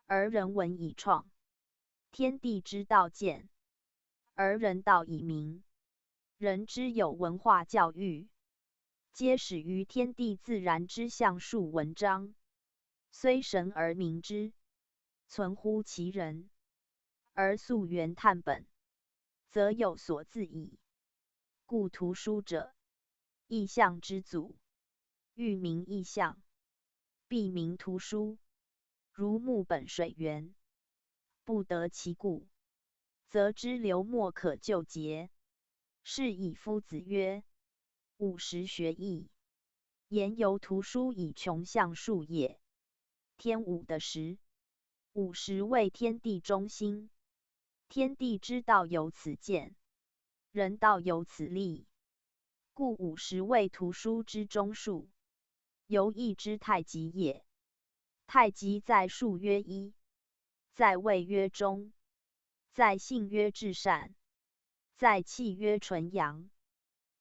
而人文以创；天地之道见，而人道以明。人之有文化教育，皆始于天地自然之象数文章，虽神而明之，存乎其人，而溯源探本，则有所自矣。故图书者，意象之祖，欲明意象，必明图书。如木本水源，不得其故，则之流莫可救节。是以夫子曰：“50学艺，言由图书以穷象数也。”天五的十，50为天地中心，天地之道由此见，人道由此立，故50为图书之中数，由义之太极也。太极在数曰一，在位曰中，在性曰至善，在气曰纯阳，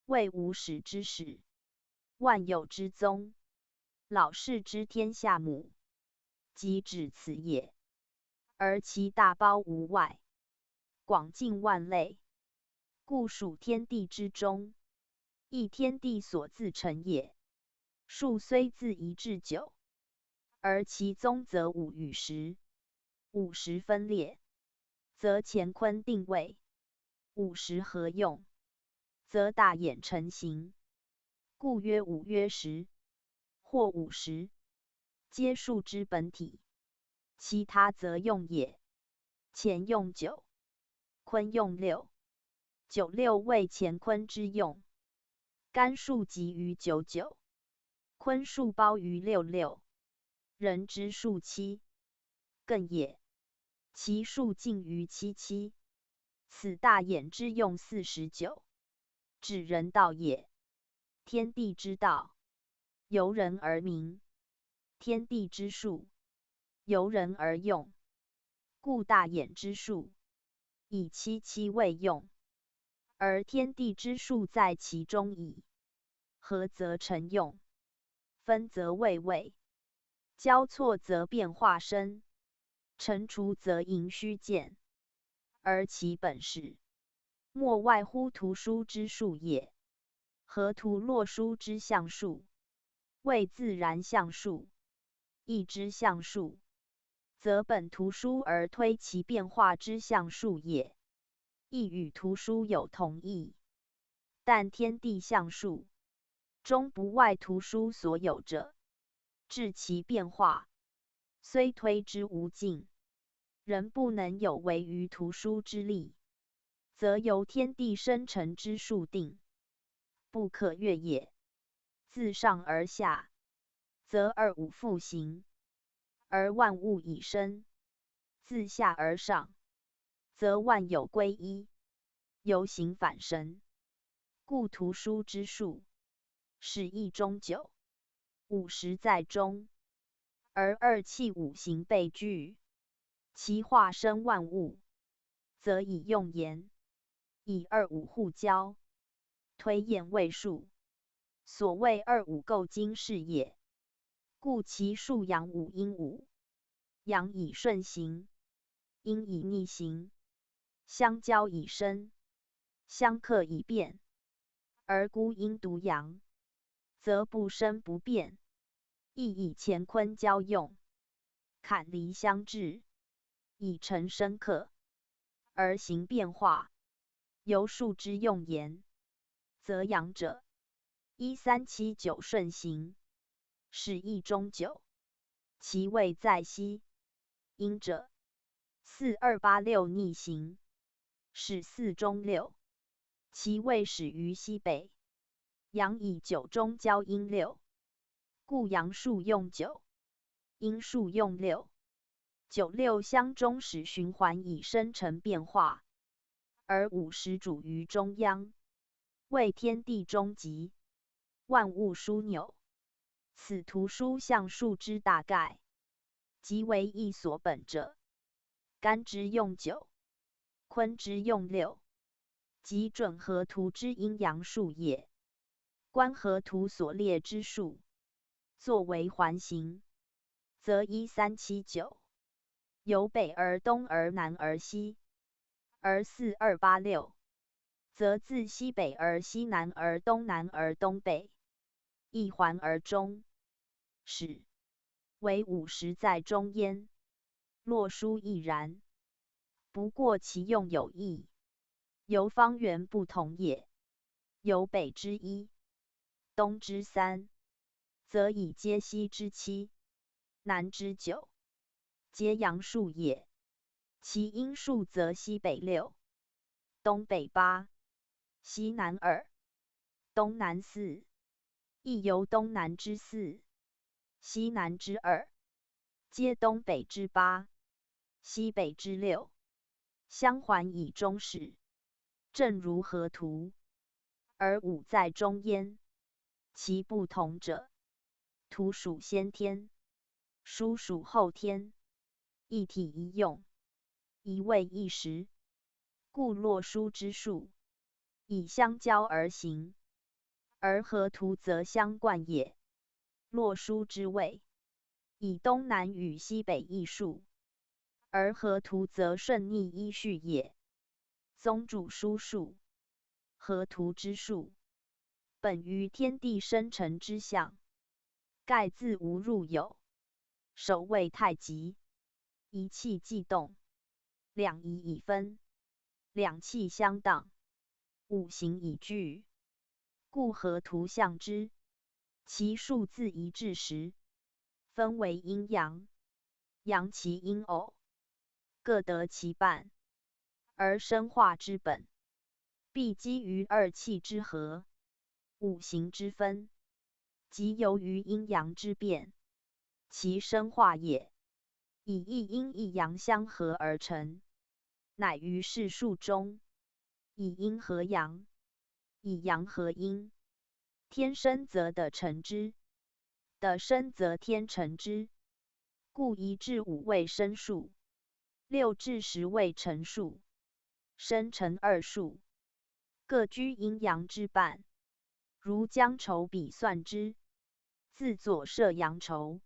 谓无始之始，万有之宗，老世之天下母，即指此也。而其大包无外，广尽万类，故属天地之中，亦天地所自成也。数虽自一至九，而其宗则5与10，50分裂，则乾坤定位；50合用，则大衍成形。故曰5曰10，或50，皆数之本体。其他则用也。乾用9，坤用6，96为乾坤之用。干数集于99，坤数包于66。人之数7，艮也，其数近于77。此大衍之用49，指人道也。天地之道，由人而明；天地之术，由人而用。故大衍之术，以77为用，而天地之术在其中矣。合则成用，分则位位，交错则变化生，乘除则盈虚见。而其本始，莫外乎图书之术也。合图洛书之象数，谓自然象数。亦之象数，则本图书而推其变化之象数也，亦与图书有同义。但天地象数，终不外图书所有者，至其变化，虽推之无尽，仍不能有违于图书之力，则由天地生成之数定，不可越也。自上而下，则二五复形，而万物以生；自下而上，则万有归一，由行反生。故图书之数，始亦终久，50在中，而二气五行备具，其化生万物，则以用言，以二五互交，推演位数，所谓二五构经是也。故其数阳五阴五，阳以顺行，阴以逆行，相交以生，相克以变。而孤阴独阳，则不生不变，亦以乾坤交用，坎离相制，以成生克，而行变化。由数之用言，则阳者1379顺行，始亦终久，其位在西；阴者4286逆行，始4终6，其位始于西北。阳以9中交阴6，故阳数用9，阴数用6，9、6相终始循环以生成变化，而50主于中央，为天地终极，万物枢纽。此图书象数之大概，即为一所本者。干之用9，坤之用6，即准合图之阴阳数也。观合图所列之数，作为环形，则1379，由北而东而南而西；而4286，则自西北而西南而东南而东北，一环而中，始为50在中焉。洛书亦然，不过其用有异，由方圆不同也。由北之1，东之3，则以皆西之7，南之9，皆阳数也。其阴数则西北6，东北8，西南2，东南4，亦由东南之4，西南之2，皆东北之8，西北之6，相环以中始，正如合图，而5在中焉。其不同者，图属先天，书属后天，一体一用，一位一时。故洛书之数，以相交而行，而合图则相贯也。洛书之位，以东南与西北易数，而合图则顺逆依序也。宗主书数，合图之数，本于天地生成之象，盖自无入有，首位太极，一气既动，两仪已分，两气相当，五行已具，故合图象之。其数自一至10，分为阴阳，阳其阴偶，各得其半，而生化之本，必基于二气之和，五行之分，即由于阴阳之变，其生化也。以一阴一阳相合而成，乃于世数中，以阴合阳，以阳合阴。天生则地成之，地生则天成之。故1至5为生数，6至10为辰数，生辰2数，各居阴阳之半。如将筹笔算之，自左摄阳筹，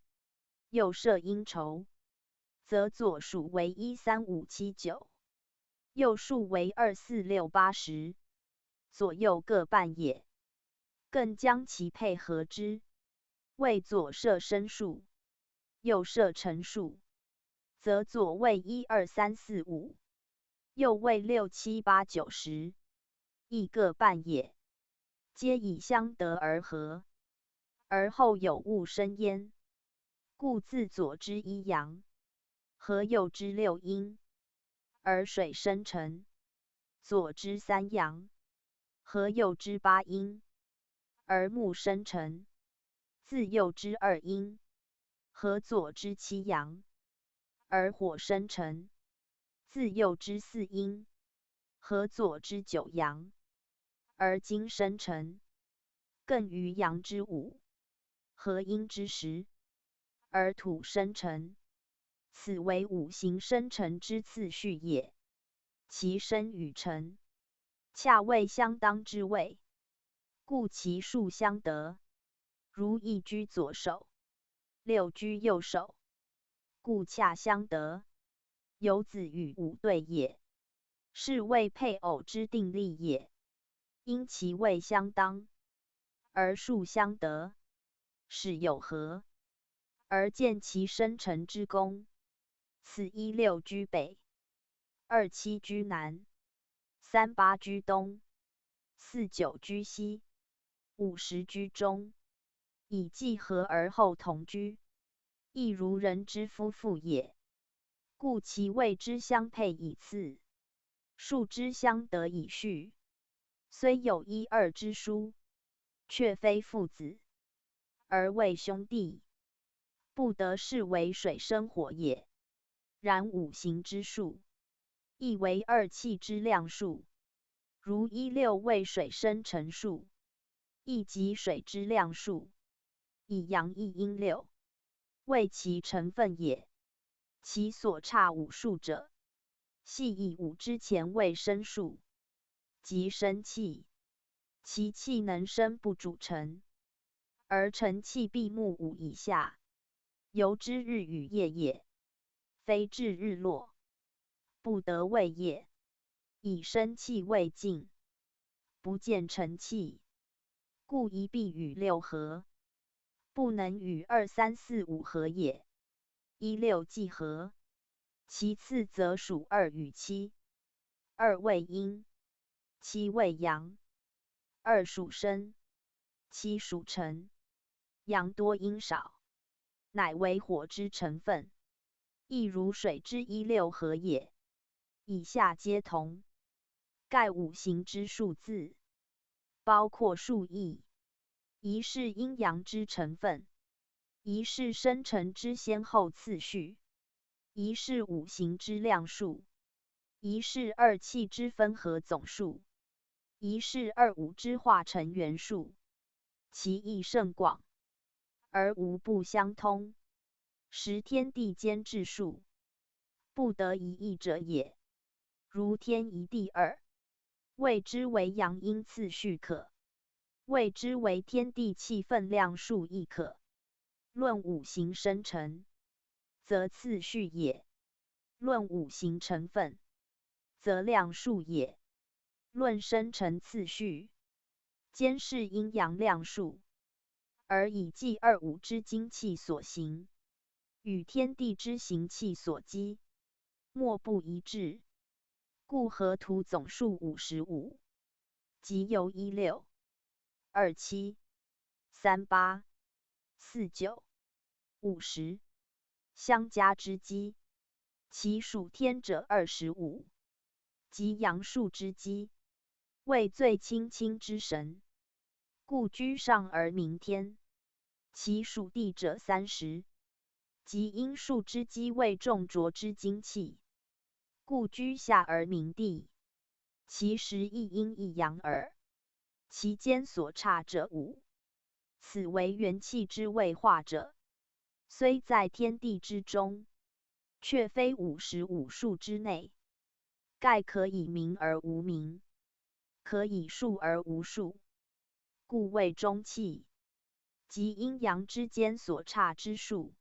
右摄阴筹，则左数为1、3、5、7、9，右数为2、4、6、8、10，左右各半也。更将其配合之，为左摄生数，右摄辰数，则左为1、2、3、4、5，右为6、7、8、9、10，亦各半也。皆以相得而合，而后有物生焉。故自左之1阳，合右之6阴，而水生成；左之3阳，合右之8阴，而木生成；自右之2阴，合左之7阳，而火生成；自右之4阴，合左之9阳，而金生成；更于阳之5，合阴之10，而土生成。此为五行生成之次序也。其生与成，恰为相当之谓，故其数相得。如1居左手，6居右手，故恰相得。有子与午对也，是谓配偶之定例也。因其位相当，而数相得，使有合，而见其生成之功。此16居北，2、7居南，3、8居东，4、9居西，5、10居中，以既合而后同居，亦如人之夫妇也。故其位之相配以次，数之相得以序。虽有1、2之殊，却非父子，而为兄弟，不得视为水生火也。然五行之数，亦为2气之量数。如16为水生成数，亦即水之量数。以阳一阴6，为其成分也。其所差5数者，系以5之前为生数，即生气。其气能生不主成，而成气必木5以下，由之日与夜也。非至日落，不得为夜。以生气为静，不见成气，故一必与6合，不能与2、3、4、5合也。1、6既合，其次则属2与7。2为阴，7为阳；2属生，7属辰。阳多阴少，乃为火之成分。亦如水之1、6合也。以下皆同。盖五行之数字，包括数义，一是阴阳之成分，一是生成之先后次序，一是五行之量数，一是2气之分合总数，一是2、5之化成元数。其义甚广，而无不相通。实天地间之数，不得一义者也。如天一地2，谓之为阳阴次序可，谓之为天地气分量数亦可。论五行生成，则次序也；论五行成分，则量数也。论生成次序，兼是阴阳量数，而以计2、5之精气所行，与天地之行气所积，莫不一致。故河图总数55，即由1、6、2、7、3、8、4、9、5、10相加之积，其属天者25，即阳数之积，为最清清之神，故居上而名天。其属地者30，即因数之机为重浊之精气，故居下而明地。其实一阴一阳耳，其间所差者五，此为元气之谓化者。虽在天地之中，却非55数之内。盖可以明而无明，可以数而无数，故谓中气，即阴阳之间所差之数。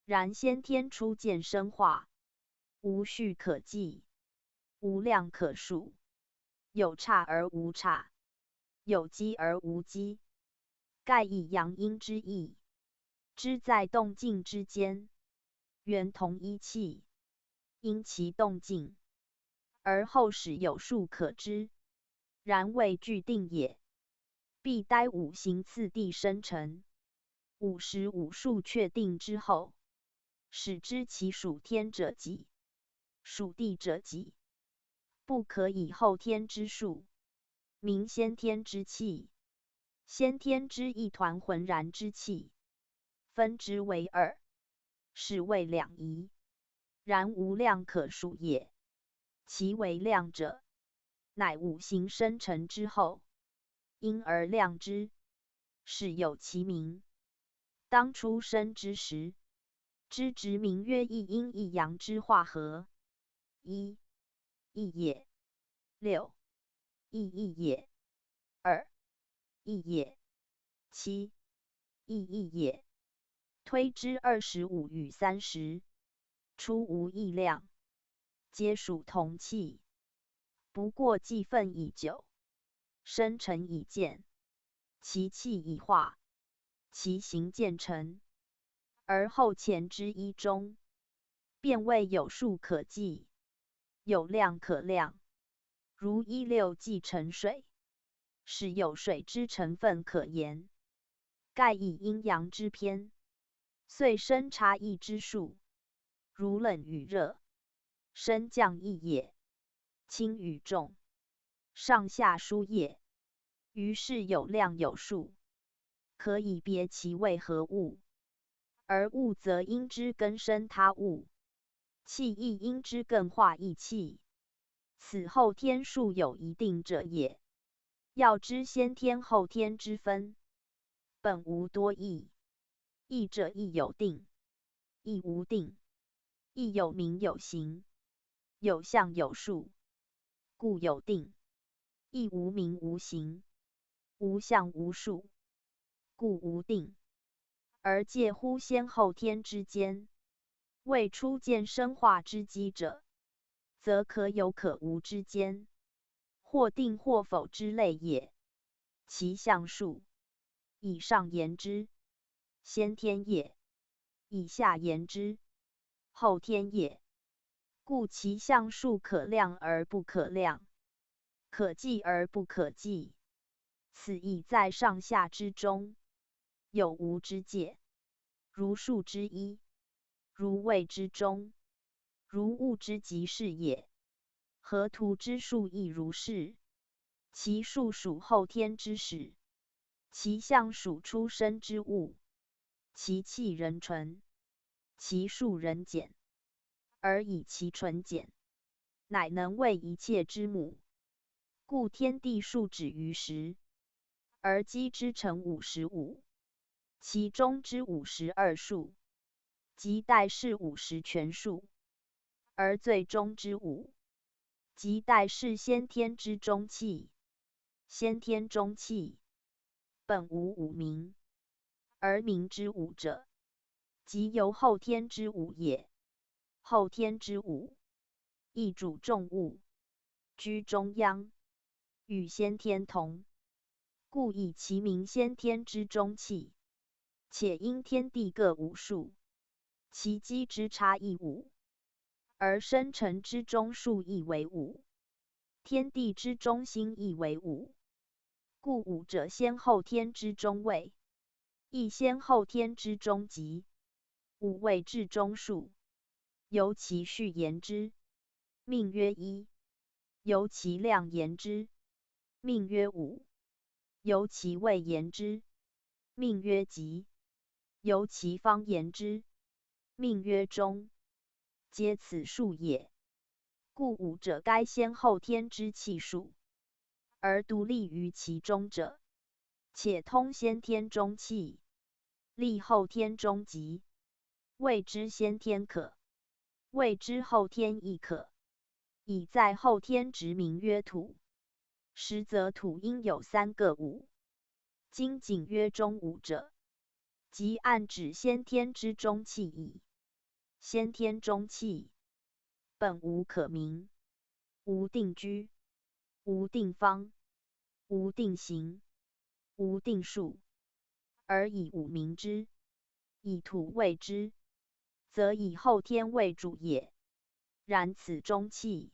然先天初见生化，无序可计，无量可数，有差而无差，有机而无机，盖以阳阴之意，之在动静之间，原同一气，因其动静，而后始有数可知，然未具定也。必待五行次第生成，55数确定之后，使知其属天者几，属地者几，不可以后天之数，名先天之气。先天之一团浑然之气，分之为二，是谓两仪。然无量可数也。其为量者，乃五行生成之后，因而量之，是有其名。当初生之时，之直名曰一阴一阳之化合，一义也，六义也，二义也，七义也。推之25与30，初无异量，皆属同气。不过计分已久，生成已见，其气已化，其形渐成，而后前之一中，便谓有数可计，有量可量。如16计成水，是有水之成分可言。盖以阴阳之偏，遂生差异之数，如冷与热，升降异也，轻与重，上下殊也。于是有量有数，可以别其为何物。而物则因之更生他物，气亦因之更化异气。此后天数有一定者也。要知先天后天之分，本无多异。异者亦有定，亦无定，亦有名有形，有象有数，故有定；亦无名无形，无象无数，故无定。而介乎先后天之间，未初见生化之机者，则可有可无之间，或定或否之类也。其象数，以上言之，先天也；以下言之，后天也。故其象数可量而不可量，可计而不可计。此亦在上下之中，有无之界，如数之一，如谓之中，如物之极是也。河图之数亦如是。其数属后天之始，其象属出生之物，其气人纯，其数人简，而以其纯简，乃能为一切之母。故天地数止于10，而积之成55，其中之52数，即代是50全数，而最终之5，即代是先天之中气。先天中气，本无五名，而名之五者，即由后天之五也。后天之五，亦主重物，居中央，与先天同，故以其名先天之中气。且因天地各5数，其机之差异5，而生成之中数亦为5，天地之中心亦为5。故5者先后天之中位，亦先后天之中极。5谓至中数，由其序言之，命曰1；由其量言之，命曰5；由其位言之，命曰极；由其方言之，命曰中。皆此数也。故5者该先后天之气数，而独立于其中者，且通先天中气，立后天中极，谓之先天可，谓之后天亦可。以在后天直名曰土。实则土应有3个5，今仅曰中5者，即暗指先天之中气矣。先天中气，本无可名，无定居，无定方，无定形，无定数，而以五名之，以土为之，则以后天为主也。然此中气，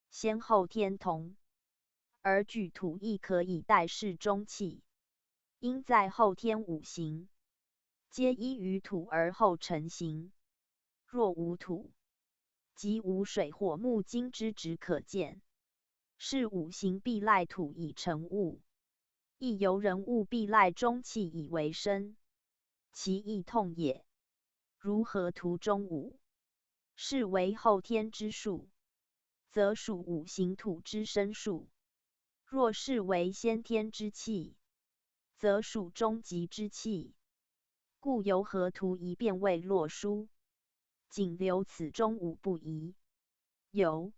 先后天同，而具土亦可以代示中气，因在后天五行，皆依于土而后成形。若无土，即无水火木金之质可见，是五行必赖土以成物，亦由人物必赖中气以为身，其意痛也。如河图中五，是为后天之数，则属五行土之生数；若是为先天之气，则属中极之气。故由河图一变为洛书，仅留此中五不移。由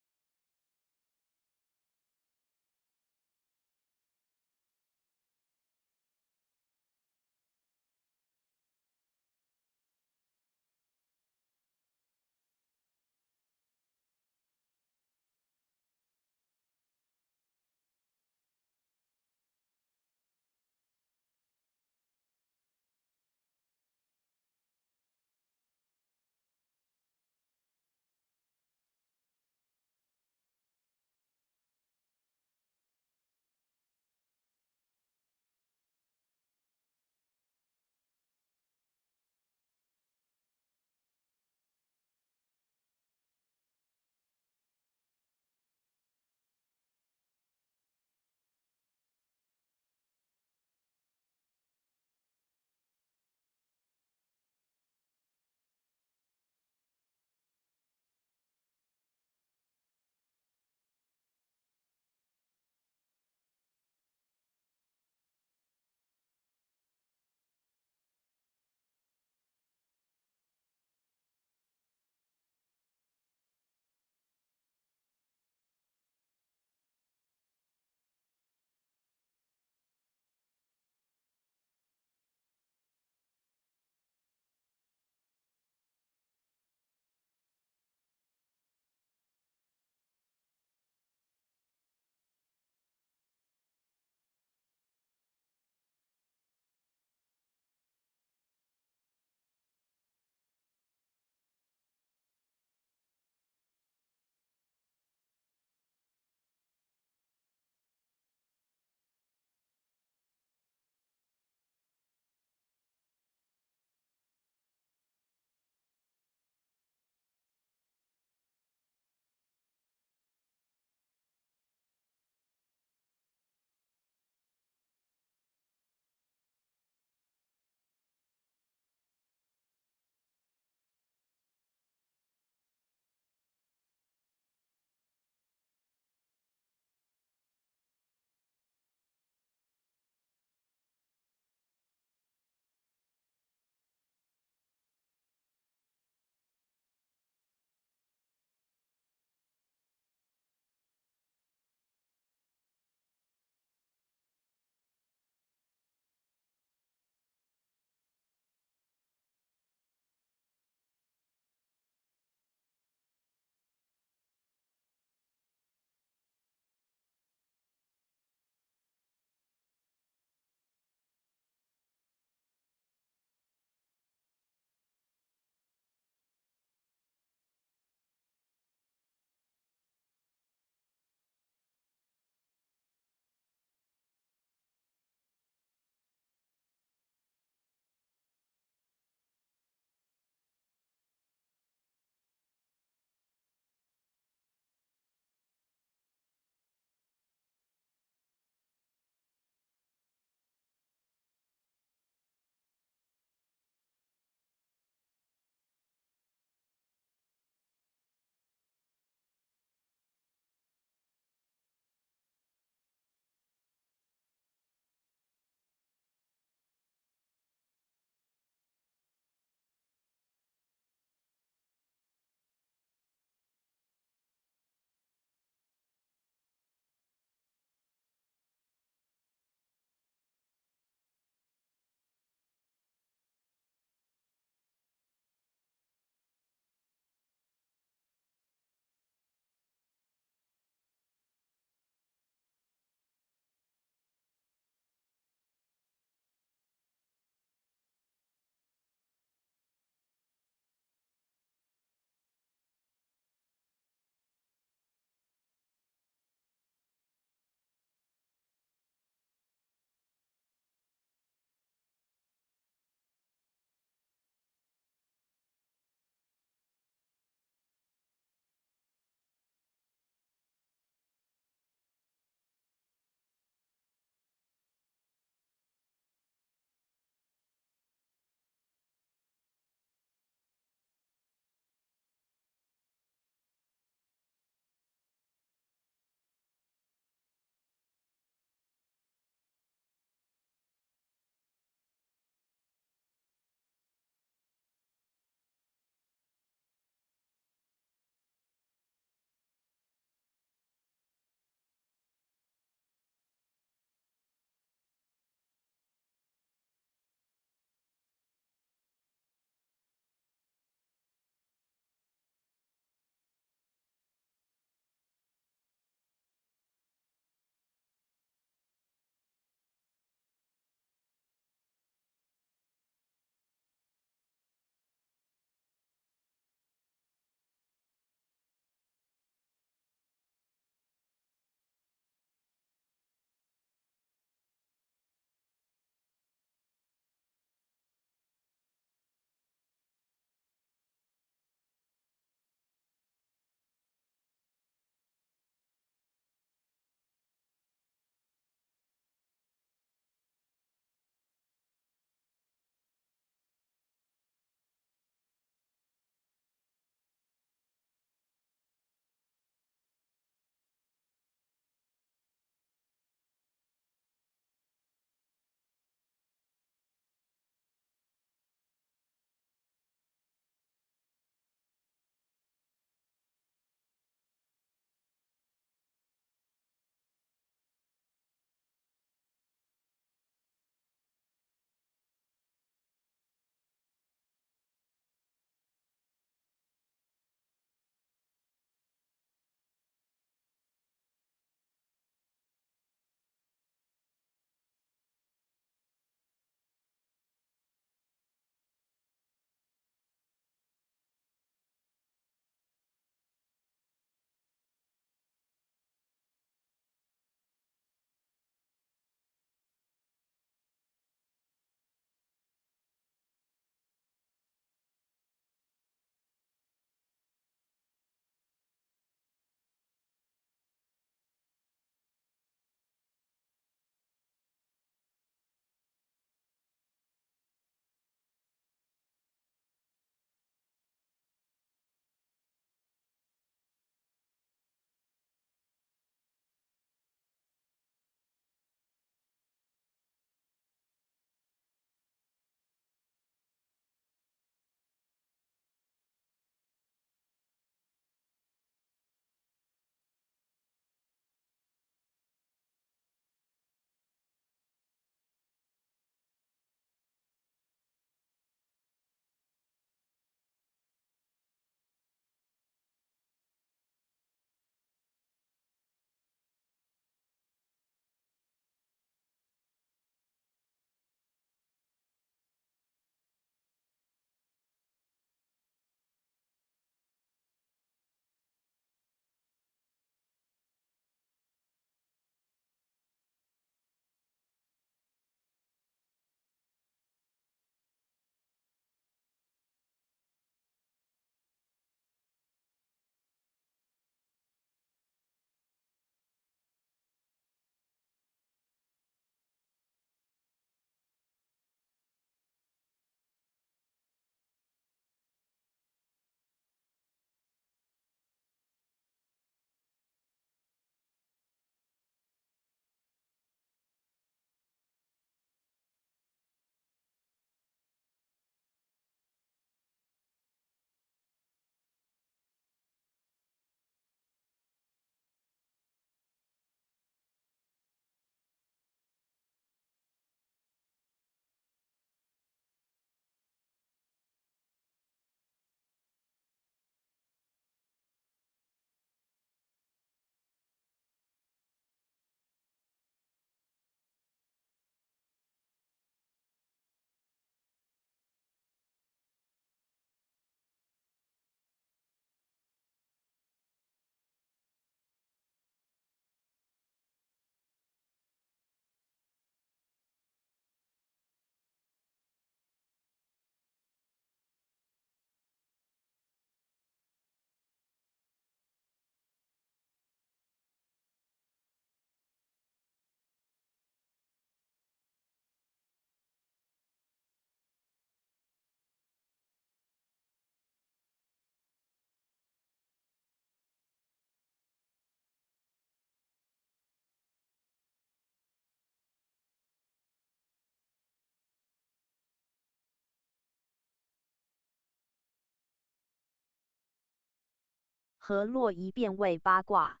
河洛一变为八卦，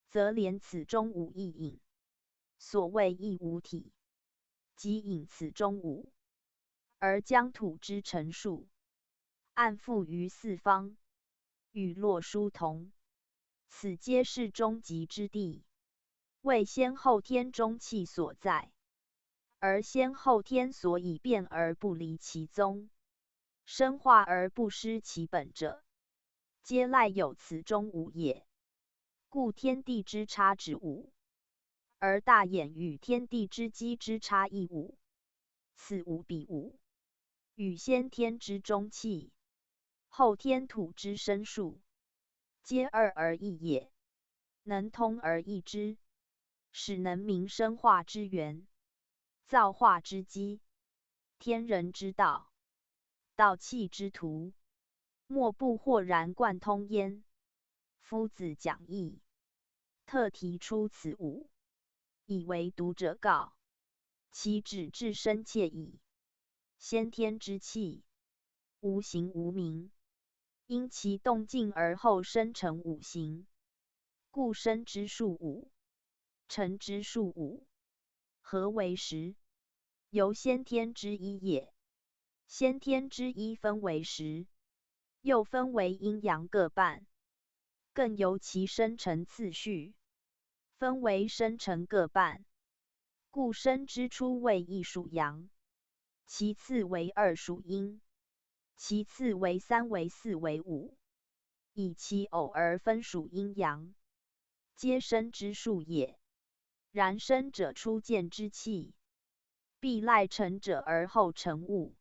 则连此中无一隐。所谓亦无体，即隐此中无，而将土之陈述，暗覆于四方，与洛书同。此皆是终极之地，谓先后天中气所在。而先后天所以变而不离其宗，生化而不失其本者，皆赖有此中无也。故天地之差之无，而大眼与天地之机之差亦无。此无彼无，与先天之中气，后天土之生数，皆二而异也，能通而异之，使能明生化之源，造化之基，天人之道，道气之途，莫不豁然贯通焉。夫子讲义，特提出此五，以为读者告，其旨至深切矣。先天之气，无形无名，因其动静而后生成五行，故生之数五，成之数五。何为十？由先天之一也。先天之一分为十，又分为阴阳各半，更由其生成次序，分为生成各半。故生之初为一属阳，其次为二属阴，其次为三为四为五，以其偶而分属阴阳，皆生之数也。然生者初见之气，必赖成者而后成物，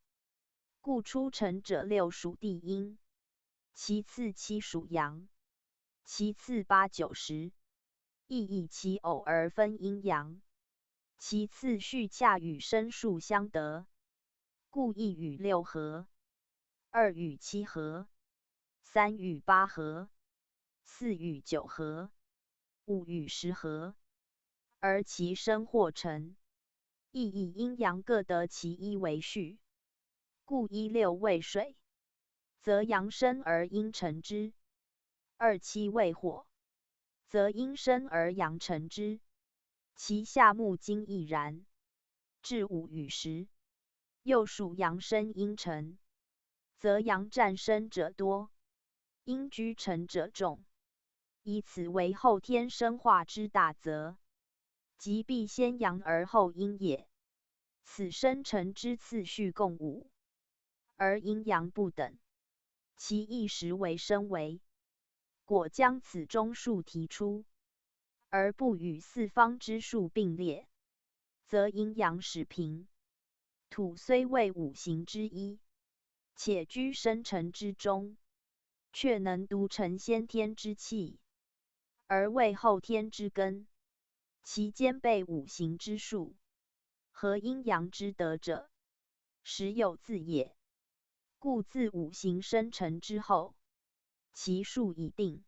故初成者六属地阴，其次七属阳，其次八九十，亦以其偶而分阴阳，其次序恰与生数相得，故一与六合，二与七合，三与八合，四与九合，五与十合，而其生或成，亦以阴阳各得其一为序。故一六为水，则阳生而阴成之；二七为火，则阴生而阳成之。其下木金亦然。至五与十，又属阳生阴成，则阳战生者多，阴居成者众。以此为后天生化之大则，即必先阳而后阴也。此生成之次序共五，而阴阳不等，其一时为生为。果将此中数提出，而不与四方之数并列，则阴阳始平。土虽为五行之一，且居生成之中，却能独成先天之气，而为后天之根。其兼备五行之数，合阴阳之德者，实有自也。故自五行生成之后，其数已定，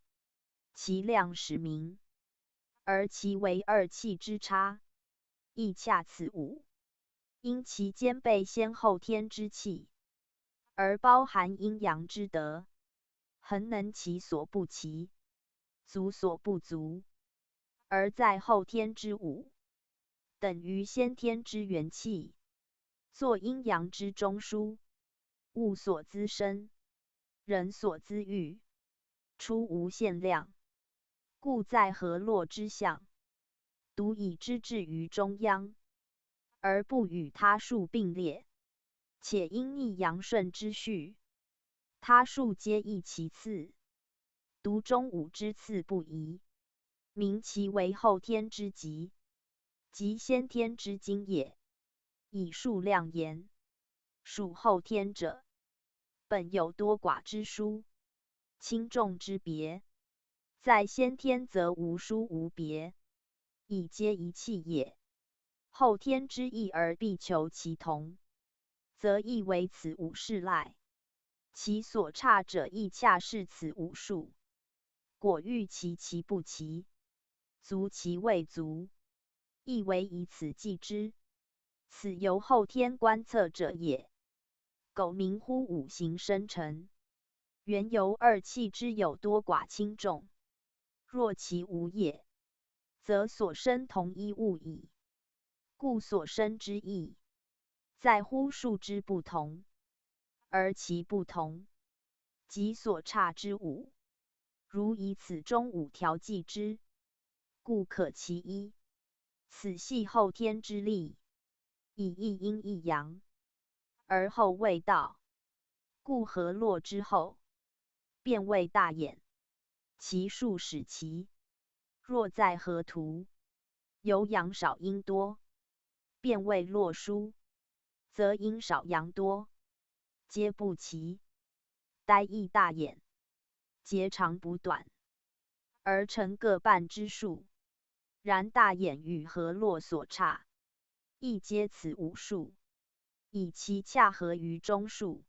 其量始明，而其为二气之差，亦恰此五。因其兼备先后天之气，而包含阴阳之德，恒能其所不齐，足所不足，而在后天之五，等于先天之元气，作阴阳之中枢，物所滋生，人所滋育，出无限量。故在河洛之象，独以之置于中央，而不与他数并列，且因逆阳顺之序，他数皆异其次，独中五之次不移，名其为后天之极，即先天之精也。以数量言，属后天者，本有多寡之殊，轻重之别，在先天则无殊无别，以皆一气也。后天之异而必求其同，则亦为此五事赖，其所差者亦恰是此五数。果欲其不齐，足其未足，亦为以此计之。此由后天观测者也。苟明乎五行生成，原由二气之有多寡轻重，若其无也，则所生同一物矣。故所生之异，在乎数之不同，而其不同，即所差之五。如以此中五条计之，故可其一。此系后天之力，以一阴一阳，而后未到，故河洛之后，变为大衍。其数使其，若在河图，由阳少阴多，变为洛书，则阴少阳多，皆不齐，殆亦大衍，节长补短，而成各半之数。然大衍与河洛所差，亦皆此五数，以其恰合于中数，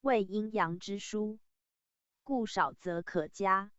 谓阴阳之殊，故少则可加。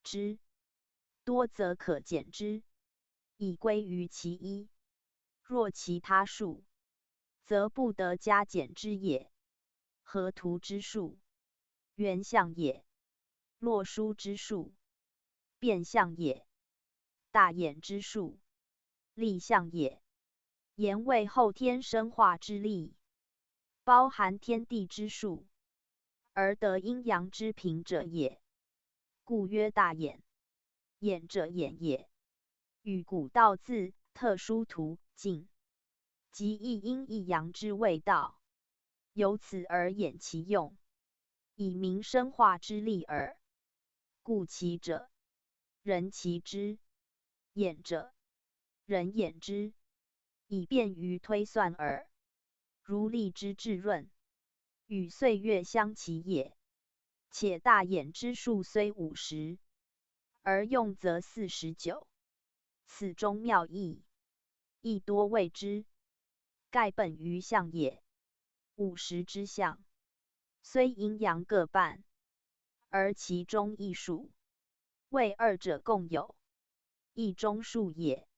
之，多则可减之，以归于其一。若其他数，则不得加减之也。河图之数，原象也；洛书之数，变象也；大衍之数，立象也。言为后天生化之力，包含天地之数，而得阴阳之平者也。故曰大衍。衍者衍也，与古道字特殊图径，即一阴一阳之谓道，由此而衍其用，以明生化之力耳。故其者，人其之；衍者，人衍之，以便于推算耳。如历之至润，与岁月相齐也。且大衍之数虽50，而用则49，此中妙义，亦多谓之。盖本于象也。50之象，虽阴阳各半，而其中异数，谓二者共有，亦中数也。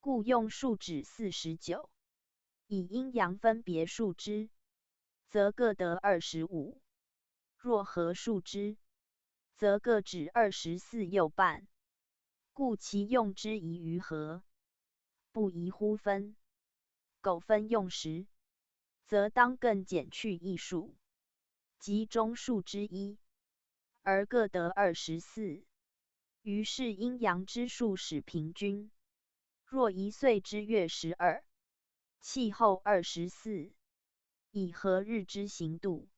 故用数指49，以阴阳分别数之，则各得25；若合数之，则各指24又半。故其用之宜于合，不宜乎分。苟分用时，则当更减去一数，即中数之一，而各得24。于是阴阳之数始平均。若1岁之月12，气候24，以何日之行度，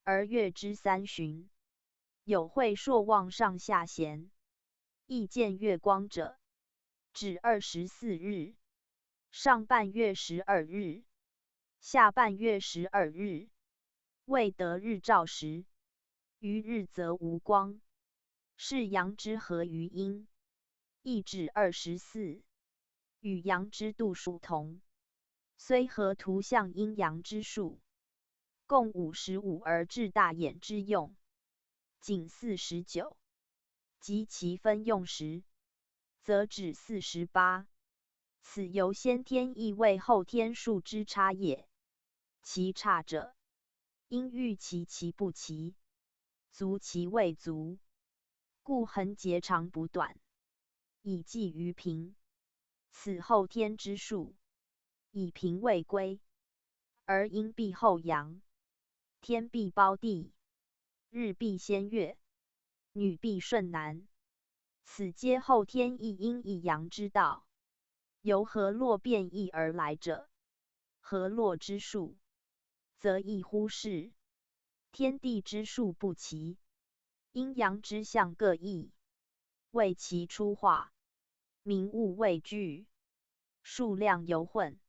而月之3旬，有会朔望上下弦，亦见月光者，指24日，上半月12日，下半月12日，未得日照时，余日则无光，是阳之合于阴，亦指24，与阳之度数同。虽合图象阴阳之数，共55而至大衍之用，仅49，及其分用时，则指48。此由先天意为后天数之差也。其差者，因欲其其不齐，足其未足，故横截长补短，以计于平。此后天之数，以平为归，而阴必后阳，天必包地，日必先月，女必顺男。此皆后天一阴一阳之道，由河洛变异而来者。河洛之数，则异乎是。天地之数不齐，阴阳之象各异，为其出化，名物未具，数量犹混，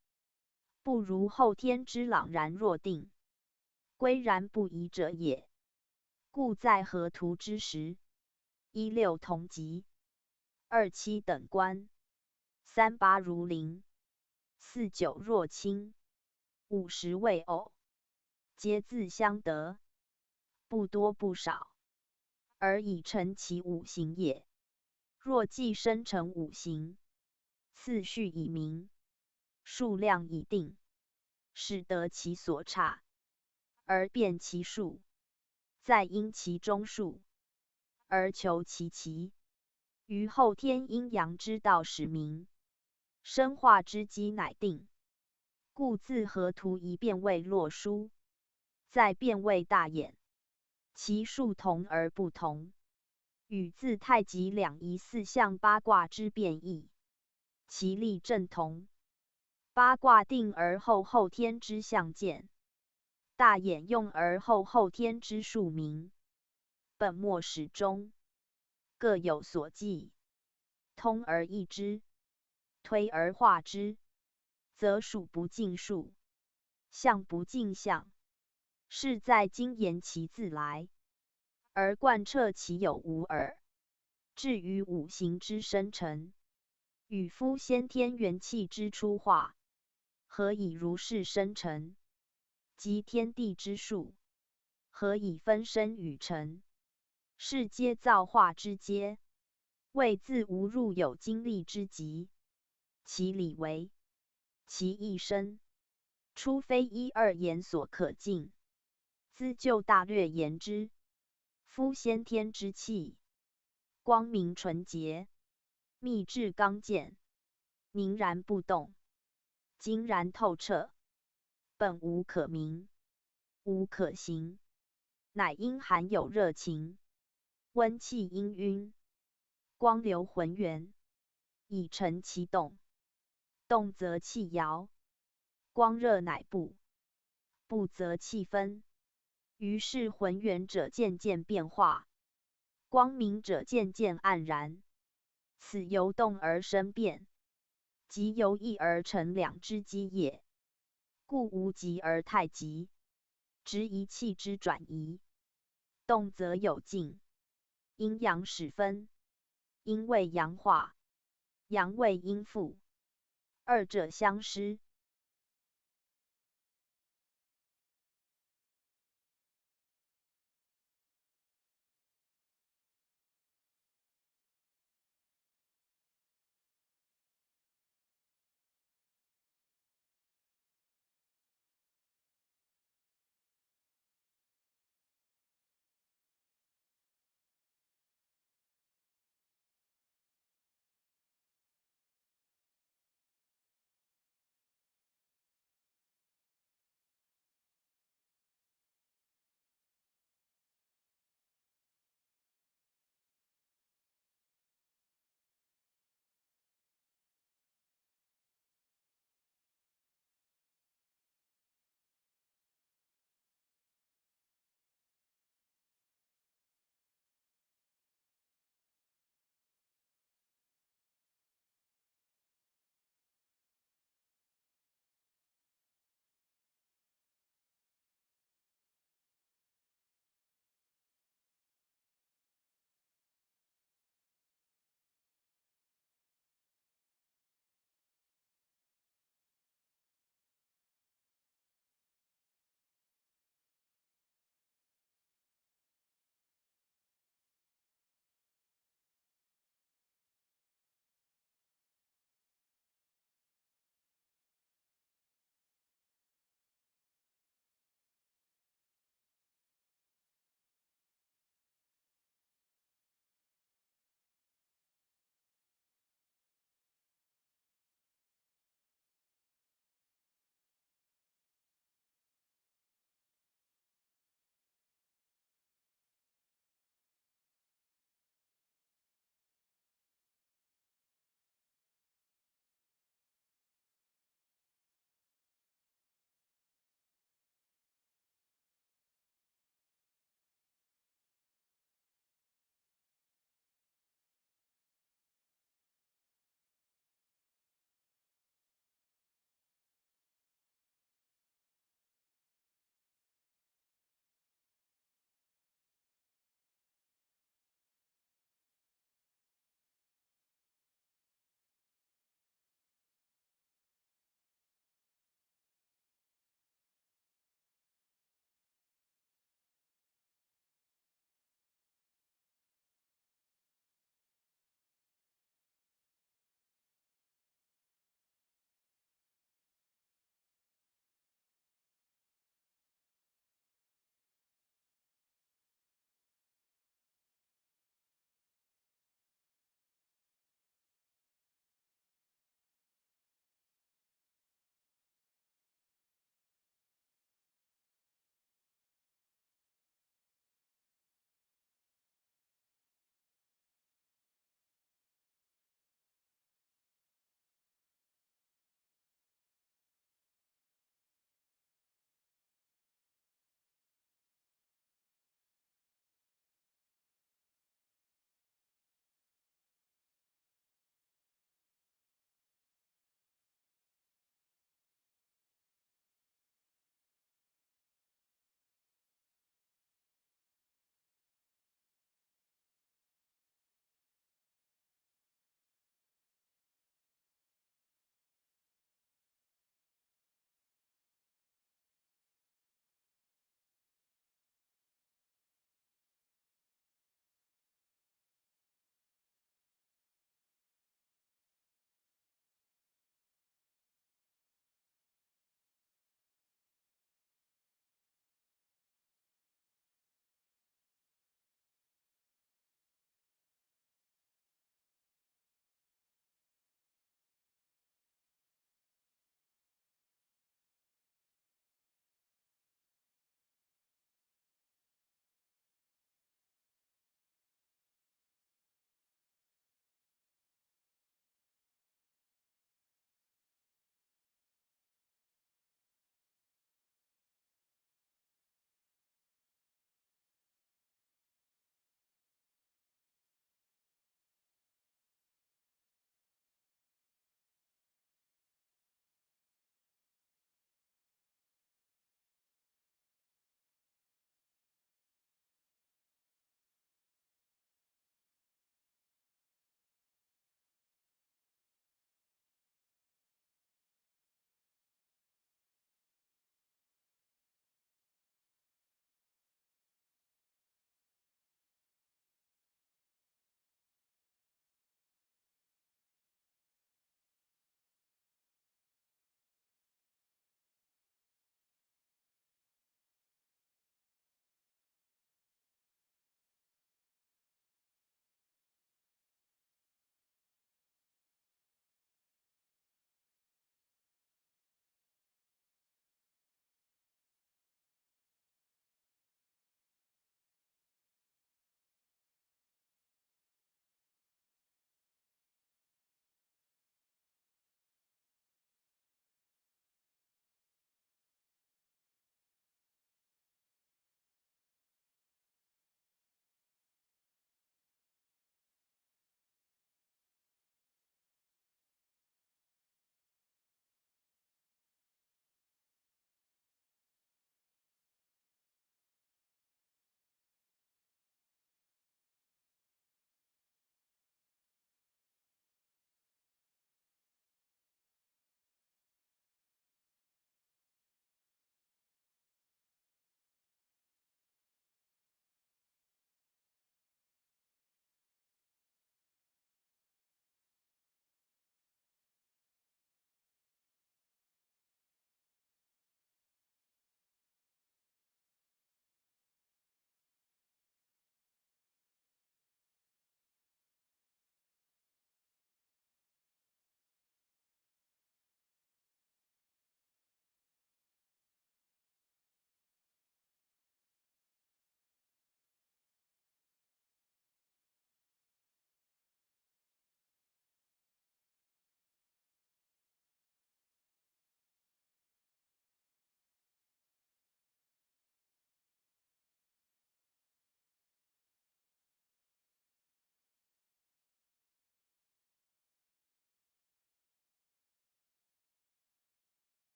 不如后天之朗然若定，归然不疑者也。故在河图之时，16同级，27等官，38如临，49若亲，50为偶，皆自相得，不多不少，而以成其五行也。若既生成五行，次序已明，数量已定，使得其所差，而辨其数，再因其中数，而求其齐，于后天阴阳之道始明，生化之机乃定。故自河图一变为洛书，再变为大衍，其数同而不同，与自太极两仪4象八卦之变异，其例正同。八卦定而后天之象见，大衍用而后天之数明。本末始终，各有所记，通而易之，推而化之，则数不尽数，象不尽象，是在精研其自来，而贯彻其有无耳。至于五行之生成，与夫先天元气之出化，何以如是生成？即天地之数，何以分生与成？是皆造化之阶，谓自无入有经历之极。其理为，其意深，初非一二言所可尽。兹就大略言之，夫先天之气，光明纯洁，密质刚健，凝然不动，精然透彻，本无可名，无可形，乃因含有热情，温气氤氲，光流浑圆，以成其动。动则气摇，光热乃布，布则气分。于是浑圆者渐渐变化，光明者渐渐黯然。此由动而生变，即由一而成两之机也。故无极而太极，执一气之转移。动则有静，阴阳始分，阴为阳化，阳为阴复，二者相失。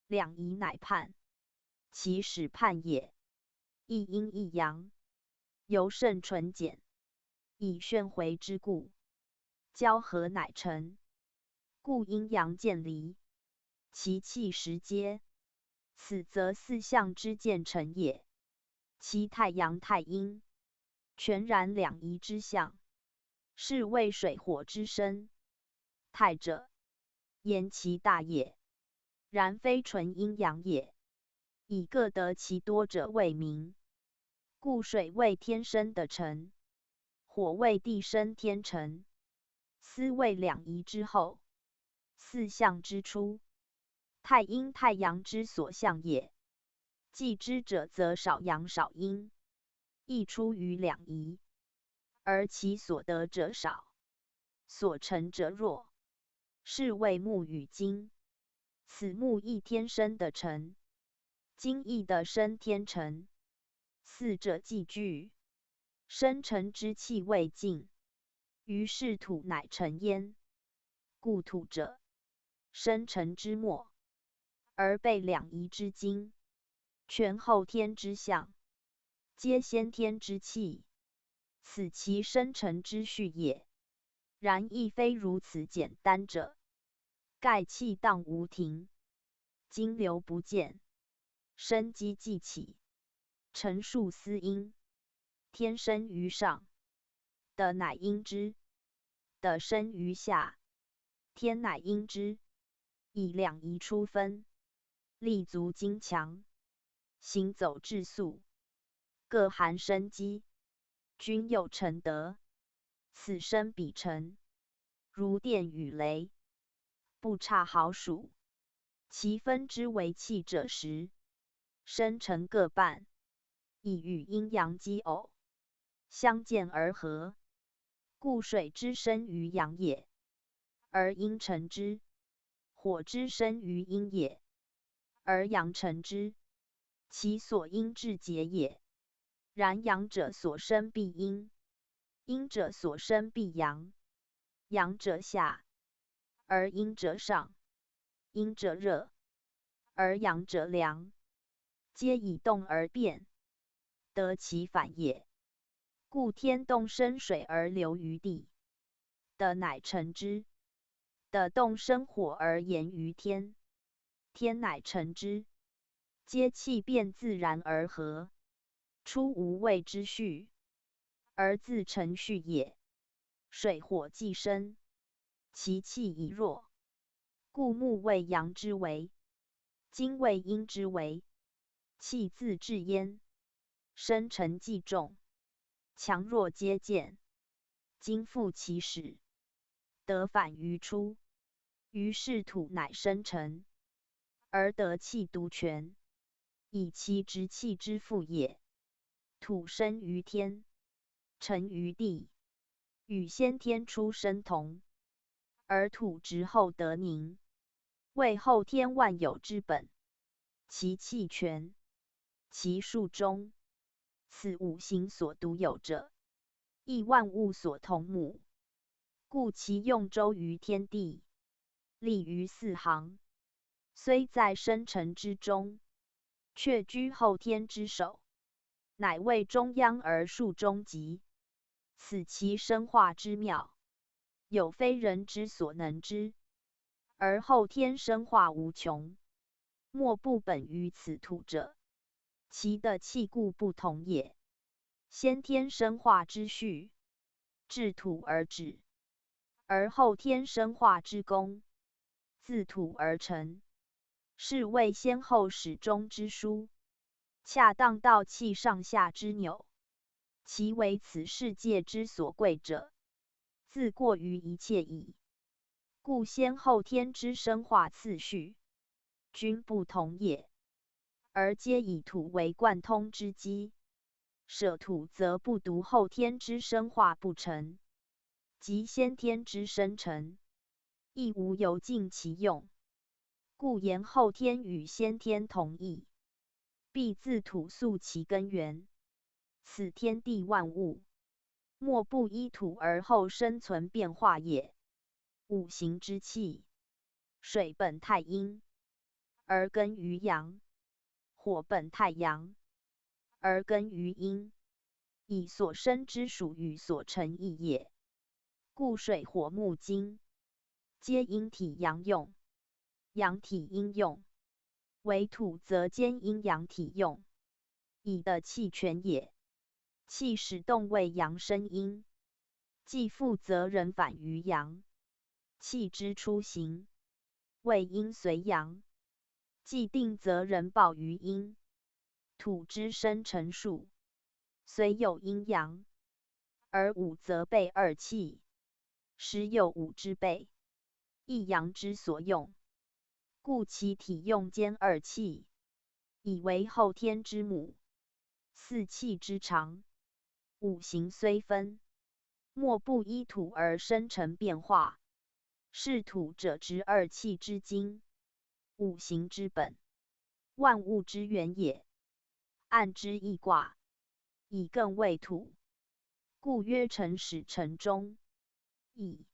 两仪乃判，其始判也。一阴一阳，由肾纯碱，以宣回之故，交合乃成。故阴阳渐离，其气实皆。此则四象之渐成也。其太阳太阴，全然两仪之象，是谓水火之生。太者，言其大也，然非纯阴阳也。以各得其多者谓名。故水为天生的成，火为地生天成，斯谓两仪之后，四象之初。太阴太阳之所象也。既知者则少阳少阴，亦出于两仪，而其所得者少，所成者弱，是谓木与金。此木亦天生的成，金亦得生天成，四者既聚，生成之气未尽，于是土乃成焉。故土者，生成之末，而备两仪之精，全后天之象，皆先天之气，此其生成之序也。然亦非如此简单者。盖气荡无停，经流不见，生机既起，成数思阴，天生于上，德乃阴之；德生于下，天乃阴之。以两仪出分，立足精强，行走质素，各含生机，均有成德。此生彼成，如电与雷，不差毫数。其分之为气者时，生成各半，以与阴阳激偶，相见而合。故水之生于阳也，而阴成之；火之生于阴也，而阳成之。其所因至节也。然阳者所生必阴，阴者所生必阳。阳者下，而阴者上；阴者热，而阳者凉。皆以动而变，得其反也。故天动生水而流于地，德乃成之；德动生火而炎于天，天乃成之。皆气变自然而合，出无谓之序，而自成序也。水火既生，其气已弱，故木为阳之为，金为阴之为，气自至焉，生成既重，强弱皆见。今复其始，得反于初，于是土乃生成，而得气独全，以其直气之父也。土生于天，成于地，与先天出生同，而土直后得宁，为后天万有之本。其气全，其数中，此五行所独有者，亦万物所同母。故其用周于天地，立于四行，虽在生成之中，却居后天之首，乃为中央而数中极。此其生化之妙，有非人之所能知。而后天生化无穷，莫不本于此土者，其的气故不同也。先天生化之序，至土而止；而后天生化之功，自土而成，是谓先后始终之殊，恰当道气上下之纽。其为此世界之所贵者，自过于一切矣。故先后天之生化次序，均不同也，而皆以土为贯通之基。舍土则不独后天之生化不成，即先天之生成，亦无由尽其用。故言后天与先天同义，必自土溯其根源。此天地万物，莫不依土而后生存变化也。五行之气，水本太阴，而根于阳；火本太阳，而根于阴。以所生之属与所成义也。故水火木金，皆阴体阳用，阳体阴用。为土则兼阴阳体用，以的气全也。气始动为阳生阴，既复则人反于阳。气之初行，为阴随阳；既定则人报于阴。土之生成数，虽有阴阳，而五则备二气，时有五之备，一阳之所用，故其体用兼二气，以为后天之母，四气之长。五行虽分，莫不依土而生成变化。是土者之二气之精，五行之本，万物之源也。按之易卦，以艮为土，故曰辰始辰终。矣。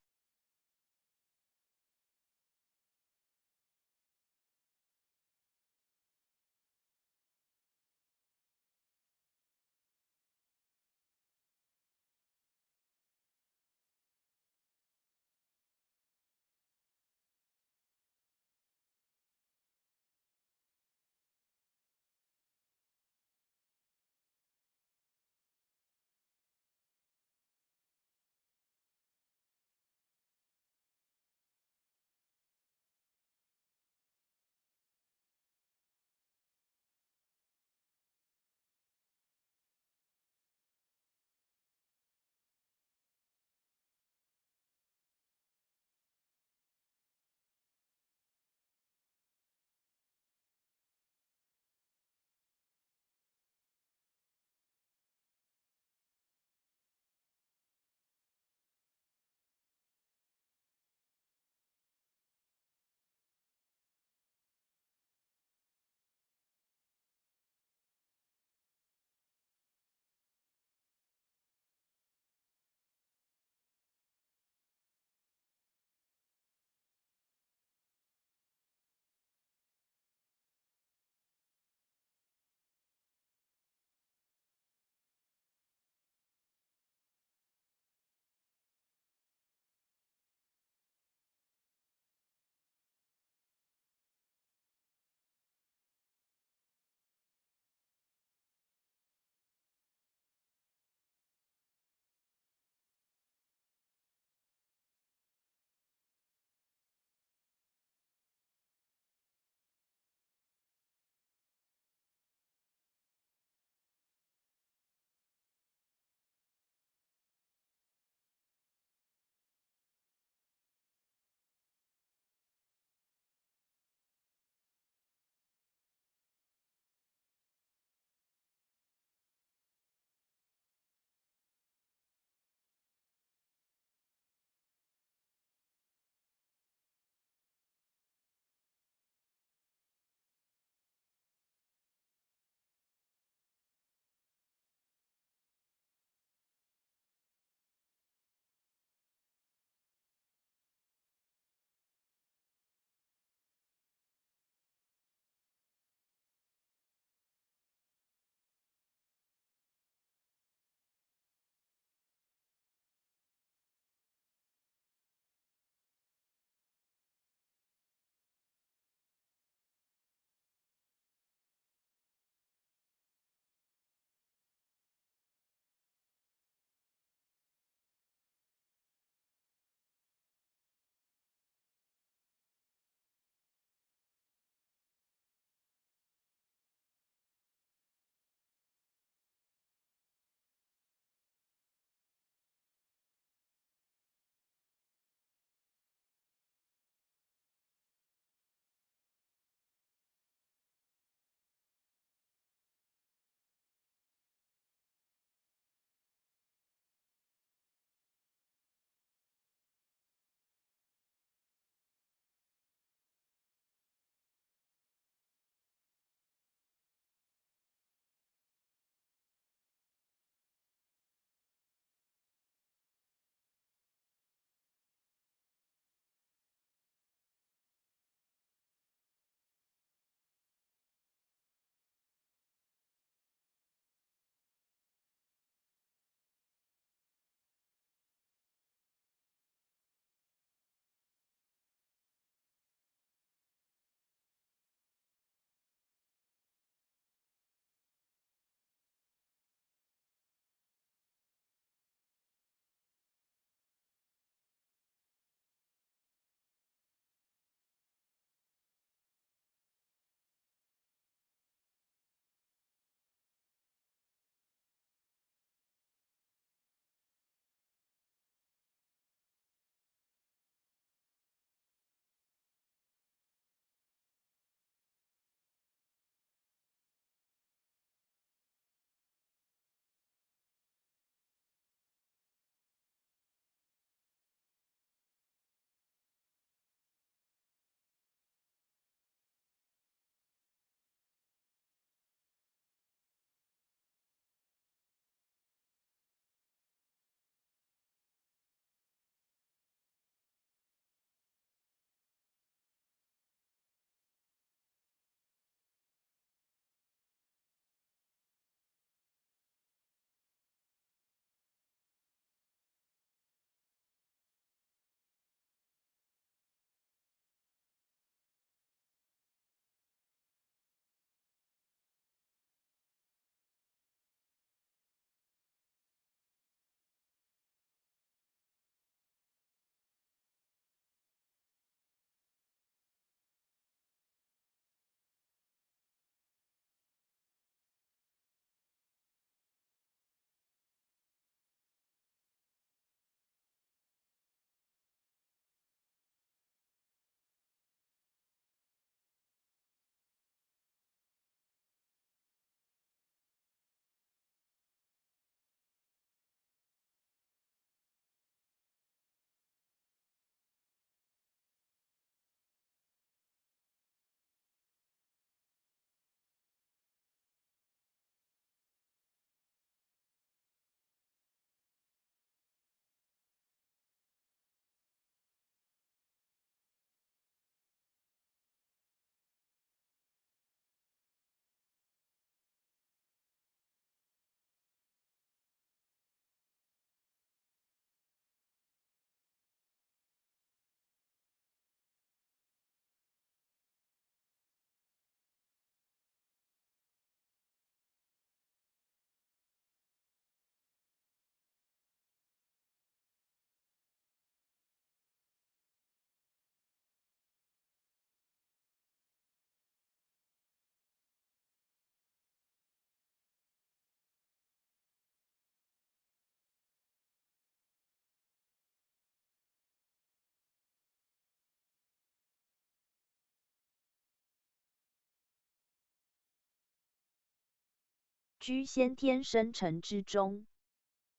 居先天生成之中，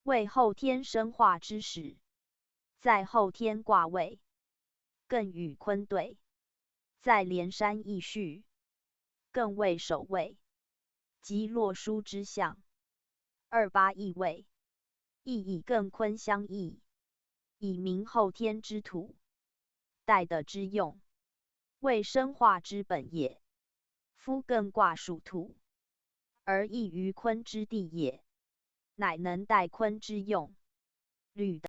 为后天生化之始。在后天卦位，艮与坤对，在连山易序，艮为首位，即洛书之象。28易位，亦以艮坤相异，以明后天之土，待得之用，为生化之本也。夫艮卦属土，而异于坤之地也，乃能待坤之用。履